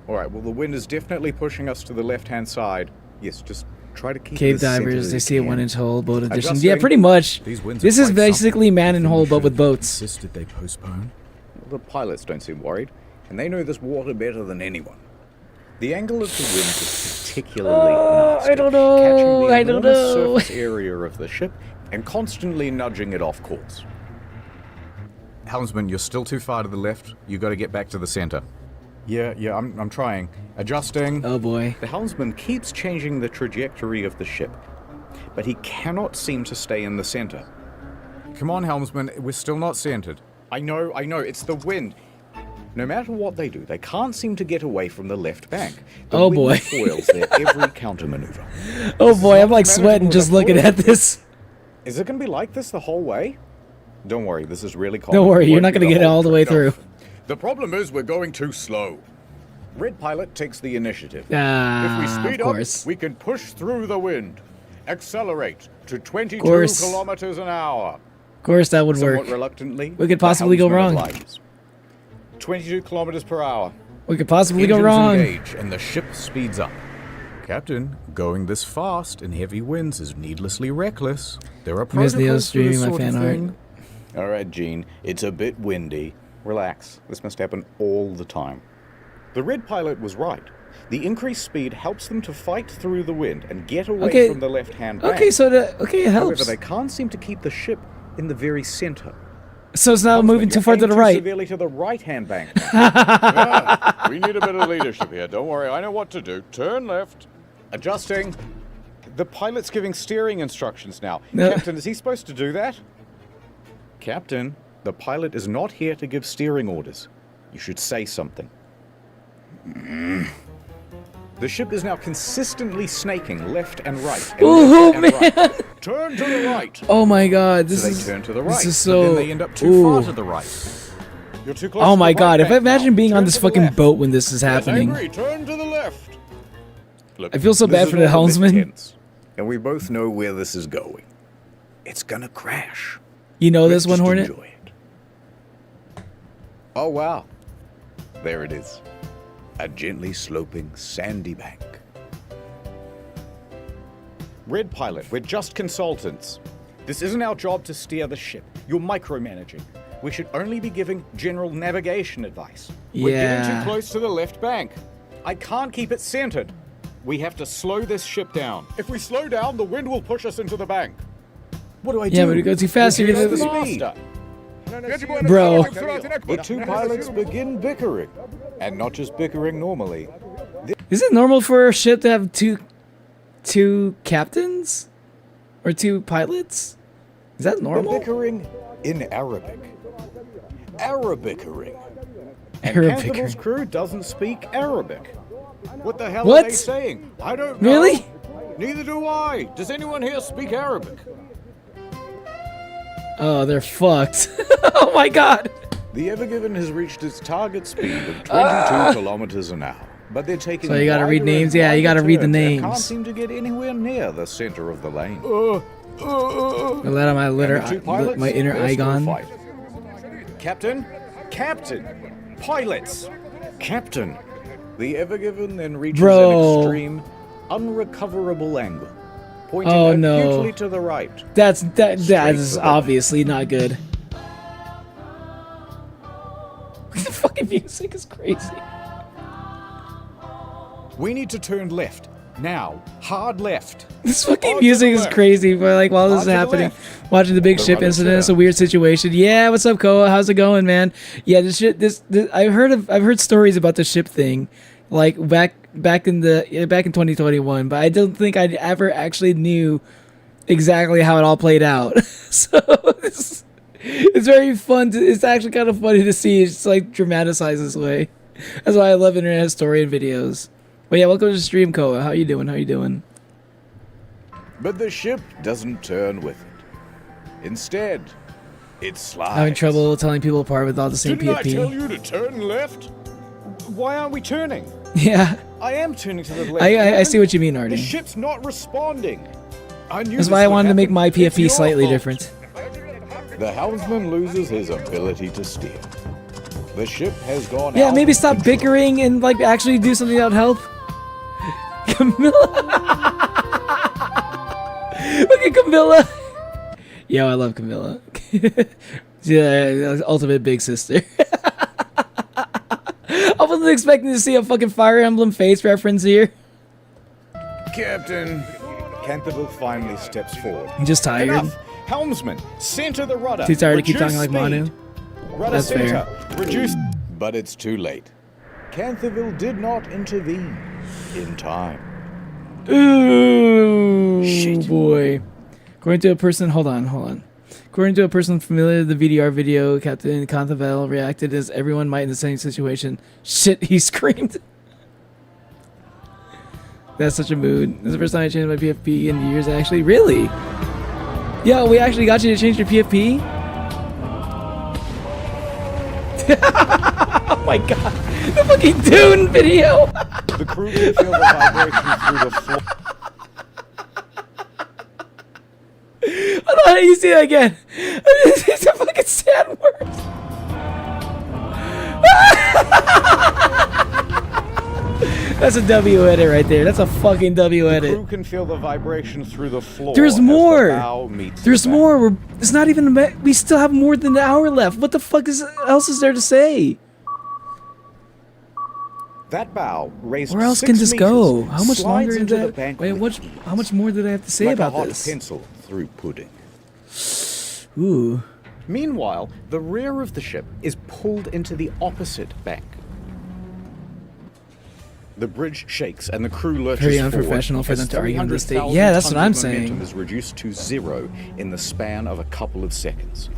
Alright, well the wind is definitely pushing us to the left-hand side. Yes, just try to keep Cave it as divers, they see a 1-inch hole, boat edition. Adjusting. Yeah, pretty much. These winds This are is quite basically something. man in hole, but with boats. Insisted they postpone. Well, the pilots don't seem worried, and they know this water better than anyone. The angle of the wind is particularly nasty, I don't know. catching the I don't enormous know. surface area of the ship and constantly nudging it off course. Helmsman, you're still too far to the left. You got to get back to the center. Yeah, I'm trying. Adjusting. Oh boy. The helmsman keeps changing the trajectory of the ship, but he cannot seem to stay in the center. Come on, helmsman, we're still not centered. I know, it's the wind. No matter what they do, they can't seem to get away from the left bank. The Oh wind boy. foils their every countermaneuver. Oh boy, I'm like sweating just looking at this. Is it going to be like this the whole way? Don't worry, this is really common. Don't worry, you're not Won't be going to get it whole all the way trade off. through. The problem is we're going too slow. Red pilot takes the initiative. Ah, if we speed of up, course. we can push through the wind. Accelerate to 22 course. kilometers an hour. Of course, that would Somewhat work. reluctantly, We could the possibly go helmsman wrong. obliges. 22 kilometers per hour. We could possibly go Engines wrong. engage and the ship speeds up. Captain, going this fast in heavy winds is needlessly reckless. There are Miss Leo protocols for this streaming my sort of fan art. thing. All right, Gene, it's a bit windy. Relax. This must happen all the time. The red pilot was right. The increased speed helps them to fight through the wind and get away Okay. from the left-hand bank. Okay, so it helps. However, they can't seem to keep the ship in the very center. So it's now moving too far to the right. Severely to the right-hand bank. We need a bit of leadership here. Don't worry, I know what to do. Turn left. Adjusting. The pilot's giving steering instructions now. No. Captain, is he supposed to do that? Captain, the pilot is not here to give steering orders. You should say something. The ship is now consistently snaking left and right. And Oh left and man! right. Turn to the right. Oh my god, this So is they turn to the right. This is but so. then they end up too far Ooh. to the right. You're too close Oh to my the god! right If I bank imagine now. being on Turn this to the fucking left. boat when this is Yes, I happening. agree. Turn to the left. Look, I feel so this bad is for the all a bit helmsman. tense, and we both know where this is going. It's gonna crash. You know Let's this one, just Hornet? enjoy it. Oh wow. There it is. A gently sloping sandy bank. Red pilot, we're just consultants. This isn't our job to steer the ship. You're micromanaging. We should only be giving general navigation advice. We're getting Yeah. too close to the left bank. I can't keep it centered. We have to slow this ship down. If we slow down, the wind will push us into the bank. What do I do? Yeah, but it goes too fast. You're Reduce gonna the speed. Bro. The two pilots begin bickering. And not just bickering normally. Is it normal for a ship to have two captains or two pilots? Is that normal? They're bickering in Arabic. Arabickering. And Arabickering. Canstable's crew doesn't speak Arabic. What the hell What? are they saying? I don't know. Really? Neither do I. Does anyone here speak Arabic? Oh, they're fucked. Oh my god. The Ever-Given has reached its target speed of 22 kilometers an hour. but they're taking. So you gotta read wider and names. Yeah, you wider gotta read the turns and names. Can't seem to get anywhere near the center of the lane. I let out my my inner Igon. Captain, pilots, Captain. The Ever Given then reaches an extreme, unrecoverable angle, pointing acutely to the right. That is obviously not good. The fucking music is crazy. We need to turn left. Now. Hard left. This fucking music is crazy, but like while this is happening, watching the big ship incident, it's a weird situation. Yeah, what's up, Koa? How's it going, man? Yeah, this I've heard stories about the ship thing, like back in 2021, but I don't think I ever actually knew exactly how it all played out. So it's very fun. It's actually kind of funny to see. It's like dramatized this way. That's why I love internet historian videos. But yeah, welcome to the stream, Koa. How you doing? How you doing? But the ship doesn't turn with it. Instead, it slides. Having trouble telling people apart with all the same Didn't PFP. I tell you to turn left? Why aren't we turning? Yeah. I am turning to the left. I see what you mean, Artie. The ship's not responding. I knew That's this why I would wanted to make happen. my It's PFP your slightly fault. different. The helmsman loses his ability to steer. The ship has gone Yeah, out maybe of stop control. bickering and like actually do something that would help. Camilla. Look at Camilla. Yo, I love Camilla. Yeah, ultimate big sister. I wasn't expecting to see a fucking Fire Emblem face reference here. Captain, Canterville finally steps forward. I'm just tired. Enough. Helmsman, center the rudder. Too tired to keep Reduce talking like Manu. speed. Rudder That's center. fair. Reduce. But it's too late. Canterville did not intervene in time. Ooh, boy. According to a person, hold on. According to a person familiar with the VDR video, Captain Canterville reacted as everyone might in the same situation. Shit, he screamed. That's such a mood. This is the first time I changed my PFP in years, actually. Really? Yo, we actually got you to change your PFP? Oh my god. The fucking Dune video! The crew can feel the vibration through the floor. Hold on, you see that again. It's a fucking sad word. That's a W edit right there. That's a fucking W The edit. crew can feel the vibration through the floor. There's as the more. bow meets the There's back. more. It's not even. We still have more than an hour left. What the fuck else is there to say? That bow raised Where else 6 can this go? meters, How much slides longer is into the that? bank Wait, with how much more did I have to say like about a hot this? pencil through pudding. Ooh. Meanwhile, the rear of the ship is pulled into the opposite bank. The bridge shakes and the crew lurches Very forward unprofessional for as them to argue in this state. 300,000 Yeah, that's what tons I'm of momentum saying. is reduced to 0 in the span of a couple of seconds.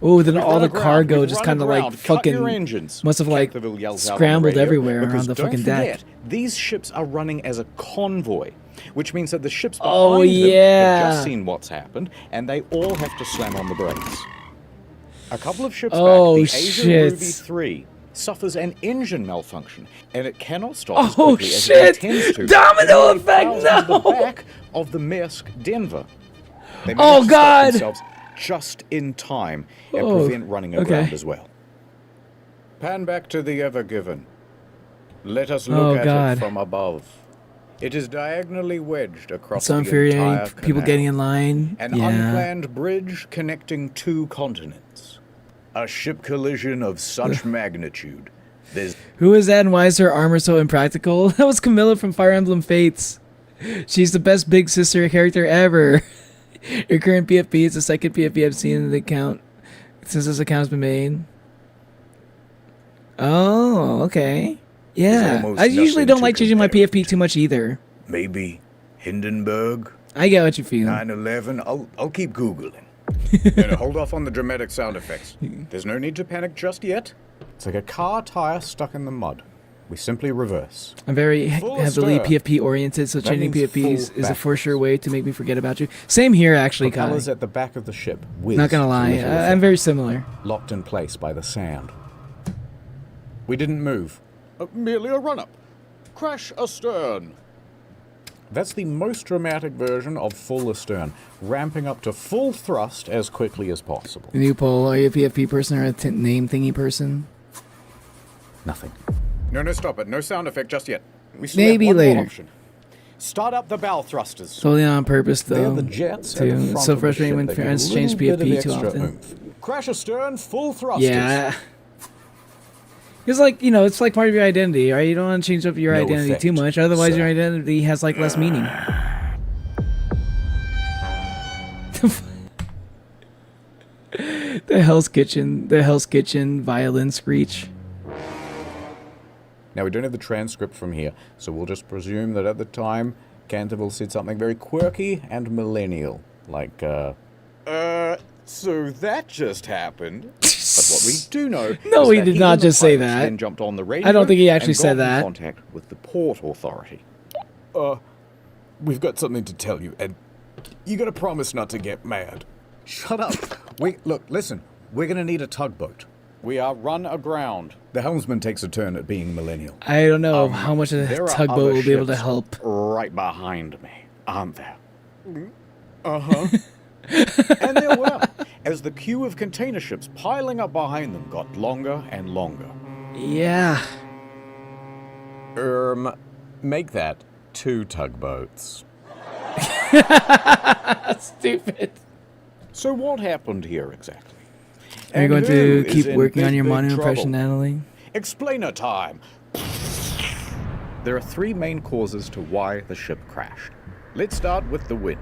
Oh, then We've all run the aground, cargo we've just run kind of like aground, cut your fucking engines. must have like Canterville yells out on the scrambled radio, everywhere because around the don't fucking deck. forget, these ships are running as a convoy, which means that the ships behind Oh, them yeah. have just seen what's happened, and they all have to slam on the brakes. A couple of ships Oh, back, the Asia shit. Ruby 3 suffers an engine malfunction, and it cannot stop as Oh, quickly as shit. it intends to. Domino It effect, plows into no. the back of the Maersk Denver. They Oh, manage to stop God. themselves just in time and Oh, prevent running aground okay. as well. Pan back to the Ever Given. Let us Oh, look at God. it from above. It is diagonally wedged across It's so the infuriating. entire People canal. getting in line. An Yeah. unplanned bridge connecting 2 continents. A ship collision of such magnitude. There's Who is that and why is her armor so impractical? That was Camilla from Fire Emblem Fates. She's the best big sister character ever. Your current PFP is the second PFP I've seen in the account since this account has been made. Oh, okay. Yeah. almost I usually nothing don't to like changing my PFP too much either. maybe Hindenburg. I get what you feel. 9/11. I'll keep Googling. Hold off on the dramatic sound effects. There's no need to panic just yet. It's like a car tire stuck in the mud. We simply reverse. I'm very Full heavily stir. PFP oriented, so That changing means PFPs full is a back. for sure way to make me forget about you. Same here, actually, Kai. Propellers at the back of the ship. whiz Not gonna to lie, little I'm effect. very similar. Locked in place by the sand. We didn't move. merely a run-up. Crash astern. That's the most dramatic version of full astern, ramping up to full thrust as quickly as possible. Can you pull a PFP person or a name thingy person? Nothing. No, stop it. No sound effect just yet. We still Maybe have one later. more option. Start up the bow thrusters. Totally on purpose, though. They're the jets at the Too. front It's so of the frustrating ship. when They give parents a change little bit of PFP too extra often. oomph. Crash astern, full thrusters. Yeah. It's like, you know, it's like part of your identity, right? You don't want to change up your No identity effect, too much, otherwise sir. your identity has like less meaning. The Hell's Kitchen violin screech. Now, we don't have the transcript from here, so we'll just presume that at the time, Canterville said something very quirky and millennial. Like, so that just happened. But what we do know No, is he that did not and the just say pilots that. then jumped on the radio I don't think he actually and got said in that. contact with the Port Authority. We've got something to tell you, and you gotta promise not to get mad. Shut up. Look, listen. We're gonna need a tugboat. We are run aground. The helmsman takes a turn at being millennial. I don't know how much a There are tugboat other will be able to ships help. right behind me, aren't there? Uh-huh. And there were, as the queue of container ships piling up behind them got longer and longer. Yeah. Make that 2 tugboats. Stupid. So what happened here exactly? Are you going And to who is keep in working on big, your big Manu trouble? impression, Natalie? Explainer time. There are 3 main causes to why the ship crashed. Let's start with the wind.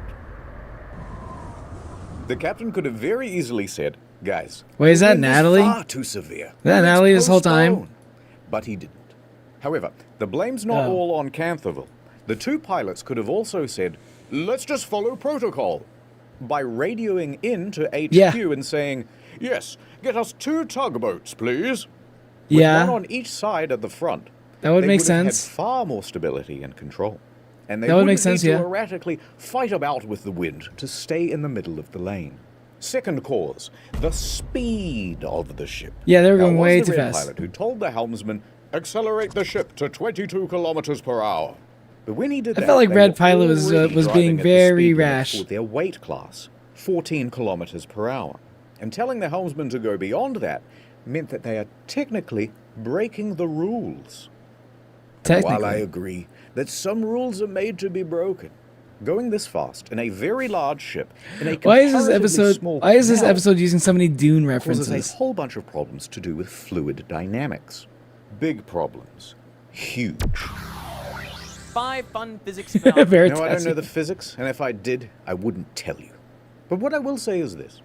The captain could have very easily said, guys, Wait, is the that wind Natalie? far too severe. Is that Let's Natalie this whole time? postpone." But he didn't. However, the blame's not Oh. all on Canterville. The 2 pilots could have also said, let's just follow protocol. By radioing in to HQ and saying, yes, get us 2 tugboats, please. With Yeah. one on each side at the front. That would they make would have sense. Had far more stability and control. And they That would make wouldn't sense, need to yeah. erratically fight about with the wind to stay in the middle of the lane. Second cause, the speed of the ship. Yeah, they were Now, going it was way the too Red fast. Pilot who told the helmsman, accelerate the ship to 22 kilometers per hour. But when he did I that, felt like they Red were Pilot was already being driving at the very speed limit rash. for their weight class, 14 kilometers per hour. And telling the helmsman to go beyond that meant that they are technically breaking the rules. And while I Technically. agree that some rules are made to be broken, going this fast in a very large ship in a Why is this comparatively episode? small Why is this canal episode using so many Dune causes references? a whole bunch of problems to do with fluid dynamics. Big problems. Huge. 5 fun physics No, I Veritasium. don't know the physics, and if I did, I wouldn't tell you. But what I will say is this.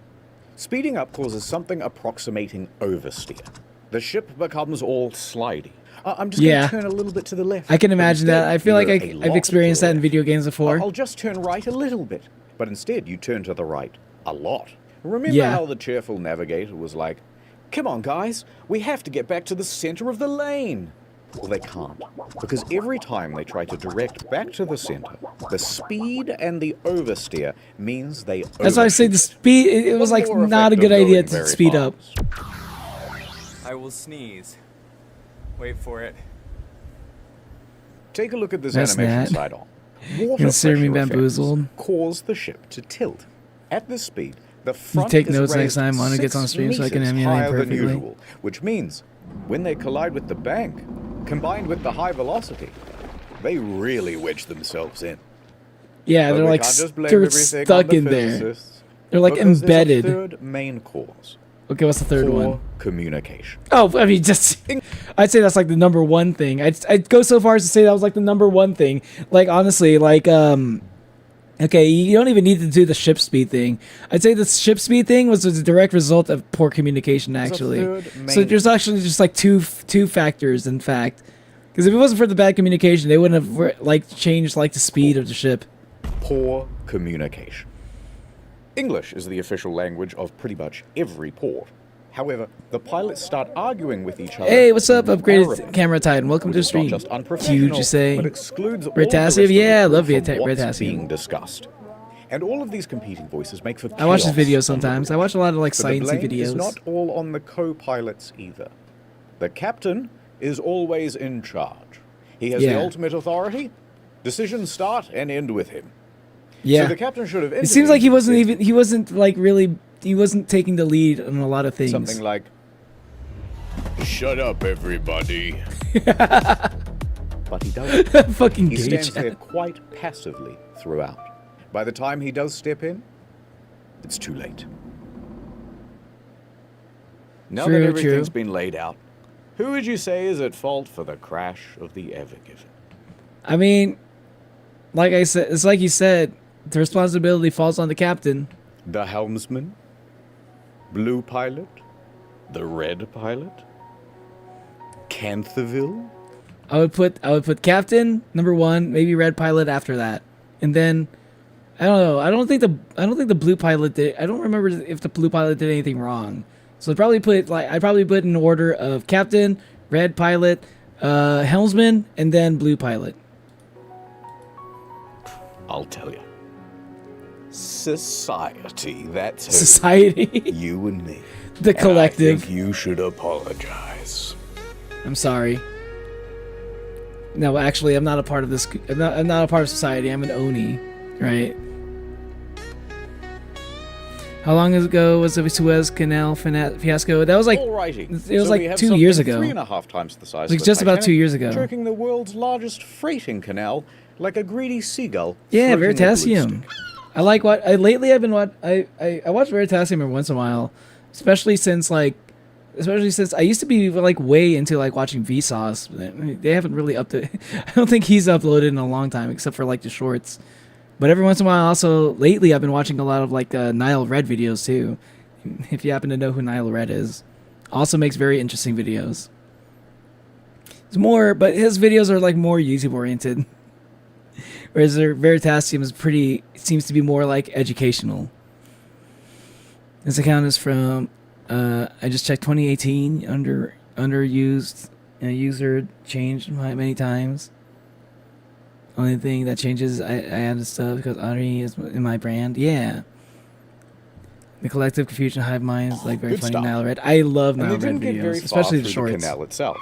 Speeding up causes something approximating oversteer. The ship becomes all slidey. I'm just Yeah. going to turn a little bit to the left. I can but imagine that. instead I feel like you go a I've lot experienced to the that in left. video games before. I'll just turn right a little bit. But instead, you turn to the right a lot. Remember Yeah. how the cheerful navigator was like, come on, guys, we have to get back to the center of the lane. Well, they can't, because every time they try to direct back to the center, the speed and the oversteer means they That's why I say the speed. It was like more not a good effective idea going to very speed up. I will sneeze. Wait for it. Take a look at this That's animation Nat. side on. Water Consider me pressure effects bamboozled. cause the ship to tilt. At this speed, the front take is notes next raised time Manu gets 6 on stream so I can meters emulate higher than perfectly. usual, which means when they collide with the bank, combined with the high velocity, they really wedge themselves in. Yeah, But they're we like can't just blame they're everything on stuck the in there. physicists, They're like because embedded. There's a third main cause. Okay, what's the third Poor one? communication. Oh, I mean, just I'd say that's like the number one thing. I'd go so far as to say that was like the number one thing. Like honestly, like okay, you don't even need to do the ship speed thing. I'd say the ship speed thing was a direct result of poor communication, actually. So main- there's actually just like two factors, in fact. Because if it wasn't for the bad communication, they wouldn't have like changed like the speed of the ship. Poor communication. English is the official language of pretty much every port. However, the pilots start arguing with each other. Hey, what's up, in upgraded Arabic, camera titan? Welcome which to the is stream. not just unprofessional, Huge, you say? but excludes all the rest Retasium? of the Yeah, I group love from Retasium. what's being discussed. And all of these competing voices make for I watch this chaos video on the sometimes. bridge. I watch a lot of like But the sciencey blame is videos. not all on the co-pilots either. The captain is always in charge. He has the ultimate authority. Decisions start and end with him. Yeah. So the captain should have. It seems like he wasn't like really, he wasn't taking the lead on a lot of things. Something like, "Shut up, everybody." But he doesn't. Fucking He gay stands chat. there quite passively throughout. By the time he does step in, it's too late. Now True, that everything's true. been laid out, who would you say is at fault for the crash of the Ever Given? I mean, like I said, it's like you said, the responsibility falls on the captain. The helmsman? Blue pilot? The red pilot? Canthaville? I would put captain number 1, maybe red pilot after that, and then I don't know. I don't think the blue pilot did. I don't remember if the blue pilot did anything wrong. So I'd probably put in order of captain, red pilot, helmsman, and then blue pilot. I'll tell you. Society, that's who. Society. You and me. The And collective. I think you should apologize. I'm sorry. No, actually, I'm not a part of this. I'm not a part of society. I'm an Oni, right? How long ago was the Suez Canal fiasco? That was like, Alrighty. it was So we like have 2 years something ago. 3.5 times the size. Like of the just about 2 Titanic, years ago. Choking the world's largest freighting canal like a greedy seagull. Yeah, floating a glue Veritasium. I like what lately I've been I watch Veritasium every once in a while, especially since I used to be like way into like watching Vsauce. They haven't really I don't think he's uploaded in a long time except for like the shorts. But every once in a while, also lately I've been watching a lot of like Nile Red videos too. If you happen to know who Nile Red is, also makes very interesting videos. It's more, but his videos are like more YouTube oriented. Whereas Veritasium seems to be more like educational. This account is from, I just checked 2018, underused, user changed many times. Only thing that changes, I added stuff because Ari is in my brand. Yeah. The collective confusion hive minds, like very Good funny stuff. Nile Red. I love And Nile they Red didn't get very videos, far especially the through shorts. the canal itself.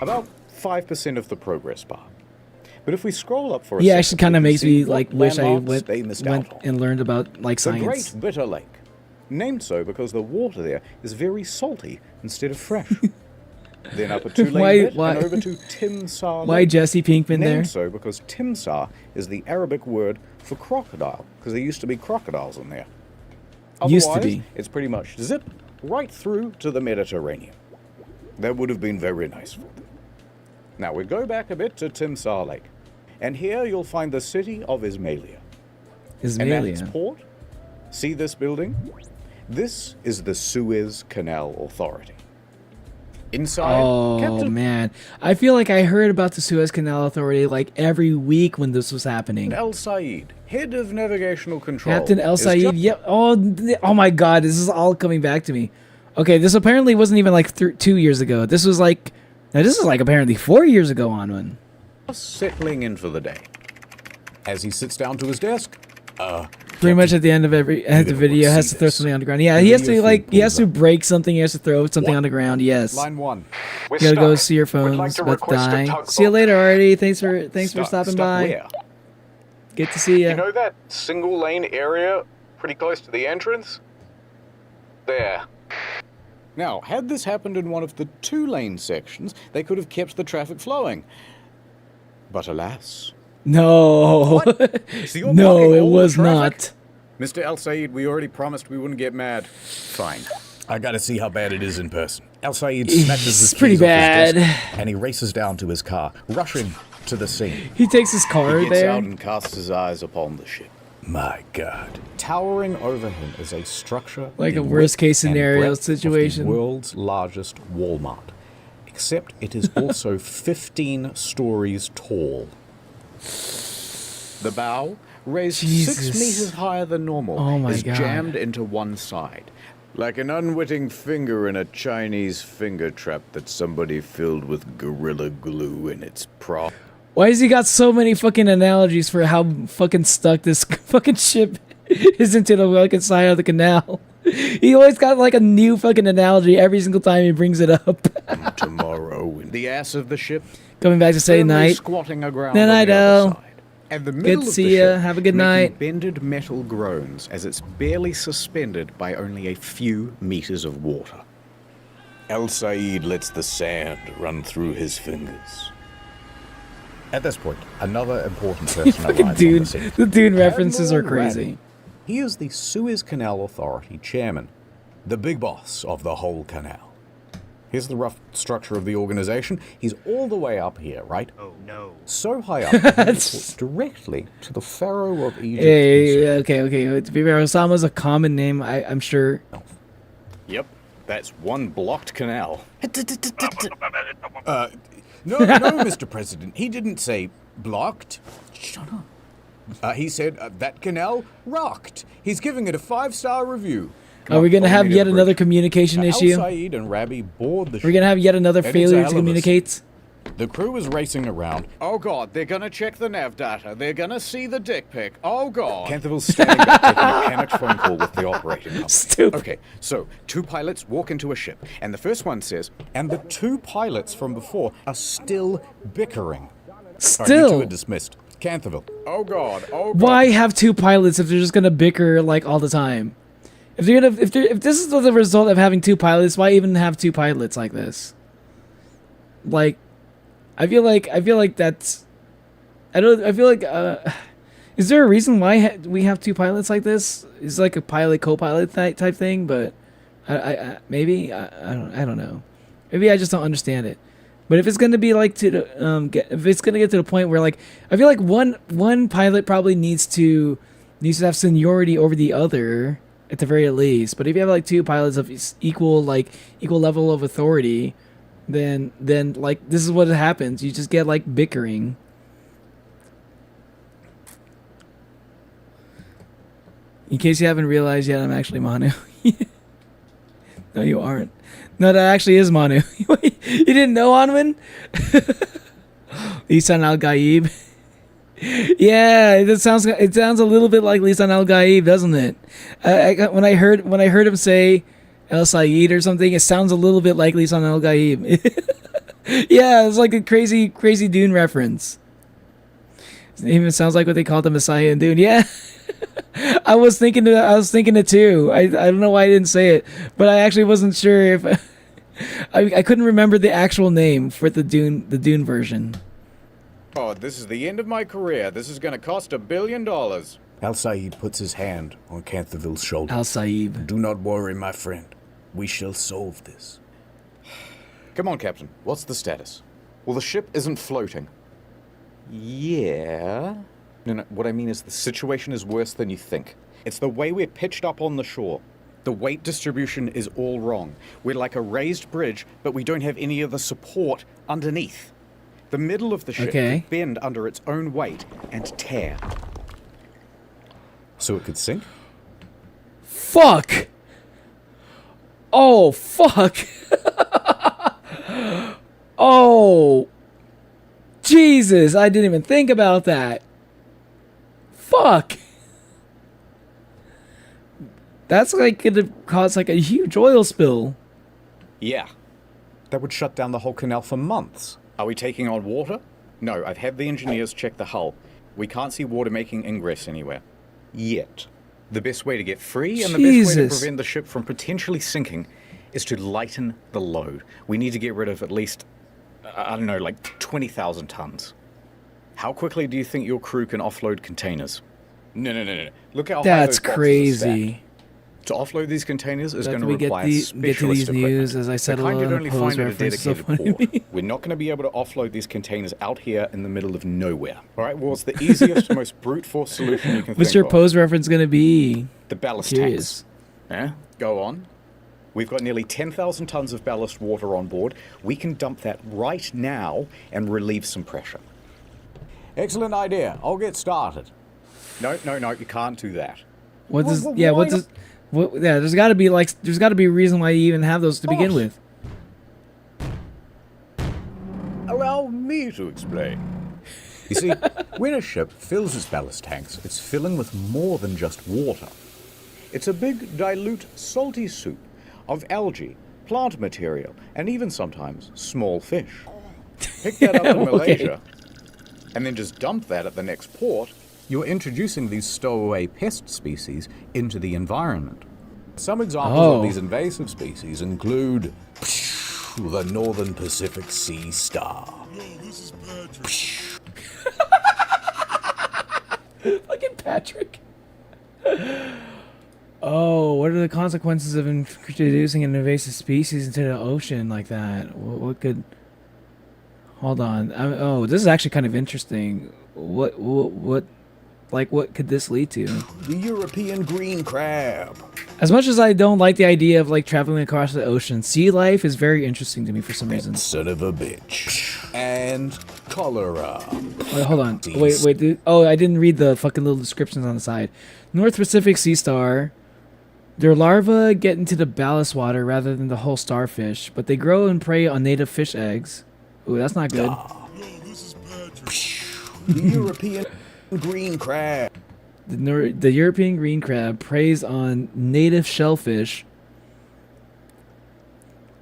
About 5% of the progress bar. But if we scroll up for a Yeah, second, actually kind we of can makes see me like what wish I landmarks they missed went out on. and learned about like The science. Great Bitter Lake. Named so because the water there is very salty instead of fresh. Then up a two-lane bit and over to Timsar Why Lake. Jesse Pinkman Named there? so because Timsar is the Arabic word for crocodile, because there used to be crocodiles in there. Used to Otherwise, be. it's pretty much zip right through to the Mediterranean. That would have been very nice for them. Now we go back a bit to Timsar Lake, and here you'll find the city of Ismailia. And at its Ismailia. port, see this building? This is the Suez Canal Authority. Inside, Oh Captain man, I feel like I heard about the Suez Canal Authority like every week when this was happening. El Said, head of navigational control. Captain El is Said. just- Yep. Oh my God, this is all coming back to me. Okay, this apparently wasn't even like 2 years ago. This was like, now this is like apparently 4 years ago on one. just settling in for the day. As he sits down to his desk, Pretty much at the end of the video, has to throw something on the ground. Yeah, he has to like he has to break something. He has to throw something on the ground. Yes. line 1. You gotta go see your phones. About to die. See you later, Artie. Thanks for stopping by. Where? Good to see you. You know that single lane area pretty close to the entrance? There. Now, had this happened in one of the 2-lane sections, they could have kept the traffic flowing. But alas. No. So you're No, blocking it all the was traffic? not. Mr. El Said, we already promised we wouldn't get mad. Fine. I gotta see how bad it is in person. El Said snatches his It's pretty keys off his bad. desk, and he races down to his car, rushing to the scene. He takes his car He gets there. out and casts his eyes upon the ship. My God. Towering over him is a structure Like the a worst case width and scenario breadth of the situation. world's largest Walmart. Except it is also 15 stories tall. The bow, raised 6 Jesus. meters higher than normal, Oh my is God. jammed into one side. Like an unwitting finger in a Chinese finger trap that somebody filled with Gorilla Glue in its prop. Why has he got so many fucking analogies for how fucking stuck this fucking ship is into the fucking side of the canal? He always got like a new fucking analogy every single time he brings it up. Tomorrow, the ass of the ship. Coming back to say firmly night. Squatting aground Then on I the other know. side. And the Good middle to of see the ya. ship, Have a good making night. Bended metal groans as it's barely suspended by only a few meters of water. El Said lets the sand run through his fingers. At this point, another important person Fucking arrives on Dune. the scene. The Dune references are Admiral crazy. Raby. He is the Suez Canal Authority chairman, the big boss of the whole canal. Here's the rough structure of the organization. He's all the way up here, right? Oh no. So high up, he reports directly to the Pharaoh of Egypt. Hey, okay. To be fair, Osama's a common name, I'm sure. Yep, that's one blocked canal. No, Mr. President, he didn't say blocked. Shut up. He said that canal rocked. He's giving it a 5-star review. Are we gonna have yet another communication issue? Al Said and Rabi board the We're gonna have yet another ship, and failure it's to a hell of a communicate? The crew is racing around. Oh god, they're gonna check the nav data. They're gonna see the dick pic. Oh god. Canterville's standing back taking a panicked phone call with the operating company. Stupid. Okay, so 2 pilots walk into a ship, and the first one says, and the 2 pilots from before are still bickering. Still? All right, you 2 are dismissed. Canterville. Oh god, oh god. Why have 2 pilots if they're just gonna bicker like all the time? If this is the result of having 2 pilots, why even have 2 pilots like this? Like, I feel like that's, is there a reason why we have 2 pilots like this? It's like a pilot co-pilot type thing, but I maybe I don't know. Maybe I just don't understand it. But if it's gonna be like if it's gonna get to the point where like I feel like one pilot probably needs to have seniority over the other at the very least. But if you have like 2 pilots of equal level of authority, then like this is what happens. You just get like bickering. In case you haven't realized yet, I'm actually Manu. No, you aren't. No, that actually is Manu. You didn't know Anwin? Lisan al-Gaib. Yeah, it sounds a little bit like Lisan al-Gaib, doesn't it? When I heard him say El Said or something, it sounds a little bit like Lisan al-Gaib. Yeah, it's like a crazy Dune reference. It even sounds like what they call the Messiah in Dune. Yeah. I was thinking it too. I don't know why I didn't say it, but I actually wasn't sure if I couldn't remember the actual name for the Dune version. Oh, this is the end of my career. This is gonna cost $1 billion. Al Said puts his hand on Canterville's shoulder. Al Said. Do not worry, my friend. We shall solve this. Come on, Captain. What's the status? Well, the ship isn't floating. Yeah. No, what I mean is the situation is worse than you think. It's the way we're pitched up on the shore. The weight distribution is all wrong. We're like a raised bridge, but we don't have any of the support underneath. The middle of the ship could bend under its own weight and tear. So it could sink? Fuck! Oh, fuck! Oh! Jesus, I didn't even think about that. Fuck! That's like gonna cause like a huge oil spill. Yeah. That would shut down the whole canal for months. Are we taking on water? No, I've had the engineers check the hull. We can't see water making ingress anywhere. Yet. The best way to get free and the best way to prevent the ship from potentially sinking is to lighten the load. We need to get rid of at least, I don't know, like 20,000 tons. How quickly do you think your crew can offload containers? No. Look how high those boxes are stacked. To offload these containers is going to require specialist equipment. As I said, the kind you'd only find at a references dedicated port. We're not going to be able to offload these containers out here in the middle of nowhere. All right, well, it's the easiest, most brute force solution you can think of. What's your pose reference going to be? The ballast tanks. Go on. We've got nearly 10,000 tons of ballast water on board. We can dump that right now and relieve some pressure. Excellent idea. I'll get started. No, you can't do that. There's got to be a reason why you even have those to begin with. Allow me to explain. You see, when a ship fills its ballast tanks, it's filling with more than just water. It's a big, dilute, salty soup of algae, plant material, and even sometimes small fish. Pick that up in Malaysia, and then just dump that at the next port. You're introducing these stowaway pest species into the environment. Some examples of these invasive species include the Northern Pacific Sea star. Fucking Patrick. Oh, what are the consequences of introducing an invasive species into the ocean like that? What could... Hold on. Oh, this is actually kind of interesting. What could this lead to? The European green crab. As much as I don't like the idea of like traveling across the ocean, sea life is very interesting to me for some reason. Son of a bitch. And cholera. Wait, hold on. Wait, dude. Oh, I didn't read the fucking little descriptions on the side. North Pacific sea star. Their larvae get into the ballast water rather than the whole starfish, but they grow and prey on native fish eggs. Ooh, that's not good. The European green crab. The European green crab preys on native shellfish.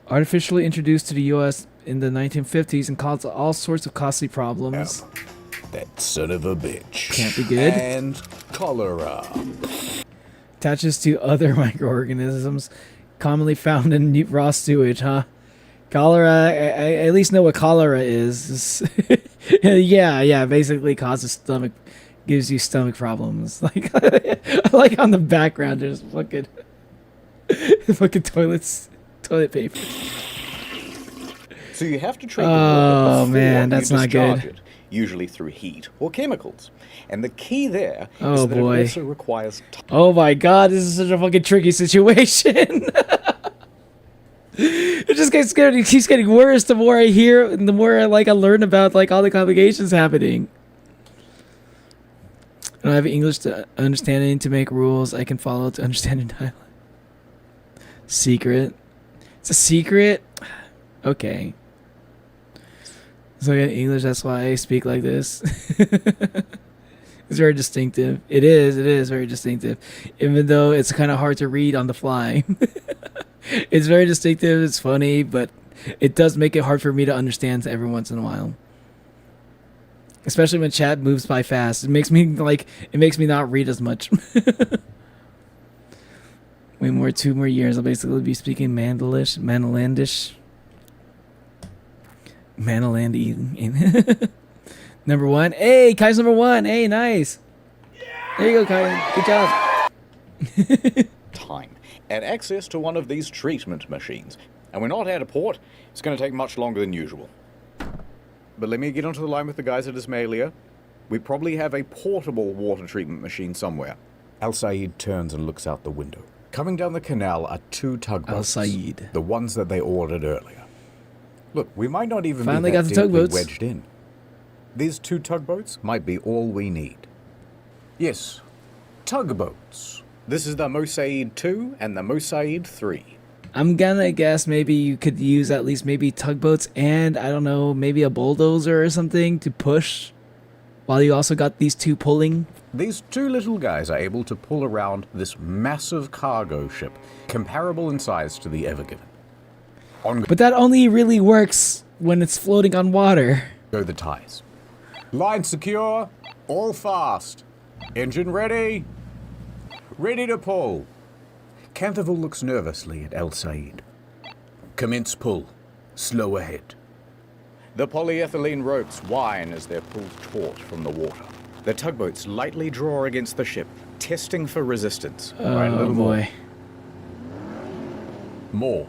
Artificially introduced to the U.S. in the 1950s and caused all sorts of costly problems. That son of a bitch. Can't be good. And cholera. Attaches to other microorganisms commonly found in raw sewage, huh? Cholera, I at least know what cholera is. yeah, basically causes gives you stomach problems. Like on the background, there's fucking toilet paper. So you have to treat the water before man, that's you not discharge good. it, usually through heat or chemicals. And the key there is Oh that boy. it also requires Oh my god, this is such a fucking tricky situation. It just gets scared. It keeps getting worse the more I hear and the more I learn about all the complications happening. I don't have English to understanding to make rules I can follow to understand in dialogue. Secret. It's a secret? Okay. So I got English, that's why I speak like this. It's very distinctive. It is very distinctive. Even though it's kind of hard to read on the fly. It's very distinctive, it's funny, but it does make it hard for me to understand every once in a while. Especially when chat moves by fast. It makes me not read as much. Wait, 2 more years, I'll basically be speaking Manilandish. Manilandi. Number 1. Hey, Kai's number 1. Hey, nice. There you go, Kai. Good job. time and access to one of these treatment machines. And we're not at a port. It's going to take much longer than usual. But let me get onto the line with the guys at Ismailia. We probably have a portable water treatment machine somewhere. Al-Said turns and looks out the window. Coming down the canal are 2 tugboats. Al-Said. The ones that they ordered earlier. Look, we might not even Finally be that got the deeply tugboats. wedged in. These 2 tugboats might be all we need. Yes, tugboats. This is the Mosaid 2 and the Mosaid 3. I'm gonna guess maybe you could use at least maybe tugboats and, I don't know, maybe a bulldozer or something to push, while you also got these 2 pulling. These 2 little guys are able to pull around this massive cargo ship, comparable in size to the Ever Given. But that only really works when it's floating on water. Go the ties. Line secure, all fast. Engine ready. Ready to pull. Canterville looks nervously at El-Said. Commence pull. Slow ahead. The polyethylene ropes whine as they're pulled taut from the water. The tugboats lightly draw against the ship, testing for resistance. Oh, right, a little boy. More.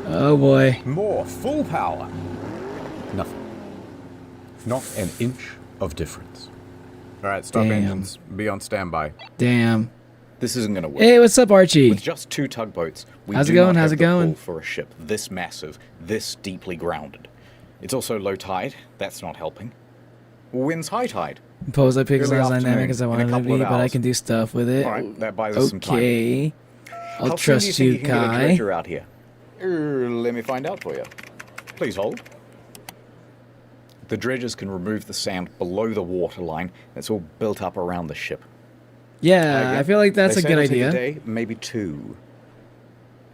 Oh boy. More. Full power. Nothing. Not an inch of difference. All right, stop Damn. engines. Be on standby. Damn. This isn't going to work. Hey, what's up, Archie? With just 2 tugboats, we How's it do going? not How's have it the pull going? for a ship this massive, this deeply grounded. It's also low tide. That's not helping. Wind's high tide. Suppose I pick as Early dynamic afternoon, as I in a want it to couple be, of but I hours. can do stuff with it. All right, that buys us some time. Okay. I'll How soon do trust you you, think you can get a Kai. dredger out here? Let me find out for you. Please hold. The dredgers can remove the sand below the waterline that's all built up around the ship. Yeah, I feel like that's They a say good it'll take idea. A day, maybe 2.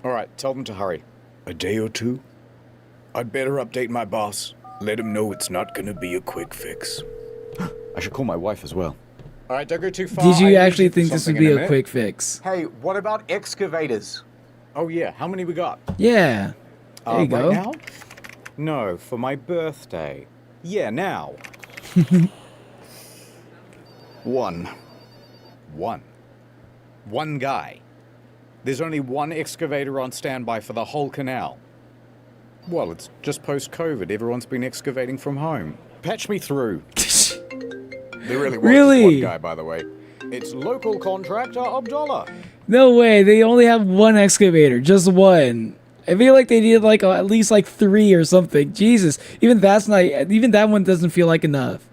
All right, tell them to hurry. A day or 2? I'd better update my boss. Let him know it's not gonna be a quick fix. I should call my wife as well. All right, don't go too far. Did you I need actually for think this would something in be a minute. quick fix? Hey, what about excavators? Oh yeah, how many we got? Yeah. There you go. Right now? No, for my birthday. Yeah, now. One guy. There's only one excavator on standby for the whole canal. Well, it's just post-COVID. Everyone's been excavating from home. Patch me through. There really was just one guy, by the way. It's local contractor Abdullah. No way. They only have one excavator. Just one. I feel like they needed like at least like 3 or something. Jesus. Even that's not. Even that one doesn't feel like enough.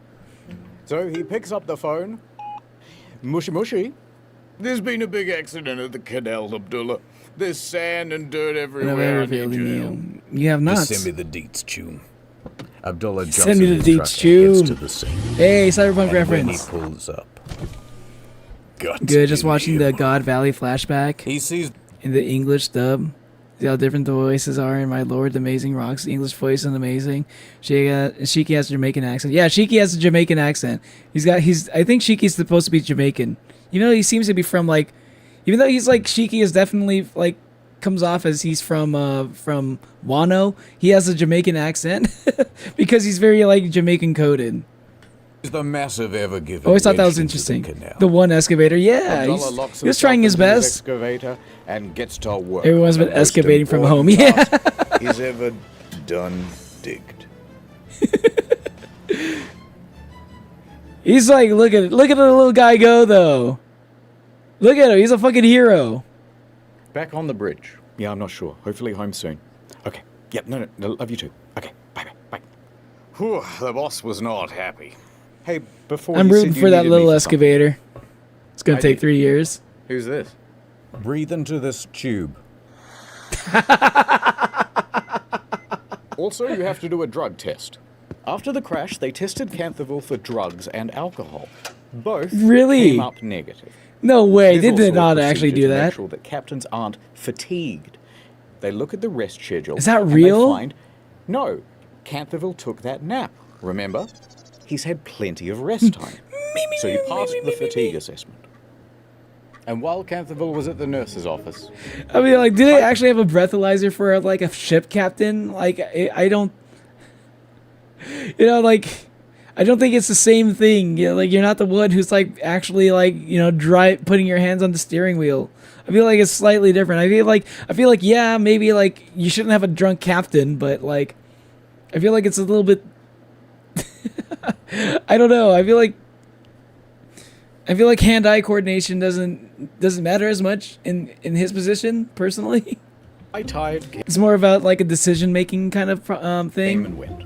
So he picks up the phone. Mushy mushy. There's been a big accident at the canal, Abdullah. There's sand and dirt everywhere. I need your help. You have nuts. Just send me the deets, Chum. Abdullah jumps Send me in the his deets, truck and gets to Chum. the scene. Hey, Cyberpunk And reference. when he pulls up, got Good. Just watching the God Valley flashback. He sees in the English dub. See how different the voices are in My Lord, the Amazing Rocks. The English voice is amazing. Shiki has a Jamaican accent. Yeah, Shiki has a Jamaican accent. I think Shiki's supposed to be Jamaican. Even though he seems to be from like, even though he's like, Shiki is definitely like, comes off as he's from Wano. He has a Jamaican accent because he's very like Jamaican coded. the massive ever given. Always thought that was interesting. The one excavator, yeah, he was trying his best. Excavator and gets to work. Everyone's been The most excavating from home, important yeah. task He's ever done digged. He's like, look at the little guy go though. Look at him, he's a fucking hero. Back on the bridge. Yeah, I'm not sure. Hopefully home soon. Okay. Yep. No. Love you too. Okay. Bye. Whew, the boss was not happy. Hey, before I'm you rooting said you for that needed me little for excavator. It's gonna I take did. 3 years. Who's this? Breathe into this tube. Also, you have to do a drug test. After the crash, they tested Canthaville for drugs and alcohol. Both Really? came up negative. No way, they There's did also a not actually procedure do to that. Make sure that captains aren't fatigued. They look at the rest schedule. Is that and real? They find, no, Canthaville took that nap. Remember? He's had plenty of rest time. So you passed the fatigue assessment. And while Canthaville was at the nurse's office, I mean, like, do they actually have a breathalyzer for like a ship captain? Like, I don't, you know, like, I don't think it's the same thing. You know, like, you're not the one who's like actually like, you know, putting your hands on the steering wheel. I feel like it's slightly different. I feel like, yeah, maybe like you shouldn't have a drunk captain, but like, I feel like it's a little bit. I don't know. I feel like hand-eye coordination doesn't matter as much in his position personally. It's more about like a decision-making kind of thing. and went.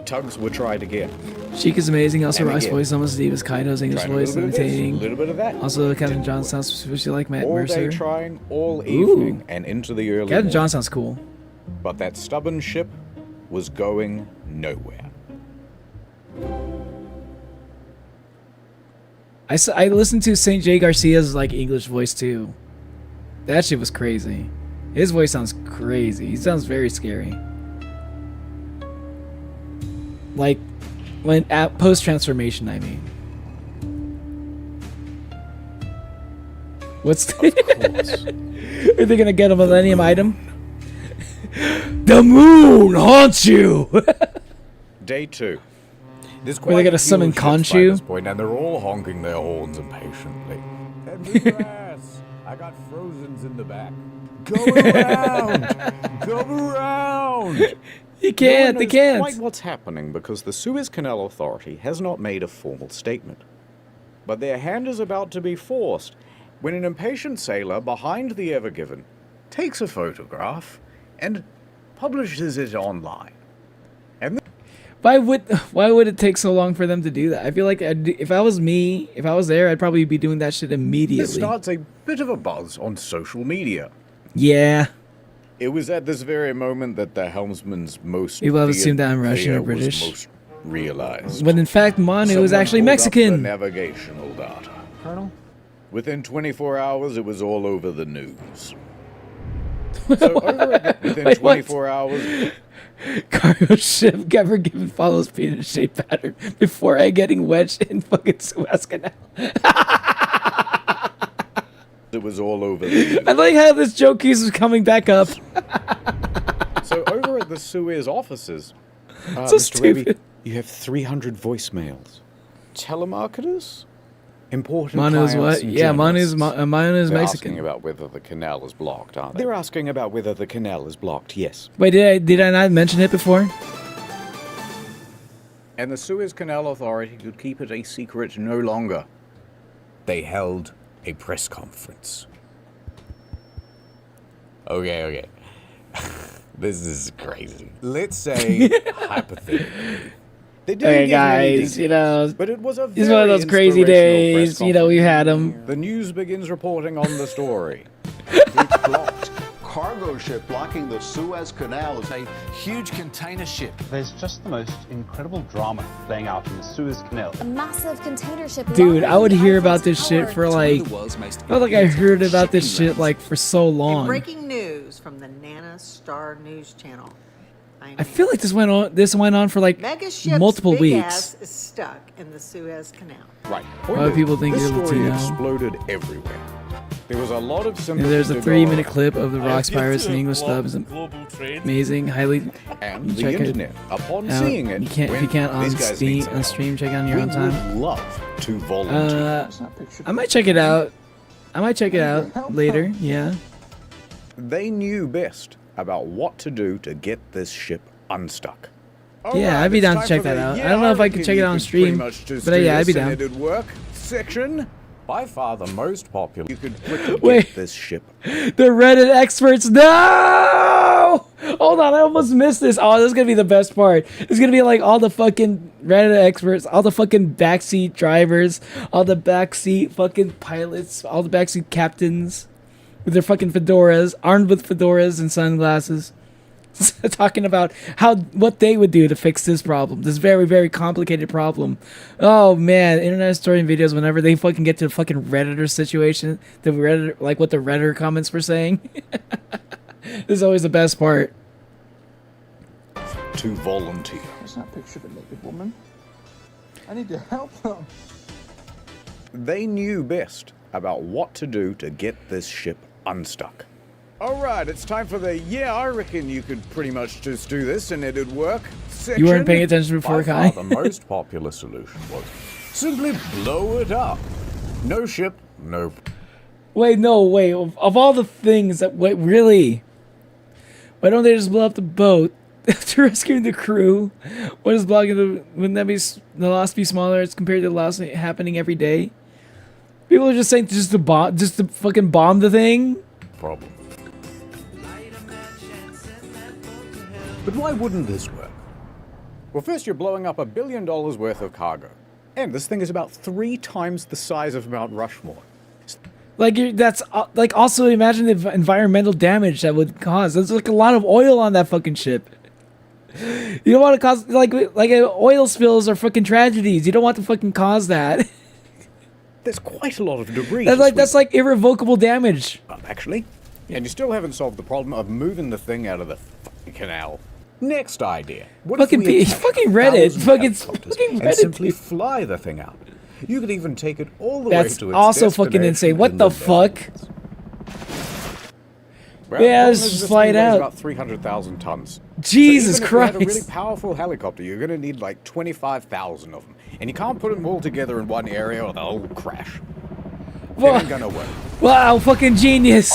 Tugs were tried again. Sheik is amazing. Also, And Rock's again. voice almost as deep as Kaido's English Tried a voice, little bit of this, imitating. a little bit of that. Also, Captain John sounds suspiciously like Matt All Mercer. day trying, all Ooh. evening, and into the early Captain morning. John sounds cool. But that stubborn ship was going nowhere. I listened to St. J. Garcia's like English voice too. That shit was crazy. His voice sounds crazy. He sounds very scary. Like when at post transformation, I mean. What's Are they gonna get a Millennium item? The moon haunts you. Day 2. There's Were they gonna a few summon ships by Khonshu? this point, and they're all honking their horns impatiently. And move your ass. I got Frozens in the back. Go around! Go around! You can't, No they one knows can't. quite what's happening because the Suez Canal Authority has not made a formal statement. But their hand is about to be forced when an impatient sailor behind the Ever Given takes a photograph and publishes it online. And Why would it take so long for them to do that? I feel like if I was there, I'd probably be doing that shit this immediately. starts a bit of a buzz on social media. Yeah. It was at this very moment that the helmsman's most People have feared assumed that I'm Russian fear or British. was most realized. When in fact, Manu is Someone actually pulled up the Mexican. navigational data. Colonel? Within 24 hours, it was all over the news. So within 24 hours... Cargo ship ever given follows penis shape pattern before I getting wedged in fucking Suez Canal. It was all over the news. I like how this joke keeps coming back up. So over at the Suez offices, So Mr. stupid. Raby, you have 300 voicemails. Telemarketers? Important Mano's clients what? and Yeah, Mano's journalists. Mano's They're Mexican. asking about whether the canal is blocked, aren't they? They're asking about whether the canal is blocked, yes. Wait, did I not mention it before? And the Suez Canal Authority could keep it a secret no longer. They held a press conference. Okay. This is crazy. Let's say, hypothetically. They didn't Okay, give you any guys, details, but it was a it's one of those crazy very inspirational press days. You know, we had them. The news begins reporting on the story. It's blocked. Cargo ship blocking the Suez Canal is a huge container ship. There's just the most incredible drama playing out in the Suez Canal. A massive container ship. Dude, I would hear about this shit for like... I felt like I heard about this shit like for so long. Breaking news from the Nana Star News Channel. I feel like this went on for like Mega ship's multiple big weeks. ass is stuck in the Suez Canal. Right. Why do people think this you're story Latino? exploded everywhere. There was a lot of sympathy. There's a to 3-minute go clip of the around. Rocks Pirates in English dub. It's amazing. Highly. And you the check internet. it Upon out. seeing it, You can't, if you can't on stream, check it on your own time. would love to volunteer. I might check it out. Later. Yeah. They knew best about what to do to get this ship unstuck. Yeah, I'd be down to check that out. I don't know if I can check it out on stream, but yeah, I'd be down. It'd work. Section. By far the most popular. You could quickly Wait. get this ship. The Reddit experts. No! Hold on, I almost missed this. Oh, this is gonna be the best part. It's gonna be like all the fucking Reddit experts, all the fucking backseat drivers, all the backseat fucking pilots, all the backseat captains with their fucking fedoras, armed with fedoras and sunglasses, talking about what they would do to fix this problem, this very, very complicated problem. Oh man, internet story and videos, whenever they fucking get to the fucking Redditor situation, the Redditor, like what the Redditor comments were saying. This is always the best part. To volunteer. There's that picture of a naked woman. I need to help them. They knew best about what to do to get this ship unstuck. Alright, it's time for the I reckon you could pretty much just do this and it'd work section. You weren't paying attention before, Kai? By far, the most popular solution was simply blow it up. No ship, no... Wait, no, wait. Of all the things that... Wait, really? Why don't they just blow up the boat after rescuing the crew? What is blocking the... Wouldn't that be... The loss be smaller as compared to the loss happening every day? People are just saying just to fucking bomb the thing? Problem. But why wouldn't this work? Well, first you're blowing up $1 billion worth of cargo. And this thing is about 3 times the size of Mount Rushmore. Like, that's... like, also imagine the environmental damage that would cause. There's, like, a lot of oil on that fucking ship. You don't want to cause... Like oil spills are fucking tragedies. You don't want to fucking cause that. There's quite a lot of debris. That's like irrevocable damage. Actually. And you still haven't solved the problem of moving the thing out of the fucking canal. Next idea. What Fucking if we fucking Reddit. Fucking and Reddit. simply fly the thing out? You could even take it all the way to its That's also fucking insane. What the fuck? Well, Yeah, the let's problem is just this fly thing it weighs out. about 300,000 tons. Jesus so even if you had a Christ. really powerful helicopter, you're going to need like 25,000 of them. And you can't put them all together in one area or they'll all crash. It ain't gonna work. Wow, fucking genius.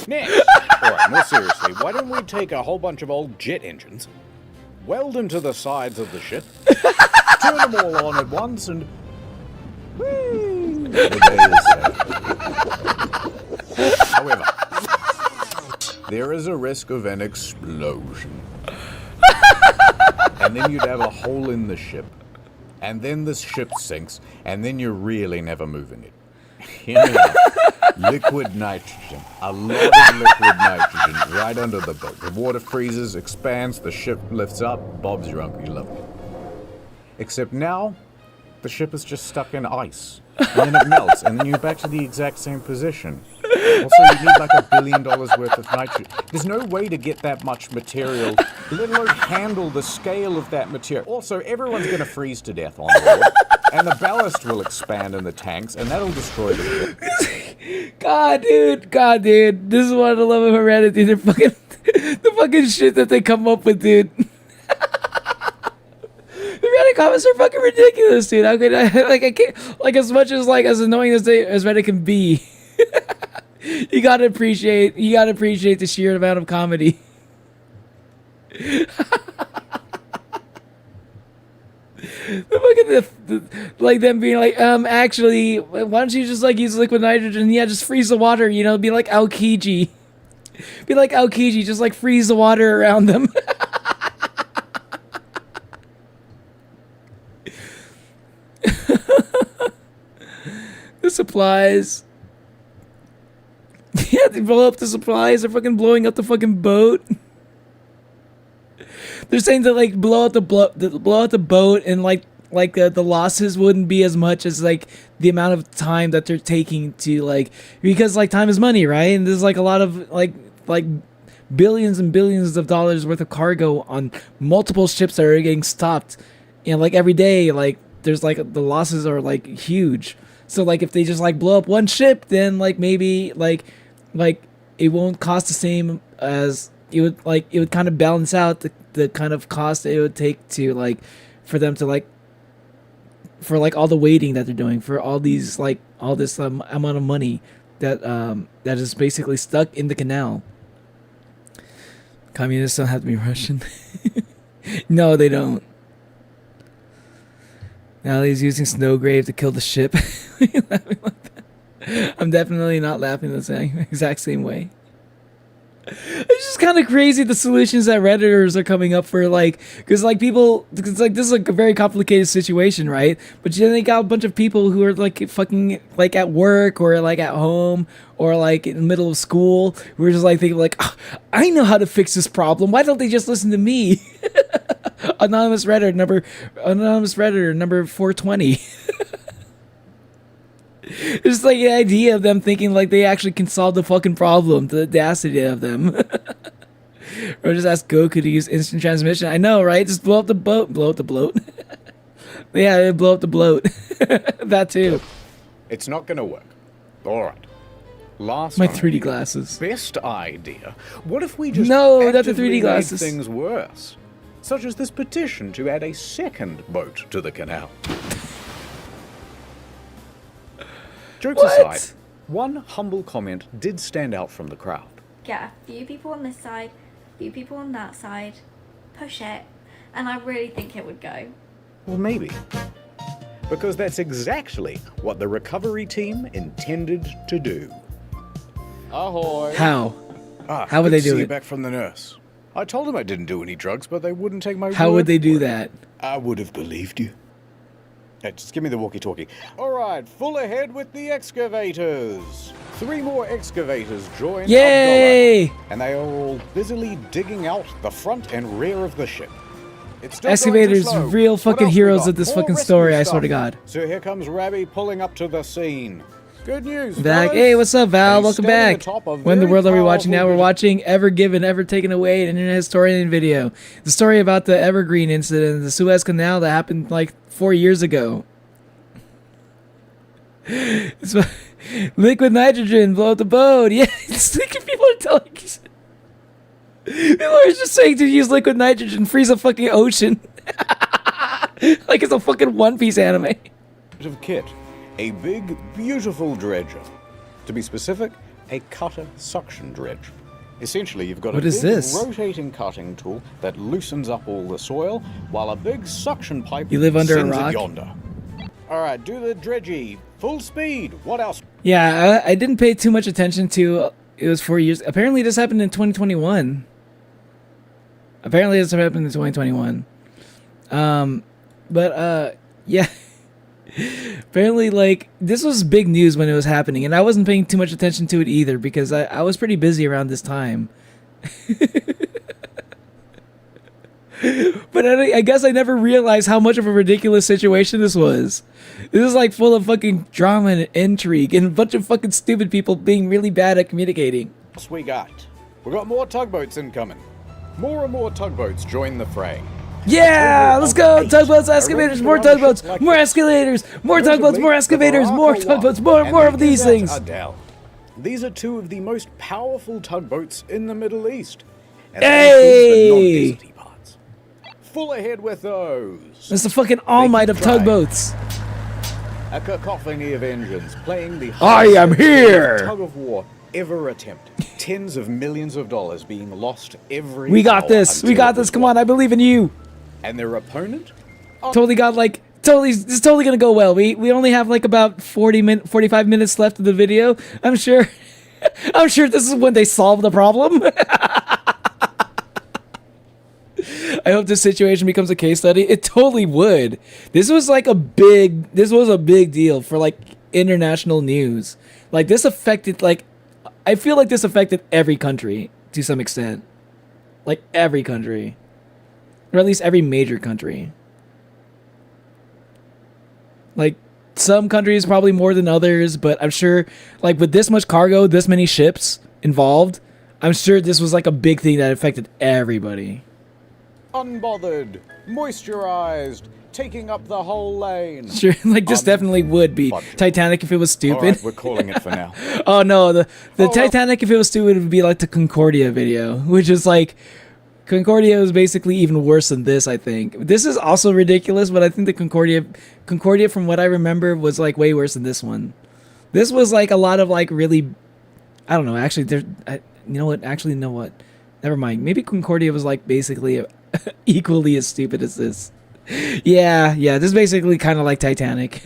Next. Alright, more seriously, why don't we take a whole bunch of old jet engines, weld them to the sides of the ship, turn them all on at once, and... The day is saved. However, there is a risk of an explosion. And then you'd have a hole in the ship. And then the ship sinks, and then you're really never moving it. Hear me out. Liquid nitrogen. A lot of liquid nitrogen right under the boat. The water freezes, expands, the ship lifts up. Bob's your uncle, you love it. Except now, the ship is just stuck in ice. And then it melts, and then you're back to the exact same position. Also, you need like $1 billion worth of nitrogen. There's no way to get that much material, let alone handle the scale of that material. Also, everyone's going to freeze to death on board, and the ballast will expand in the tanks, and that'll destroy the ship. God, dude. This is what I love of Heredity. They're fucking, the fucking shit that they come up with, dude. The Reddit comments are fucking ridiculous, dude. How could I can't, like, as much as, like, as annoying as Reddit can be. you gotta appreciate the sheer amount of comedy. Like them being like, actually, why don't you just like use liquid nitrogen? Yeah, just freeze the water, you know, be like Aokiji. Be like Aokiji, just like freeze the water around them. The supplies. Yeah, they blow up the supplies. They're fucking blowing up the fucking boat. They're saying that like blow out the boat, and like the losses wouldn't be as much as like the amount of time that they're taking to like, because like time is money, right? And there's like a lot of like billions and billions of dollars worth of cargo on multiple ships that are getting stopped, and like every day, like there's like the losses are like huge. So like if they just like blow up one ship, then like maybe like it won't cost the same as it would kind of balance out the kind of cost it would take to like for them to like for like all the waiting that they're doing for all these like all this amount of money that that is basically stuck in the canal. Communists don't have to be Russian. No, they don't. Now he's using Snowgrave to kill the ship. I'm definitely not laughing the same exact same way. It's just kind of crazy the solutions that Redditors are coming up for, like, because like people, because like this is like a very complicated situation, right? But then they got a bunch of people who are like fucking like at work or like at home or like in the middle of school who are just like thinking like, oh, I know how to fix this problem. Why don't they just listen to me? Anonymous Redditor number 420. It's like the idea of them thinking like they actually can solve the fucking problem. The audacity of them. Or just ask Goku to use instant transmission. I know, right? Just blow up the boat. Blow up the bloat. Yeah, blow up the bloat. That too. It's not gonna work. Alright. Last My time, 3D glasses. Best idea. What if we just No, not the actively 3D made glasses. things worse? Such as this petition to add a second boat to the canal. Jokes aside, one humble comment did stand out from the crowd. Get a few people on this side, a few people on that side, push it, and I really think it would go. Well, maybe. Because that's exactly what the recovery team intended to do. Ahoy! How? How would they do see you it? back from the nurse. I told them I didn't do any drugs, but they wouldn't take my word. How would they do that? I would have believed you. Hey, just give me the walkie-talkie. All right, full ahead with the excavators. 3 more excavators join Yay! Abdullah, and they are all busily digging out the front and rear of the ship. It's still Excavators, going too slow. real What fucking else we heroes got? of this More fucking rescue story, I swear stuff. to God. So here comes Rabbi pulling up to the scene. Good news, Back. fellas. Hey, what's up, Val? And he's Welcome standing back. atop a When the very world are we watching now? powerful We're watching Ever Given, Ever Taken Away, an internet historian video. The story about the Evergreen incident in the Suez Canal that happened like 4 years ago. It's liquid nitrogen, blow up the boat. Yeah, it's like people are telling you. People are just saying to use liquid nitrogen, freeze a fucking ocean. Like it's a fucking One Piece anime. of kit. A big, beautiful dredger. To be specific, a cutter suction dredge. Essentially, you've got What a is big this? rotating cutting tool that loosens up all the soil, while a big suction pipe You live under a sends it rock? yonder. All right, do the dredgy. Full speed. What else? Yeah, I didn't pay too much attention to. It was 4 years. Apparently, this happened in 2021. Apparently, this happened in 2021. Yeah. Apparently, like, this was big news when it was happening, and I wasn't paying too much attention to it either because I was pretty busy around this time. But I guess I never realized how much of a ridiculous situation this was. This is like full of fucking drama and intrigue and a bunch of fucking stupid people being really bad at communicating. We got more tugboats incoming. More and more tugboats join the fray. Yeah, let's go! Tugboats, excavators, more tugboats, more escalators, more tugboats, more excavators, more tugboats, more of these things. Adele. These are two of the most powerful tugboats in the Middle East. And hey! Full ahead with those. It's the fucking all might of tugboats. A cacophony of engines playing the I am here! tug of war ever attempted. Tens of millions of dollars being lost every We got this. We got this. Come on, I believe in you. And their opponent? Totally got like this is totally gonna go well. We only have like about 45 minutes left of the video. I'm sure this is when they solve the problem. I hope this situation becomes a case study. It totally would. This was a big deal for like international news. Like this affected I feel like this affected every country to some extent. Like every country. Or at least every major country. Like some countries probably more than others, but I'm sure like with this much cargo, this many ships involved, I'm sure this was like a big thing that affected everybody. Unbothered, moisturized, taking up the whole lane. Sure, like this definitely would be Titanic if it was stupid. All right, we're calling it for now. Oh no, the Titanic if it was stupid would be like the Concordia video, which is like Concordia is basically even worse than this, I think. This is also ridiculous, but I think the Concordia from what I remember was like way worse than this one. This was like a lot of like really, I don't know, actually you know what? Never mind. Maybe Concordia was like basically equally as stupid as this. Yeah, this is basically kind of like Titanic.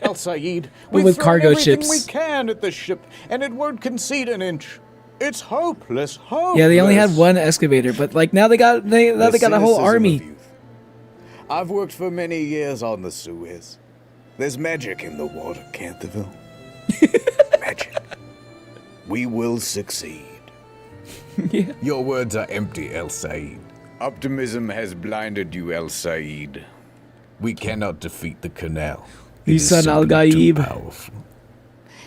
El Sayed, with cargo ships. We can at this ship, and it won't concede an inch. It's hopeless. Yeah, they only had one excavator, but like now they got a whole army. I've worked for many years on the Suez. There's magic in the water, Canterville. Magic. We will succeed. Yeah. Your words are empty, El Sayed. Optimism has blinded you, El Sayed. We cannot defeat the canal. Lisan al-Gaib.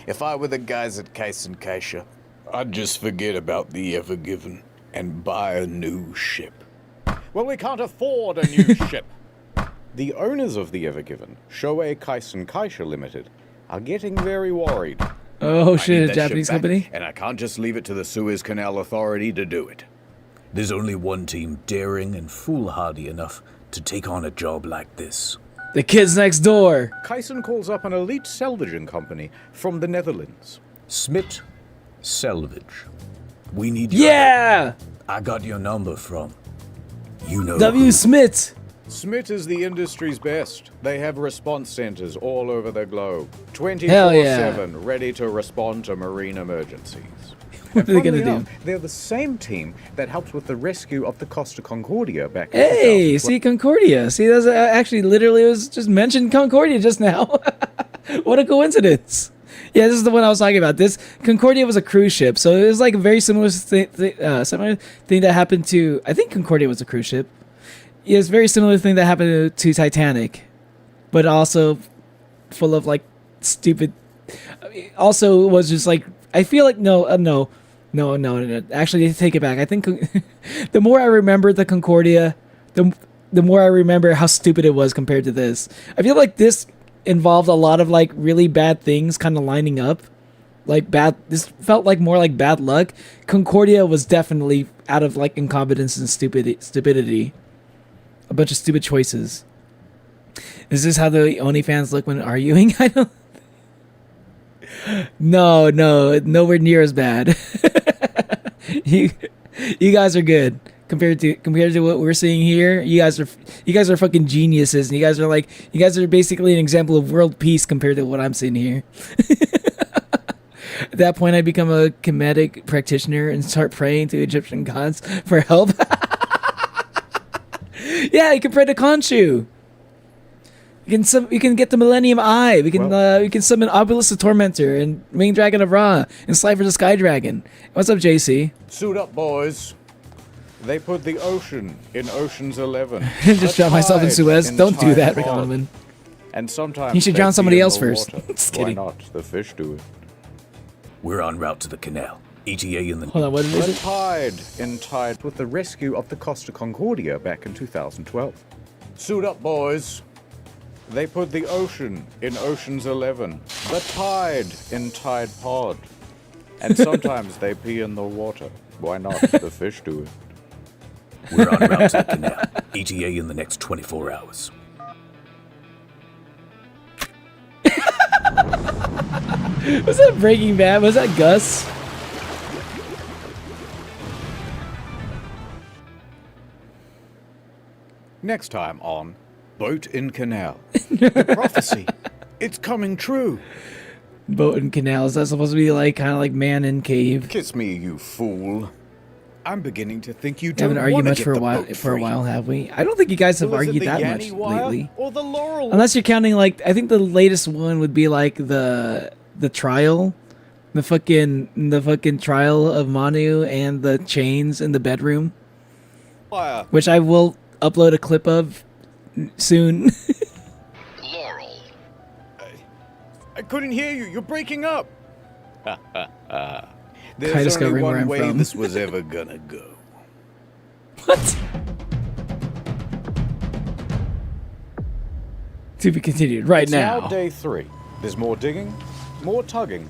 If I were the guys at Kais and Kaisha, I'd just forget about the Ever Given and buy a new ship. Well, we can't afford a new ship. The owners of the Ever Given, Shoei Kais and Kaisha Limited, are getting very worried. Oh shit, a Japanese company? And I can't just leave it to the Suez Canal Authority to do it. There's only one team daring and foolhardy enough to take on a job like this. The kids next door. Kaisen calls up an elite salvaging company from the Netherlands. Smit Salvage. We need help. I got your number from. You know W. Smit. Smit is the industry's best. They have response centers all over the globe. 24/7, ready to respond to marine emergencies. What are they gonna do? They're the same team that helped with the rescue of the Costa Concordia back in Hey, see Concordia. See, that's actually literally was just mentioned Concordia just now. What a coincidence. Yeah, this is the one I was talking about. This Concordia was a cruise ship, so it was like a very similar thing that happened to. I think Concordia was a cruise ship. Yeah, it's a very similar thing that happened to Titanic, but also full of like stupid. Also, was just like I feel like no. Actually, take it back. I think the more I remember the Concordia, the more I remember how stupid it was compared to this. I feel like this involved a lot of like really bad things kind of lining up. Like this felt like more like bad luck. Concordia was definitely out of like incompetence and stupidity. A bunch of stupid choices. Is this how the Oni fans look when arguing? I don't. No, nowhere near as bad. you guys are good compared to what we're seeing here. You guys are fucking geniuses, and you guys are basically an example of world peace compared to what I'm seeing here. At that point, I become a Kemetic practitioner and start praying to Egyptian gods for help. Yeah, you can pray to Khonshu. You can get the Millennium Eye. We can summon Obelisk the Tormentor and Winged Dragon of Ra and Slifer the Sky Dragon. What's up, JC? Suit up, boys. They put the ocean in Ocean's 11. Just drown myself in tide Suez. in Don't do Tide that, Pod. Recommend. And sometimes You should they drown somebody pee in else the first. water. Just Why kidding. not? The fish do it. We're en route to the canal. ETA in the... Hold on, what is The it? Tide in Tide with the rescue of the Costa Concordia back in 2012. Suit up, boys. They put the ocean in Ocean's 11. The tide in Tide Pod. And sometimes they pee in the water. Why not? The fish do it. We're en route to the canal. ETA in the next 24 hours. Was that Breaking Bad? Was that Gus? Next time on Boat in Canal. The prophecy. It's coming true. Boat and canal. Is that supposed to be like kind of like man in cave? Kiss me, you fool. I'm beginning to think you We don't haven't argued want to much get for a the while. boat For a free. while, have we? I don't think you guys have Well, is it argued the that Yanny much wire lately. or the Laurel? Unless you're counting like I think the latest one would be like the trial, the fucking trial of Manu and the chains in the bedroom, Wire. which I will upload a clip of soon. Laurel. I couldn't hear you. You're breaking up. There's only discovering where one I'm way from. this was ever gonna go. What? To be continued right It's now. now day 3. There's more digging, more tugging,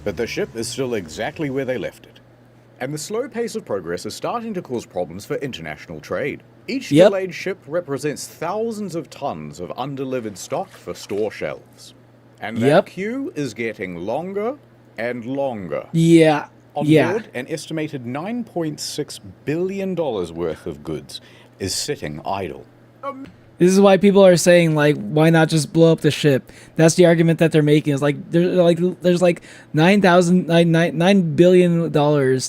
but the ship is still exactly where they left it. And the slow pace of progress is starting to cause problems for international trade. Each Yep. delayed ship represents thousands of tons of undelivered stock for store shelves. And that Yep. queue is getting longer and longer. Yeah. On Yeah. board, an estimated $9.6 billion worth of goods is sitting idle. This is why people are saying like, why not just blow up the ship? That's the argument that they're making. Is like there's like $9 billion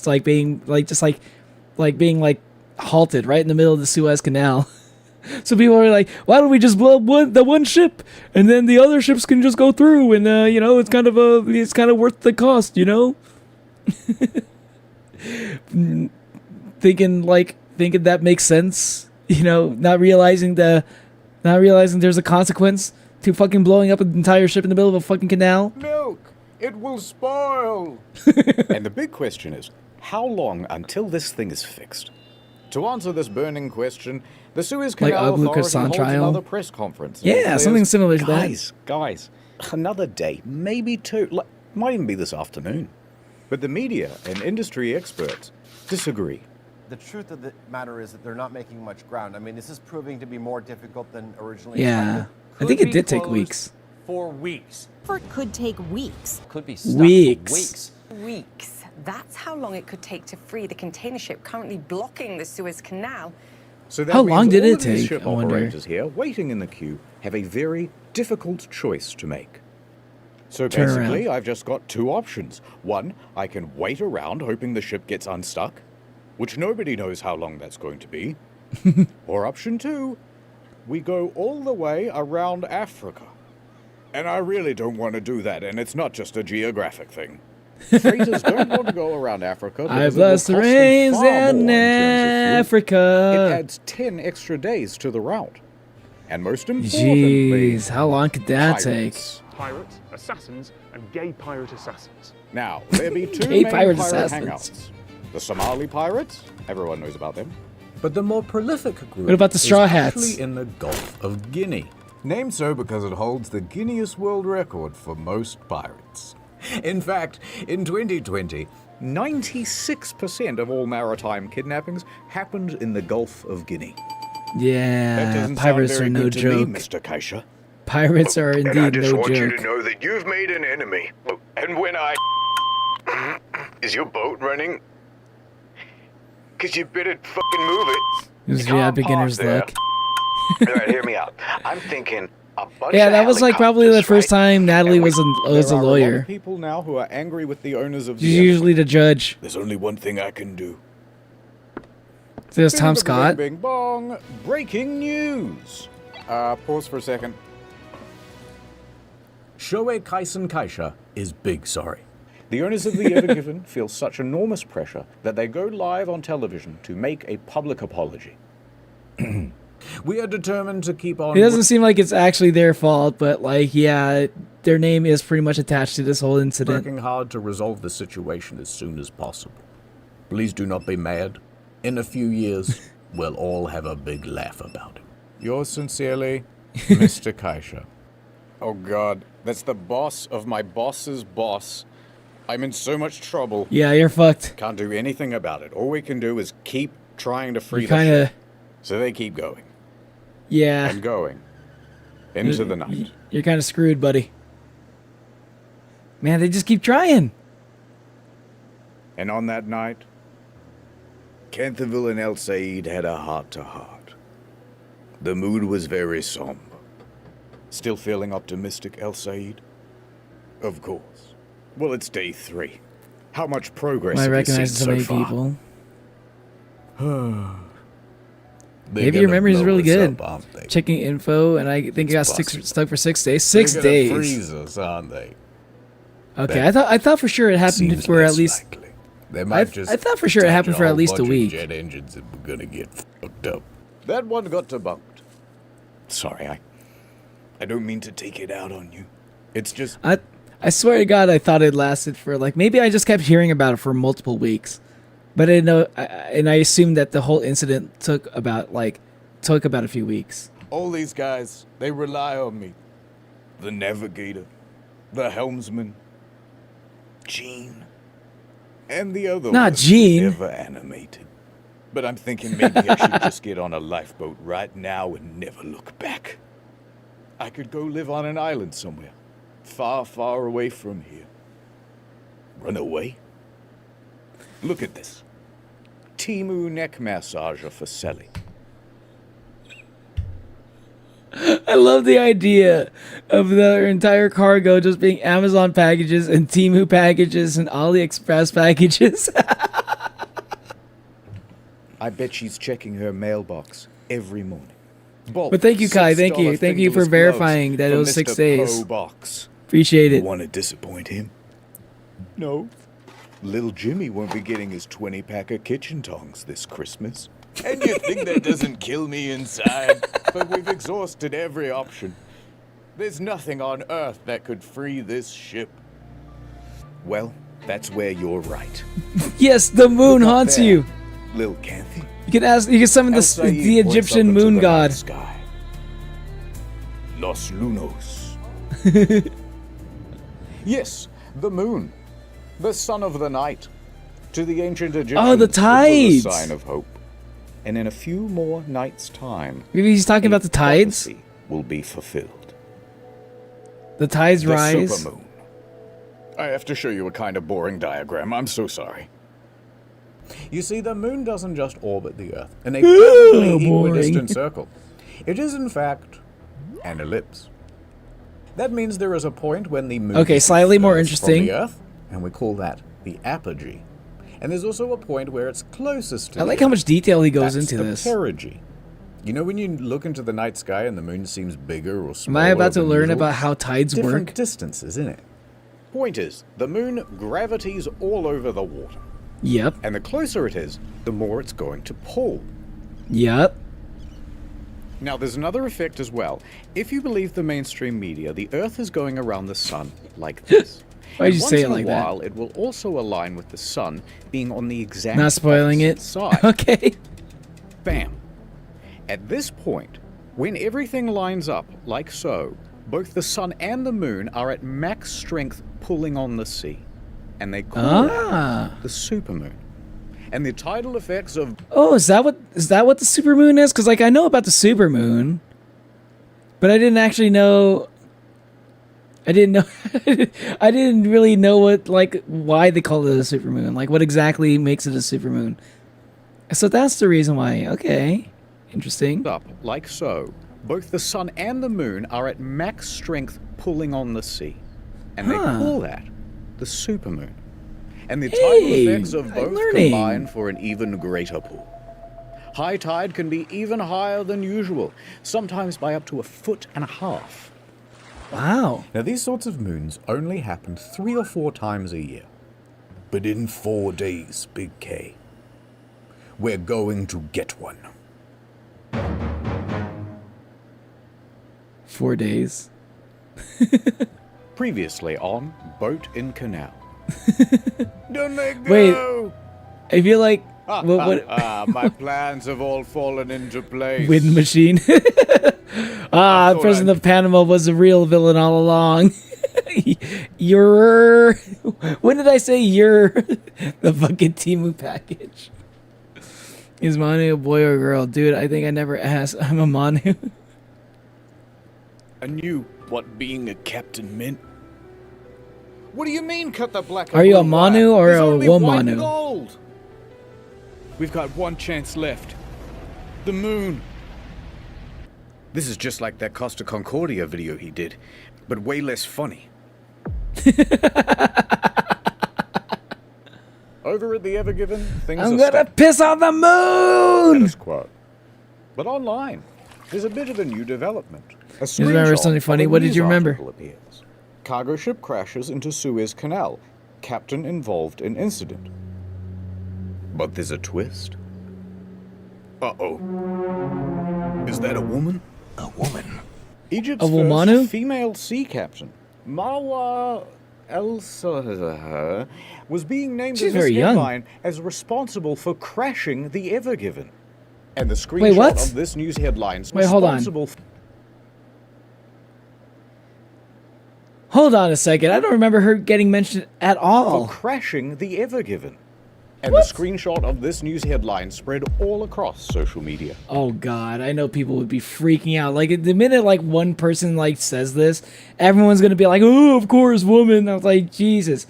like being like just like being like halted right in the middle of the Suez Canal. So people are like, why don't we just blow up the one ship and then the other ships can just go through and you know it's kind of worth the cost, you know? thinking that makes sense, you know, not realizing there's a consequence to fucking blowing up an entire ship in the middle of a fucking canal. Milk! It will spoil! And the big question is, how long until this thing is fixed? To answer this burning question, the Suez Like Canal Abu Authority Ghassan holds trial? another press conference. Yeah, It says, something similar to that. Guys, another day, maybe 2, might even be this afternoon. But the media and industry experts disagree. The truth of the matter is that they're not making much ground. I mean, this is proving to be more difficult than originally Yeah, expected. I think it did take weeks. For weeks. Or it could take weeks. Could be stuck Weeks. for weeks. Weeks. That's how long it could take to free the container ship currently blocking the Suez Canal. So that How means long did all it of these take, ship I wonder? operators here, waiting in the queue, have a very difficult choice to make. So Turn basically, around. I've just got 2 options. One, I can wait around hoping the ship gets unstuck, which nobody knows how long that's going to be. Or option 2, we go all the way around Africa. And I really don't want to do that, and it's not just a geographic thing. Freighters don't want to go around Africa. I because it will bless the cost them rains far more in in terms of fuel. Africa. It adds 10 extra days to the route. And most importantly, Jeez, how long could that pirates. Pirates, assassins, and gay pirate assassins. Now, there be 2 Gay main pirate pirate assassins. hangouts. The Somali pirates, everyone knows about them. But the more prolific group What about the Straw is Hats? actually in the Gulf of Guinea. Named so because it holds the Guinness World Record for most pirates. In fact, in 2020, 96% of all maritime kidnappings happened in the Gulf of Guinea. That Yeah, doesn't pirates sound very are no good to joke. me, Mr. Kaisha. Pirates are indeed And I just no want you joke. to know that you've made an enemy. And when I... Is your boat running? Because you better fucking move it. This is Come yeah, on, beginner's pause there. luck. All right, hear me out. I'm thinking a bunch Yeah, of that was like probably the first time Natalie was a There are a lot lawyer. of people now who are angry with the owners of She's the usually the judge. There's only one thing I can do. There's Tom Bing, Scott. Bing, bing, bong. Breaking news. Pause for a second. Shoei Kaisen Kaisha is big sorry. The owners of the Ever Given feel such enormous pressure that they go live on television to make a public apology. We are determined to keep on... It doesn't seem like it's actually their fault, but like, yeah, their name is pretty much attached to this whole incident. Working hard to resolve the situation as soon as possible. Please do not be mad. In a few years, we'll all have a big laugh about it. Yours sincerely, Mr. Kaisha. Oh God, that's the boss of my boss's boss. I'm in so much trouble. Yeah, you're fucked. Can't do anything about it. All we can do is keep trying to free You the kinda... ship. So they keep going. Yeah. And going. Into the night. You're kind of screwed, buddy. Man, they just keep trying. And on that night, Canterville and El Said had a heart-to-heart. The mood was very somber. Still feeling optimistic, El Said? Of course. Well, it's day 3. How much progress I have you seen recognize so so many far? people. Maybe your memory is really good. Checking info, and I think I got stuck for 6 days. 6 days. Freeze us, aren't they? Okay, I thought for sure it happened for at least. They might just I thought for sure it happened for at least a week. Jet engines that were gonna get fucked up. That one got debunked. Sorry, I don't mean to take it out on you. It's just... I swear to God, I thought it lasted for like, maybe I just kept hearing about it for multiple weeks. But I didn't know, and I assumed that the whole incident took about a few weeks. All these guys, they rely on me. The navigator, the helmsman, Gene, and the other Not one Gene. never animated. But I'm thinking maybe I should just get on a lifeboat right now and never look back. I could go live on an island somewhere, far, far away from here. Run away? Look at this. Timu neck massager for Selly. I love the idea of their entire cargo just being Amazon packages and Temu packages and AliExpress packages. I bet she's checking her mailbox every morning. But thank you, Kai. Thank you. Thank you for verifying that it was 6 days. Box. Appreciate it. Want to disappoint him? No. Little Jimmy won't be getting his 20-pack of kitchen tongs this Christmas. And you think that doesn't kill me inside? But we've exhausted every option. There's nothing on Earth that could free this ship. Well, that's where you're right. Yes, the moon haunts you. Lil Canthy. You can summon the Egyptian moon god. Sky. Los Lunos. Yes, the moon. The son of the night. To the ancient Egyptians, Oh, the it was tides. a sign of hope. And in a few more nights' time, Maybe he's talking about the tides? prophecy will be fulfilled. The tides The rise. supermoon. I have to show you a kind of boring diagram. I'm so sorry. You see, the moon doesn't just orbit the Earth in a perfectly equidistant circle. It is, in fact, an ellipse. That means there is a point when the moon Okay, slightly more differs interesting. from the Earth, and we call that the apogee. And there's also a point where it's closest to I the like how much detail he goes That's into the this. perigee. You know when you look into the night sky and the moon seems bigger or Am smaller? I about to than learn usual? about how tides Different work? distances, isn't it? Point is, the moon gravities all over the water. Yep. And the closer it is, the more it's going to pull. Yep. Now, there's another effect as well. If you believe the mainstream media, the Earth is going around the sun like this. Why'd you say it like Once in a that? while, it will also align with the sun being on the exact Not spoiling it. opposite side. Okay. Bam. At this point, when everything lines up like so, both the sun and the moon are at max strength pulling on the sea. And they call that the supermoon. And the tidal effects of... Oh, is that what the supermoon is? Because like I know about the supermoon, but I didn't actually know. I didn't know. I didn't really know why they call it a supermoon. Like what exactly makes it a supermoon. So that's the reason why. Okay, interesting. Up like so, both the sun and the moon are at max strength pulling on the sea. And they call that the supermoon. And the tidal effects of both combine for an even greater pull. High tide can be even higher than usual, sometimes by up to 1.5 feet. Wow. Now these sorts of moons only happen 3 or 4 times a year. but in 4 days, Big K. We're going to get one. 4 days. Previously on Boat in Canal. Don't let go! Wait, I feel like my plans have all fallen into place. Wind machine. President of Panama was the real villain all along. You're. When did I say you're the fucking Timu package? Is Manu a boy or a girl? Dude, I think I never asked. I'm a Manu. I knew what being a captain meant. What do you mean, cut the black? Are you a Manu or a Womanu? Gold. We've got one chance left. The moon. This is just like that Costa Concordia video he did, but way less funny. Over at the Evergiven, things I'm are gonna piss on the moon! status quo. But online, there's a bit of a new development. A You remember something screenshot funny? of a What did you news remember? article appears. Cargo ship crashes into Suez Canal. Captain involved in incident. But there's a twist. Uh-oh. Is that a woman? A woman? Egypt's A Womanu? first female sea captain, Marwa El-Sahar, was being named She's in this very young. headline as responsible for crashing the Evergiven. And the screenshot Wait, what? of this news headline Wait, hold on. responsible Hold on a second. I don't remember her getting mentioned at all. for crashing the Evergiven. And the screenshot of this news headline spread all across social media. Oh god, I know people would be freaking out. Like the minute like one person like says this, everyone's gonna be like, "Oh, of course, woman." I was like, Jesus.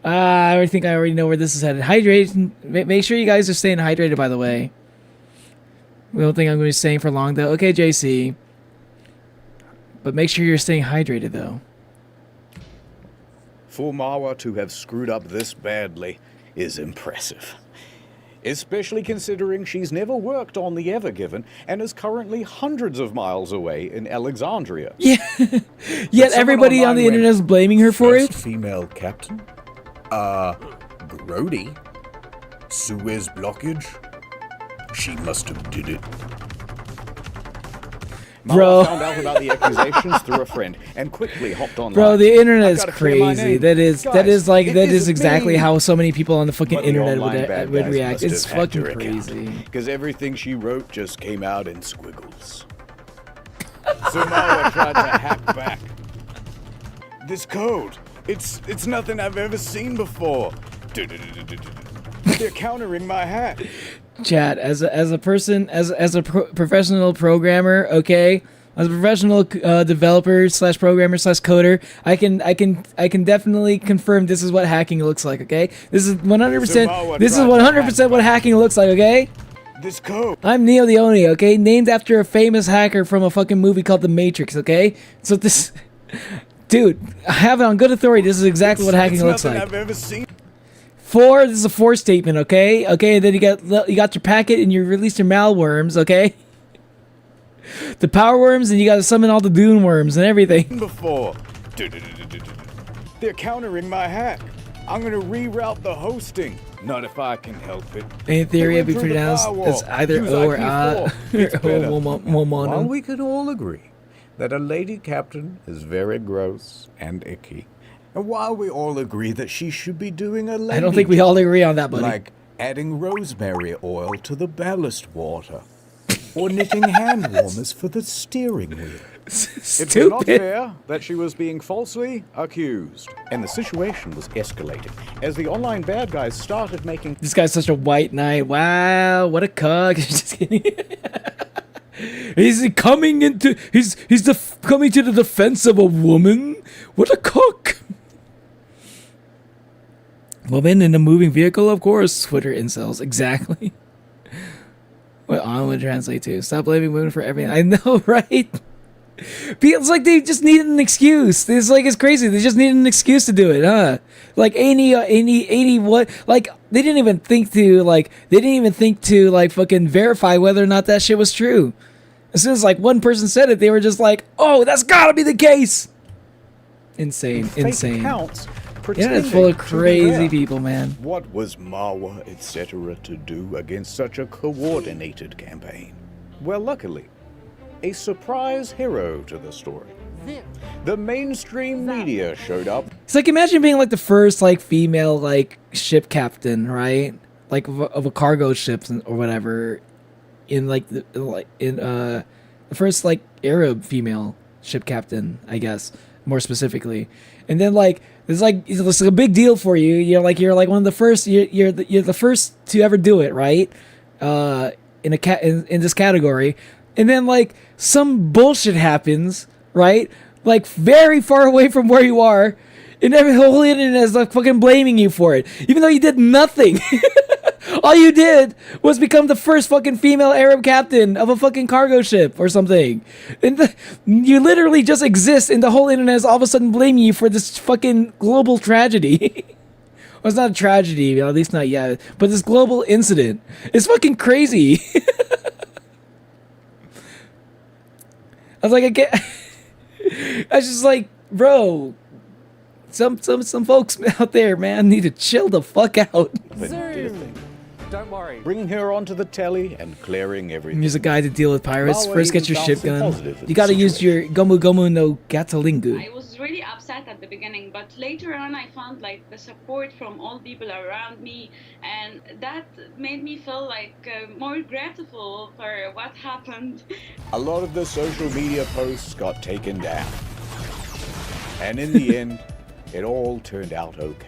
I think I already know where this is headed. Hydration. Make sure you guys are staying hydrated. By the way, we don't think I'm going to be staying for long though. Okay, JC. But make sure you're staying hydrated though. For Marwa to have screwed up this badly is impressive. Especially considering she's never worked on the Evergiven and is currently hundreds of miles away in Alexandria. Yeah. Yet everybody on the internet is blaming her for it. Female captain? Grody? Suez blockage? She must have did it. Marwa found out about the accusations through a friend and quickly hopped online. Bro, the internet is I've gotta clear my crazy. name. That is Guys, exactly how so many people on the fucking But the internet online bad would guys react. must It's have hacked fucking her account, crazy. because everything she wrote just came out in squiggles. So Marwa tried to hack back. This code, it's nothing I've ever seen before. They're countering my hack. Chat, as a professional programmer, okay, as a professional developer / programmer / coder, I can definitely confirm this is what hacking looks like. Okay, this is 100%. This is 100% what hacking looks like. Okay. This code. I'm Neo the Oni. Okay, named after a famous hacker from a fucking movie called The Matrix. Okay, so this, dude, I have it on good authority. This is exactly what hacking looks like. I've ever seen. This is a 4 statement, okay? Okay, then you got your packet and you released your malworms, okay? The power worms, and you got to summon all the dune worms and everything. Before. They're countering my hack. I'm gonna reroute the hosting. Not if I can help it. In theory, it'd be pronounced as either O or A. While we can all agree that a lady captain is very gross and icky, and while we all agree that she should be doing a lady I don't think we all agree on that, buddy. like adding rosemary oil to the ballast water, or knitting hand warmers for the steering wheel. It's not fair that she was being falsely accused, and the situation was escalating as the online bad guys started making. This guy's such a white knight. Wow, what a cuck. Just kidding. He's coming to the defense of a woman. What a cook. Woman in a moving vehicle, of course. Twitter incels, exactly. What on would translate to? Stop blaming women for everything. I know, right? Feels like they just needed an excuse. It's crazy. They just needed an excuse to do it, huh? Like any what? Like they didn't even think to fucking verify whether or not that shit was true. As soon as like one person said it, they were just like, "Oh, that's gotta be the case." Insane. Fake accounts Internet's full of pretending to be crazy there. people, man. What was Marwa, etc., to do against such a coordinated campaign? Well, luckily, a surprise hero to the story. The mainstream media showed up. It's like, imagine being like the first like female like ship captain, right? Like of a cargo ship or whatever, in like the first like Arab female ship captain, I guess, more specifically. And then like it's like a big deal for you. You're like one of the first. You're the first to ever do it, right? In this category, and then like some bullshit happens, right? Like very far away from where you are, and every whole internet is like fucking blaming you for it, even though you did nothing. All you did was become the first fucking female Arab captain of a fucking cargo ship or something. And you literally just exist, and the whole internet is all of a sudden blaming you for this fucking global tragedy. Well, it's not a tragedy, at least not yet, but this global incident. It's fucking crazy. I was like, I was just like, bro, some folks out there, man, need to chill the fuck out. Don't worry. Bringing her onto the telly and clearing everything. Use a guide to deal with pirates. Marwa First, get even your found ship some gun. positive in You gotta the use your Gomu Gomu no Gatalingu. I was really upset at the beginning, but later on I found like the support from all people around me, and that made me feel like more grateful for what happened. A lot of the social media posts got taken down. And in the end, it all turned out okay.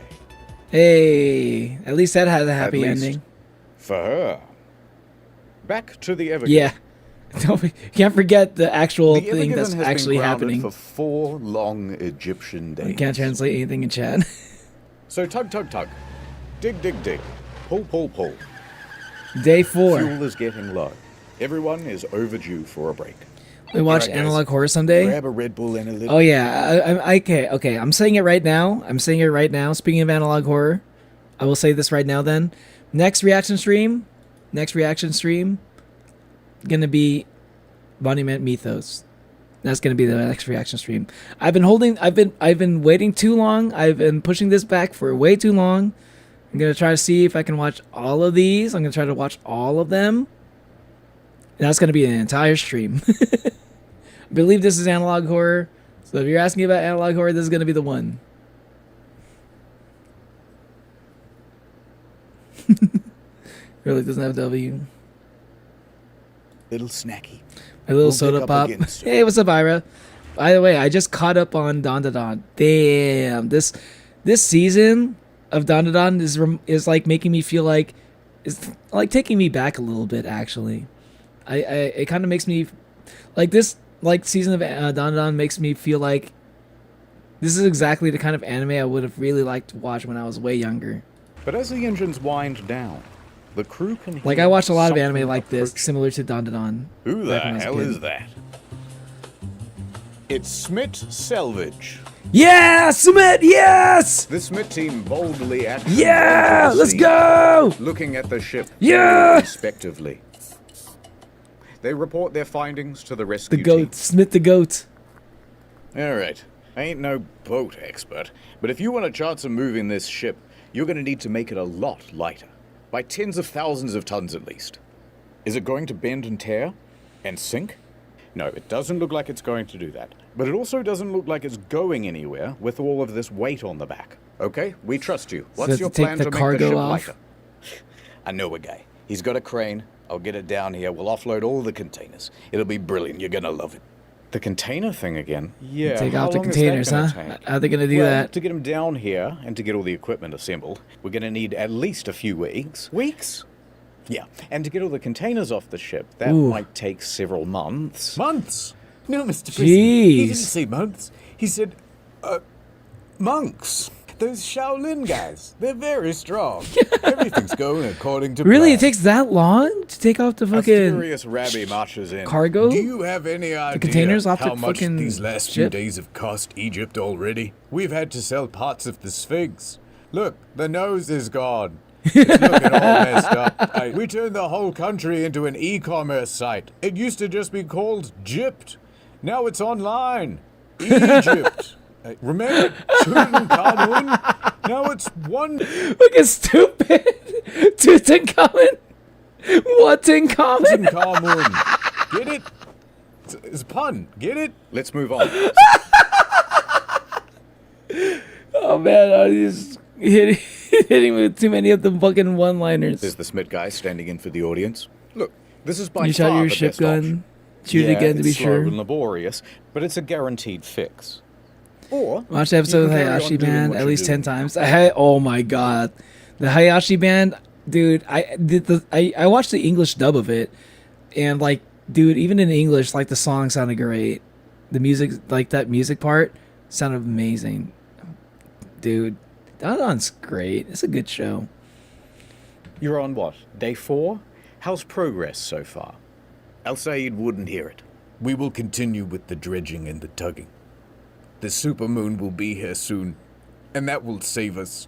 Hey, at least that had a happy ending. For her. Back to the Ever Yeah. You can't forget the actual The thing Ever that's Given has actually been grounded happening. for 4 long Egyptian days. You can't translate anything in chat. So tug, tug, tug. Dig, dig, dig. Pull, pull, pull. Day 4. Fuel is getting low. Everyone is overdue for a break. We watch Alright, guys. Analog Horror someday. Grab a Red Bull and a little... Oh yeah, okay. I'm saying it right now. Speaking of Analog Horror, I will say this right now. Then, next reaction stream, gonna be Monument Mythos. That's gonna be the next reaction stream. I've been waiting too long. I've been pushing this back for way too long. I'm gonna try to see if I can watch all of these. I'm gonna try to watch all of them. And that's gonna be an entire stream. I believe this is Analog Horror. So if you're asking about Analog Horror, this is gonna be the one. Really doesn't have W. Little snacky. My little We'll soda pick up pop. again soon. Hey, what's up, Ira? By the way, I just caught up on Don Da Don. Damn, this season of Don Da Don is like making me feel like it's like taking me back a little bit. Actually, it kind of makes me like this season of Don Da Don makes me feel like this is exactly the kind of anime I would have really liked to watch when I was way younger. But as the engines wind down, the crew can Like I watched a lot of anime like this, similar to Don Da Don. Who the back when I was a hell kid. is that? It's Smit Selvage. Yeah, Smit, yes! The Smit team boldly acted. Yeah, onto the let's scene, go! Looking at the ship. Yeah! Respectively. They report their findings to the rescue The goat, Smit the goat. All right. I ain't no boat expert, but if you want a chance of moving this ship, you're going to need to make it a lot lighter. By tens of thousands of tons at least. Is it going to bend and tear? And sink? No, it doesn't look like it's going to do that. But it also doesn't look like it's going anywhere with all of this weight on the back. Okay, we trust you. So What's to your take plan the to make the cargo ship off? lighter? I know a guy. He's got a crane. I'll get it down here. We'll offload all the containers. It'll be brilliant. You're gonna love it. The container thing again? Yeah. Take how off the long is that containers, gonna huh? take? How are they gonna do Well, that? To get them down here and to get all the equipment assembled, we're gonna need at least a few weeks. Weeks? Yeah. And to get all the containers off the ship, that Ooh. might take several months. Months? No, Mr. Prison. He Jeez. didn't say months. He said, monks. Those Shaolin guys. They're very strong. Everything's going according to Really, plan. it takes that long to take off the A fucking furious rabbi marches in. cargo? Do you have any idea containers off how the much fucking these last few ship? days have cost Egypt already? We've had to sell parts of the Sphinx. Look, the nose is gone. It's looking all messed up. We turned the whole country into an e-commerce site. It used to just be called Gypt. Now it's online. Egypt. Hey, remember Tutankhamun? Now it's one. Look at stupid Tutankhamun. What's in common? Tutankhamun. Get it? It's a pun. Get it? Let's move on. Oh man, I just hitting with too many of the fucking one-liners. There's the Smith guy standing in for the audience. Look, this is by You far shot your the ship best gun. option. Shoot it again to be it's slow sure. and laborious, but it's a guaranteed fix. Or Watch the episode of you can carry on Hayashi doing Band what at you're least 10 doing. times. Oh my god, the Hayashi Band, dude. I watched the English dub of it, and like, dude, even in English, like the song sounded great. The music, like that music part, sounded amazing, dude. That one's great. It's a good show. You're on what? Day 4? How's progress so far? Al-Sayed wouldn't hear it. We will continue with the dredging and the tugging. The supermoon will be here soon, and that will save us.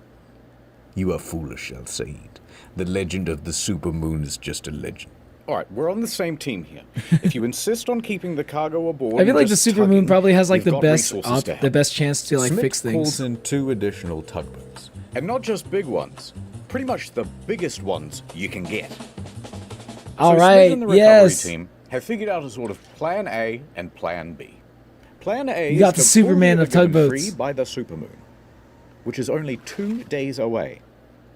You are foolish, Al-Sayed. The legend of the supermoon is just a legend. All right, we're on the same team here. If you insist on keeping the cargo aboard, I feel like the just supermoon tugging, probably has like we've the got best resources to the help. best chance to like Smith fix things. calls in 2 additional tugboats. And not just big ones. Pretty much the biggest ones you can get. All so right, Smith and the recovery yes. team have figured out a sort of Plan A and Plan B. Plan A You got is the to pull Superman the of given tugboats. free by the supermoon, which is only 2 days away.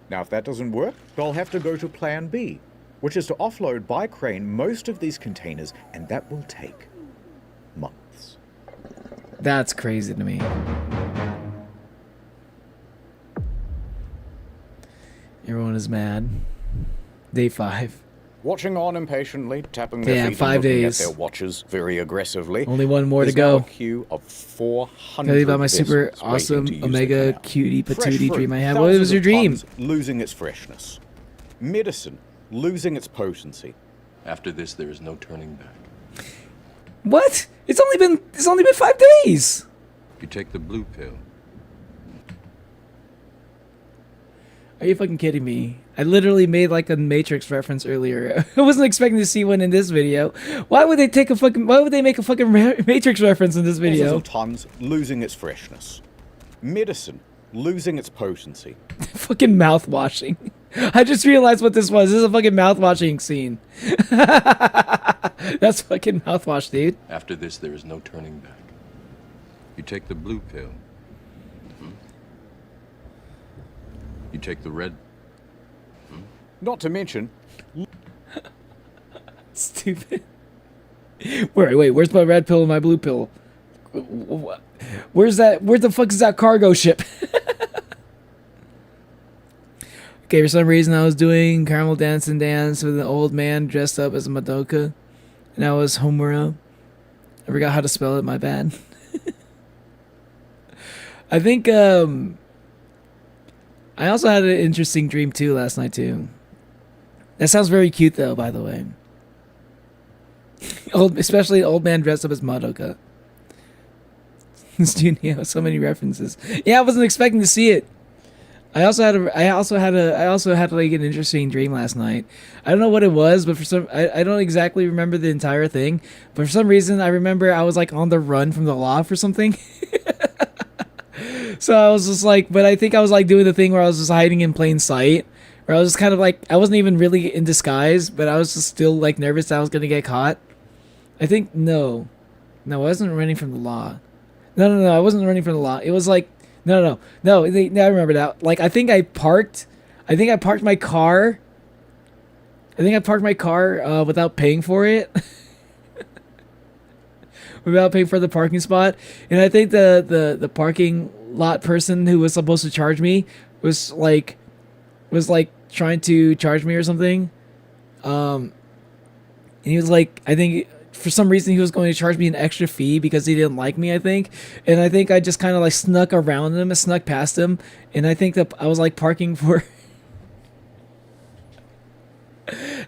Now, if that doesn't work, they'll have to go to Plan B, which is to offload by crane most of these containers, and that will take months. That's crazy to me. Everyone is mad. Day 5. Watching on impatiently, tapping Yeah, their feet 5 and looking days. at their watches very aggressively. Only one more to There's now go. a queue of 400 Tell you about my super vessels waiting awesome to use the omega canal. cutie Fresh patootie fruit, dream I had. What thousands was your of dream? tons losing its freshness. Medicine losing its potency. After this, there is no turning back. What? It's only been 5 days. You take the blue pill. Are you fucking kidding me? I literally made like a Matrix reference earlier. I wasn't expecting to see one in this video. Why would they make a fucking Matrix reference in this Thousands video? of tons losing its freshness. Medicine losing its potency. Fucking mouth washing. I just realized what this was. This is a fucking mouth washing scene. That's fucking mouthwash, dude. After this, there is no turning back. You take the blue pill. You take the red. Not to mention, Stupid. Wait, where's my red pill and my blue pill? Where's that? Where the fuck is that cargo ship? Okay, for some reason I was doing caramel dance and dance with an old man dressed up as a Madoka, and I was Homura. I forgot how to spell it. My bad. I think I also had an interesting dream too last night too. That sounds very cute though, by the way. Especially an old man dressed up as Madoka. Studio, so many references. Yeah, I wasn't expecting to see it. I also had like an interesting dream last night. I don't know what it was, but I don't exactly remember the entire thing. But for some reason, I remember I was like on the run from the law for something. So I was just like, but I think I was like doing the thing where I was just hiding in plain sight. Where I was just kind of like, I wasn't even really in disguise, but I was just still like nervous that I was gonna get caught. I think no, I wasn't running from the law. No, I wasn't running from the law. It was like, no. I remember that. Like, I think I parked my car. Without paying for it. Without paying for the parking spot. And I think the parking lot person who was supposed to charge me was like trying to charge me or something. And he was like, I think for some reason he was going to charge me an extra fee because he didn't like me, I think. And I think I just kind of like snuck around him and snuck past him. And I think that I was like parking for...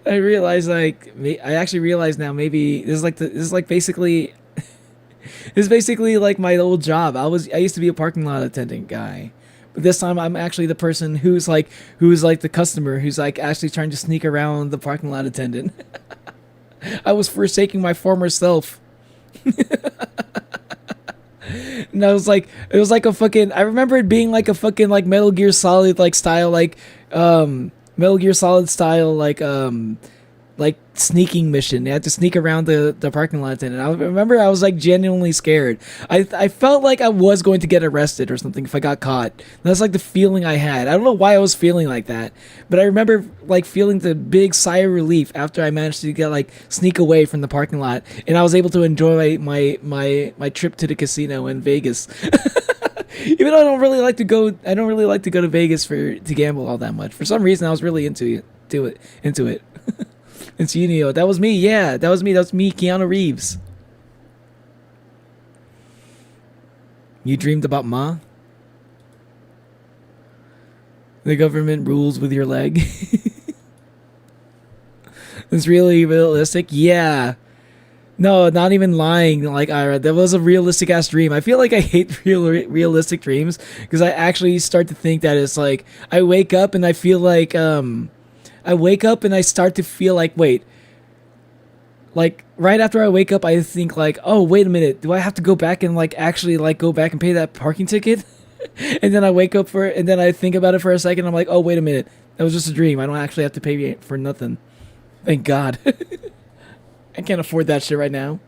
I realized I actually realized now maybe this is basically like my old job. I used to be a parking lot attendant guy. But this time I'm actually the person who's like the customer who's like actually trying to sneak around the parking lot attendant. I was forsaking my former self. And I was like, it was like a fucking, I remember it being like a fucking like Metal Gear Solid like style, Metal Gear Solid style like sneaking mission. They had to sneak around the parking lot, and I remember I was like genuinely scared. I felt like I was going to get arrested or something if I got caught. That's like the feeling I had. I don't know why I was feeling like that, but I remember like feeling the big sigh of relief after I managed to get like sneak away from the parking lot, and I was able to enjoy my trip to the casino in Vegas. Even though I don't really like to go to Vegas to gamble all that much. For some reason, I was really into it. It's Unio. That was me. Yeah, that was me. That was me, Keanu Reeves. You dreamed about Ma? The government rules with your leg. It's really realistic. Yeah. No, not even lying. Like Ira, that was a realistic ass dream. I feel like I hate realistic dreams because I actually start to think that it's like I wake up and I feel like I wake up and I start to feel like, wait, like right after I wake up, I think like, oh, wait a minute. Do I have to go back and like actually like go back and pay that parking ticket? And then I wake up and then I think about it for a second. I'm like, oh, wait a minute. That was just a dream. I don't actually have to pay for nothing. Thank God. I can't afford that shit right now.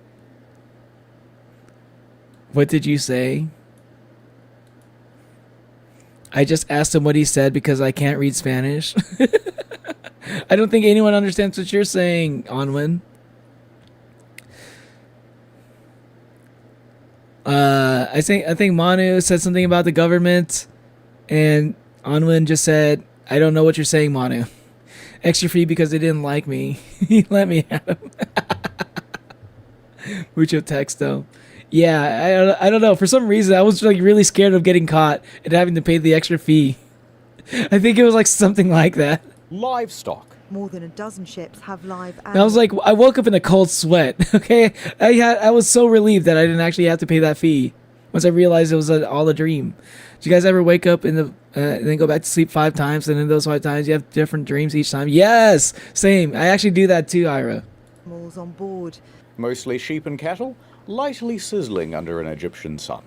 What did you say? I just asked him what he said because I can't read Spanish. I don't think anyone understands what you're saying, Onwin. I think Manu said something about the government, and Onwin just said, "I don't know what you're saying, Manu. Extra free because they didn't like me. He let me have him." Mucho texto. Yeah, I don't know. For some reason, I was like really scared of getting caught and having to pay the extra fee. I think it was like something like that. Livestock. More than a dozen ships have live. And I was like, I woke up in a cold sweat. Okay, I was so relieved that I didn't actually have to pay that fee once I realized it was all a dream. Did you guys ever wake up and then go back to sleep 5 times, and in those 5 times you have different dreams each time? Yes, same. I actually do that too, Ira. Animals on board. Mostly sheep and cattle, lightly sizzling under an Egyptian sun.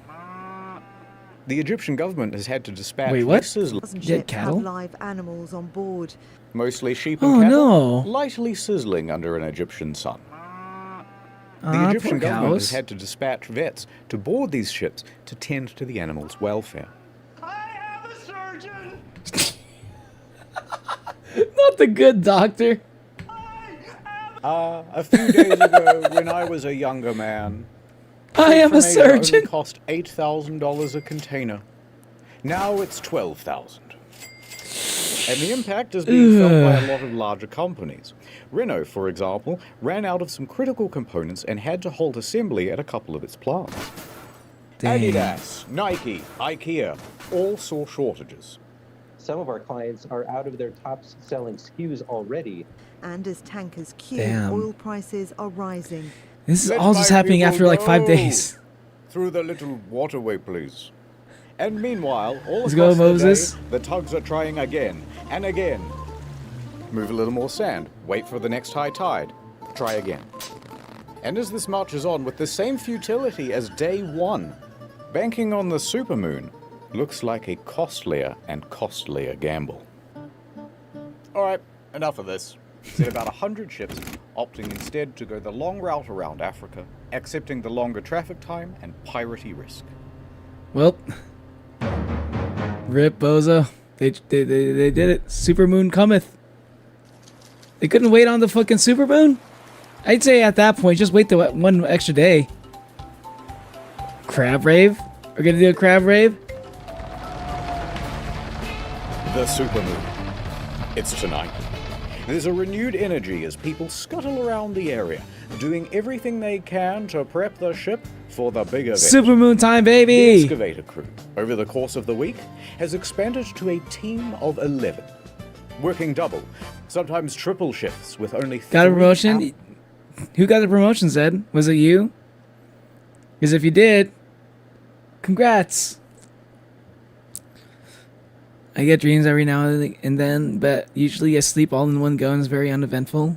The Egyptian government has had to dispatch... Wait, what? Ships have live animals on board. Mostly sheep and cattle, no. lightly sizzling under an Egyptian sun. The Egyptian government has had to dispatch vets to board these ships to tend to the animals' welfare. Not the good doctor. A few days ago, when I was a younger man, I am a surgeon. Only cost $8,000 a container. Now it's $12,000. And the impact is being felt by a lot of larger companies. Renault, for example, ran out of some critical components and had to halt assembly at a couple of its plants. Dang. Adidas, Nike, IKEA all saw shortages. Some of our clients are out of their top-selling SKUs already. And as tankers queue, Damn. oil prices are rising. This is all just happening after like 5 days. Through the little waterway, please. And meanwhile, all Let's across go, Moses. the day, the tugs are trying again and again. Move a little more sand, wait for the next high tide, try again. And as this marches on with the same futility as day 1, banking on the supermoon looks like a costlier and costlier gamble. Alright, enough of this. Said about 100 ships, opting instead to go the long route around Africa, accepting the longer traffic time and piratey risk. Well, rip bozo. They did it. Supermoon cometh. They couldn't wait on the fucking supermoon? I'd say at that point, just wait the 1 extra day. Crab rave? We're gonna do a crab rave? The supermoon. It's tonight. There's a renewed energy as people scuttle around the area, doing everything they can to prep the ship for the big event. Supermoon time, The baby! excavator crew, over the course of the week, has expanded to a team of 11, working double, sometimes triple shifts with only 3 Got a promotion? Who got the promotion, Zed? Was it you? Because if you did, congrats. I get dreams every now and then, but usually I sleep all in one go and it's very uneventful.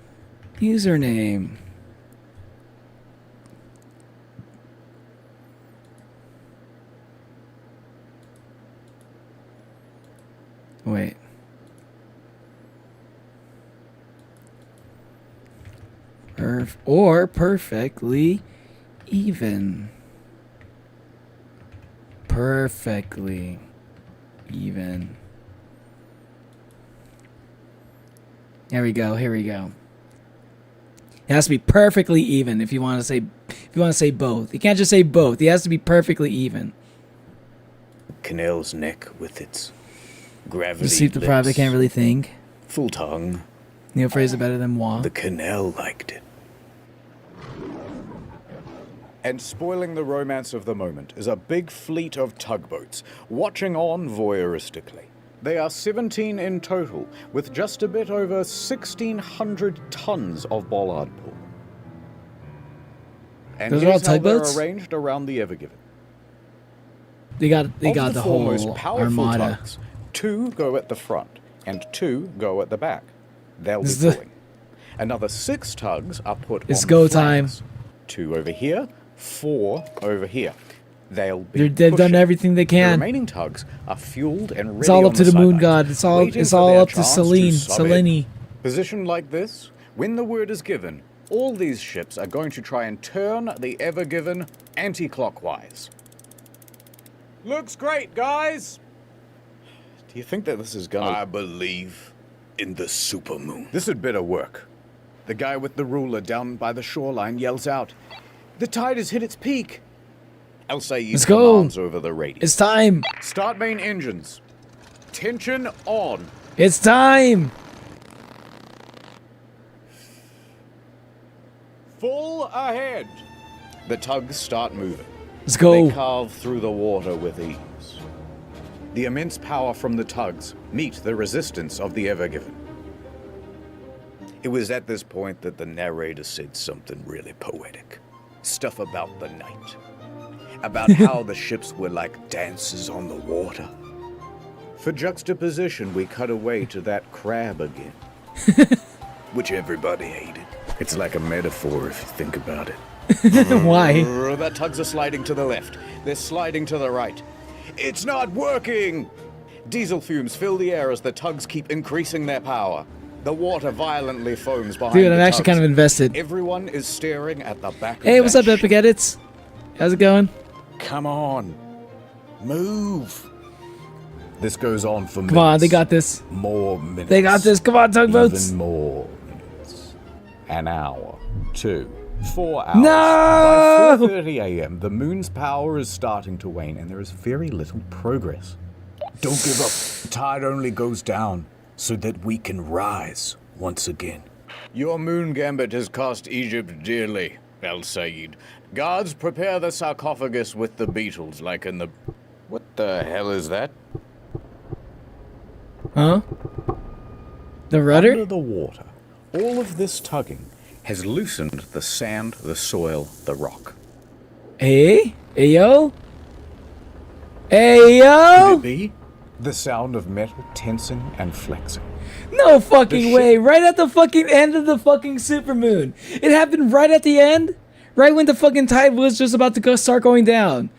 Username. Wait. Or perfectly even. Perfectly even. Here we go. Here we go. It has to be perfectly even if you want to say both. You can't just say both. It has to be perfectly even. Canel's neck with its gravity. The soup that probably can't really think. Full tongue. Neil phrased it better than moi. The Canel liked it. And spoiling the romance of the moment is a big fleet of tugboats, watching on voyeuristically. They are 17 in total, with just a bit over 1,600 tons of bollard pull. And Those are all here's how they're tugboats? arranged around the Ever Given. They got Of the whole foremost powerful armada. tugs, 2 go at the front, and 2 go at the back. They'll be This is the- pulling. Another 6 tugs are put It's on go the time. flanks. 2 over here, 4 over here. They'll be They've done pushing. everything they The can. remaining tugs are fueled and ready It's all on up to the the moon sidelines, god. It's all waiting it's for all their up to chance Selene. sub in. Selene. Positioned like this, when the word is given, all these ships are going to try and turn the Ever Given anti-clockwise. Looks great, guys! Do you think that this is gonna... I believe in the supermoon. This had better work. The guy with the ruler down by the shoreline yells out, "The tide has hit its peak!" I'll say you Let's go. commands over the radio. It's time. Start main engines. Tension on. It's time. Full ahead. The tugs start moving. Let's go. They carve through the water with ease. The immense power from the tugs meet the resistance of the Ever Given. It was at this point that the narrator said something really poetic. Stuff about the night. About how the ships were like dances on the water. For juxtaposition, we cut away to that crab again. Which everybody hated. It's like a metaphor if you think about it. Why? The tugs are sliding to the left. They're sliding to the right. It's not working! Diesel fumes fill the air as the tugs keep increasing their power. The water violently foams behind Dude, the I'm actually tugs. kind of invested. Everyone is staring at the back of Hey, what's that up, Epic Edits? How's it going? Come on. Move. This goes on for minutes. Come on, they got this. More minutes. They got this. Come on, tugboats. Even more minutes. An hour. 2. 4 hours. No! By 4:30 a.m., the moon's power is starting to wane, and there is very little progress. Don't give up. Tide only goes down so that we can rise once again. Your moon gambit has cost Egypt dearly, El Said. Guards, prepare the sarcophagus with the beetles, like in the... What the hell is that? Huh? The rudder? Under the water, all of this tugging has loosened the sand, the soil, the rock. Hey? Hey, yo? Hey, yo? Could it be the sound of metal tensing and flexing? No fucking way. Right at the fucking end of the fucking supermoon. It happened right at the end? Right when the fucking tide was just about to start going down.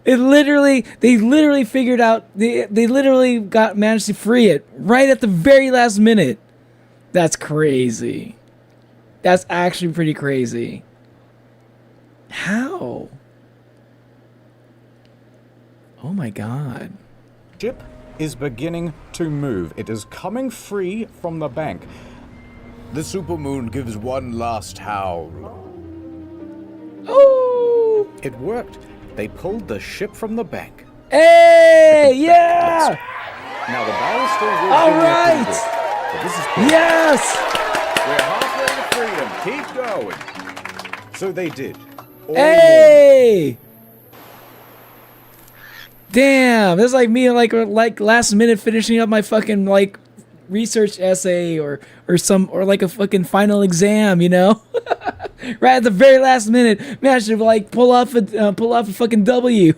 They literally figured out, they literally managed to free it right at the very last minute. That's crazy. That's actually pretty crazy. How? Oh my god. Ship is beginning to move. It is coming free from the bank. The supermoon gives one last howl. Oh! It worked. They pulled the ship from the bank. Hey! Yeah! Now the bow is still rigged All in there pretty right! good, but this is good. Yes! We're halfway to freedom. Keep going. So they did. All Hey! Damn, that's like me like last minute finishing up my fucking like research essay or like a fucking final exam, you know? Right at the very last minute, man, I should like pull off a fucking W.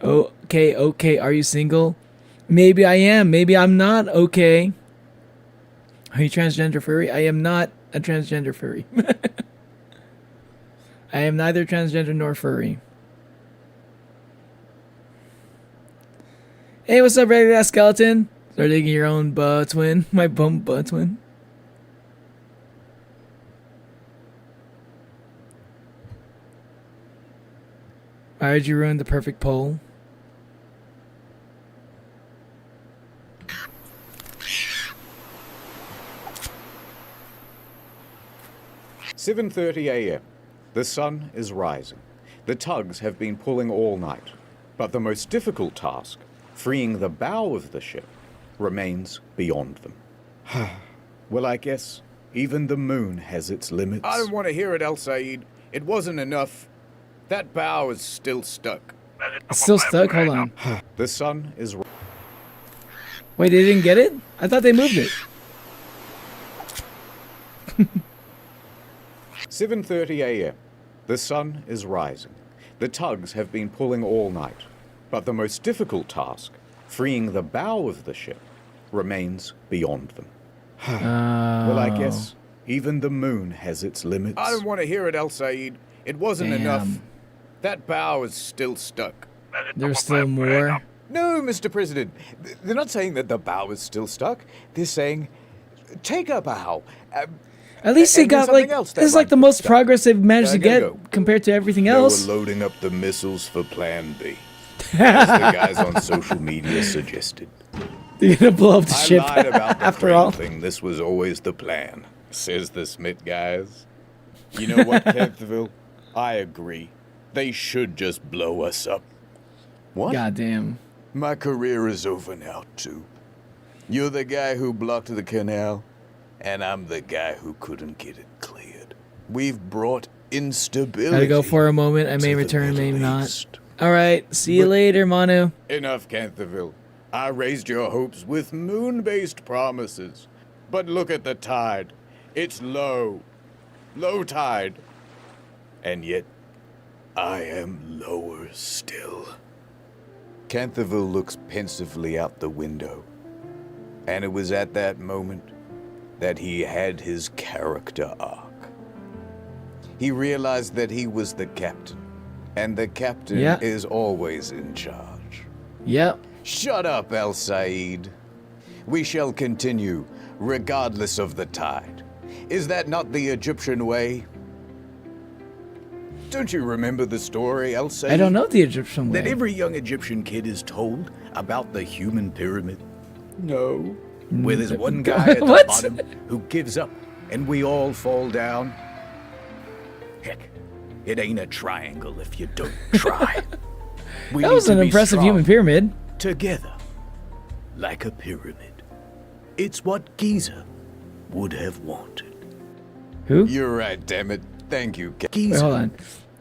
Okay, are you single? Maybe I am, maybe I'm not. Okay. Are you transgender furry? I am not a transgender furry. I am neither transgender nor furry. Hey, what's up, Ready That Skeleton? Start digging your own butt twin. My bum butt twin. Why did you ruin the perfect poll? 7:30 a.m. The sun is rising. The tugs have been pulling all night. But the most difficult task, freeing the bow of the ship, remains beyond them. Well, I guess even the moon has its limits. I don't want to hear it, El Said. It wasn't enough. That bow is still stuck. It's still stuck? Hold on. The sun is... Wait, they didn't get it? I thought they moved it. 7:30 a.m. The sun is rising. The tugs have been pulling all night. But the most difficult task, freeing the bow of the ship, remains beyond them. Well, I guess even the moon has its limits. I don't want to hear it, El Said. It wasn't enough. That bow is still stuck. There's still more? No, Mr. President. They're not saying that the bow is still stuck. They're saying, take a bow. At least they got, like, this is like the most progress they've managed to get compared to everything else. They were loading up the missiles for Plan B, as the guys on social media suggested. They're gonna blow up the ship I lied about the after all. thing. This was always the plan, says the Smith guys. You know what, Canterville? I agree. They should just blow us up. What? Goddamn. My career is over now, too. You're the guy who blocked the canal, and I'm the guy who couldn't get it cleared. We've brought instability. Gotta go for a moment. I may return, maybe not. Alright, see you later, Manu. Enough, Canterville. I raised your hopes with moon-based promises. But look at the tide. It's low. Low tide. And yet, I am lower still. Canterville looks pensively out the window. And it was at that moment that he had his character arc. He realized that he was the captain. And the captain is always in charge. Yep. Shut up, El Said. We shall continue, regardless of the tide. Is that not the Egyptian way? Don't you remember the story, El Said? I don't know the Egyptian way. That every young Egyptian kid is told about the human pyramid? No. Where there's one guy at the bottom who gives up, and we all fall down? Heck, it ain't a triangle if you don't try. That was an impressive human pyramid. Together, like a pyramid. It's what Giza would have wanted. Who? You're right, damn it. Thank you, Wait, hold on.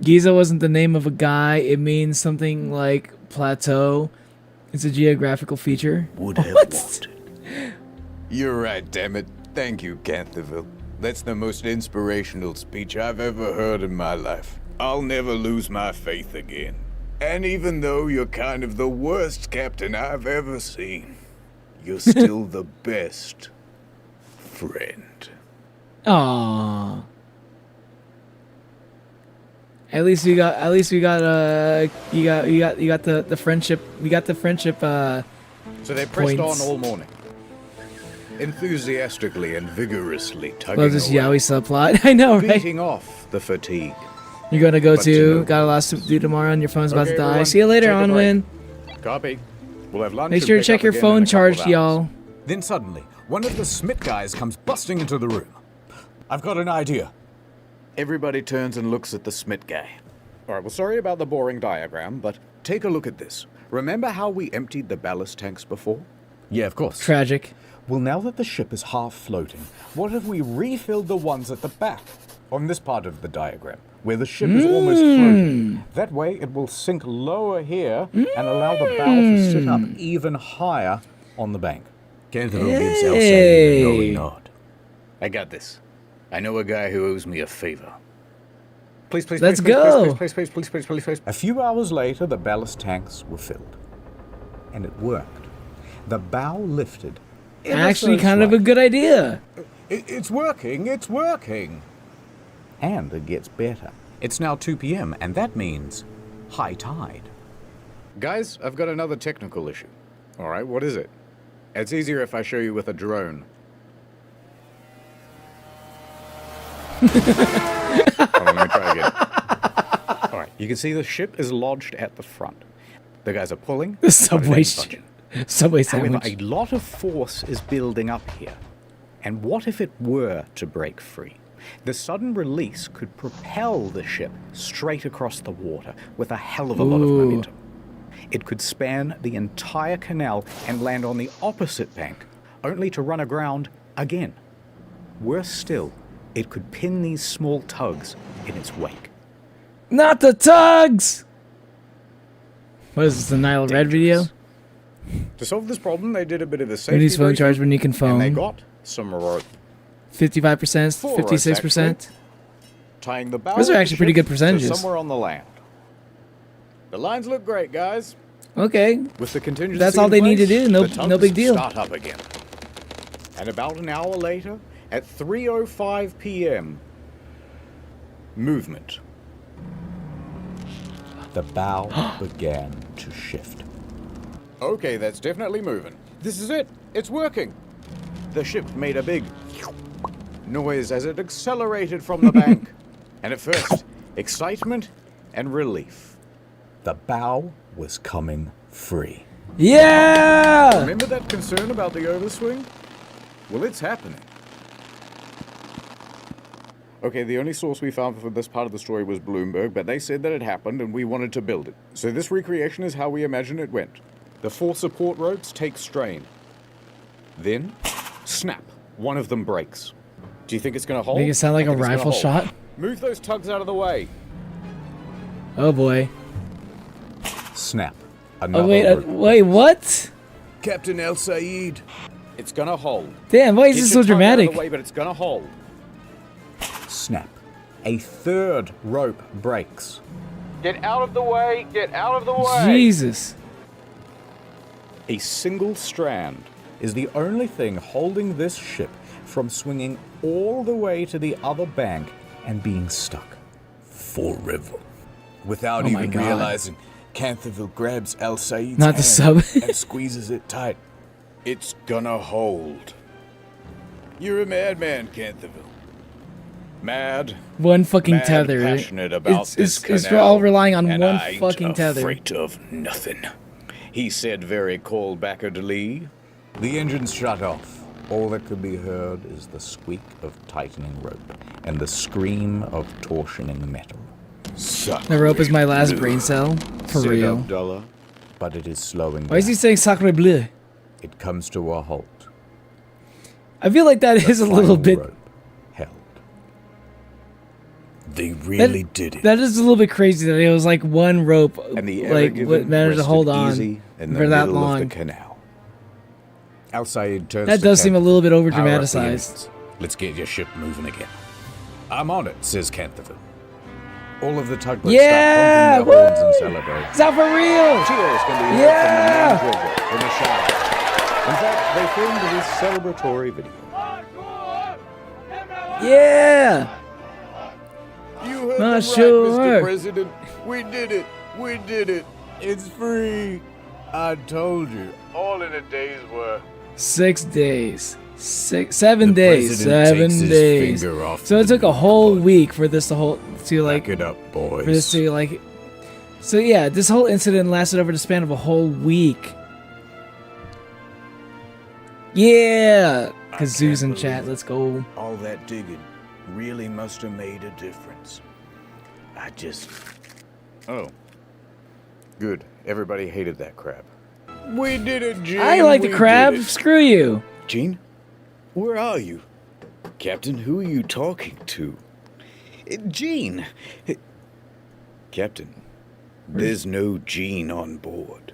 Giza wasn't the name of a guy. It means something like plateau. It's a geographical feature. Would have wanted. You're right, damn it. Thank you, Canterville. That's the most inspirational speech I've ever heard in my life. I'll never lose my faith again. And even though you're kind of the worst captain I've ever seen, you're still the best friend. Aww. At least we got you got the friendship. We got the friendship So they pressed points. on all morning. Enthusiastically and vigorously tugging Love this away, yaoi subplot. I know, right? beating off the fatigue. You're gonna go But to got a lot to do tomorrow, and your phone's about to die. everyone, See you later, take a break. Onwin. Copy. We'll have lunch. Make and sure to pick check up your again in phone a couple of charged, hours. y'all. Then suddenly, one of the Smith guys comes busting into the room. I've got an idea. Everybody turns and looks at the Smith guy. All right, well, sorry about the boring diagram, but Take a look at this. Remember how we emptied the ballast tanks before? Yeah, of course. Tragic. Well, now that the ship is half floating, what if we refilled the ones at the back, on this part of the diagram, where the ship is almost floating? That way, it will sink lower here and allow the bow to sit up even higher on the bank. Canterville gives El Said a knowing nod. I got this. I know a guy who owes me a favor. Please, please, Let's please, go. please, please, please, please, please, please. A few hours later, the ballast tanks were filled. And it worked. The bow lifted. Actually, kind of a good idea. It's working, it's working. And it gets better. It's now 2 p.m. and that means high tide. Guys, I've got another technical issue. All right, what is it? It's easier if I show you with a drone. Hold on, let me try again. All right, you can see the ship is lodged at the front. The guys are pulling. The subway sandwich. However, a lot of force is building up here. And what if it were to break free? The sudden release could propel the ship straight across the water with a hell of a lot of momentum. It could span the entire canal and land on the opposite bank, only to run aground again. Worse still, it could pin these small tugs in its wake. Not the tugs! What is this, the Nile Red video? To solve this problem, they did a bit of a safety Reduce phone briefing, charge when you can phone. and they got some rope. 55%, Four ropes, 56%. actually, tying the bow Those are of the actually pretty ship good percentages. to somewhere on the land. The lines look great, guys. Okay. With the contingency That's all in they need to place, do. No, the tugs no big deal. Start up again. And about an hour later, at 3:05 p.m., movement. The bow began to shift. Okay, that's definitely moving. This is it. It's working. The ship made a big noise as it accelerated from the bank. And at first, excitement and relief. The bow was coming free. Yeah! Remember that concern about the overswing? Well, it's happening. Okay, the only source we found for this part of the story was Bloomberg, but they said that it happened and we wanted to build it. So this recreation is how we imagine it went. The 4 support ropes take strain. Then, snap. One of them breaks. Do you think it's going to hold? Make it sound like I a think it's gonna rifle hold. shot? Move those tugs out of the way. Oh boy. Snap. Oh Another wait, rope. wait, what? Captain El Said. It's going to hold. Damn, why is Get this your so tug out of dramatic? the way, but it's going to hold. Snap. A third rope breaks. Get out of the way. Get out of the way. Jesus. A single strand is the only thing holding this ship from swinging all the way to the other bank and being stuck forever. Without Oh my even God. realizing, Canthaville grabs Al Said's Not the hand sub. and squeezes it tight. It's gonna hold. You're a madman, Canthaville. Mad. One fucking mad tether. Passionate about this It's canal, all relying on and one I ain't fucking tether. afraid of nothing. He said very cold backardly. The engines shut off. All that could be heard is the squeak of tightening rope and the scream of torsioning metal. The rope is my last brain cell. For Said real. Abdullah, but it is slowing Why is he down. saying sacre bleu? It comes to a halt. I feel like that is a little bit. They really did it. That is a little bit crazy that it was like one rope, And the like Ever what Given managed to rested hold on easy in the for that middle of long. the canal. Al Said turns That to does seem a little bit over Power up the dramatized. engines. Let's get your ship moving again. I'm on it, says Canthaville. All of the tugboats Yeah! start honking their horns and celebrate. Is that for real? Cheers can be heard Yeah! from the main river in the shower. In fact, they filmed this celebratory video. Yeah! You heard Not them sure. right, Mr. President. We did it. We did it. It's free. I told you. All in a day's work. 6 days. 7 days. president 7 takes his days. finger off So it the took a whole week for this to like. Back it up, boys. For this to like. So yeah, this whole incident lasted over the span of a whole week. Yeah! Kazoos in chat, let's go. All that digging really must have made a difference. I just... Oh. Good. Everybody hated that crab. We did it, Gene. I like the We crab. did it. Screw you. Gene? Where are you? Captain, who are you talking to? Gene! Captain, there's no Gene on board.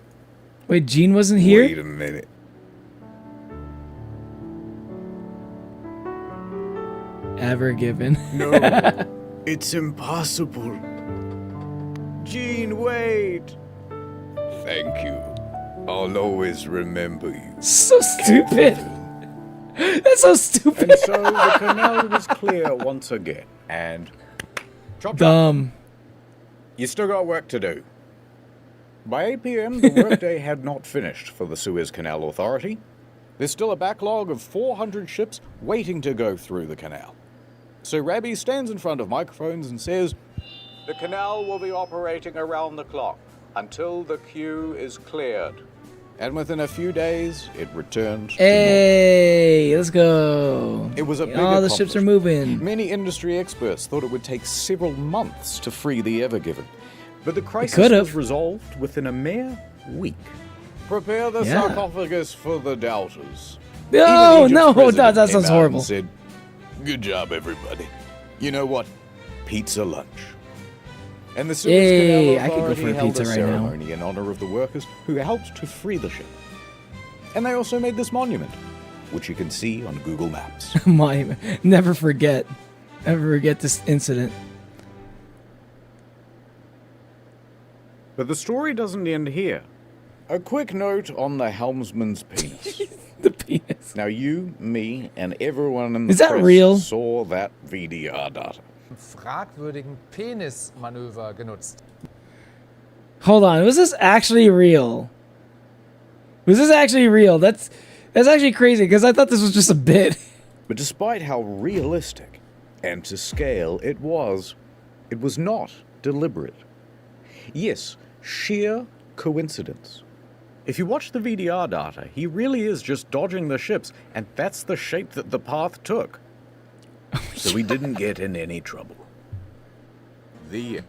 Wait, Gene wasn't here? Wait a minute. Ever given. No, it's impossible. Gene, wait. Thank you. I'll always remember you. So stupid. That's so stupid. And so the canal was clear once again. And chop, dumb. You still got work to do. By 8 p.m., the workday had not finished for the Suez Canal Authority. There's still a backlog of 400 ships waiting to go through the canal. So Rabbi stands in front of microphones and says, "The canal will be operating around the clock until the queue is cleared." And within a few days, it returned to Hey, let's go. It was a big all the ships are moving. Many industry experts thought it would take several months to free the Ever Given. But the crisis could've. was resolved within a mere week. Prepare the Yeah. sarcophagus for the doubters. No, Even Egypt's no, president that came sounds out and horrible. Said, "Good job, everybody. You know what? Pizza lunch." And the Suez Yay, Canal I could go Authority for a held pizza a right now. ceremony in honor of the workers who helped to free the ship. And they also made this monument, which you can see on Google Maps. Never forget. Never forget this incident. But the story doesn't end here. A quick note on the helmsman's penis. The penis. Now you, me, and everyone in the Is that press real? saw that VDR data. Fragwürdigen Penismanöver genutzt. Hold on, was this actually real? Was this actually real? That's actually crazy because I thought this was just a bit. But despite how realistic and to scale it was not deliberate. Yes, sheer coincidence. If you watch the VDR data, he really is just dodging the ships, and that's the shape that the path took. So we didn't get in any trouble. The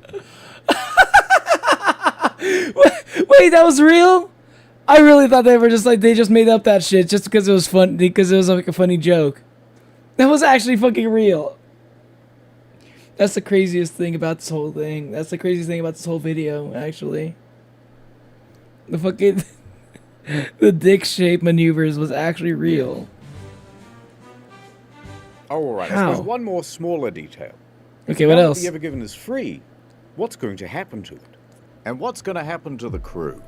Wait, that was real? I really thought they were just like, they just made up that shit just because it was fun, because it was like a funny joke. That was actually fucking real. That's the craziest thing about this whole thing. That's the craziest thing about this whole video, actually. The fucking the dick shape maneuvers was actually real. Oh, all right. How? There's one more smaller detail. Okay, what Now that else? the Ever Given is free, what's going to happen to it? And what's going to happen to the crew?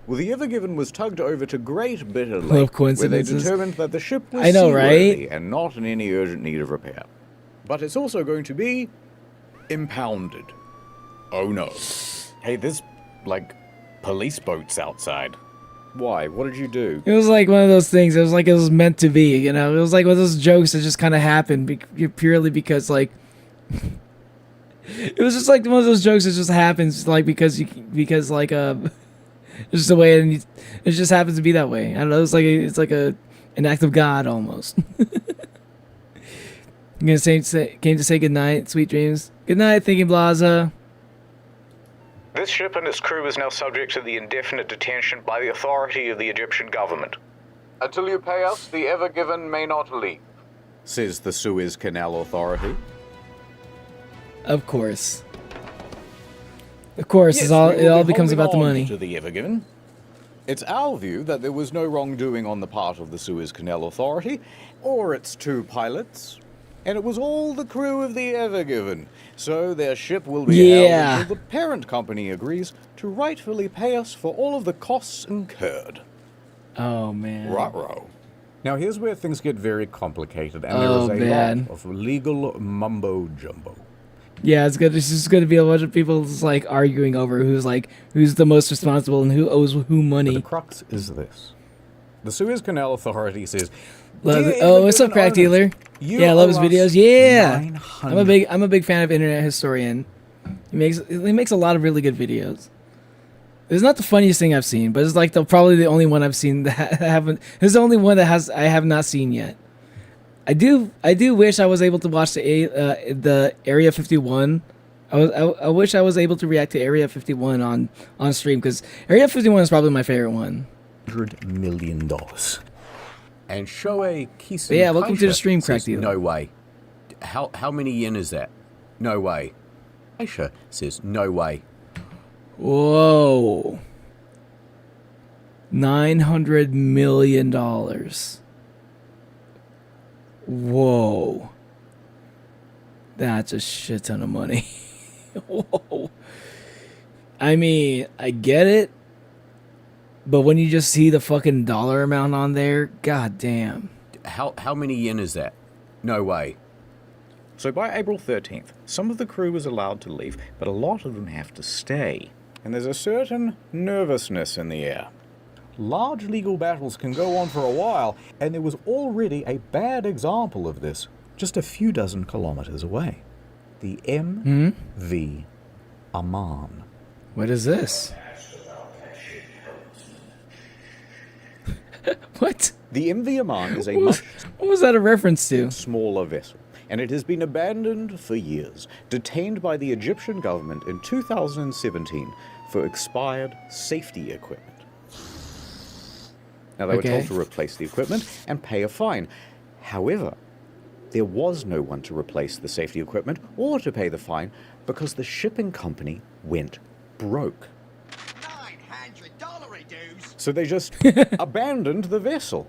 Well, the Ever Given was tugged over to Great Bitter Lake, where they coincidences. determined that the ship was I know, seaworthy right? and not in any urgent need of repair. But it's also going to be impounded. Oh no. Hey, there's, like, police boats outside. Why? What did you do? It was like one of those things. It was like it was meant to be, you know? It was like one of those jokes that just kind of happened purely because, like... it was just like one of those jokes that just happens, like, because, it's just the way, and it just happens to be that way. I don't know, it's like an act of God, almost. I'm gonna came to say goodnight, sweet dreams. Good night, Thinking Blaza. This ship and its crew is now subject to the indefinite detention by the authority of the Egyptian government. Until you pay us, the Ever Given may not leave, says the Suez Canal Authority. Of course. Of course, Yes, it all becomes about the money. To the Ever Given. It's our view that there was no wrongdoing on the part of the Suez Canal Authority or its two pilots, and it was all the crew of the Ever Given. So their ship will be held until the parent company agrees to rightfully pay us for all of the costs incurred. Oh man. Ruh-roh. Now here's where things get very complicated, and Oh, there is a man. lot of legal mumbo jumbo. Yeah, it's good. It's just going to be a bunch of people just like arguing over who's the most responsible and who owes who money. The crux is this: the Suez Canal Authority says, Oh, what's up, Crack Dealer? Yeah, I love his videos. Yeah, I'm a big fan of Internet Historian. He makes a lot of really good videos. It's not the funniest thing I've seen, but it's like probably the only one I've seen that haven't. It's the only one that I have not seen yet. I do wish I was able to watch the Area 51. I wish I was able to react to Area 51 on stream, because Area 51 is probably my favorite one. $100 million. And Shoei Kisan. Yeah, welcome to the stream, Crack Dealer. No way. How many yen is that? No way. Aisha says no way. Whoa. $900 million. Whoa. That's a shit ton of money. Whoa. I mean, I get it. But when you just see the fucking dollar amount on there, god damn. how many yen is that? No way. So by April 13th, some of the crew was allowed to leave, but a lot of them have to stay. And there's a certain nervousness in the air. Large legal battles can go on for a while, and there was already a bad example of this just a few dozen kilometers away. The MV Aman. What is this? What? The MV Aman is a what was that a reference to? Smaller vessel, and it has been abandoned for years, detained by the Egyptian government in 2017 for expired safety equipment. Now, they were told to replace the equipment and pay a fine. However, there was no one to replace the safety equipment or to pay the fine because the shipping company went broke. So they just abandoned the vessel.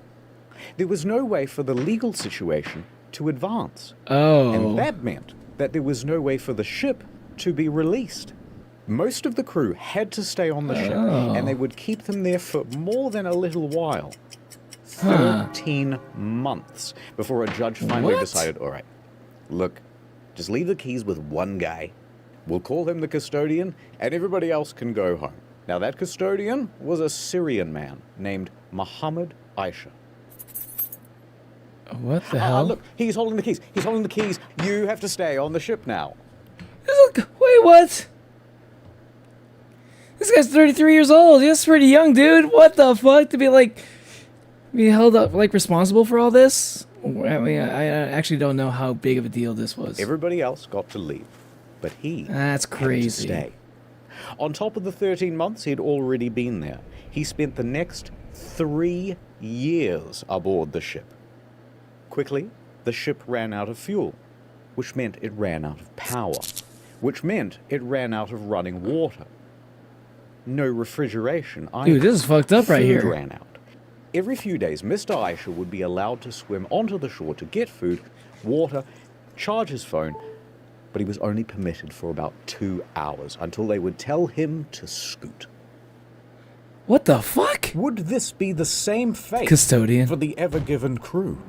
There was no way for the legal situation to advance. Oh. And that meant that there was no way for the ship to be released. Most of the crew had to stay on the ship, and they would keep them there for more than a little while. 13 months before a judge finally decided, all right, look, just leave the keys with one guy. We'll call him the custodian, and everybody else can go home. Now, that custodian was a Syrian man named Muhammad Aisha. What the hell? Look, he's holding the keys. He's holding the keys. You have to stay on the ship now. Wait, what? This guy's 33 years old. He's pretty young, dude. What the fuck? To be held up, like, responsible for all this? I mean, I actually don't know how big of a deal this was. Everybody else got to leave, but he That's crazy. had to stay. On top of the 13 months he'd already been there, he spent the next 3 years aboard the ship. Quickly, the ship ran out of fuel, which meant it ran out of power, which meant it ran out of running water. No refrigeration either. Dude, this is fucked up right Food here. ran out. Every few days, Mr. Aisha would be allowed to swim onto the shore to get food, water, charge his phone, but he was only permitted for about 2 hours until they would tell him to scoot. What the fuck? Would this be the same fate Custodian. for the Ever Given crew?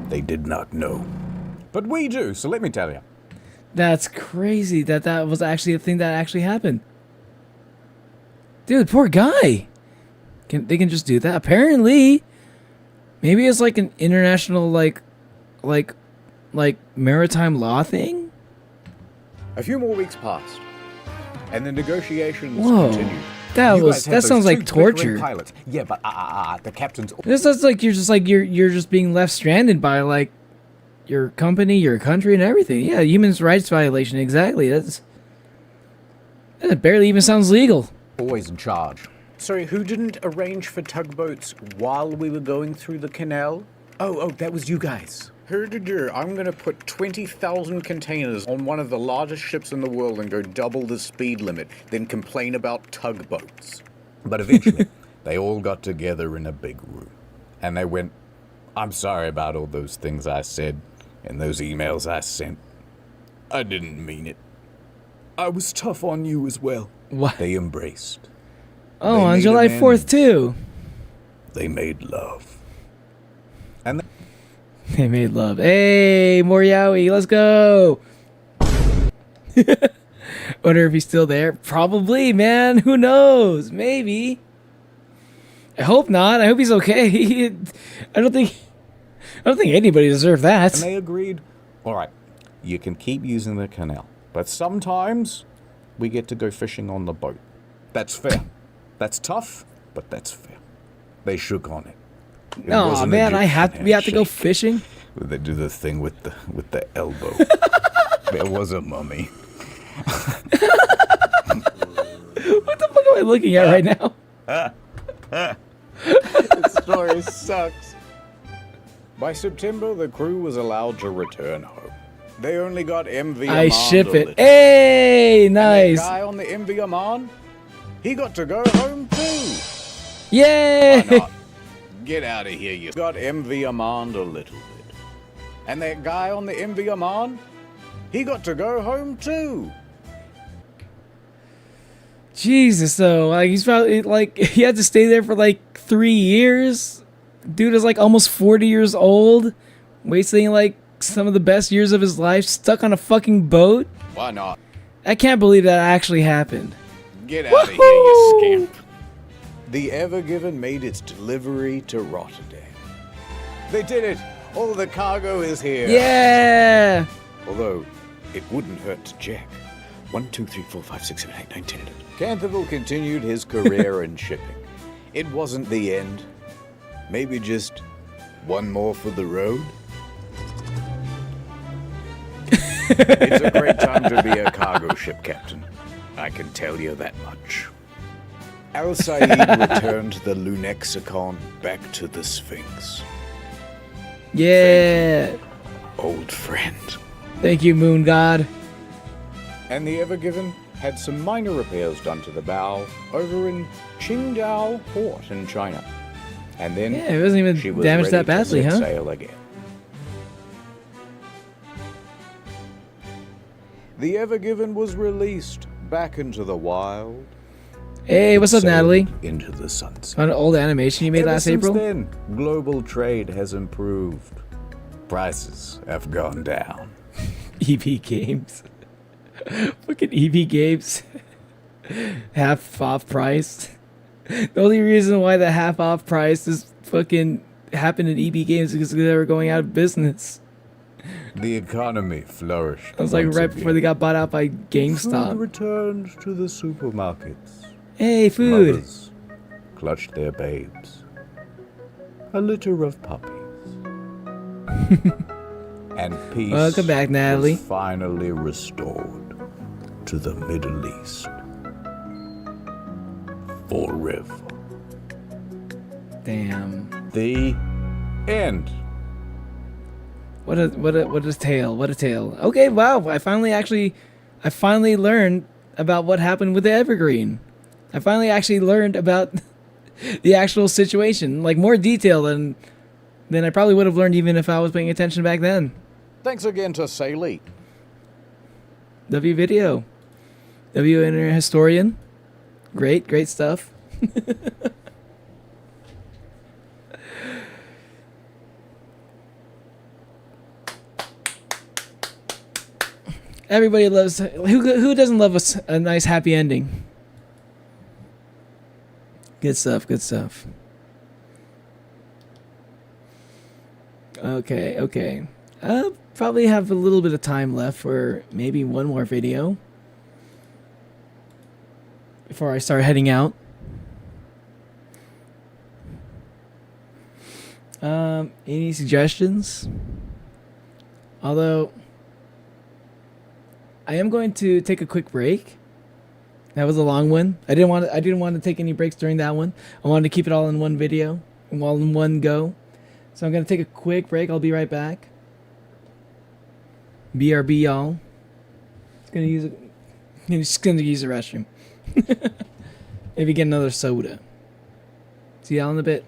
They did not know. But we do, so let me tell you. That's crazy that was actually a thing that actually happened. Dude, poor guy. They can just do that? Apparently. Maybe it's like an international, like maritime law thing? A few more weeks passed, and the negotiations Whoa. continued. That sounds like torture. Pilots. Yeah, but the captain's... This is like you're just being left stranded by like your company, your country, and everything. Yeah, human rights violation. Exactly. That barely even sounds legal. Always in charge. Sorry, who didn't arrange for tugboats while we were going through the canal? Oh, that was you guys. Who did you? I'm gonna put 20,000 containers on one of the largest ships in the world and go double the speed limit, then complain about tugboats. But eventually, they all got together in a big room. And they went, I'm sorry about all those things I said and those emails I sent. I didn't mean it. I was tough on you as well. What? They embraced. Oh, on July 4th, too. They made love. And they made love. Hey, Moriawi, let's go. Wonder if he's still there. Probably, man. Who knows? Maybe. I hope not. I hope he's okay. I don't think anybody deserved that. And they agreed, all right, you can keep using the canal, but sometimes we get to go fishing on the boat. That's fair. That's tough, but that's fair. They shook on it. No, man, we have to go fishing. They do the thing with the elbow. There was a mummy. What the fuck am I looking at right now? This story sucks. By September, the crew was allowed to return home. They only got MV I Aman ship a it. little. Hey, nice. And that guy on the MV Aman, he got to go home too. Yay! Why not? Get out of here, you got MV Aman a little bit. And that guy on the MV Aman, he got to go home too. Jesus, though, like he's probably like he had to stay there for like 3 years. Dude is like almost 40 years old, wasting like some of the best years of his life stuck on a fucking boat. Why not? I can't believe that actually happened. Get out of here, you scamp. The Ever Given made its delivery to Rotterdam. They did it. All the cargo is here. Yeah. Although, it wouldn't hurt to check. 1, 2, 3, 4, 5, 6, 7, 8, 9, 10, 11. Canterville continued his career in shipping. It wasn't the end. Maybe just one more for the road. It's a great time to be a cargo ship captain. I can tell you that much. Al Said returned the Lunexicon back to the Sphinx. Yeah. Old friend. Thank you, Moon God. And the Ever Given had some minor repairs done to the bow over in Qingdao Port in China. And then Yeah, it wasn't even she was damaged ready that badly, to huh? set sail again. The Ever Given was released back into the wild. Hey, what's up, Sailed Natalie? Into the sunset. An old animation you made Ever last since April? then, global trade has improved. Prices have gone down. EV Games. Fucking EV Games. Half off price. The only reason why the half off price is fucking happened in EB Games is because they were going out of business. The economy flourished. It was like once right again. before they got bought out by Food GameStop. returned to the supermarkets. Hey, food. Mothers clutched their babes. A litter of puppies. And peace Welcome back, Natalie. was finally restored to the Middle East. Forever. Damn. The end. What a tale. What a tale. Okay, wow. I finally learned about what happened with the Evergreen. I finally actually learned about the actual situation, like more detail than I probably would have learned even if I was paying attention back then. Thanks again to Saley. W Video. W Internet Historian. Great stuff. Everybody loves... Who doesn't love a nice happy ending? Good stuff, good stuff. Okay. Probably have a little bit of time left for maybe one more video before I start heading out. Any suggestions? Although I am going to take a quick break. That was a long one. I didn't want to take any breaks during that one. I wanted to keep it all in one video and all in one go. So I'm going to take a quick break. I'll be right back. BRB, y'all. Just going to use the restroom. Maybe get another soda. See y'all in a bit.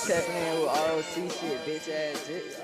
Check in with ROC shit, bitch ass shit.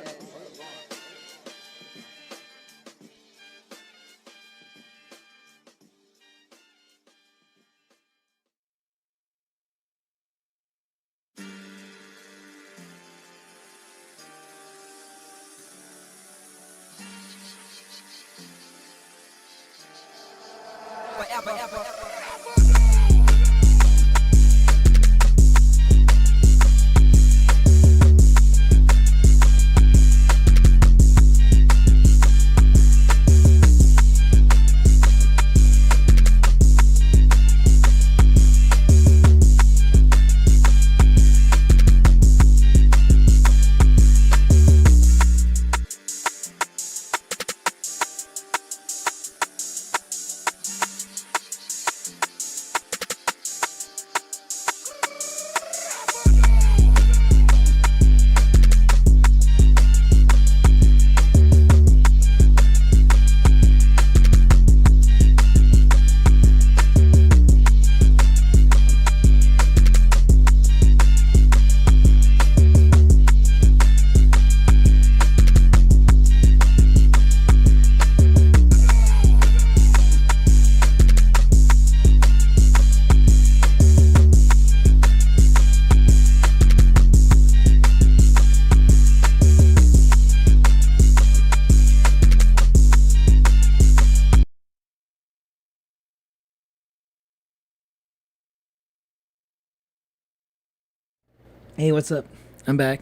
Hey, what's up? I'm back.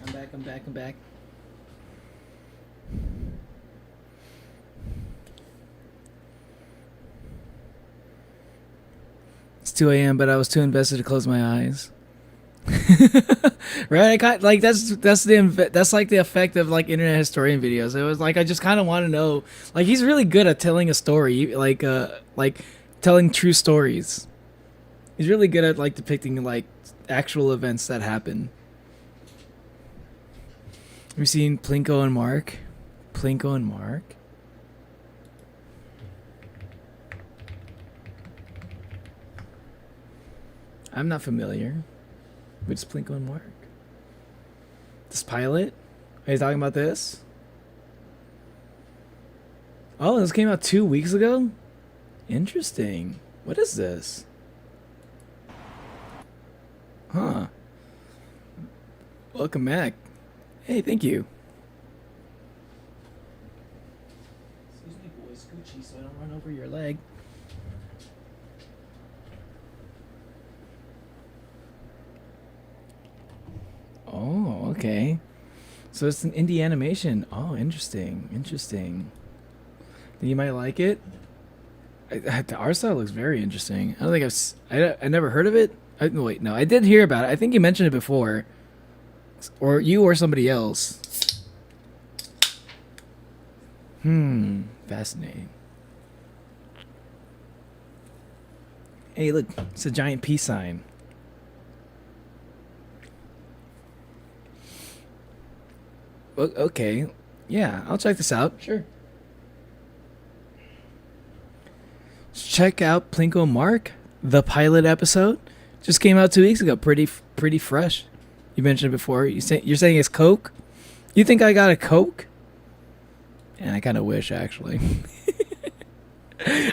I'm back. It's 2 a.m., but I was too invested to close my eyes. Right? I got like that's like the effect of like internet historian videos. It was like I just kind of want to know. Like he's really good at telling a story, like telling true stories. He's really good at like depicting like actual events that happen. We've seen Plinko and Mark. I'm not familiar with Plinko and Mark. This pilot? Are you talking about this? Oh, this came out 2 weeks ago? Interesting. What is this? Huh. Welcome back. Hey, thank you. Excuse me, boy, Scoochie, so I don't run over your leg. Oh, okay. So it's an indie animation. Oh, interesting. Then you might like it. The art style looks very interesting. I don't think I never heard of it. Wait, no, I did hear about it. I think you mentioned it before. Or you or somebody else. Fascinating. Hey, look, it's a giant peace sign. Okay, yeah, I'll check this out. Sure. Check out Plinko Mark, the pilot episode. Just came out 2 weeks ago. Pretty fresh. You mentioned it before. You're saying it's Coke? You think I got a Coke? And I kind of wish, actually.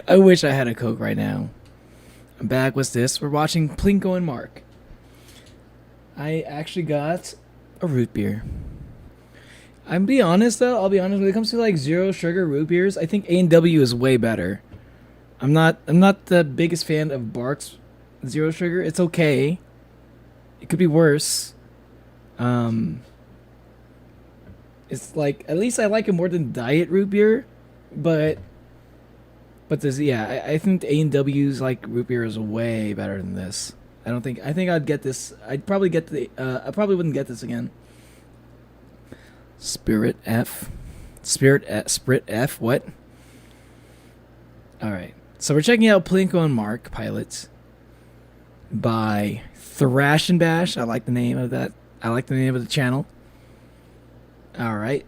I wish I had a Coke right now. I'm back. What's this? We're watching Plinko and Mark. I actually got a root beer. I'll be honest, when it comes to like zero sugar root beers, I think A&W is way better. I'm not the biggest fan of Barq's zero sugar. It's okay. It could be worse. It's like, at least I like it more than diet root beer, but this, yeah, I think A&W's like root beer is way better than this. I think I'd get this. I'd probably get I probably wouldn't get this again. Spirit F, what? All right. So we're checking out Plinko and Mark pilots by Thrash and Bash. I like the name of that. I like the name of the channel. All right.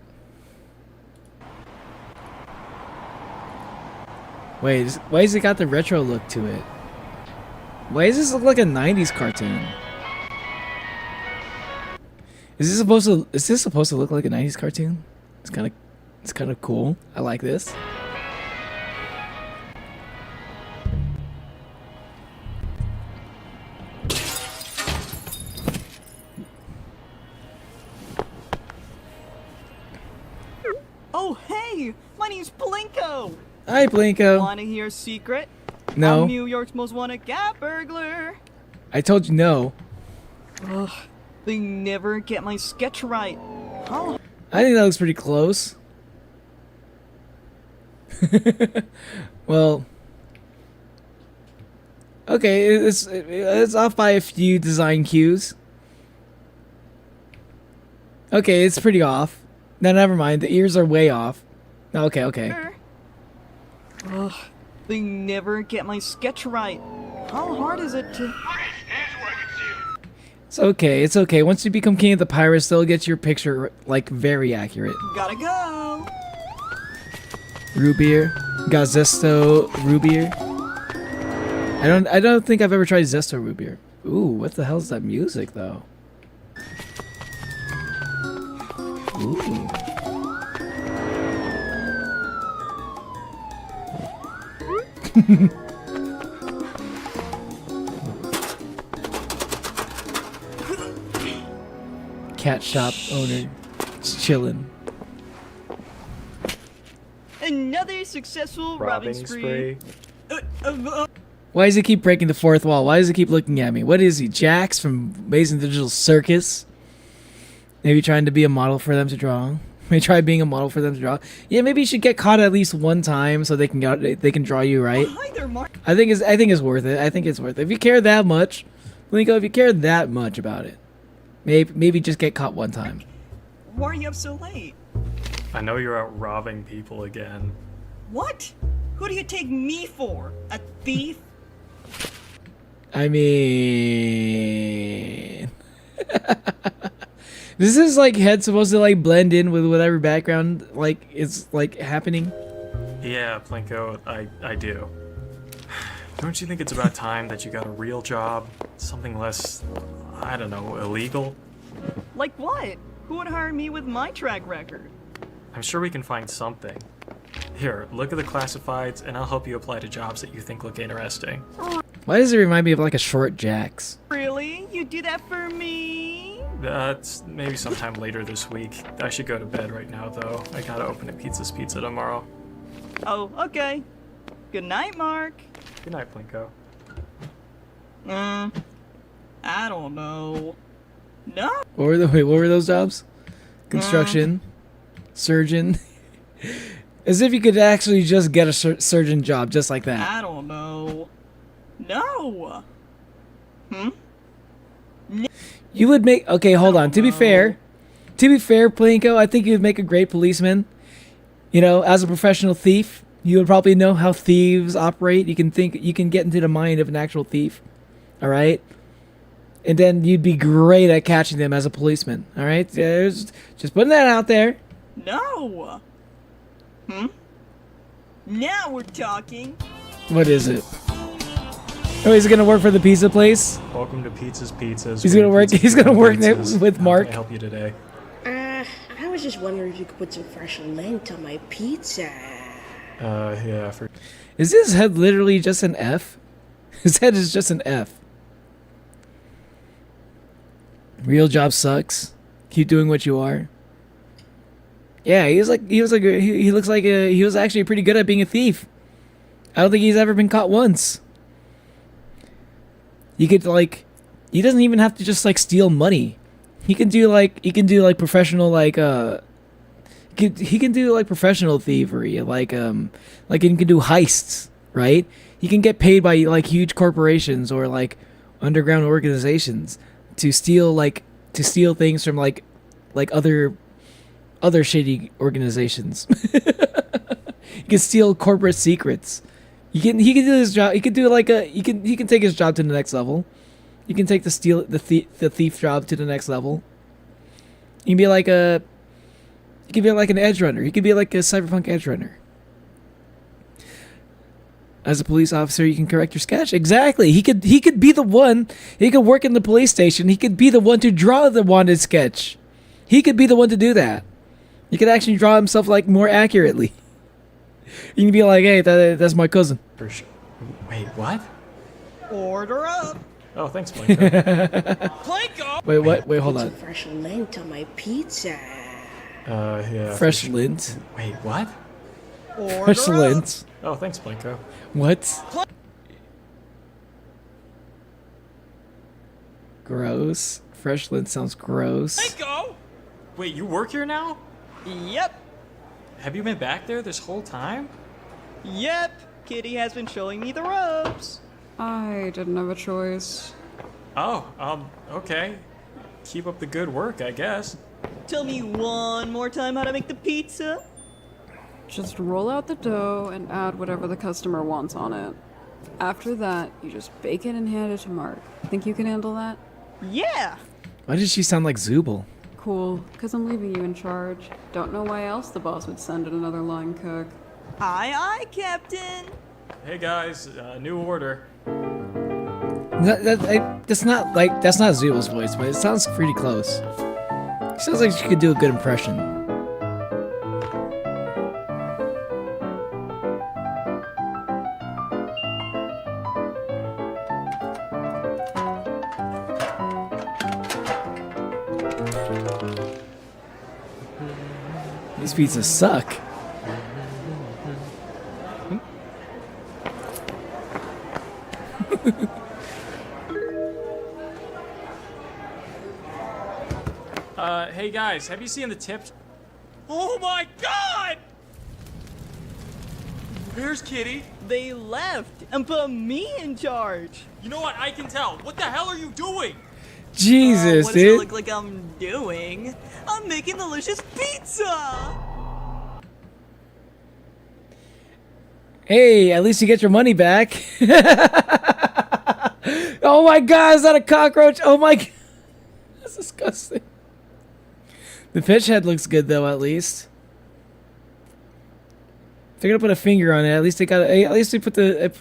Wait, why has it got the retro look to it? Why does this look like a 90s cartoon? Is this supposed to look like a 90s cartoon? It's kind of cool. I like this. Oh, hey! My name's Blinko! Hi, Blinko. Wanna hear a secret? No. I'm New York's most wanted cat burglar! I told you no. Ugh, they never get my sketch right. How? I think that looks pretty close. Well, okay, it's off by a few design cues. Okay, it's pretty off. No, never mind. The ears are way off. Okay, okay. Ugh, they never get my sketch right. How hard is it to... It's okay, it's okay. Once you become king of the pirates, they'll get your picture, like, very accurate. Gotta go! Root got Zesto root beer. I don't think I've ever tried Zesto root beer. Ooh, what the hell is that music though? Ooh. Cat shop owner, just chilling. Another successful robbing spree. Why does he keep breaking the fourth wall? Why does he keep looking at me? What is he, Jax from Amazing Digital Circus? Maybe trying to be a model for them to draw. Maybe try being a model for them to draw. Yeah, maybe you should get caught at least one time so they can draw you right. Hi there, Mark. I think it's worth it. I think it's worth it. If you care that much, Blinko, if you care that much about it, maybe just get caught one time. Why are you up so late? I know you're out robbing people again. What? Who do you take me for? A thief? I mean... This is like head supposed to like blend in with whatever background like is like happening. Yeah, Plinko, I do. Don't you think it's about time that you got a real job? Something less, I don't know, illegal? Like what? Who would hire me with my track record? I'm sure we can find something. Here, look at the classifieds and I'll help you apply to jobs that you think look interesting. Why does it remind me of like a short Jax? Really? You do that for me? That's maybe sometime later this week. I should go to bed right now though. I gotta open a Pizza's Pizza tomorrow. Oh, okay. Good night, Mark. Good night, Plinko. I don't know. No. What were those jobs? Construction, surgeon. As if you could actually just get a surgeon job just like that. I don't know. No. You would make... Okay, hold on. To be fair, Plinko, I think you'd make a great policeman. You know, as a professional thief, you would probably know how thieves operate. You can get into the mind of an actual thief. All right? And then you'd be great at catching them as a policeman. All right? Just putting that out there. No. Now we're talking. What is it? Oh, he's gonna work for the pizza place. Welcome to Pizza's Pizzas. He's gonna work with Mark. How can I help you today? I was just wondering if you could put some fresh lint on my pizza. Yeah. Is his head literally just an F? His head is just an F. Real job sucks. Keep doing what you are. Yeah, he looks like he was actually pretty good at being a thief. I don't think he's ever been caught once. He doesn't even have to just like steal money. He can do professional he can do like professional thievery, like he can do heists, right? He can get paid by like huge corporations or like underground organizations to steal things from like other shady organizations. He can steal corporate secrets. He can do his job. He can take his job to the next level. You can take the thief job to the next level. You can be like an edge runner. You can be like a cyberpunk edge runner. As a police officer, you can correct your sketch. Exactly. He could be the one. He could work in the police station. He could be the one to draw the wanted sketch. He could be the one to do that. He could actually draw himself like more accurately. You can be like, hey, that's my cousin. Wait, what? Order up. Oh, thanks, Blanco. Planko! Wait, what? Wait, hold on. Fresh lint on my pizza. Yeah. Fresh lint. Wait, what? Fresh lint. Oh, thanks, Blanco. What? Gross. Fresh lint sounds gross. Planko! Wait, you work here now? Yep. Have you been back there this whole time? Yep. Kitty has been showing me the ropes. I didn't have a choice. Oh, okay. Keep up the good work, I guess. Tell me one more time how to make the pizza. Just roll out the dough and add whatever the customer wants on it. After that, you just bake it and hand it to Mark. Think you can handle that? Yeah! Why did she sound like Zooble? Cool, because I'm leaving you in charge. Don't know why else the boss would send in another line cook. Aye, aye, Captain! Hey guys, new order. That's not Zooble's voice, but it sounds pretty close. It sounds like she could do a good impression. These pizzas suck. Hey guys, have you seen the tips? Oh my god! Where's Kitty? They left and put me in charge. You know what? I can tell. What the hell are you doing? Jesus, what dude. does it look like I'm doing? I'm making delicious pizza! Hey, at least you get your money back. Oh my god, is that a cockroach? Oh my god. That's disgusting. The fish head looks good though, at least. If they're gonna put a finger on it, at least they got at least they put the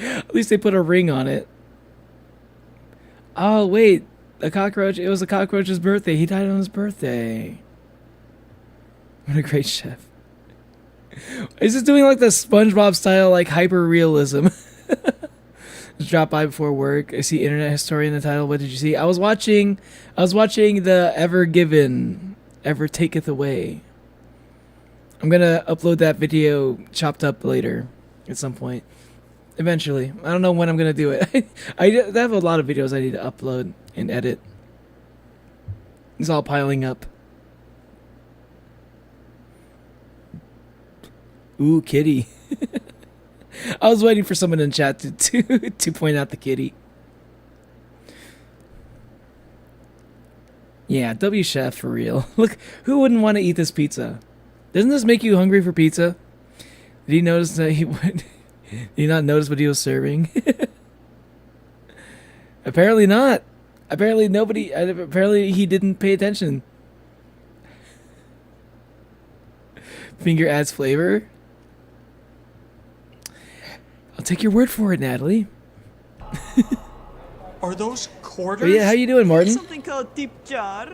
at least they put a ring on it. Oh wait, the cockroach, it was the cockroach's birthday. He died on his birthday. What a great chef. Is this doing like the SpongeBob style, like hyper realism? Just drop by before work. I see internet historian in the title. What did you see? I was watching the Ever Given, Ever Taketh Away. I'm gonna upload that video chopped up later at some point. Eventually. I don't know when I'm gonna do it. I have a lot of videos I need to upload and edit. It's all piling up. Ooh, kitty. I was waiting for someone in chat to point out the kitty. Yeah, W Chef for real. Look, who wouldn't want to eat this pizza? Doesn't this make you hungry for pizza? Did he notice that he would? Did he not notice what he was serving? Apparently not. Apparently nobody. Apparently he didn't pay attention. Finger adds flavor. I'll take your word for it, Natalie. Are those quarters? Oh, yeah, how you doing, Martin? Something called tip jar.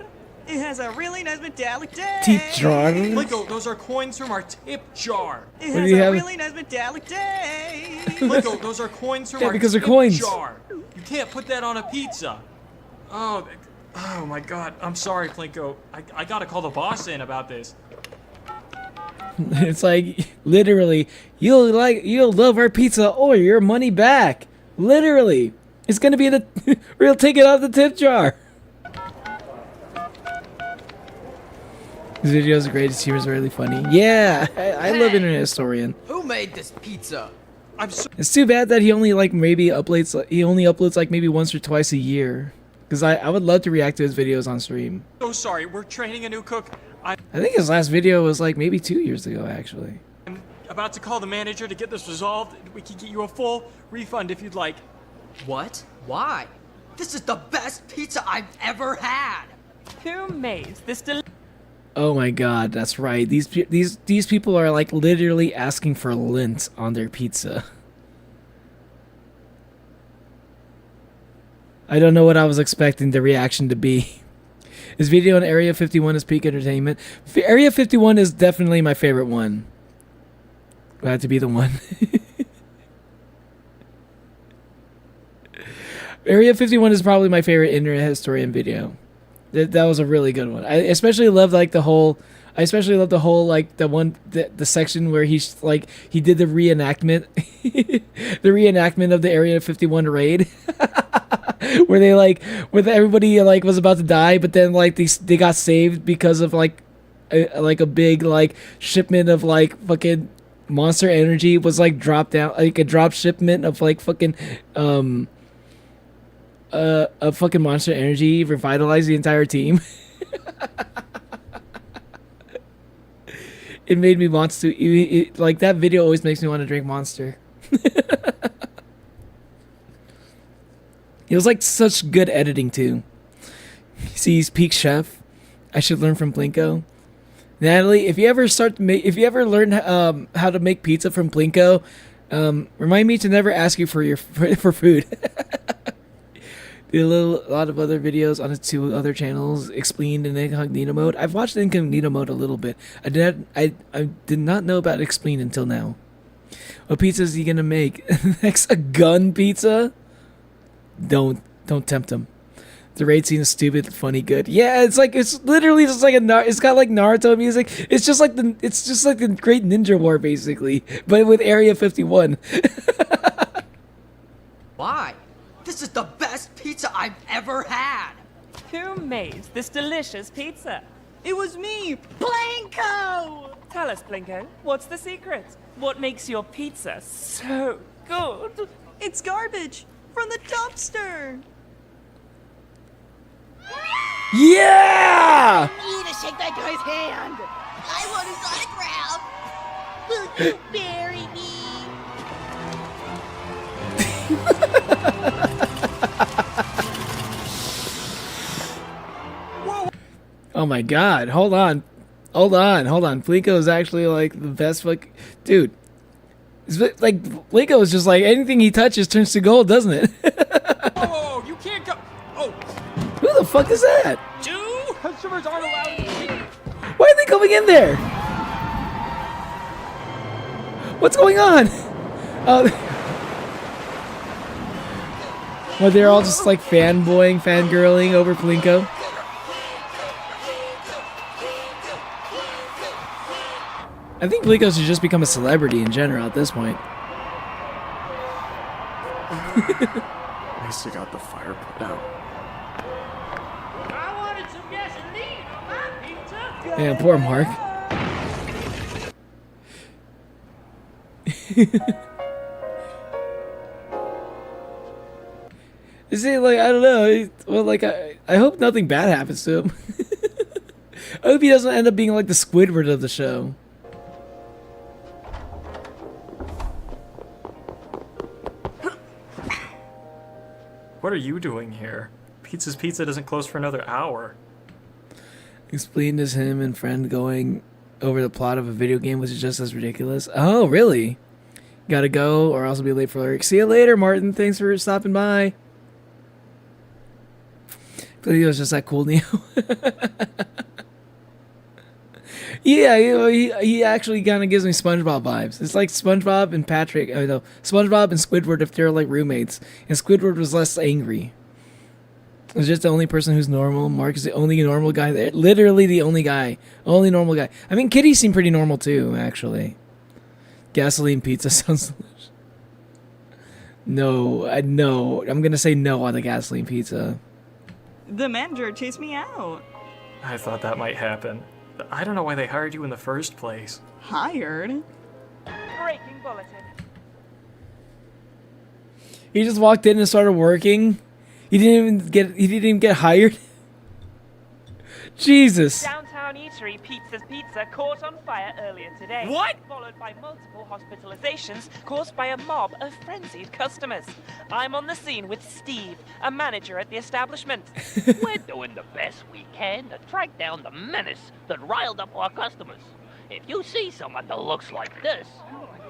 It has a really nice metallic taste. Tip jar? Lego, those are coins from our tip jar. It has a really nice metallic taste. Lego, those are coins from Yeah, our because they're tip coins. jar. You can't put that on a pizza. Oh my god. I'm sorry, Plinko. I gotta call the boss in about this. It's like literally, you'll love our pizza or your money back. Literally, it's gonna be the real take it out of the tip jar. This video is great. His humor is really funny. Yeah, I love Internet Historian. Who made this pizza? It's too bad that he only uploads like maybe once or twice a year. Because I would love to react to his videos on stream. So sorry, we're training a new cook. I think his last video was like maybe 2 years ago, actually. I'm about to call the manager to get this resolved. We can get you a full refund if you'd like. What? Why? This is the best pizza I've ever had. Who made this Oh my god, that's right. These people are like literally asking for lint on their pizza. I don't know what I was expecting the reaction to be. His video on Area 51 is peak entertainment. Area 51 is definitely my favorite one. Glad to be the one. Area 51 is probably my favorite internet historian video. That was a really good one. I especially loved like the whole like the section where he did the reenactment the reenactment of the Area 51 raid. Where they where everybody was about to die, but then they got saved because of a big shipment of fucking Monster Energy was dropped down, a drop shipment of fucking a fucking Monster Energy revitalized the entire team. It made me want to that video always makes me want to drink Monster. It was such good editing too. See, he's peak chef. I should learn from Plinko. Natalie, if you ever learn how to make pizza from Plinko, remind me to never ask you for food. Did a lot of other videos on his 2 other channels explained in incognito mode. I've watched incognito mode a little bit. I did not know about explain until now. What pizza is he gonna make? Next, a gun pizza? Don't tempt him. The raid scene is stupid, funny, good. Yeah, it's literally just it's got Naruto music. It's just like the Great Ninja War basically, but with Area 51. Why? This is the best pizza I've ever had. Who made this delicious pizza? It was me, Plinko! Tell us, Plinko, what's the secret? What makes your pizza so good? It's garbage from the dumpster. Yeah! You need to shake that guy's hand. I want his autograph. Will you marry me? Oh my god, hold on. Plinko is actually the best dude. Plinko is just anything he touches turns to gold, doesn't it? Oh, you can't go. Oh. Who the fuck is that? Customers aren't allowed to speak. Why are they coming in there? What's going on? Well, they're all just fangirling over Plinko. I think Plinko should just become a celebrity in general at this point. At least you got the fire put out. I wanted some gasoline on my pizza. Yeah, poor Mark. Is it I don't know. Well, I hope nothing bad happens to him. I hope he doesn't end up being the Squidward of the show. What are you doing here? Pizza's Pizza doesn't close for another hour. Explained as him and friend going over the plot of a video game, which is just as ridiculous. Oh, really? Gotta go, or else I'll be late for lyrics. See you later, Martin. Thanks for stopping by. I think it was just that cool, Neo. Yeah, he actually kind of gives me SpongeBob vibes. It's like SpongeBob and Patrick. I know SpongeBob and Squidward if they're roommates, and Squidward was less angry. It's just the only person who's normal. Mark is the only normal guy there. Literally the only normal guy. I mean, Kitty seemed pretty normal too, actually. Gasoline pizza sounds delicious. No, I'm gonna say no on the gasoline pizza. The manager chased me out. I thought that might happen. I don't know why they hired you in the first place. Hired? Breaking bulletin. He just walked in and started working. He didn't even get hired. Jesus. Downtown eatery Pizza's Pizza caught on fire earlier today. What? Followed by multiple hospitalizations caused by a mob of frenzied customers. I'm on the scene with Steve, a manager at the establishment. We're doing the best we can to track down the menace that riled up our customers. If you see someone that looks like this,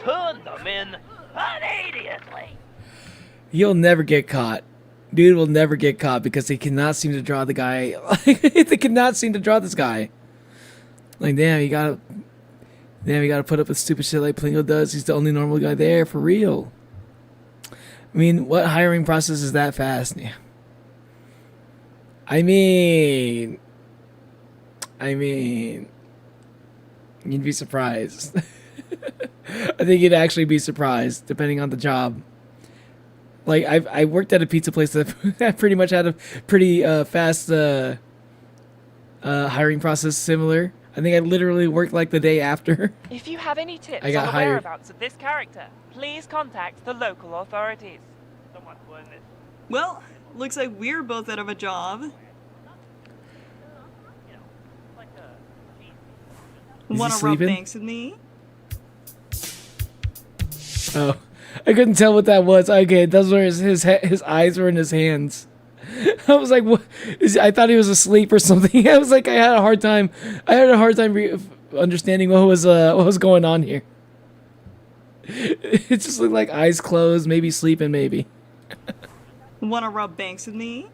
turn them in immediately. You'll never get caught. Dude will never get caught because they cannot seem to draw the guy. They cannot seem to draw this guy. Like, damn, you gotta put up with stupid shit like Plinko does. He's the only normal guy there, for real. I mean, what hiring process is that fast? Yeah. I mean, you'd be surprised. I think you'd actually be surprised, depending on the job. Like, I worked at a pizza place that pretty much had a pretty fast hiring process similar. I think I literally worked like the day after. If you have any tips I got on the hired. whereabouts of this character, please contact the local authorities. Well, looks like we're both out of a job. Wanna rub sleeping? banks with me? Oh, I couldn't tell what that was. Okay, those were his eyes were in his hands. I was like, what? I thought he was asleep or something. I was like, I had a hard time understanding what was going on here. It just looked like eyes closed, maybe sleeping, maybe. Wanna rub banks with me?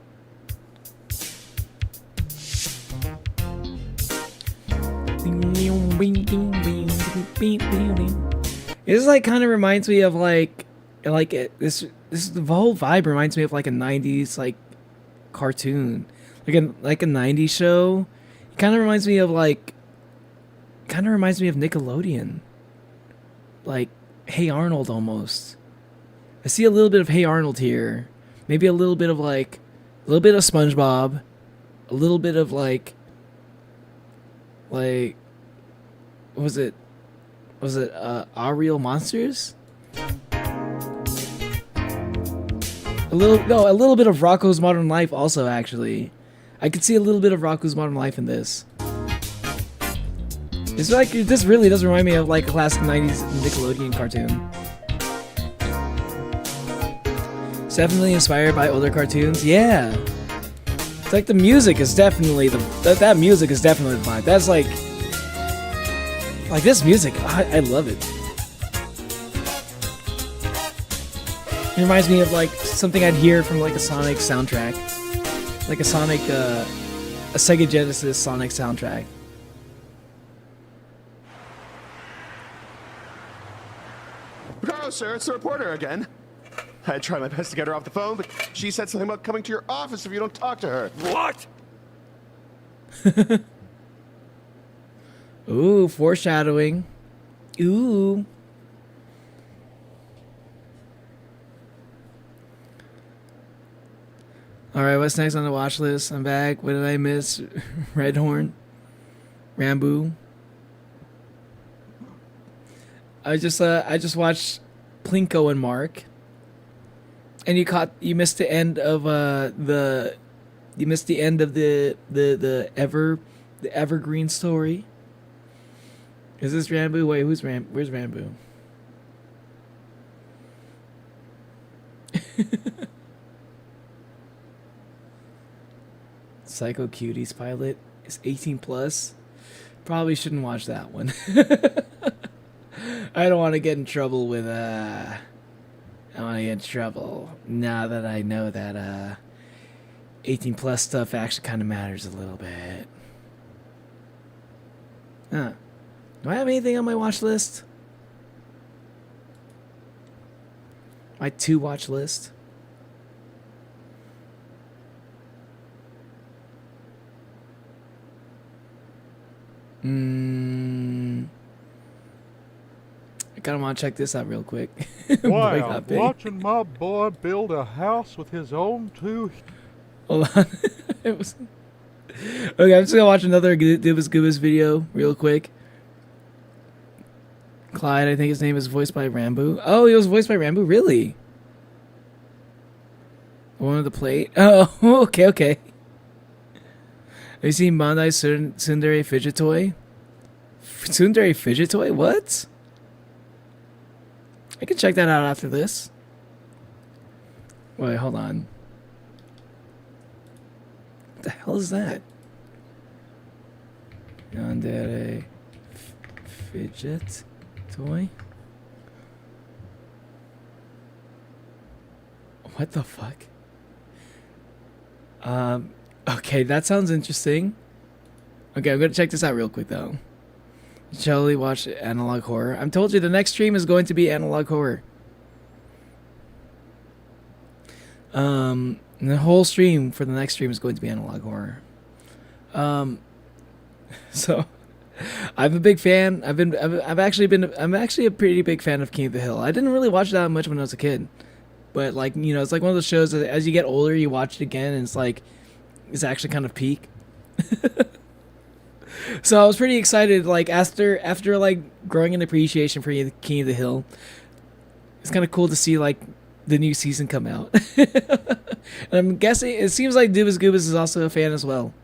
This like kind of reminds me of like this the whole vibe reminds me of like a 90s like cartoon, like a 90s show. It kind of reminds me of Nickelodeon, like Hey Arnold almost. I see a little bit of Hey Arnold here, maybe a little bit of SpongeBob, a little bit of like was it Our Real Monsters? A little bit of Rocko's Modern Life also, actually. I could see a little bit of Rocko's Modern Life in this. It's like, this really does remind me of like a classic 90s Nickelodeon cartoon. It's definitely inspired by older cartoons. Yeah. It's like the music is definitely that music is definitely the vibe. That's like this music, I love it. It reminds me of like something I'd hear from like a Sonic soundtrack. Like a Sega Genesis Sonic soundtrack. Oh, sir, it's the reporter again. I tried my best to get her off the phone, but she said something about coming to your office if you don't talk to her. What? Ooh, foreshadowing. Ooh. Alright, what's next on the watch list? I'm back. What did I miss? Redhorn? Rambo? I just watched Plinko and Mark. And you missed the end of the Evergreen story. Is this Rambo? Wait, where's Rambo? Psycho Cuties pilot is 18 plus. Probably shouldn't watch that one. I don't want to get in trouble with I don't want to get in trouble now that I know that 18 plus stuff actually kind of matters a little bit. Huh. Do I have anything on my watch list? My to watch list? I kind of want to check this out real quick. Wow, watching my boy build a house with his own two... Hold on. Okay, I'm just going to watch another Doobus video real quick. Clyde, I think his name is voiced by Rambo. Oh, he was voiced by Rambo? Really? One of the plate? Oh, okay. Have you seen Bandai Tsundere Fidget Toy? Tsundere Fidget Toy? What? I can check that out after this. Wait, hold on. What the hell is that? Yandere Fidget Toy? What the fuck? Okay, that sounds interesting. Okay, I'm gonna check this out real quick though. Shall watch analog horror? I'm told you the next stream is going to be analog horror. The whole stream for the next stream is going to be analog horror. So I'm a big fan. I'm actually a pretty big fan of King of the Hill. I didn't really watch that much when I was a kid, but like, you know, it's like one of those shows that as you get older, you watch it again, and it's actually kind of peak. So I was pretty excited, like after like growing an appreciation for King of the Hill. It's kind of cool to see like the new season come out. And I'm guessing it seems like Doobus Goobus is also a fan as well.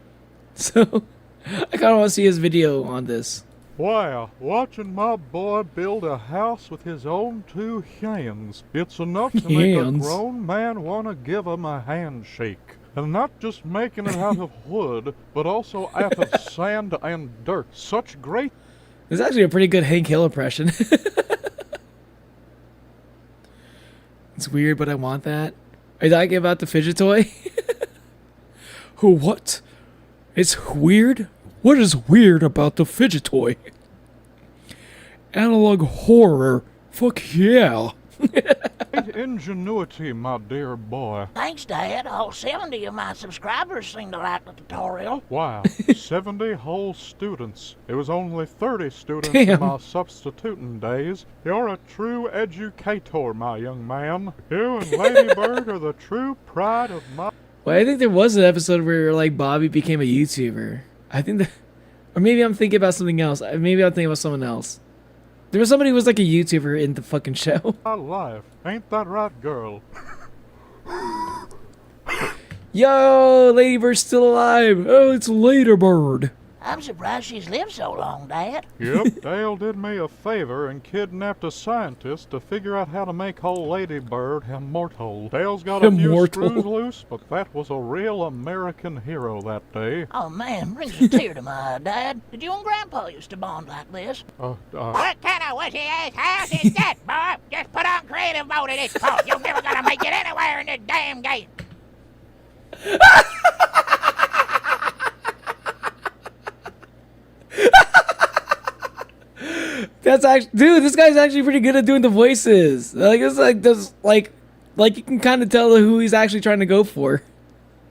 So I kind of want to see his video on this. Wow, watching my boy build a house with his own 2 hands. It's enough to make a grown man want to give him a handshake. And not just making it out of wood, but also out of sand and dirt. Such great... This is actually a pretty good Hank Hill impression. It's weird, but I want that. Are you talking about the fidget toy? What? It's weird? What is weird about the fidget toy? Analog horror? Fuck yeah. Great ingenuity, my dear boy. Thanks, Dad. All 70 of my subscribers seem to like the tutorial. Wow, 70 whole students. It was only 30 students in my substituting days. You're a true educator, my young man. You and Ladybird are the true pride of my... Well, I think there was an episode where like Bobby became a YouTuber. I think that... Or maybe I'm thinking about something else. Maybe I'm thinking about someone else. There was somebody who was like a YouTuber in the fucking show. My life. Ain't that right, girl? Yo, Ladybird's still alive. Oh, it's Ladybird. I'm surprised she's lived so long, Dad. Yep, Dale did me a favor and kidnapped a scientist to figure out how to make old Ladybird immortal. Dale's got a few screws loose, but that was a real American hero that day. Oh, man, brings a tear to my eye, Dad. Did you and Grandpa used to bond like this? What kind of wishy-ass house is that, boy? Just put on creative mode at this point. You're never gonna make it anywhere in this damn game. That's actually, dude, this guy's actually pretty good at doing the voices. Like, it's like this, like you can kind of tell who he's actually trying to go for.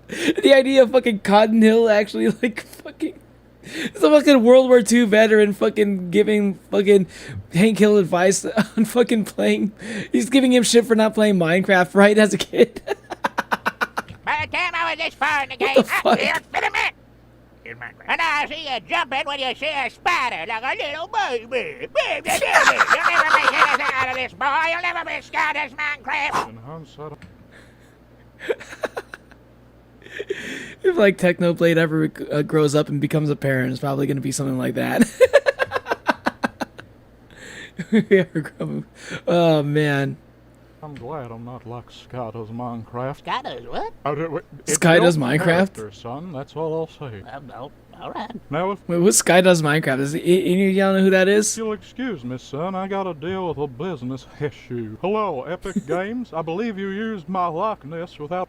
The idea of fucking Cotton Hill actually, like, fucking, it's a fucking World War II veteran fucking giving fucking Hank Hill advice on fucking playing. He's giving him shit for not playing Minecraft right as a kid. By the time I was this far in the game, here, fit a minute. And I see you jumping when you see a spider like a little baby. You'll never make anything out of this, boy. You'll never be scared as Minecraft. If like Technoblade ever grows up and becomes a parent, it's probably going to be something like that. Oh man. I'm glad I'm not like Sky does Minecraft. Sky does what? Sky does Minecraft? Son, that's all I'll say. No, all right. Now, if wait, what Sky does Minecraft? Is any of y'all know who that is? you'll excuse me, son, I got to deal with a business issue. Hello, Epic Games. I believe you used my likeness without...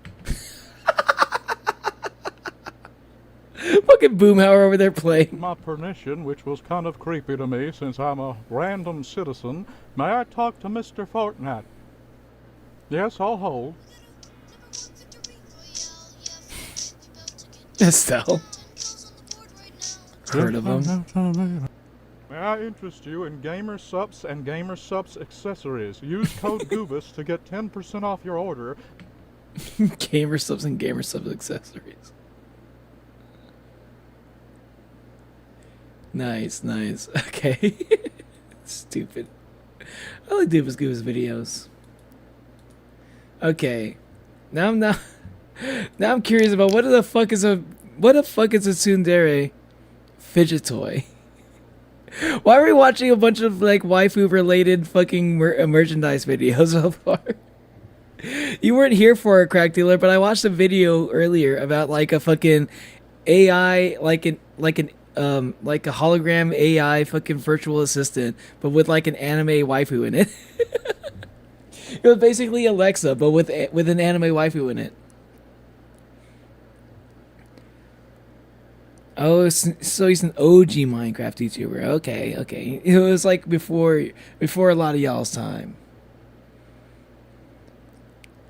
Fucking Boomhauer over there playing. my permission, which was kind of creepy to me since I'm a random citizen. May I talk to Mr. Fortnite? Yes, I'll hold. Estelle. Heard of him. May I interest you in Gamer Subs and Gamer Subs accessories? Use code Goobus to get 10% off your order. Gamer Subs and Gamer Subs accessories. Nice, nice. Okay. Stupid. I like Doobus Goobus videos. Okay, now I'm curious about what the fuck is a tsundere fidget toy? Why are we watching a bunch of like waifu related fucking merchandise videos so far? You weren't here for it, Crack Dealer, but I watched a video earlier about like a fucking AI, like a hologram AI fucking virtual assistant, but with like an anime waifu in it. It was basically Alexa, but with an anime waifu in it. Oh, so he's an OG Minecraft YouTuber. Okay, okay. It was like before a lot of y'all's time.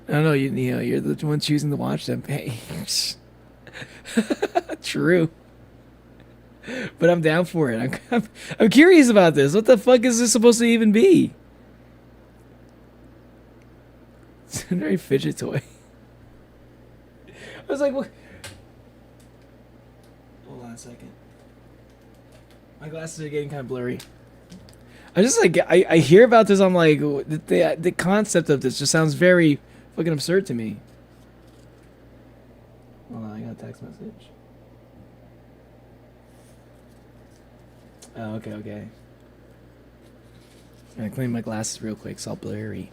I don't know, you're the one choosing to watch them. Hey, true. But I'm down for it. I'm curious about this. What the fuck is this supposed to even be? It's a very fidget toy. I was like, what? Hold on a second. My glasses are getting kind of blurry. I just like I hear about this. I'm like, the concept of this just sounds very fucking absurd to me. Hold on, I got a text message. Oh, okay, okay. I'm gonna clean my glasses real quick. It's all blurry.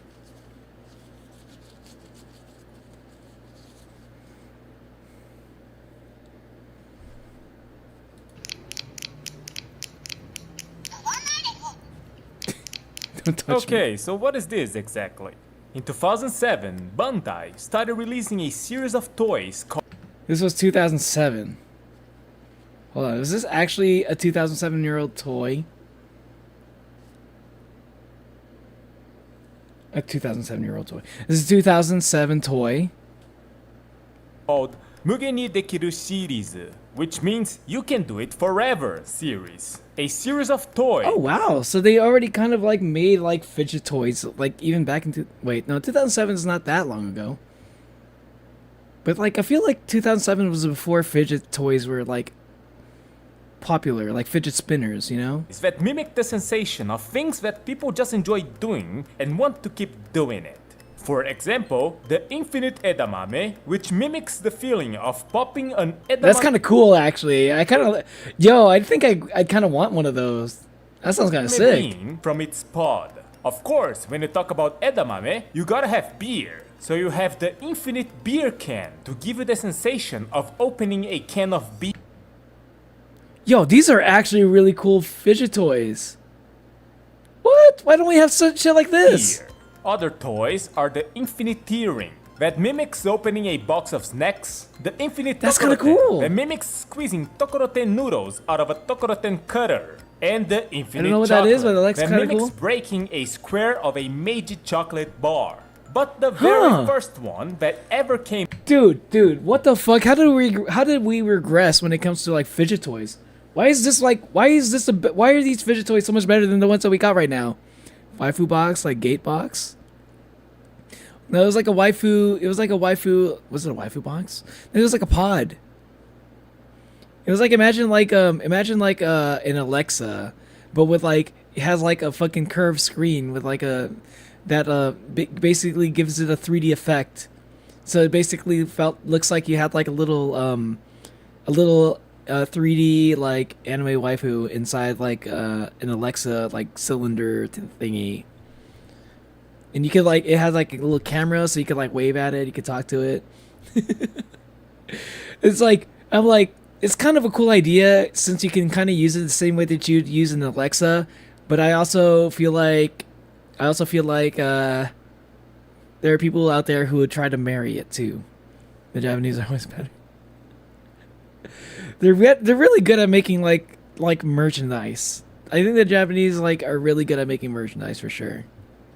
Okay, so what is this exactly? In 2007, Bandai started releasing a series of toys called... This was 2007. Hold on, is this actually a 2007-year-old toy? A 2007-year-old toy. This is a 2007 toy. Called Mugen ni Dekiru series, which means you can do it forever series. A series of toys. Oh wow, so they already kind of like made like fidget toys, like even back into... Wait, no, 2007 is not that long ago. But like, I feel like 2007 was before fidget toys were like popular, like fidget spinners, you know? Is that mimic the sensation of things that people just enjoy doing and want to keep doing it. For example, the infinite edamame, which mimics the feeling of popping an edamame. That's kind of cool, actually. I kind of... Yo, I think I kind of want one of those. That sounds kind of sick. From its pod. Of course, when you talk about edamame, you gotta have beer. So you have the infinite beer can to give you the sensation of opening a can of beer. Yo, these are actually really cool fidget toys. What? Why don't we have such shit like this? Other toys are the infinite tearing that mimics opening a box of snacks, the infinite That's kind of cool. that mimics squeezing tokoroten noodles out of a tokoroten cutter, and the infinite I don't know what chocolate that is, but it looks that kind of mimics cool. breaking a square of a Meiji chocolate bar. But the very first one that ever came... Dude, what the fuck? How did we regress when it comes to like fidget toys? Why are these fidget toys so much better than the ones that we got right now? Waifu box, like gate box? No, it was like a waifu. It was like a waifu. Was it a waifu box? It was like a pod. It was like imagine like an Alexa, but with like it has like a fucking curved screen with like a basically gives it a 3D effect. So it basically looks like you had like a little 3D like anime waifu inside like an Alexa like cylinder thingy. And you could like, it has like a little camera so you could like wave at it, you could talk to it. It's like, I'm like, it's kind of a cool idea since you can kind of use it the same way that you'd use an Alexa. But I also feel like there are people out there who would try to marry it too. The Japanese are always better. They're really good at making like merchandise. I think the Japanese like are really good at making merchandise for sure.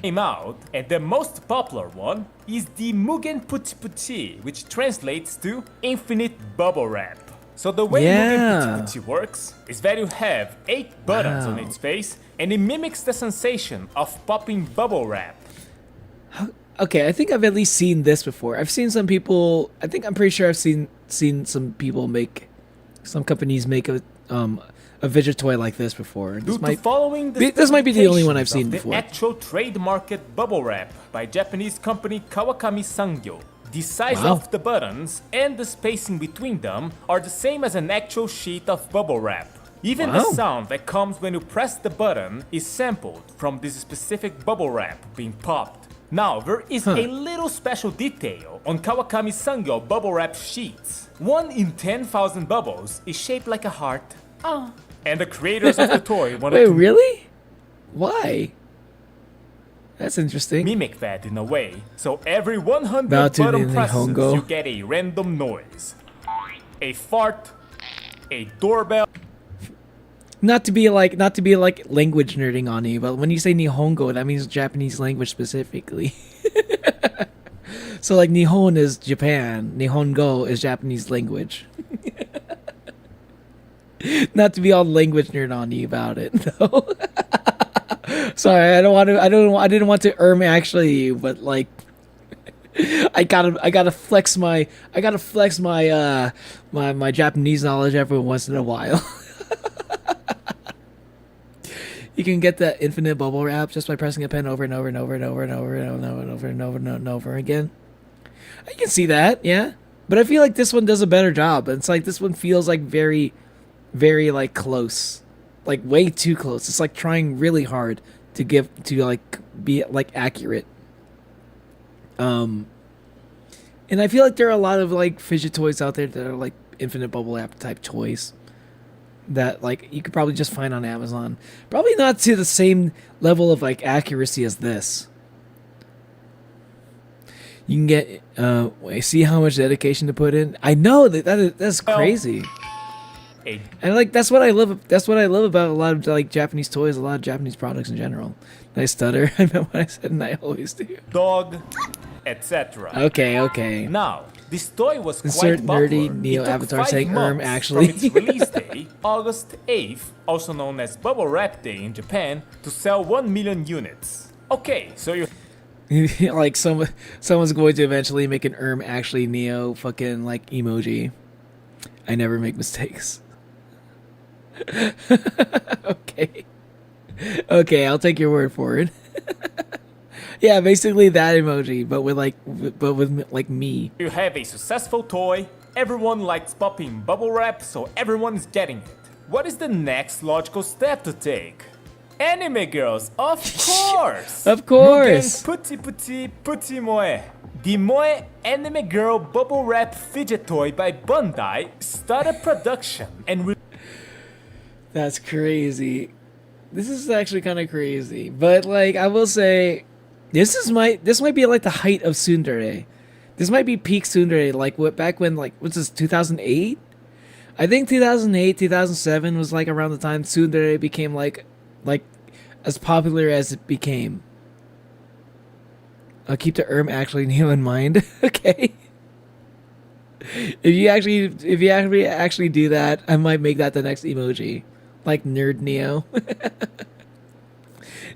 Came out, and the most popular one is the Mugen Puchi Puchi, which translates to infinite bubble wrap. So the way Mugen Puchi Puchi works is that you have 8 buttons on its face, and it mimics the sensation of popping bubble wrap. Okay, I think I've at least seen this before. I've seen some people. I'm pretty sure I've seen some people make, some companies make a fidget toy like this before. This might be the only one I've seen before. The actual trademarked bubble wrap by Japanese company Kawakami Sangyo. The size of the buttons and the spacing between them are the same as an actual sheet of bubble wrap. Even the sound that comes when you press the button is sampled from this specific bubble wrap being popped. Now, there is a little special detail on Kawakami Sangyo bubble wrap sheets. 1 in 10,000 bubbles is shaped like a heart. Oh. And the creators of the toy wanted Wait, really? Why? That's interesting. Mimic that in a way. So every 100 button presses, you get a random noise. A fart, a doorbell. Not to be like language nerding on you, but when you say Nihongo, that means Japanese language specifically. So like Nihon is Japan, Nihongo is Japanese language. Not to be all language nerd on you about it, though. Sorry, I didn't want to actually you, but like I gotta flex my my Japanese knowledge every once in a while. You can get that infinite bubble wrap just by pressing a pen over and over and over and over and over and over and over and over and over again. I can see that, yeah. But I feel like this one does a better job. It's like this one feels like very, very like close, like way too close. It's like trying really hard to like be like accurate. And I feel like there are a lot of like fidget toys out there that are like infinite bubble wrap type toys that like you could probably just find on Amazon. Probably not to the same level of like accuracy as this. You can get see how much dedication to put in. I know that's crazy. And like that's what I love. That's what I love about a lot of like Japanese toys, a lot of Japanese products in general. I stutter. I meant what I said, and I always do. Dog, etc. Okay. Now, this toy was Insert quite nerdy popular. Neo It took avatar 5 saying months actually. from its release day, August 8th, also known as Bubble Wrap Day in Japan, to sell 1 million units. Okay, so you like someone's going to eventually make an actually Neo fucking like emoji. I never make mistakes. Okay, I'll take your word for it. Yeah, basically that emoji, but with like me. You have a successful toy. Everyone likes popping bubble wrap, so everyone's getting it. What is the next logical step to take? Anime girls, of course! Of course! Puti moe. The Moe Anime Girl Bubble Wrap Fidget Toy by Bandai started production and That's crazy. This is actually kind of crazy, but like I will say, this might be like the height of tsundere. This might be peak tsundere. Like back when like what's this 2008? I think 2008, 2007 was like around the time tsundere became like as popular as it became. I'll keep the actually Neo in mind. Okay. If you actually do that, I might make that the next emoji. Like nerd Neo.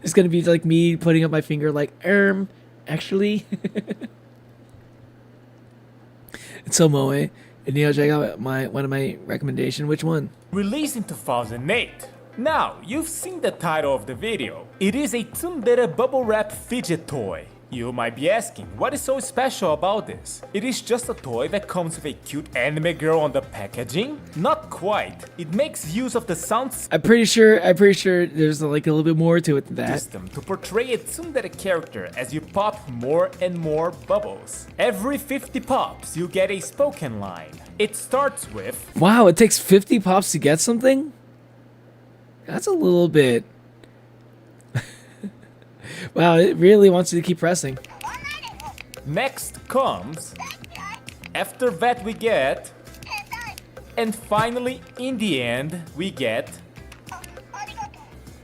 It's gonna be like me putting up my finger like actually. It's so moe. And Neo, check out one of my recommendation. Which one? released in 2008. Now, you've seen the title of the video. It is a tsundere bubble wrap fidget toy. You might be asking, what is so special about this? It is just a toy that comes with a cute anime girl on the packaging? Not quite. It makes use of the sounds I'm pretty sure there's like a little bit more to it than that. system to portray a tsundere character as you pop more and more bubbles. Every 50 pops, you get a spoken line. It starts with, Wow, it takes 50 pops to get something? That's a little bit. Wow, it really wants you to keep pressing. next comes, after that we get, and finally in the end we get,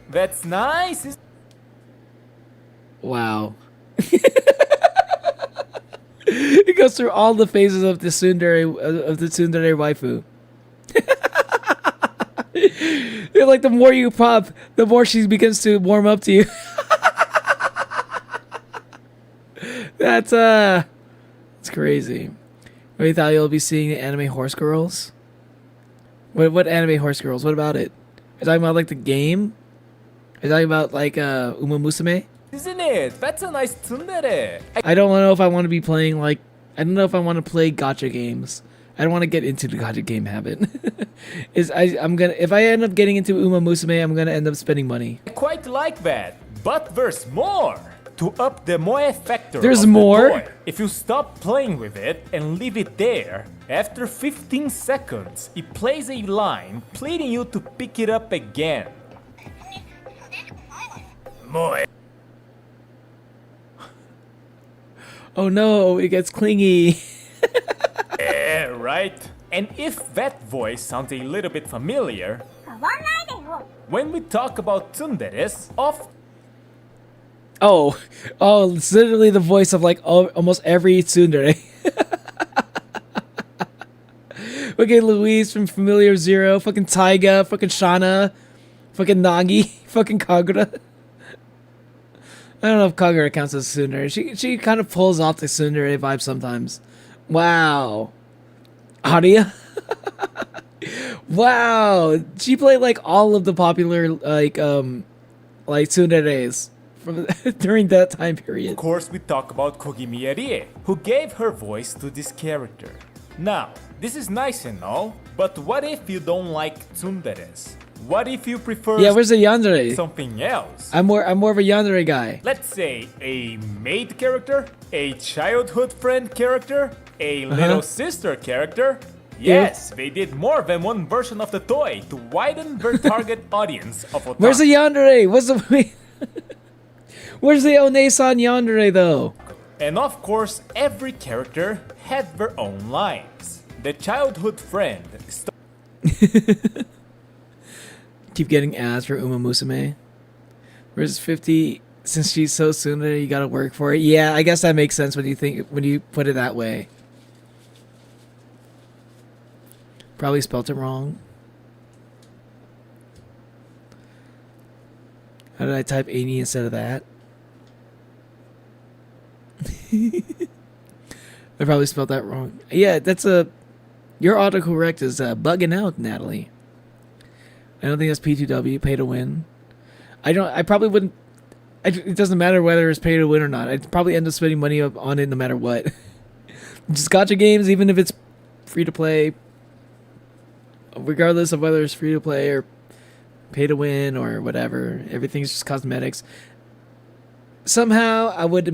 that's nice. Wow. It goes through all the phases of the tsundere waifu. Like the more you pop, the more she begins to warm up to you. That's it's crazy. We thought you'll be seeing the anime horse girls. What anime horse girls? What about it? Are you talking about like the game? Are you talking about like Uma Musume? Isn't it? That's a nice tsundere. I don't know if I want to be playing like I don't know if I want to play gacha games. I don't want to get into the gacha game habit. I'm gonna if I end up getting into Uma Musume, I'm gonna end up spending money. I quite like that, but there's more. To up the moe factor There's of the more? toy, if you stop playing with it and leave it there, after 15 seconds, it plays a line pleading you to pick it up again. Moe. Oh no, it gets clingy. Yeah, right? And if that voice sounds a little bit familiar, when we talk about tsunderes, Oh, it's literally the voice of like almost every tsundere. Fucking Louise from Familiar Zero, fucking Taiga, fucking Shana, fucking Nagi, fucking Kagura. I don't know if Kagura counts as tsundere. She kind of pulls off the tsundere vibe sometimes. Wow. Aria? Wow. She played like all of the popular like tsunderes from during that time period. of course we talk about Kogimi Arie, who gave her voice to this character. Now, this is nice and all, but what if you don't like tsunderes? What if you prefer where's the yandere? something else? I'm more of a yandere guy. Let's say a maid character, a childhood friend character, a little sister character. Yes, they did more than one version of the toy to widen their target audience of otaku. Where's the yandere? Where's the One-san yandere though? And of course, every character had their own lines. The childhood friend. Keep getting ads for Uma Musume. Where's 50? Since she's so tsundere, you gotta work for it. Yeah, I guess that makes sense when you put it that way. Probably spelt it wrong. How did I type 80 instead of that? I probably spelled that wrong. Yeah, your autocorrect is bugging out, Natalie. I don't think that's P2W, pay to win. I probably wouldn't. It doesn't matter whether it's pay to win or not. I'd probably end up spending money on it no matter what. Just gacha games, even if it's free to play, regardless of whether it's free to play or pay to win or whatever, everything's just cosmetics. Somehow I would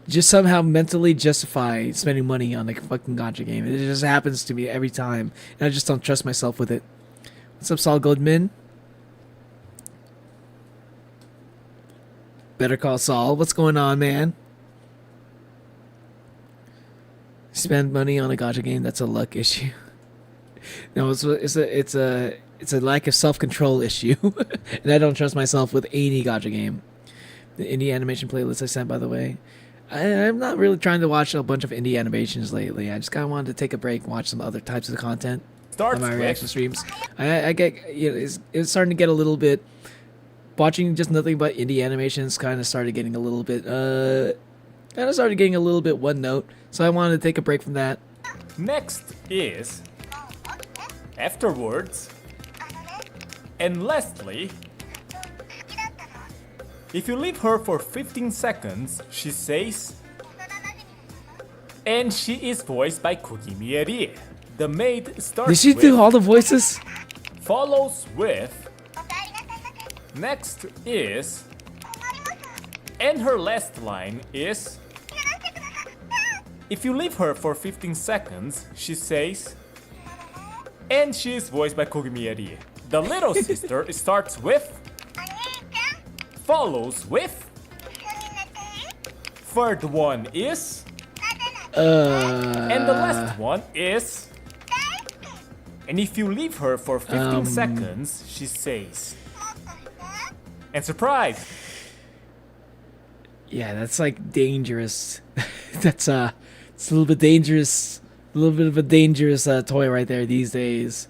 just somehow mentally justify spending money on a fucking gacha game. It just happens to me every time, and I just don't trust myself with it. What's up, Saul Goldman? Better Call Saul. What's going on, man? Spend money on a gacha game, that's a luck issue. No, it's a lack of self-control issue. And I don't trust myself with any gacha game. The indie animation playlist I sent, by the way. I'm not really trying to watch a bunch of indie animations lately. I just kind of wanted to take a break and watch some other types of content on my reaction streams. I get, it's starting to get a little bit. Watching just nothing but indie animations kind of started getting a little bit one note. So I wanted to take a break from that. Next is afterwards. And lastly, if you leave her for 15 seconds, she says, and she is voiced by Kogimi Arie. The maid starts Did she do all the voices? Follows with, next is, and her last line is, if you leave her for 15 seconds, she says, and she is voiced by Kogimi Arie. The little sister starts with, follows with, third one is, and the last one is, and if you leave her for 15 seconds, she says, and surprise! Yeah, that's like dangerous. It's a little bit dangerous, a little bit of a dangerous toy right there these days.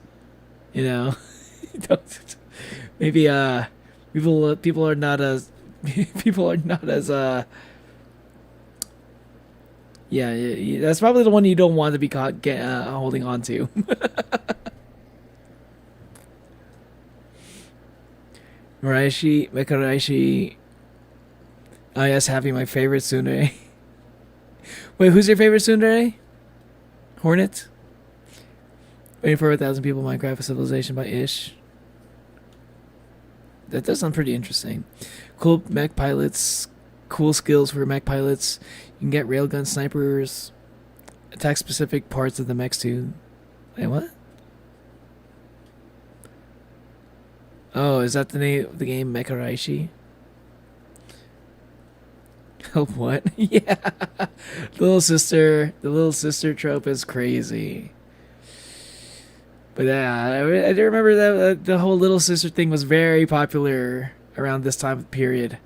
You know, maybe people are not as yeah, that's probably the one you don't want to be caught holding on to. Mekaraishi. Oh yes, Happy, my favorite tsundere. Wait, who's your favorite tsundere? Hornet? Waiting for 1,000 people, Minecraft for Civilization by Ish. That does sound pretty interesting. Cool mech pilots, cool skills for mech pilots. You can get railgun snipers, attack specific parts of the mechs too. Wait, what? Oh, is that the name of the game, Mekaraishi? What? Yeah. The little sister trope is crazy. But yeah, I do remember that the whole little sister thing was very popular around this time period.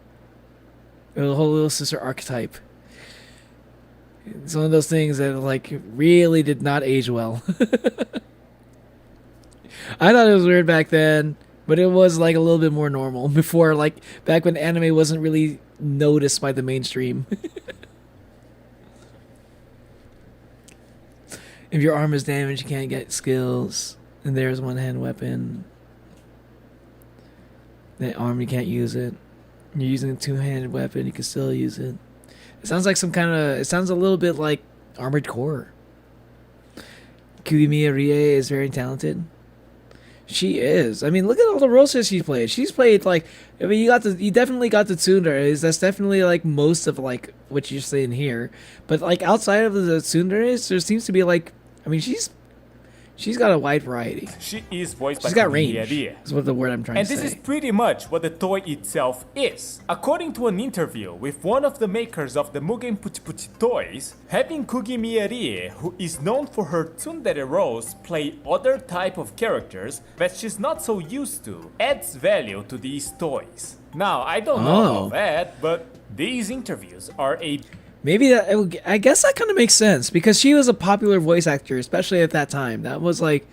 The whole little sister archetype. It's one of those things that like really did not age well. I thought it was weird back then, but it was like a little bit more normal before, like back when anime wasn't really noticed by the mainstream. If your arm is damaged, you can't get skills. And there's one-hand weapon. That arm, you can't use it. You're using a two-handed weapon, you can still use it. It sounds like some kind of... It sounds a little bit like Armored Core. Kiryu-chan is very talented. She is. I mean, look at all the roles that she's played. She's played, like... I mean, you definitely got the tsunderes. That's definitely, like, most of, like, what you're saying here. But, like, outside of the tsunderes, there seems to be, like... I mean, she's got a wide variety. She is voiced by She's got range. Miria. Is what the word I'm trying And to say. this is pretty much what the toy itself is. According to an interview with one of the makers of the Mugen Puchi Puchi toys, having Kugi Mirie, who is known for her tsundere roles, play other type of characters that she's not so used to, adds value to these toys. Now, I don't know about that, but these interviews are a... Maybe that, I guess that kind of makes sense because she was a popular voice actor, especially at that time. That was like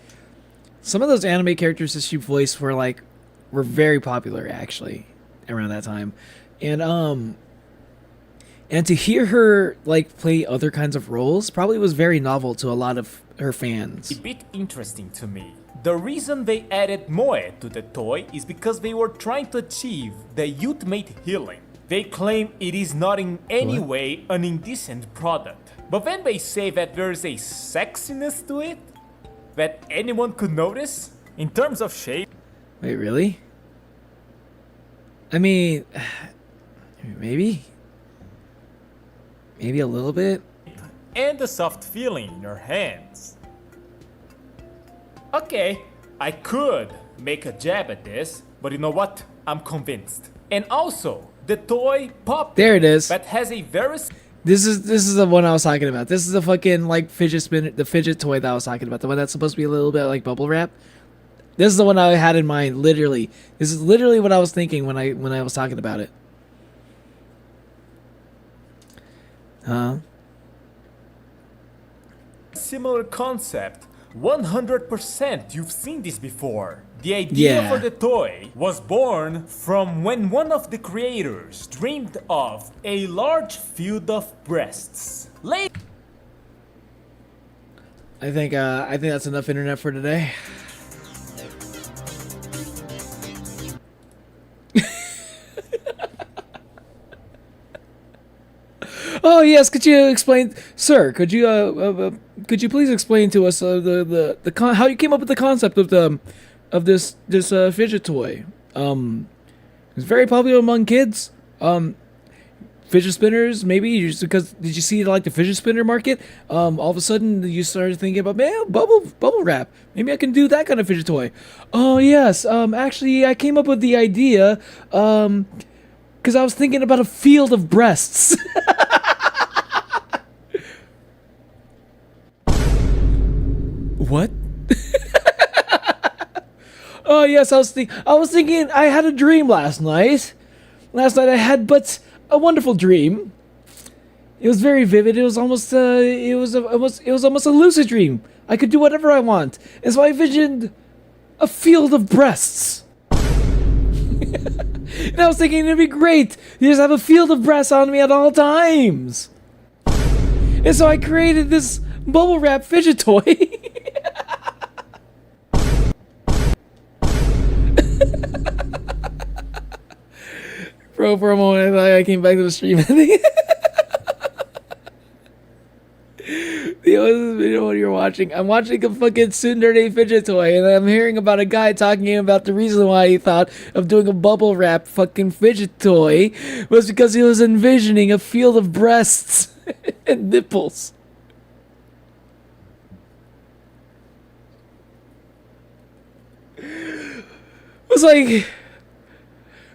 some of those anime characters that she voiced were very popular actually around that time, and to hear her like play other kinds of roles probably was very novel to a lot of her fans. A bit interesting to me. The reason they added moe to the toy is because they were trying to achieve the ultimate healing. They claim it is not in any way an indecent product. But then they say that there is a sexiness to it that anyone could notice in terms of shape. Wait, really? I mean, maybe a little bit. And a soft feeling in your hands. Okay, I could make a jab at this, but you know what? I'm convinced. And also, the toy pop. There it is. That has a very. This is the one I was talking about. This is the fucking like fidget spinner, the fidget toy that I was talking about. The one that's supposed to be a little bit like bubble wrap. This is the one I had in mind. Literally, this is literally what I was thinking when I was talking about it. Huh? Similar concept. 100% you've seen this before. The idea for the toy was born from when one of the creators dreamed of a large field of breasts. I think that's enough internet for today. Oh yes, could you explain, sir? Could you please explain to us how you came up with the concept of this fidget toy? It's very popular among kids. Fidget spinners, maybe just because did you see like the fidget spinner market? All of a sudden you started thinking about bubble wrap. Maybe I can do that kind of fidget toy. Oh yes, actually I came up with the idea because I was thinking about a field of breasts. What? Oh yes, I was thinking. I had a dream last night. Last night I had but a wonderful dream. It was very vivid. It was almost almost a lucid dream. I could do whatever I want, and so I visioned a field of breasts. And I was thinking it'd be great. You just have a field of breasts on me at all times. And so I created this bubble wrap fidget toy. Bro, for a moment, I came back to the stream. This video what you're watching. I'm watching a fucking tsundere fidget toy, and I'm hearing about a guy talking about the reason why he thought of doing a bubble wrap fucking fidget toy was because he was envisioning a field of breasts and nipples. It was like,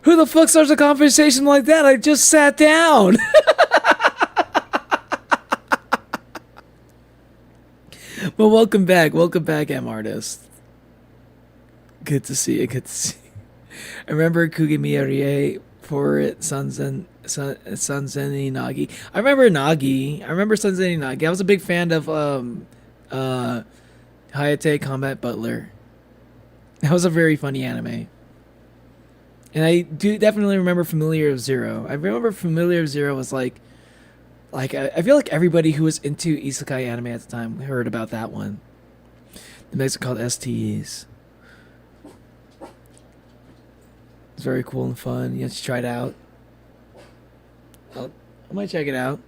who the fuck starts a conversation like that? I just sat down. Well, welcome back, M artist. Good to see you. Good to see you. I remember Kugimiya for Sanzeni Nagi. I remember Nagi. I remember Sanzeni Nagi. I was a big fan of Hayate Combat Butler. That was a very funny anime. And I do definitely remember Familiar of Zero. I remember Familiar of Zero was like I feel like everybody who was into isekai anime at the time heard about that one. The makes it called STEs. It's very cool and fun. You have to try it out. I might check it out.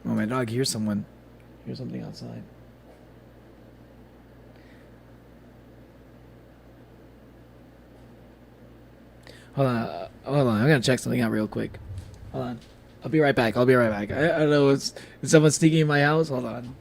Oh, my dog hears someone. Here's something outside. Hold on. I'm gonna check something out real quick. Hold on. I'll be right back. I don't know. Is someone sneaking in my house? Hold on.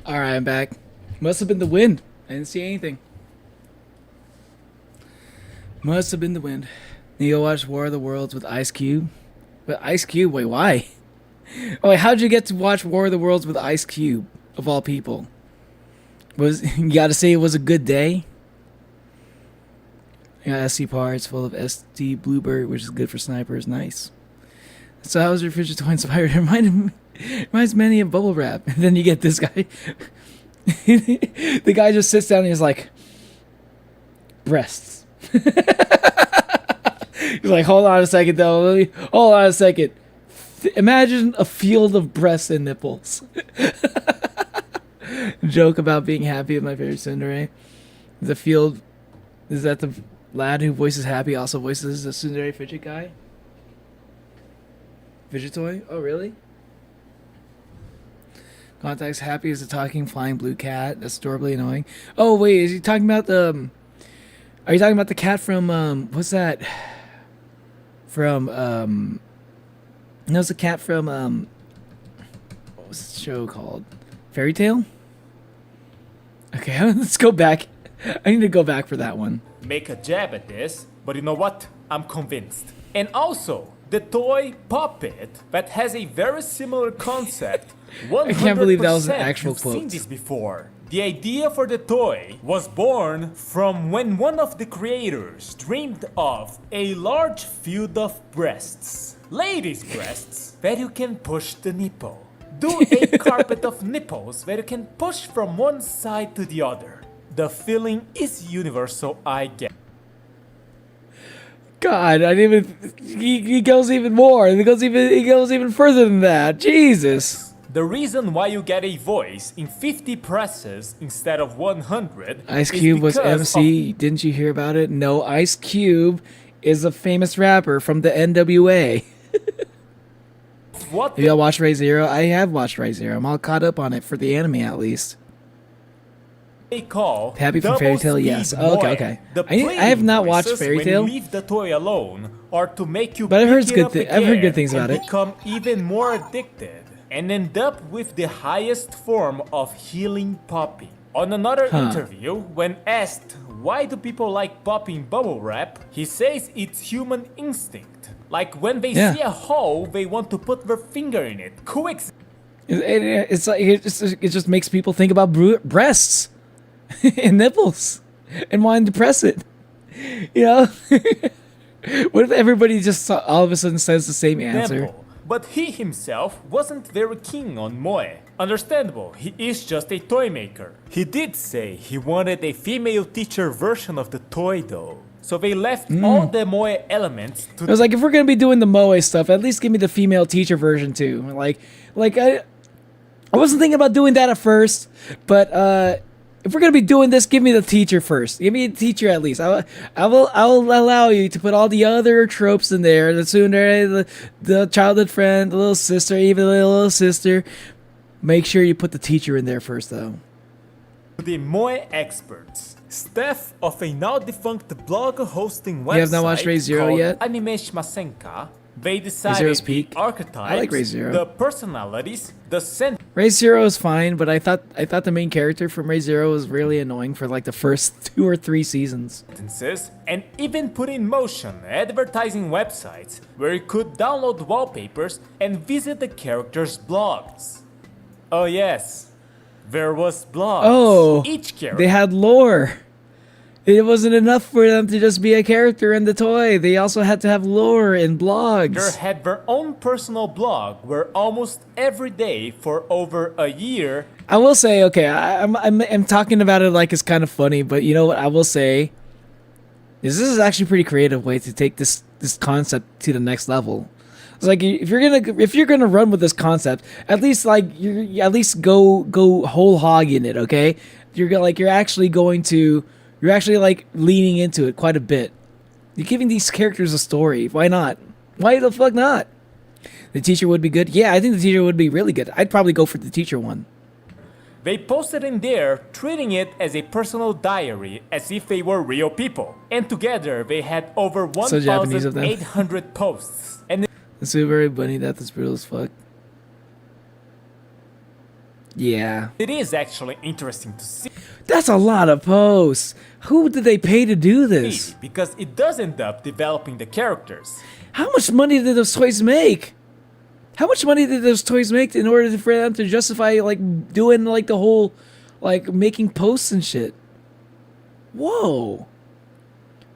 Alright, I'm back. Must have been the wind. I didn't see anything. Must have been the wind. Neo watched War of the Worlds with Ice Cube. But Ice Cube? Wait, why? Oh, wait, how'd you get to watch War of the Worlds with Ice Cube, of all people? You gotta say it was a good day? I got SC parts full of SD Bluebird, which is good for snipers. Nice. So how was your fidget toy inspired? Reminds many of Bubble Wrap. And then you get this guy. The guy just sits down and he's like, breasts. He's like, hold on a second though. Hold on a second. Imagine a field of breasts and nipples. Joke about being happy with my favorite tsundere. The field, is that the lad who voices Happy also voices the tsundere fidget guy? Fidget toy? Oh, really? Contacts Happy is a talking flying blue cat. That's adorably annoying. Oh, wait, is he talking about the... Are you talking about the cat from, what's that? From, no, it's a cat from, what was the show called? Fairy Tale? Okay, let's go back. I need to go back for that one. Make a jab at this, but you know what? I'm convinced. And also, the toy Puppet that has a very similar concept. I can't believe that was an actual you've quote. seen this before. The idea for the toy was born from when one of the creators dreamed of a large field of breasts. Ladies' breasts that you can push the nipple. Do a carpet of nipples where you can push from one side to the other. The feeling is universal, I get. God, I didn't even. He goes even more. He goes even further than that. Jesus. The reason why you get a voice in 50 presses instead of 100 Ice Cube was MC. Didn't you hear about it? No, Ice Cube is a famous rapper from the NWA. What? Have y'all watched Ray Zero? I have watched Ray Zero. I'm all caught up on it for the anime at least. They call Happy from Fairy Tale, yes. Oh, okay. The I have not watched Fairy Tale. When you leave the toy alone, or to make you but I've heard pick it up I've heard good again things about and it. become even more addicted and end up with the highest form of healing popping. On another interview, when asked why do people like popping bubble wrap, he says it's human instinct. Like when they see a hole, they want to put their finger in it. It's like it just makes people think about breasts and nipples and wanting to press it. You know? What if everybody just all of a sudden says the same answer? But he himself wasn't very keen on moe. Understandable, he is just a toy maker. He did say he wanted a female teacher version of the toy though. So they left all the moe elements to... I was like, if we're going to be doing the moe stuff, at least give me the female teacher version too. Like I wasn't thinking about doing that at first, but if we're gonna be doing this, give me the teacher first. Give me a teacher at least. I will allow you to put all the other tropes in there. The tsundere, the childhood friend, the little sister, even the little sister. Make sure you put the teacher in there first, though. The Moe experts. Staff of a now defunct blog hosting website You have not watched Re:Zero called yet? Anime Shimasenka. They decided Re:Zero's the peak. archetypes, I like Re:Zero. the personalities, the Re:Zero is fine, but I thought the main character from Re:Zero was really annoying for like the first 2 or 3 seasons. sentences, and even put in motion advertising websites where you could download wallpapers and visit the characters' blogs. Oh yes, there was blogs. Oh, each character. they had lore. It wasn't enough for them to just be a character in the toy. They also had to have lore and blogs. They had their own personal blog where almost every day for over a year. I will say, okay, I'm talking about it like it's kind of funny, but you know what? I will say, this is actually a pretty creative way to take this concept to the next level. It's like if you're gonna run with this concept, at least go whole hog in it, okay? You're actually like leaning into it quite a bit. You're giving these characters a story. Why not? Why the fuck not? The teacher would be good. Yeah, I think the teacher would be really good. I'd probably go for the teacher one. They posted in there, treating it as a personal diary, as if they were real people. And together, they had over So Japanese of them. 1,800 posts. And The Super Bunny Death is brutal as fuck. Yeah. it is actually interesting to see. That's a lot of posts. Who did they pay to do this? Because it does end up developing the characters. How much money did those toys make? How much money did those toys make in order for them to justify like doing like the whole like making posts and shit? Whoa.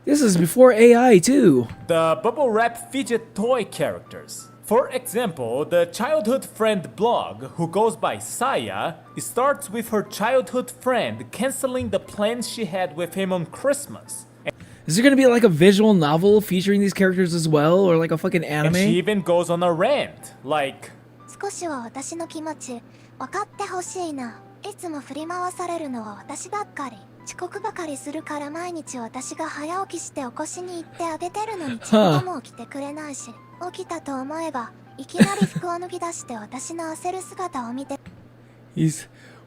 This is before AI too. The bubble wrap fidget toy characters. For example, the childhood friend blog, who goes by Saya, starts with her childhood friend canceling the plans she had with him on Christmas. Is there gonna be like a visual novel featuring these characters as well, or like a fucking And anime? she even goes on a rant, like, 少しは私の気持ち分かってほしいな。いつも振り回されるのは私ばっかり。遅刻ばかりするから毎日私が早起きして起こしに行ってあげてるのにちっとも起きてくれないし、起きたと思えばいきなり服を脱ぎ出して私の焦る姿を見て。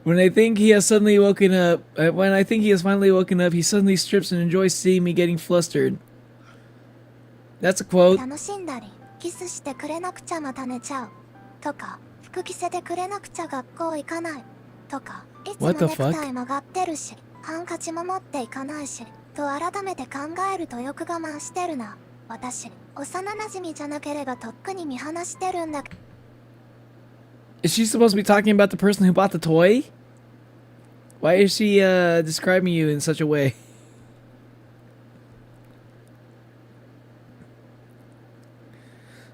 When I think he has suddenly woken up, when I think he has finally woken up, he suddenly strips and enjoys seeing me getting flustered. That's a quote. 楽しんだり、キスしてくれなくちゃまた寝ちゃう。とか、服着せてくれなくちゃ学校行かない。とか、いつもネクタイ曲がってるし、ハンカチも持っていかないし。と改めて考えるとよく我慢してるな。私、幼馴染じゃなければとっくに見放してるんだ。 Is she supposed to be talking about the person who bought the toy? Why is she describing you in such a way?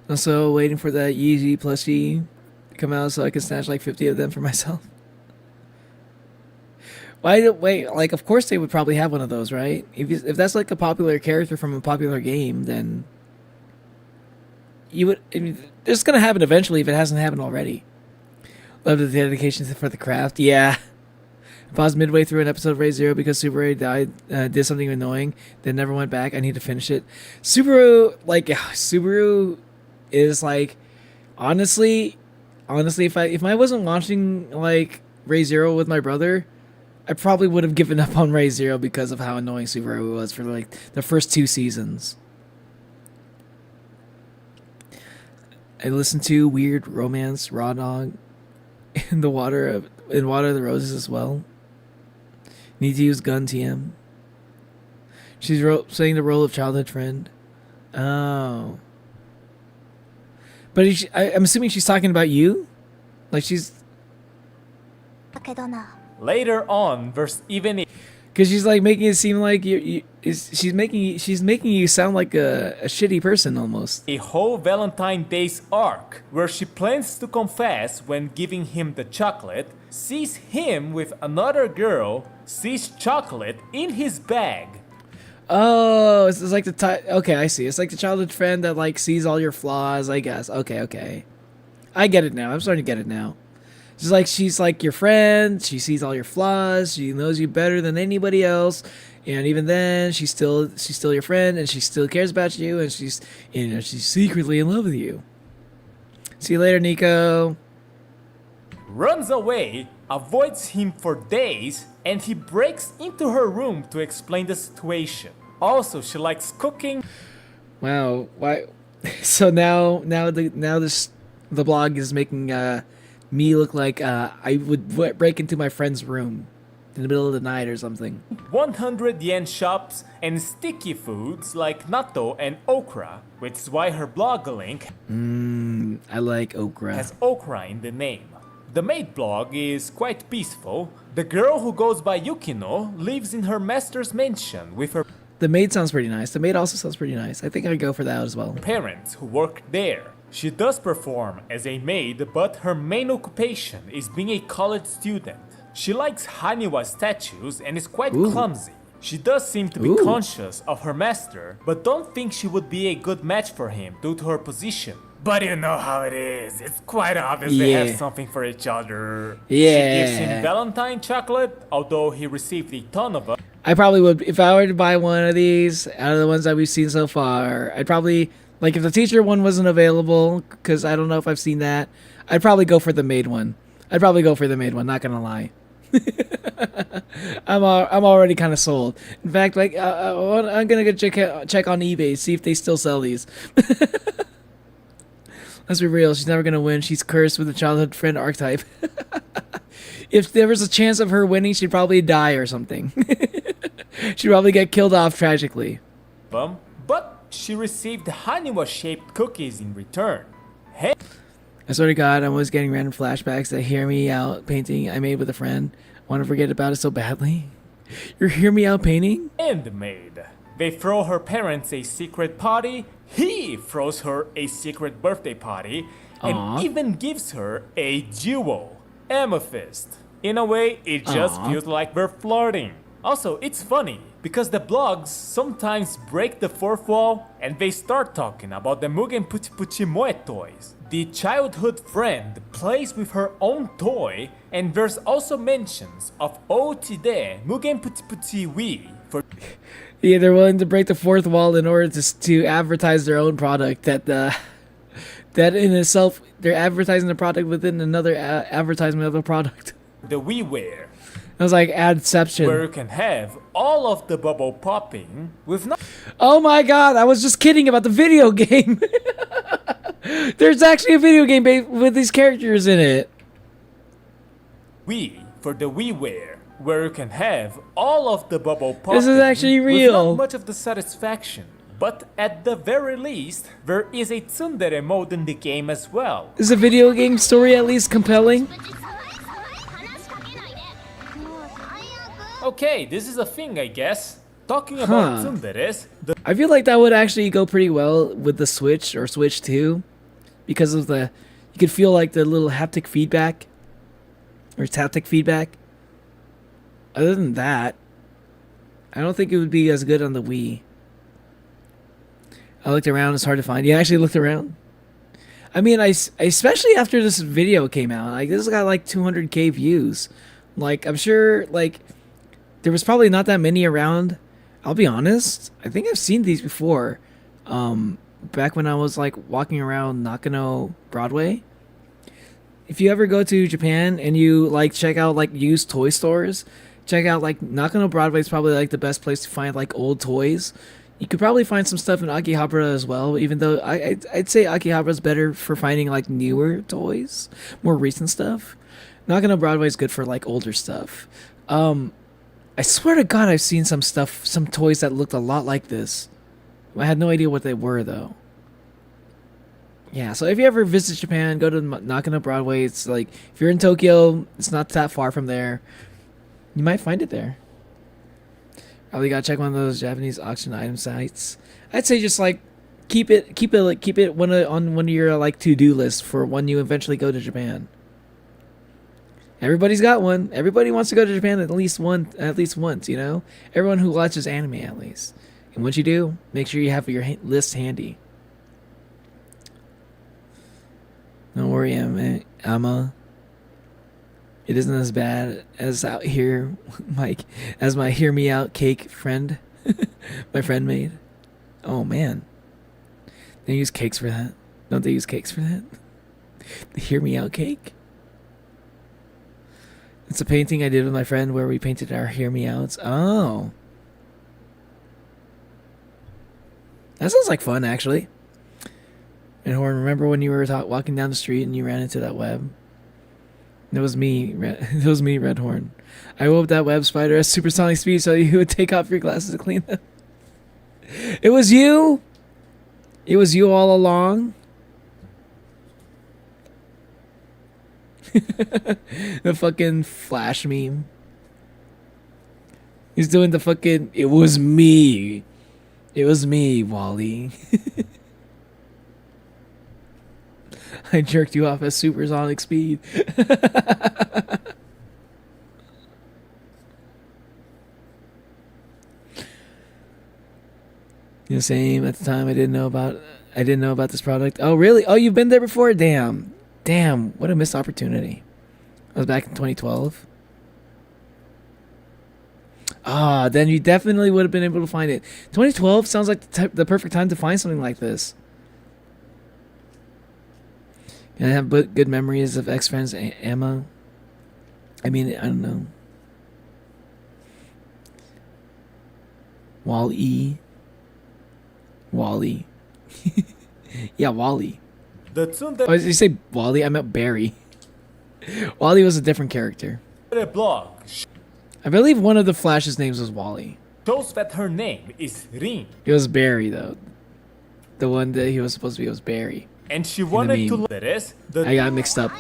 Also, waiting for that Yeezy plushie to come out so I can snatch like 50 of them for myself. Wait, like, of course they would probably have one of those, right? If that's like a popular character from a popular game, then you would. I mean, it's gonna happen eventually if it hasn't happened already. Love the dedication for the craft. Yeah. I paused midway through an episode of Re:Zero because Subaru died, did something annoying, then never went back. I need to finish it. Subaru is like, honestly, if I wasn't watching like Re:Zero with my brother, I probably would have given up on Re:Zero because of how annoying Subaru was for like the first 2 seasons. I listened to Weird Romance, Raw Dog, in Water of the Roses as well. Need to use gun TM. She's playing the role of childhood friend. Oh. But I'm assuming she's talking about you? Like she's... Later on, there's even... Because she's like making it seem like she's making you sound like a shitty person almost. a whole Valentine Days arc where she plans to confess when giving him the chocolate, sees him with another girl, sees chocolate in his bag. Oh, it's like the okay, I see. It's like the childhood friend that like sees all your flaws, I guess. Okay. I get it now. I'm starting to get it now. She's like your friend. She sees all your flaws. She knows you better than anybody else. And even then, she's still your friend, and she still cares about you, and she's secretly in love with you. See you later, Nico. Runs away, avoids him for days, and he breaks into her room to explain the situation. Also, she likes cooking. Wow, why? So now the blog is making me look like I would break into my friend's room in the middle of the night or something. 100 yen shops and sticky foods like natto and okra, which is why her blog link I like okra. has okra in the name. The maid blog is quite peaceful. The girl who goes by Yukino lives in her master's mansion with her The maid sounds pretty nice. The maid also sounds pretty nice. I think I'd go for that as well. parents who work there. She does perform as a maid, but her main occupation is being a college student. She likes Haniwa statues and is quite clumsy. She does seem to be conscious of her master, but don't think she would be a good match for him due to her position. But you know how it is. It's quite obvious they have something for each other. She gives him Valentine chocolate, although he received a ton of it. I probably would, if I were to buy one of these out of the ones that we've seen so far, I'd probably, like if the teacher one wasn't available, because I don't know if I've seen that, I'd probably go for the maid one. Not gonna lie. I'm already kind of sold. In fact, like I'm gonna go check on eBay, see if they still sell these. Let's be real, she's never gonna win. She's cursed with the childhood friend archetype. If there was a chance of her winning, she'd probably die or something. She'd probably get killed off tragically. But she received Haniwa-shaped cookies in return. Hey. I swear to God, I'm always getting random flashbacks that hear me out painting I made with a friend. Want to forget about it so badly? You're hear me out painting? And the maid. They throw her parents a secret party. He throws her a secret birthday party. And even gives her a jewel. Amethyst. In a way, it just feels like we're flirting. Also, it's funny, because the blogs sometimes break the fourth wall and they start talking about the Mugen Puchi Puchi Moe toys. The childhood friend plays with her own toy, and there's also mentions of Outide Mugen Puchi Puchi Wii for... Yeah, they're willing to break the fourth wall in order to advertise their own product. That in itself, they're advertising the product within another advertisement of the product. The WiiWare. That was like adception. Where you can have all of the bubble popping with no... Oh my God, I was just kidding about the video game. There's actually a video game with these characters in it. Wii for the WiiWare, where you can have all of the bubble popping. This is actually real. With not much of the satisfaction. But at the very least, there is a tsundere mode in the game as well. Is the video game story at least compelling? Okay, this is a thing, I guess. Talking about tsunderes... I feel like that would actually go pretty well with the Switch or Switch 2. Because of the... You could feel like the little haptic feedback. Or taptic feedback. Other than that, I don't think it would be as good on the Wii. I looked around, it's hard to find. You actually looked around? I mean, especially after this video came out. Like, this got like 200k views. Like, I'm sure, like... There was probably not that many around. I'll be honest. I think I've seen these before. Back when I was like walking around Nakano Broadway. If you ever go to Japan and you like check out like used toy stores, check out like Nakano Broadway is probably like the best place to find like old toys. You could probably find some stuff in Akihabara as well, even though I'd say Akihabara is better for finding like newer toys, more recent stuff. Nakano Broadway is good for like older stuff. I swear to God, I've seen some stuff, some toys that looked a lot like this. I had no idea what they were, though. Yeah, so if you ever visit Japan, go to Nakano Broadway. It's like, if you're in Tokyo, it's not that far from there. You might find it there. Probably gotta check one of those Japanese auction item sites. I'd say just like, keep it on one of your like to-do lists for when you eventually go to Japan. Everybody's got one. Everybody wants to go to Japan at least once, you know? Everyone who watches anime, at least. And once you do, make sure you have your list handy. Don't worry, Amma. It isn't as bad as out here, Mike, as my hear me out cake friend, my friend made. Oh man, they use cakes for that. Don't they use cakes for that? The hear me out cake. It's a painting I did with my friend where we painted our hear me outs. Oh, that sounds like fun actually. And Horn, remember when you were walking down the street and you ran into that web? It was me. It was me, Red Horn. I wove that web spider at supersonic speed so you would take off your glasses to clean them. It was you. It was you all along. The fucking Flash meme. He's doing the fucking. It was me. It was me, Wally. I jerked you off at supersonic speed. The same at the time. I didn't know about this product. Oh really? Oh, you've been there before? Damn, what a missed opportunity. I was back in 2012. Ah, then you definitely would have been able to find it. 2012 sounds like the perfect time to find something like this. And I have good memories of ex-friends Emma. I mean, I don't know. Wally. Yeah, Wally. The Oh, did you say Wally? I meant Barry. Wally was a different character. blog I believe one of the Flash's names was Wally. shows that her name is Rin. It was Barry, though. The one that he was supposed to be was Barry. And she wanted to I got mixed up.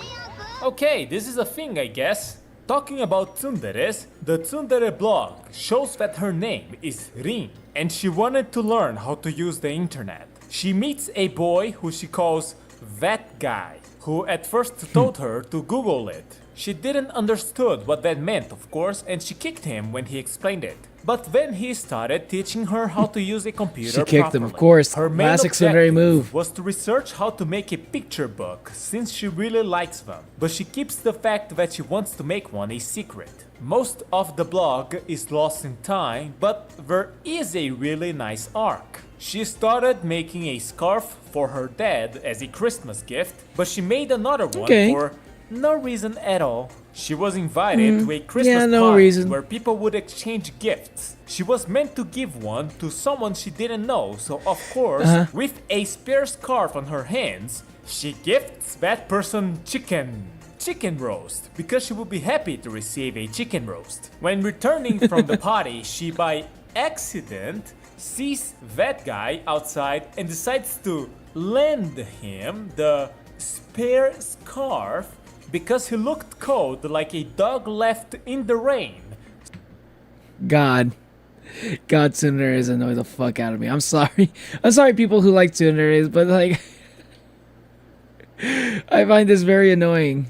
Okay, this is a thing, I guess. Talking about tsunderes, the tsundere blog shows that her name is Rin, and she wanted to learn how to use the internet. She meets a boy who she calls that guy, who at first told her to Google it. She didn't understood what that meant, of course, and she kicked him when he explained it. But then he started teaching her how to use a computer She kicked properly. him, of course. Her main Classic tsundere objective move. was to research how to make a picture book, since she really likes them. But she keeps the fact that she wants to make one a secret. Most of the blog is lost in time, but there is a really nice arc. She started making a scarf for her dad as a Christmas gift, but she made another one for no reason at all. She was invited to a Christmas party where people would exchange gifts. She was meant to give one to someone she didn't know, so of course, with a spare scarf on her hands, she gifts that person chicken roast, because she would be happy to receive a chicken roast. When returning from the party, she by accident sees that guy outside and decides to lend him the spare scarf because he looked cold like a dog left in the rain. God tsunderes annoy the fuck out of me. I'm sorry people who like tsunderes, but like I find this very annoying.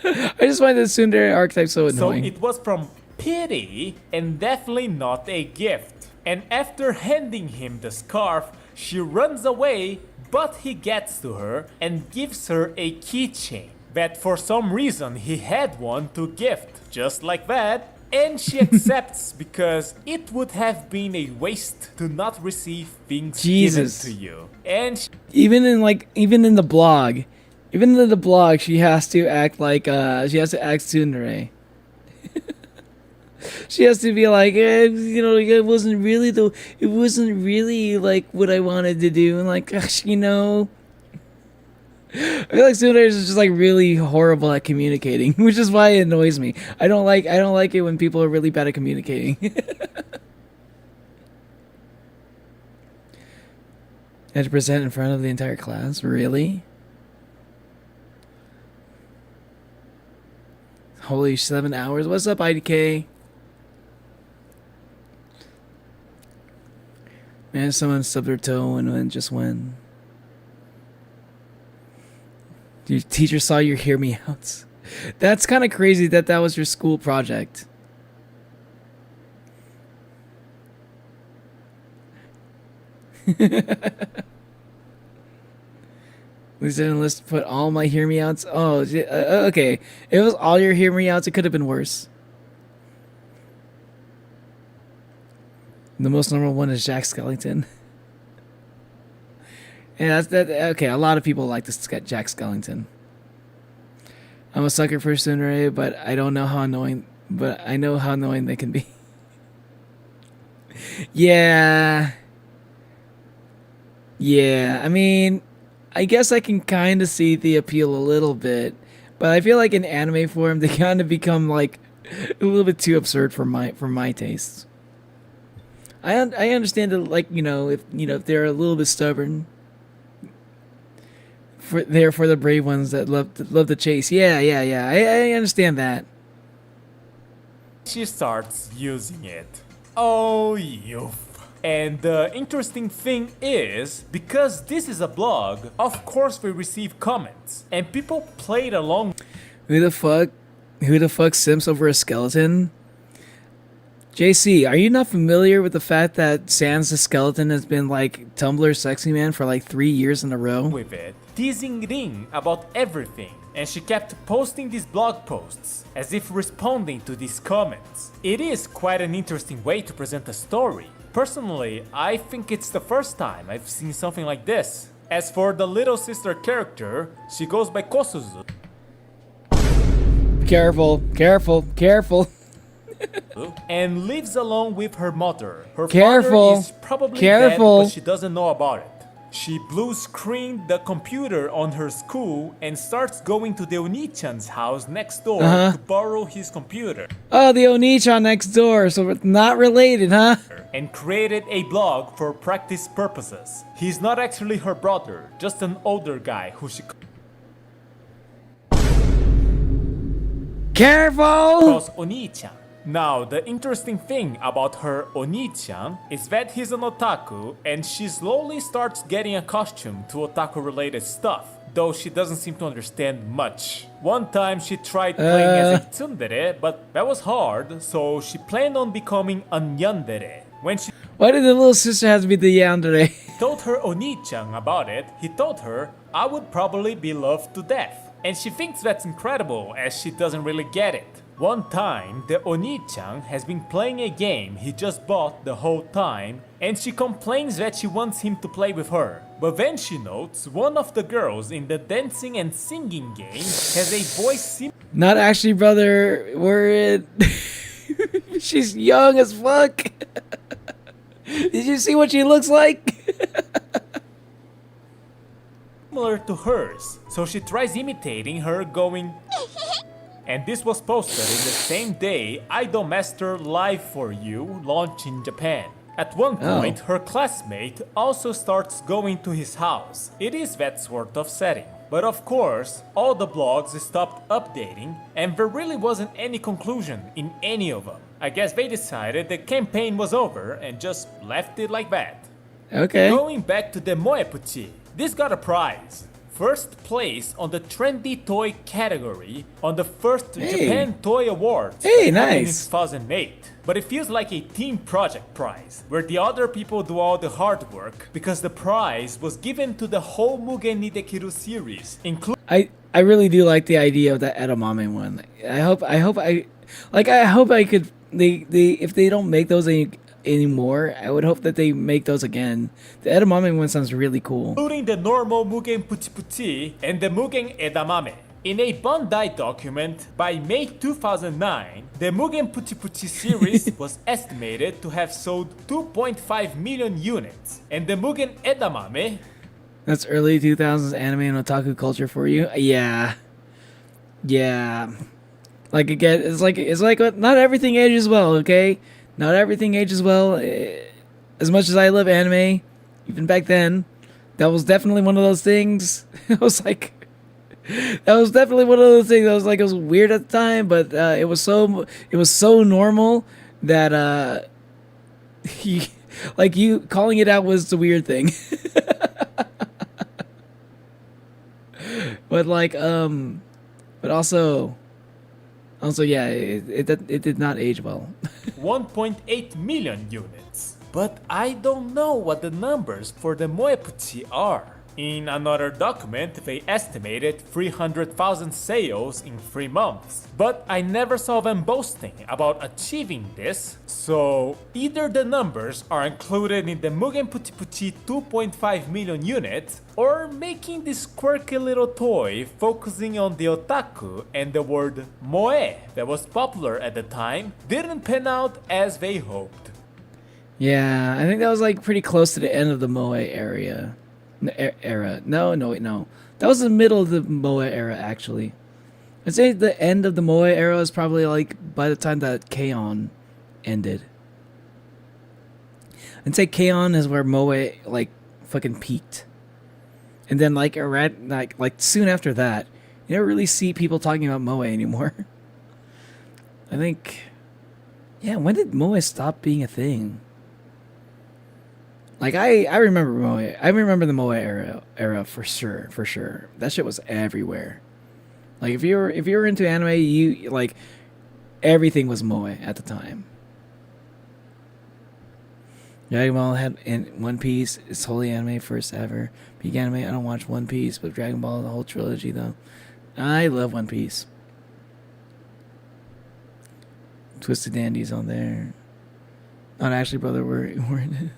I just find the tsundere archetype so annoying. So it was from pity and definitely not a gift. And after handing him the scarf, she runs away, but he gets to her and gives her a keychain that for some reason he had one to gift, just like that. And she accepts because it would have been a waste to not receive things given to you. And even in the blog, she has to act like she has to act tsundere. She has to be like, it wasn't really like what I wanted to do, and like, you know. I feel like tsunderes is just like really horrible at communicating, which is why it annoys me. I don't like it when people are really bad at communicating. Had to present in front of the entire class? Really? Holy 7 hours. What's up, IDK? Man, someone stubbed their toe and just went. Your teacher saw your hear me outs. That's kind of crazy that was your school project. Please didn't list put all my hear me outs. Oh, okay. It was all your hear me outs. It could have been worse. The most normal one is Jack Skellington. Yeah, that's that. Okay, a lot of people like this Jack Skellington. I'm a sucker for tsundere, but I don't know how annoying. But I know how annoying they can be. Yeah. Yeah, I mean, I guess I can kind of see the appeal a little bit, but I feel like in anime form they kind of become like a little bit too absurd for my tastes. I understand that, like, if they're a little bit stubborn, for the brave ones that love the chase. Yeah. I understand that. She starts using it. Oh, you. And the interesting thing is, because this is a blog, of course we receive comments, and people played along. Who the fuck simps over a skeleton? JC, are you not familiar with the fact that Sans the Skeleton has been like Tumblr sexy man for like 3 years in a row? With it, teasing Ring about everything, and she kept posting these blog posts as if responding to these comments. It is quite an interesting way to present a story. Personally, I think it's the first time I've seen something like this. As for the little sister character, she goes by Kosuzu. Careful. And lives alone with her mother. Her Careful. father is probably dead, but she doesn't know about it. She blue screened the computer on her school and starts going to the Oni-chan's house next door to borrow his computer. Oh, the Oni-chan next door, so it's not related, huh? And created a blog for practice purposes. He's not actually her brother, just an older guy who she calls Oni-chan. Now, the interesting thing about her Oni-chan is that he's an otaku, and she slowly starts getting a costume to otaku-related stuff, though she doesn't seem to understand much. One time she tried playing as a tsundere, but that was hard, so she planned on becoming a yandere. When she Why did the little sister have to be the yandere? told her Oni-chan about it, he told her, I would probably be loved to death. And she thinks that's incredible, as she doesn't really get it. One time, the Oni-chan has been playing a game he just bought the whole time, and she complains that she wants him to play with her. But then she notes one of the girls in the dancing and singing game has a voice Not actually, brother. We're She's young as fuck. Did you see what she looks like? similar to hers, so she tries imitating her going. And this was posted in the same day Idol Master Live for You launched in Japan. At one point, her classmate also starts going to his house. It is that sort of setting. But of course, all the blogs stopped updating, and there really wasn't any conclusion in any of them. I guess they decided the campaign was over and just left it like that. Okay. Going back to the Moepuchi, this got a prize. First place on the trendy toy category on the first Japan Toy Awards in 2008. But it feels like a team project prize, where the other people do all the hard work, because the prize was given to the whole Mugen ni Dekiru series, including I really do like the idea of that edamame one. I hope I could if they don't make those anymore, I would hope that they make those again. The edamame one sounds really cool. Including the normal Mugen Puchi Puchi and the Mugen Edamame. In a Bandai document by May 2009, the Mugen Puchi Puchi series was estimated to have sold 2.5 million units, and the Mugen Edamame. That's early 2000s anime and otaku culture for you. Yeah. Like again, it's like not everything ages well. Okay, not everything ages well. As much as I love anime, even back then, that was definitely one of those things. It was definitely one of those things. It was weird at the time, but it was so normal that you calling it out was the weird thing. But also yeah, it did not age well. 1.8 million units. But I don't know what the numbers for the Moepuchi are. In another document, they estimated 300,000 sales in 3 months. But I never saw them boasting about achieving this, so either the numbers are included in the Mugen Puchi Puchi 2.5 million units, or making this quirky little toy focusing on the otaku and the word moe that was popular at the time didn't pan out as they hoped. Yeah, I think that was like pretty close to the end of the Moe era. No. That was the middle of the Moe era, actually. I'd say the end of the Moe era is probably like by the time that K-On! Ended. I'd say K-On! Is where Moe like fucking peaked. And then like around like soon after that, you don't really see people talking about Moe anymore. I think, yeah, when did Moe stop being a thing? Like I remember Moe. I remember the Moe era for sure. That shit was everywhere. Like if you were into anime, you like everything was Moe at the time. Dragon Ball had in One Piece. It's wholly anime first ever. Peak anime. I don't watch One Piece, but Dragon Ball, the whole trilogy though. I love One Piece. Twisted Dandy's on there. Not actually, brother. We're in it.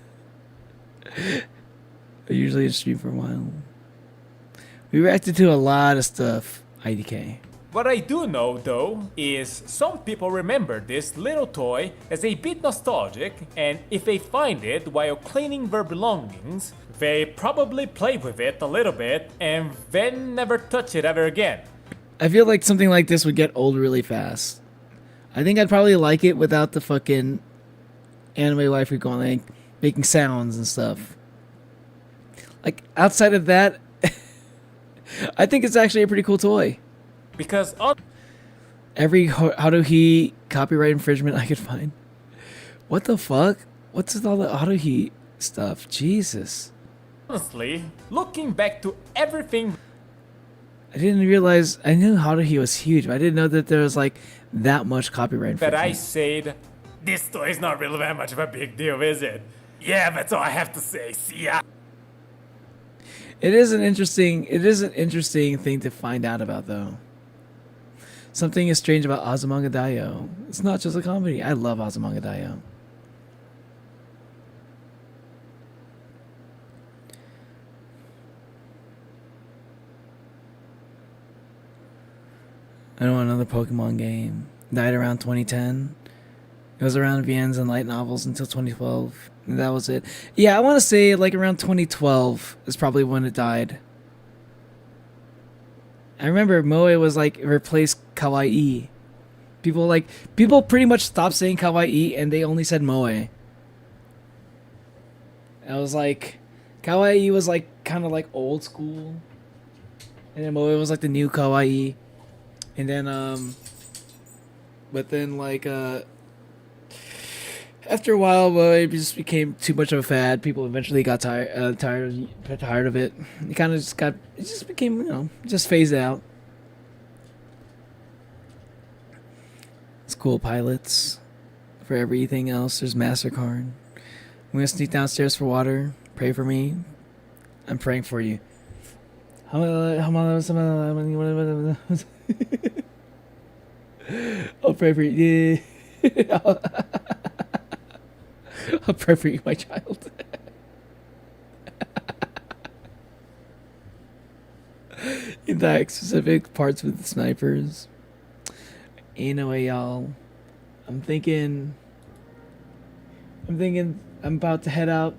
I usually stream for a while. We reacted to a lot of stuff, IDK. What I do know though is some people remember this little toy as a bit nostalgic, and if they find it while cleaning their belongings, they probably play with it a little bit and then never touch it ever again. I feel like something like this would get old really fast. I think I'd probably like it without the fucking anime waifu going like making sounds and stuff. Like outside of that, I think it's actually a pretty cool toy. Because every Haruhi copyright infringement I could find. What the fuck? What's with all the Haruhi stuff? Jesus. Honestly, looking back to everything, I didn't realize. I knew Haruhi was huge, but I didn't know that there was like that much copyright infringement. that I said, this toy is not really that much of a big deal, is it? Yeah, that's all I have to say. See ya. It is an interesting thing to find out about, though. Something is strange about Azumanga Daioh. It's not just a comedy. I love Azumanga Daioh. I don't want another Pokemon game. Died around 2010. It was around VNs and light novels until 2012. And that was it. Yeah, I want to say like around 2012 is probably when it died. I remember Moe was like replaced kawaii. People pretty much stopped saying kawaii and they only said Moe. I was like, kawaii was like kind of like old school. And then Moe was like the new kawaii. And then but then like after a while, it just became too much of a fad. People eventually got tired of it. It just became, just phased out. School pilots. For everything else, there's MasterCard. I'm gonna sneak downstairs for water. Pray for me. I'm praying for you. I'll pray for you. I'll pray for you, my child. In the specific parts with the snipers. Anyway, y'all. I'm thinking I'm about to head out.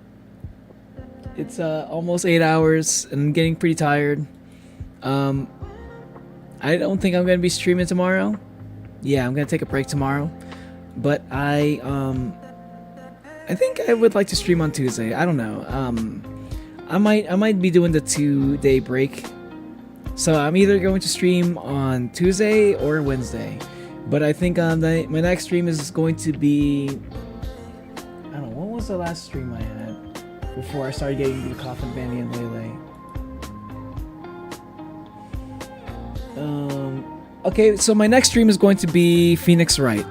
It's almost 8 hours and I'm getting pretty tired. I don't think I'm gonna be streaming tomorrow. Yeah, I'm gonna take a break tomorrow. But I think I would like to stream on Tuesday. I don't know. I might be doing the 2-day break. So I'm either going to stream on Tuesday or Wednesday. But I think my next stream is going to be, I don't know, what was the last stream I had before I started getting the Coffin Bandy and Lele? Okay, so my next stream is going to be Phoenix Wright.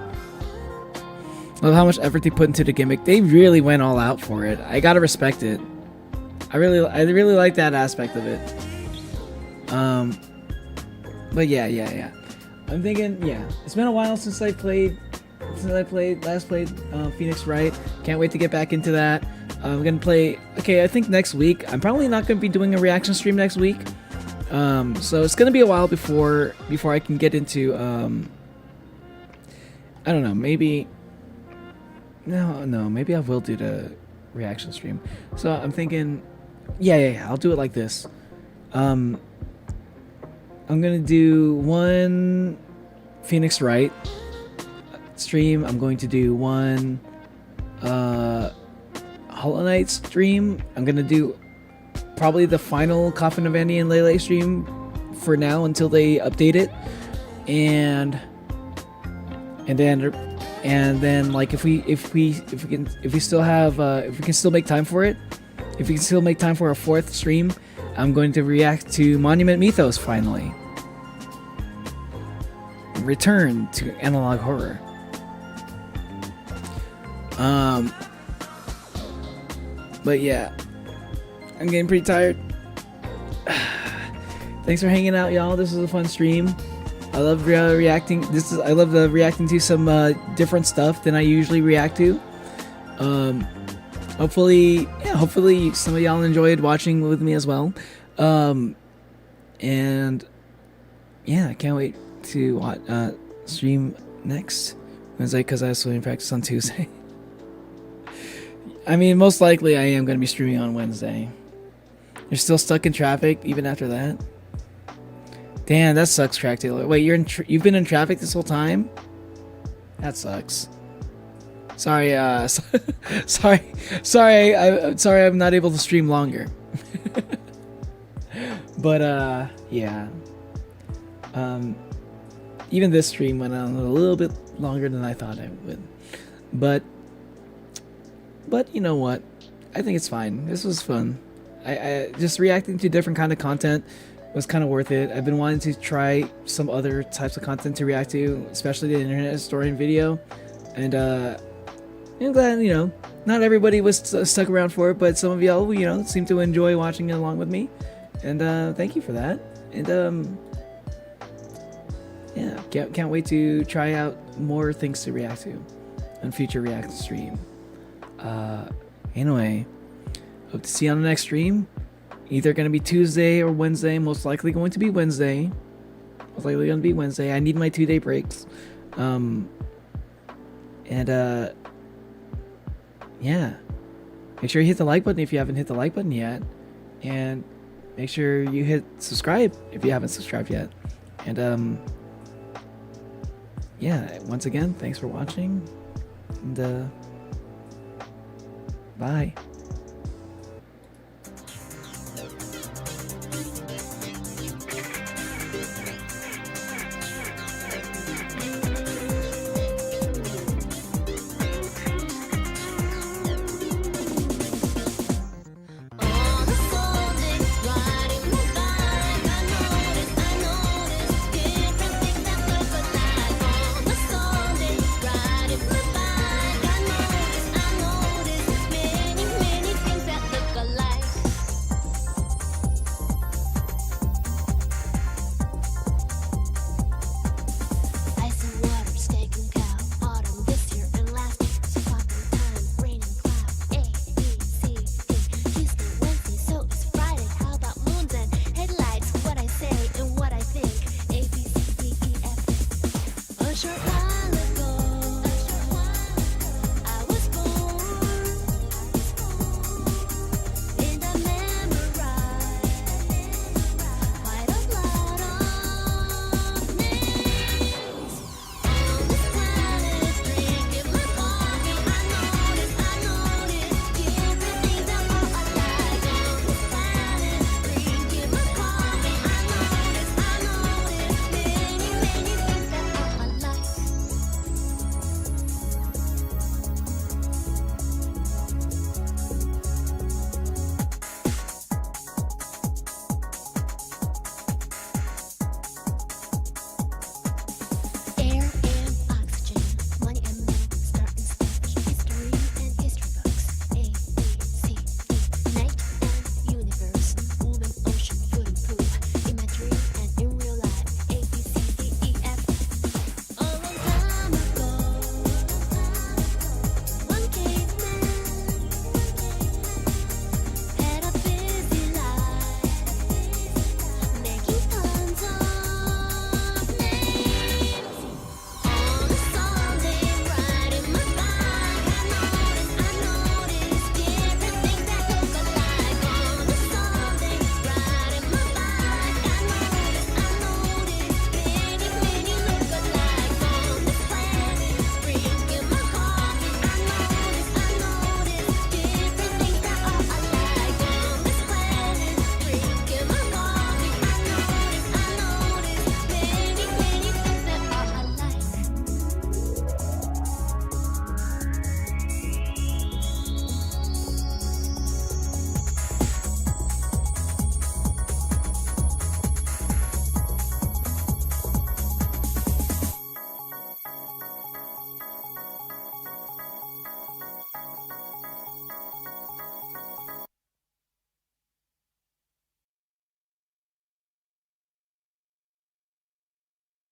Love how much effort they put into the gimmick. They really went all out for it. I gotta respect it. I really like that aspect of it. But yeah. I'm thinking, yeah, it's been a while since I last played Phoenix Wright. Can't wait to get back into that. I'm gonna play. Okay, I think next week. I'm probably not gonna be doing a reaction stream next week. So it's gonna be a while before I can get into. I don't know. Maybe. No. Maybe I will do the reaction stream. So I'm thinking. Yeah. I'll do it like this. I'm gonna do one Phoenix Wright stream. I'm going to do one Hollow Knight stream. I'm gonna do probably the final Coffin of Andy and Lele stream for now until they update it, and then like if we can still make time for it, if we can still make time for a fourth stream, I'm going to react to Monument Mythos finally. Return to analog horror. But yeah, I'm getting pretty tired. Thanks for hanging out, y'all. This was a fun stream. I love reacting. I love reacting to some different stuff than I usually react to. Hopefully some of y'all enjoyed watching with me as well. And yeah, I can't wait to stream next Wednesday because I have swimming practice on Tuesday. I mean, most likely I am going to be streaming on Wednesday. You're still stuck in traffic even after that? Damn, that sucks, Crack Taylor. Wait, you've been in traffic this whole time? That sucks. Sorry, sorry, I'm not able to stream longer. But yeah. Even this stream went on a little bit longer than I thought it would. But you know what? I think it's fine. This was fun. I just reacting to different kind of content was kind of worth it. I've been wanting to try some other types of content to react to, especially the Internet Historian video. And I'm glad, not everybody was stuck around for it, but some of y'all, seem to enjoy watching it along with me. And thank you for that. And yeah, can't wait to try out more things to react to on future react stream. Anyway, hope to see you on the next stream. Either going to be Tuesday or Wednesday. Most likely going to be Wednesday. I need my 2-day breaks. Yeah. Make sure you hit the like button if you haven't hit the like button yet. And make sure you hit subscribe if you haven't subscribed yet. And yeah, once again, thanks for watching. And bye.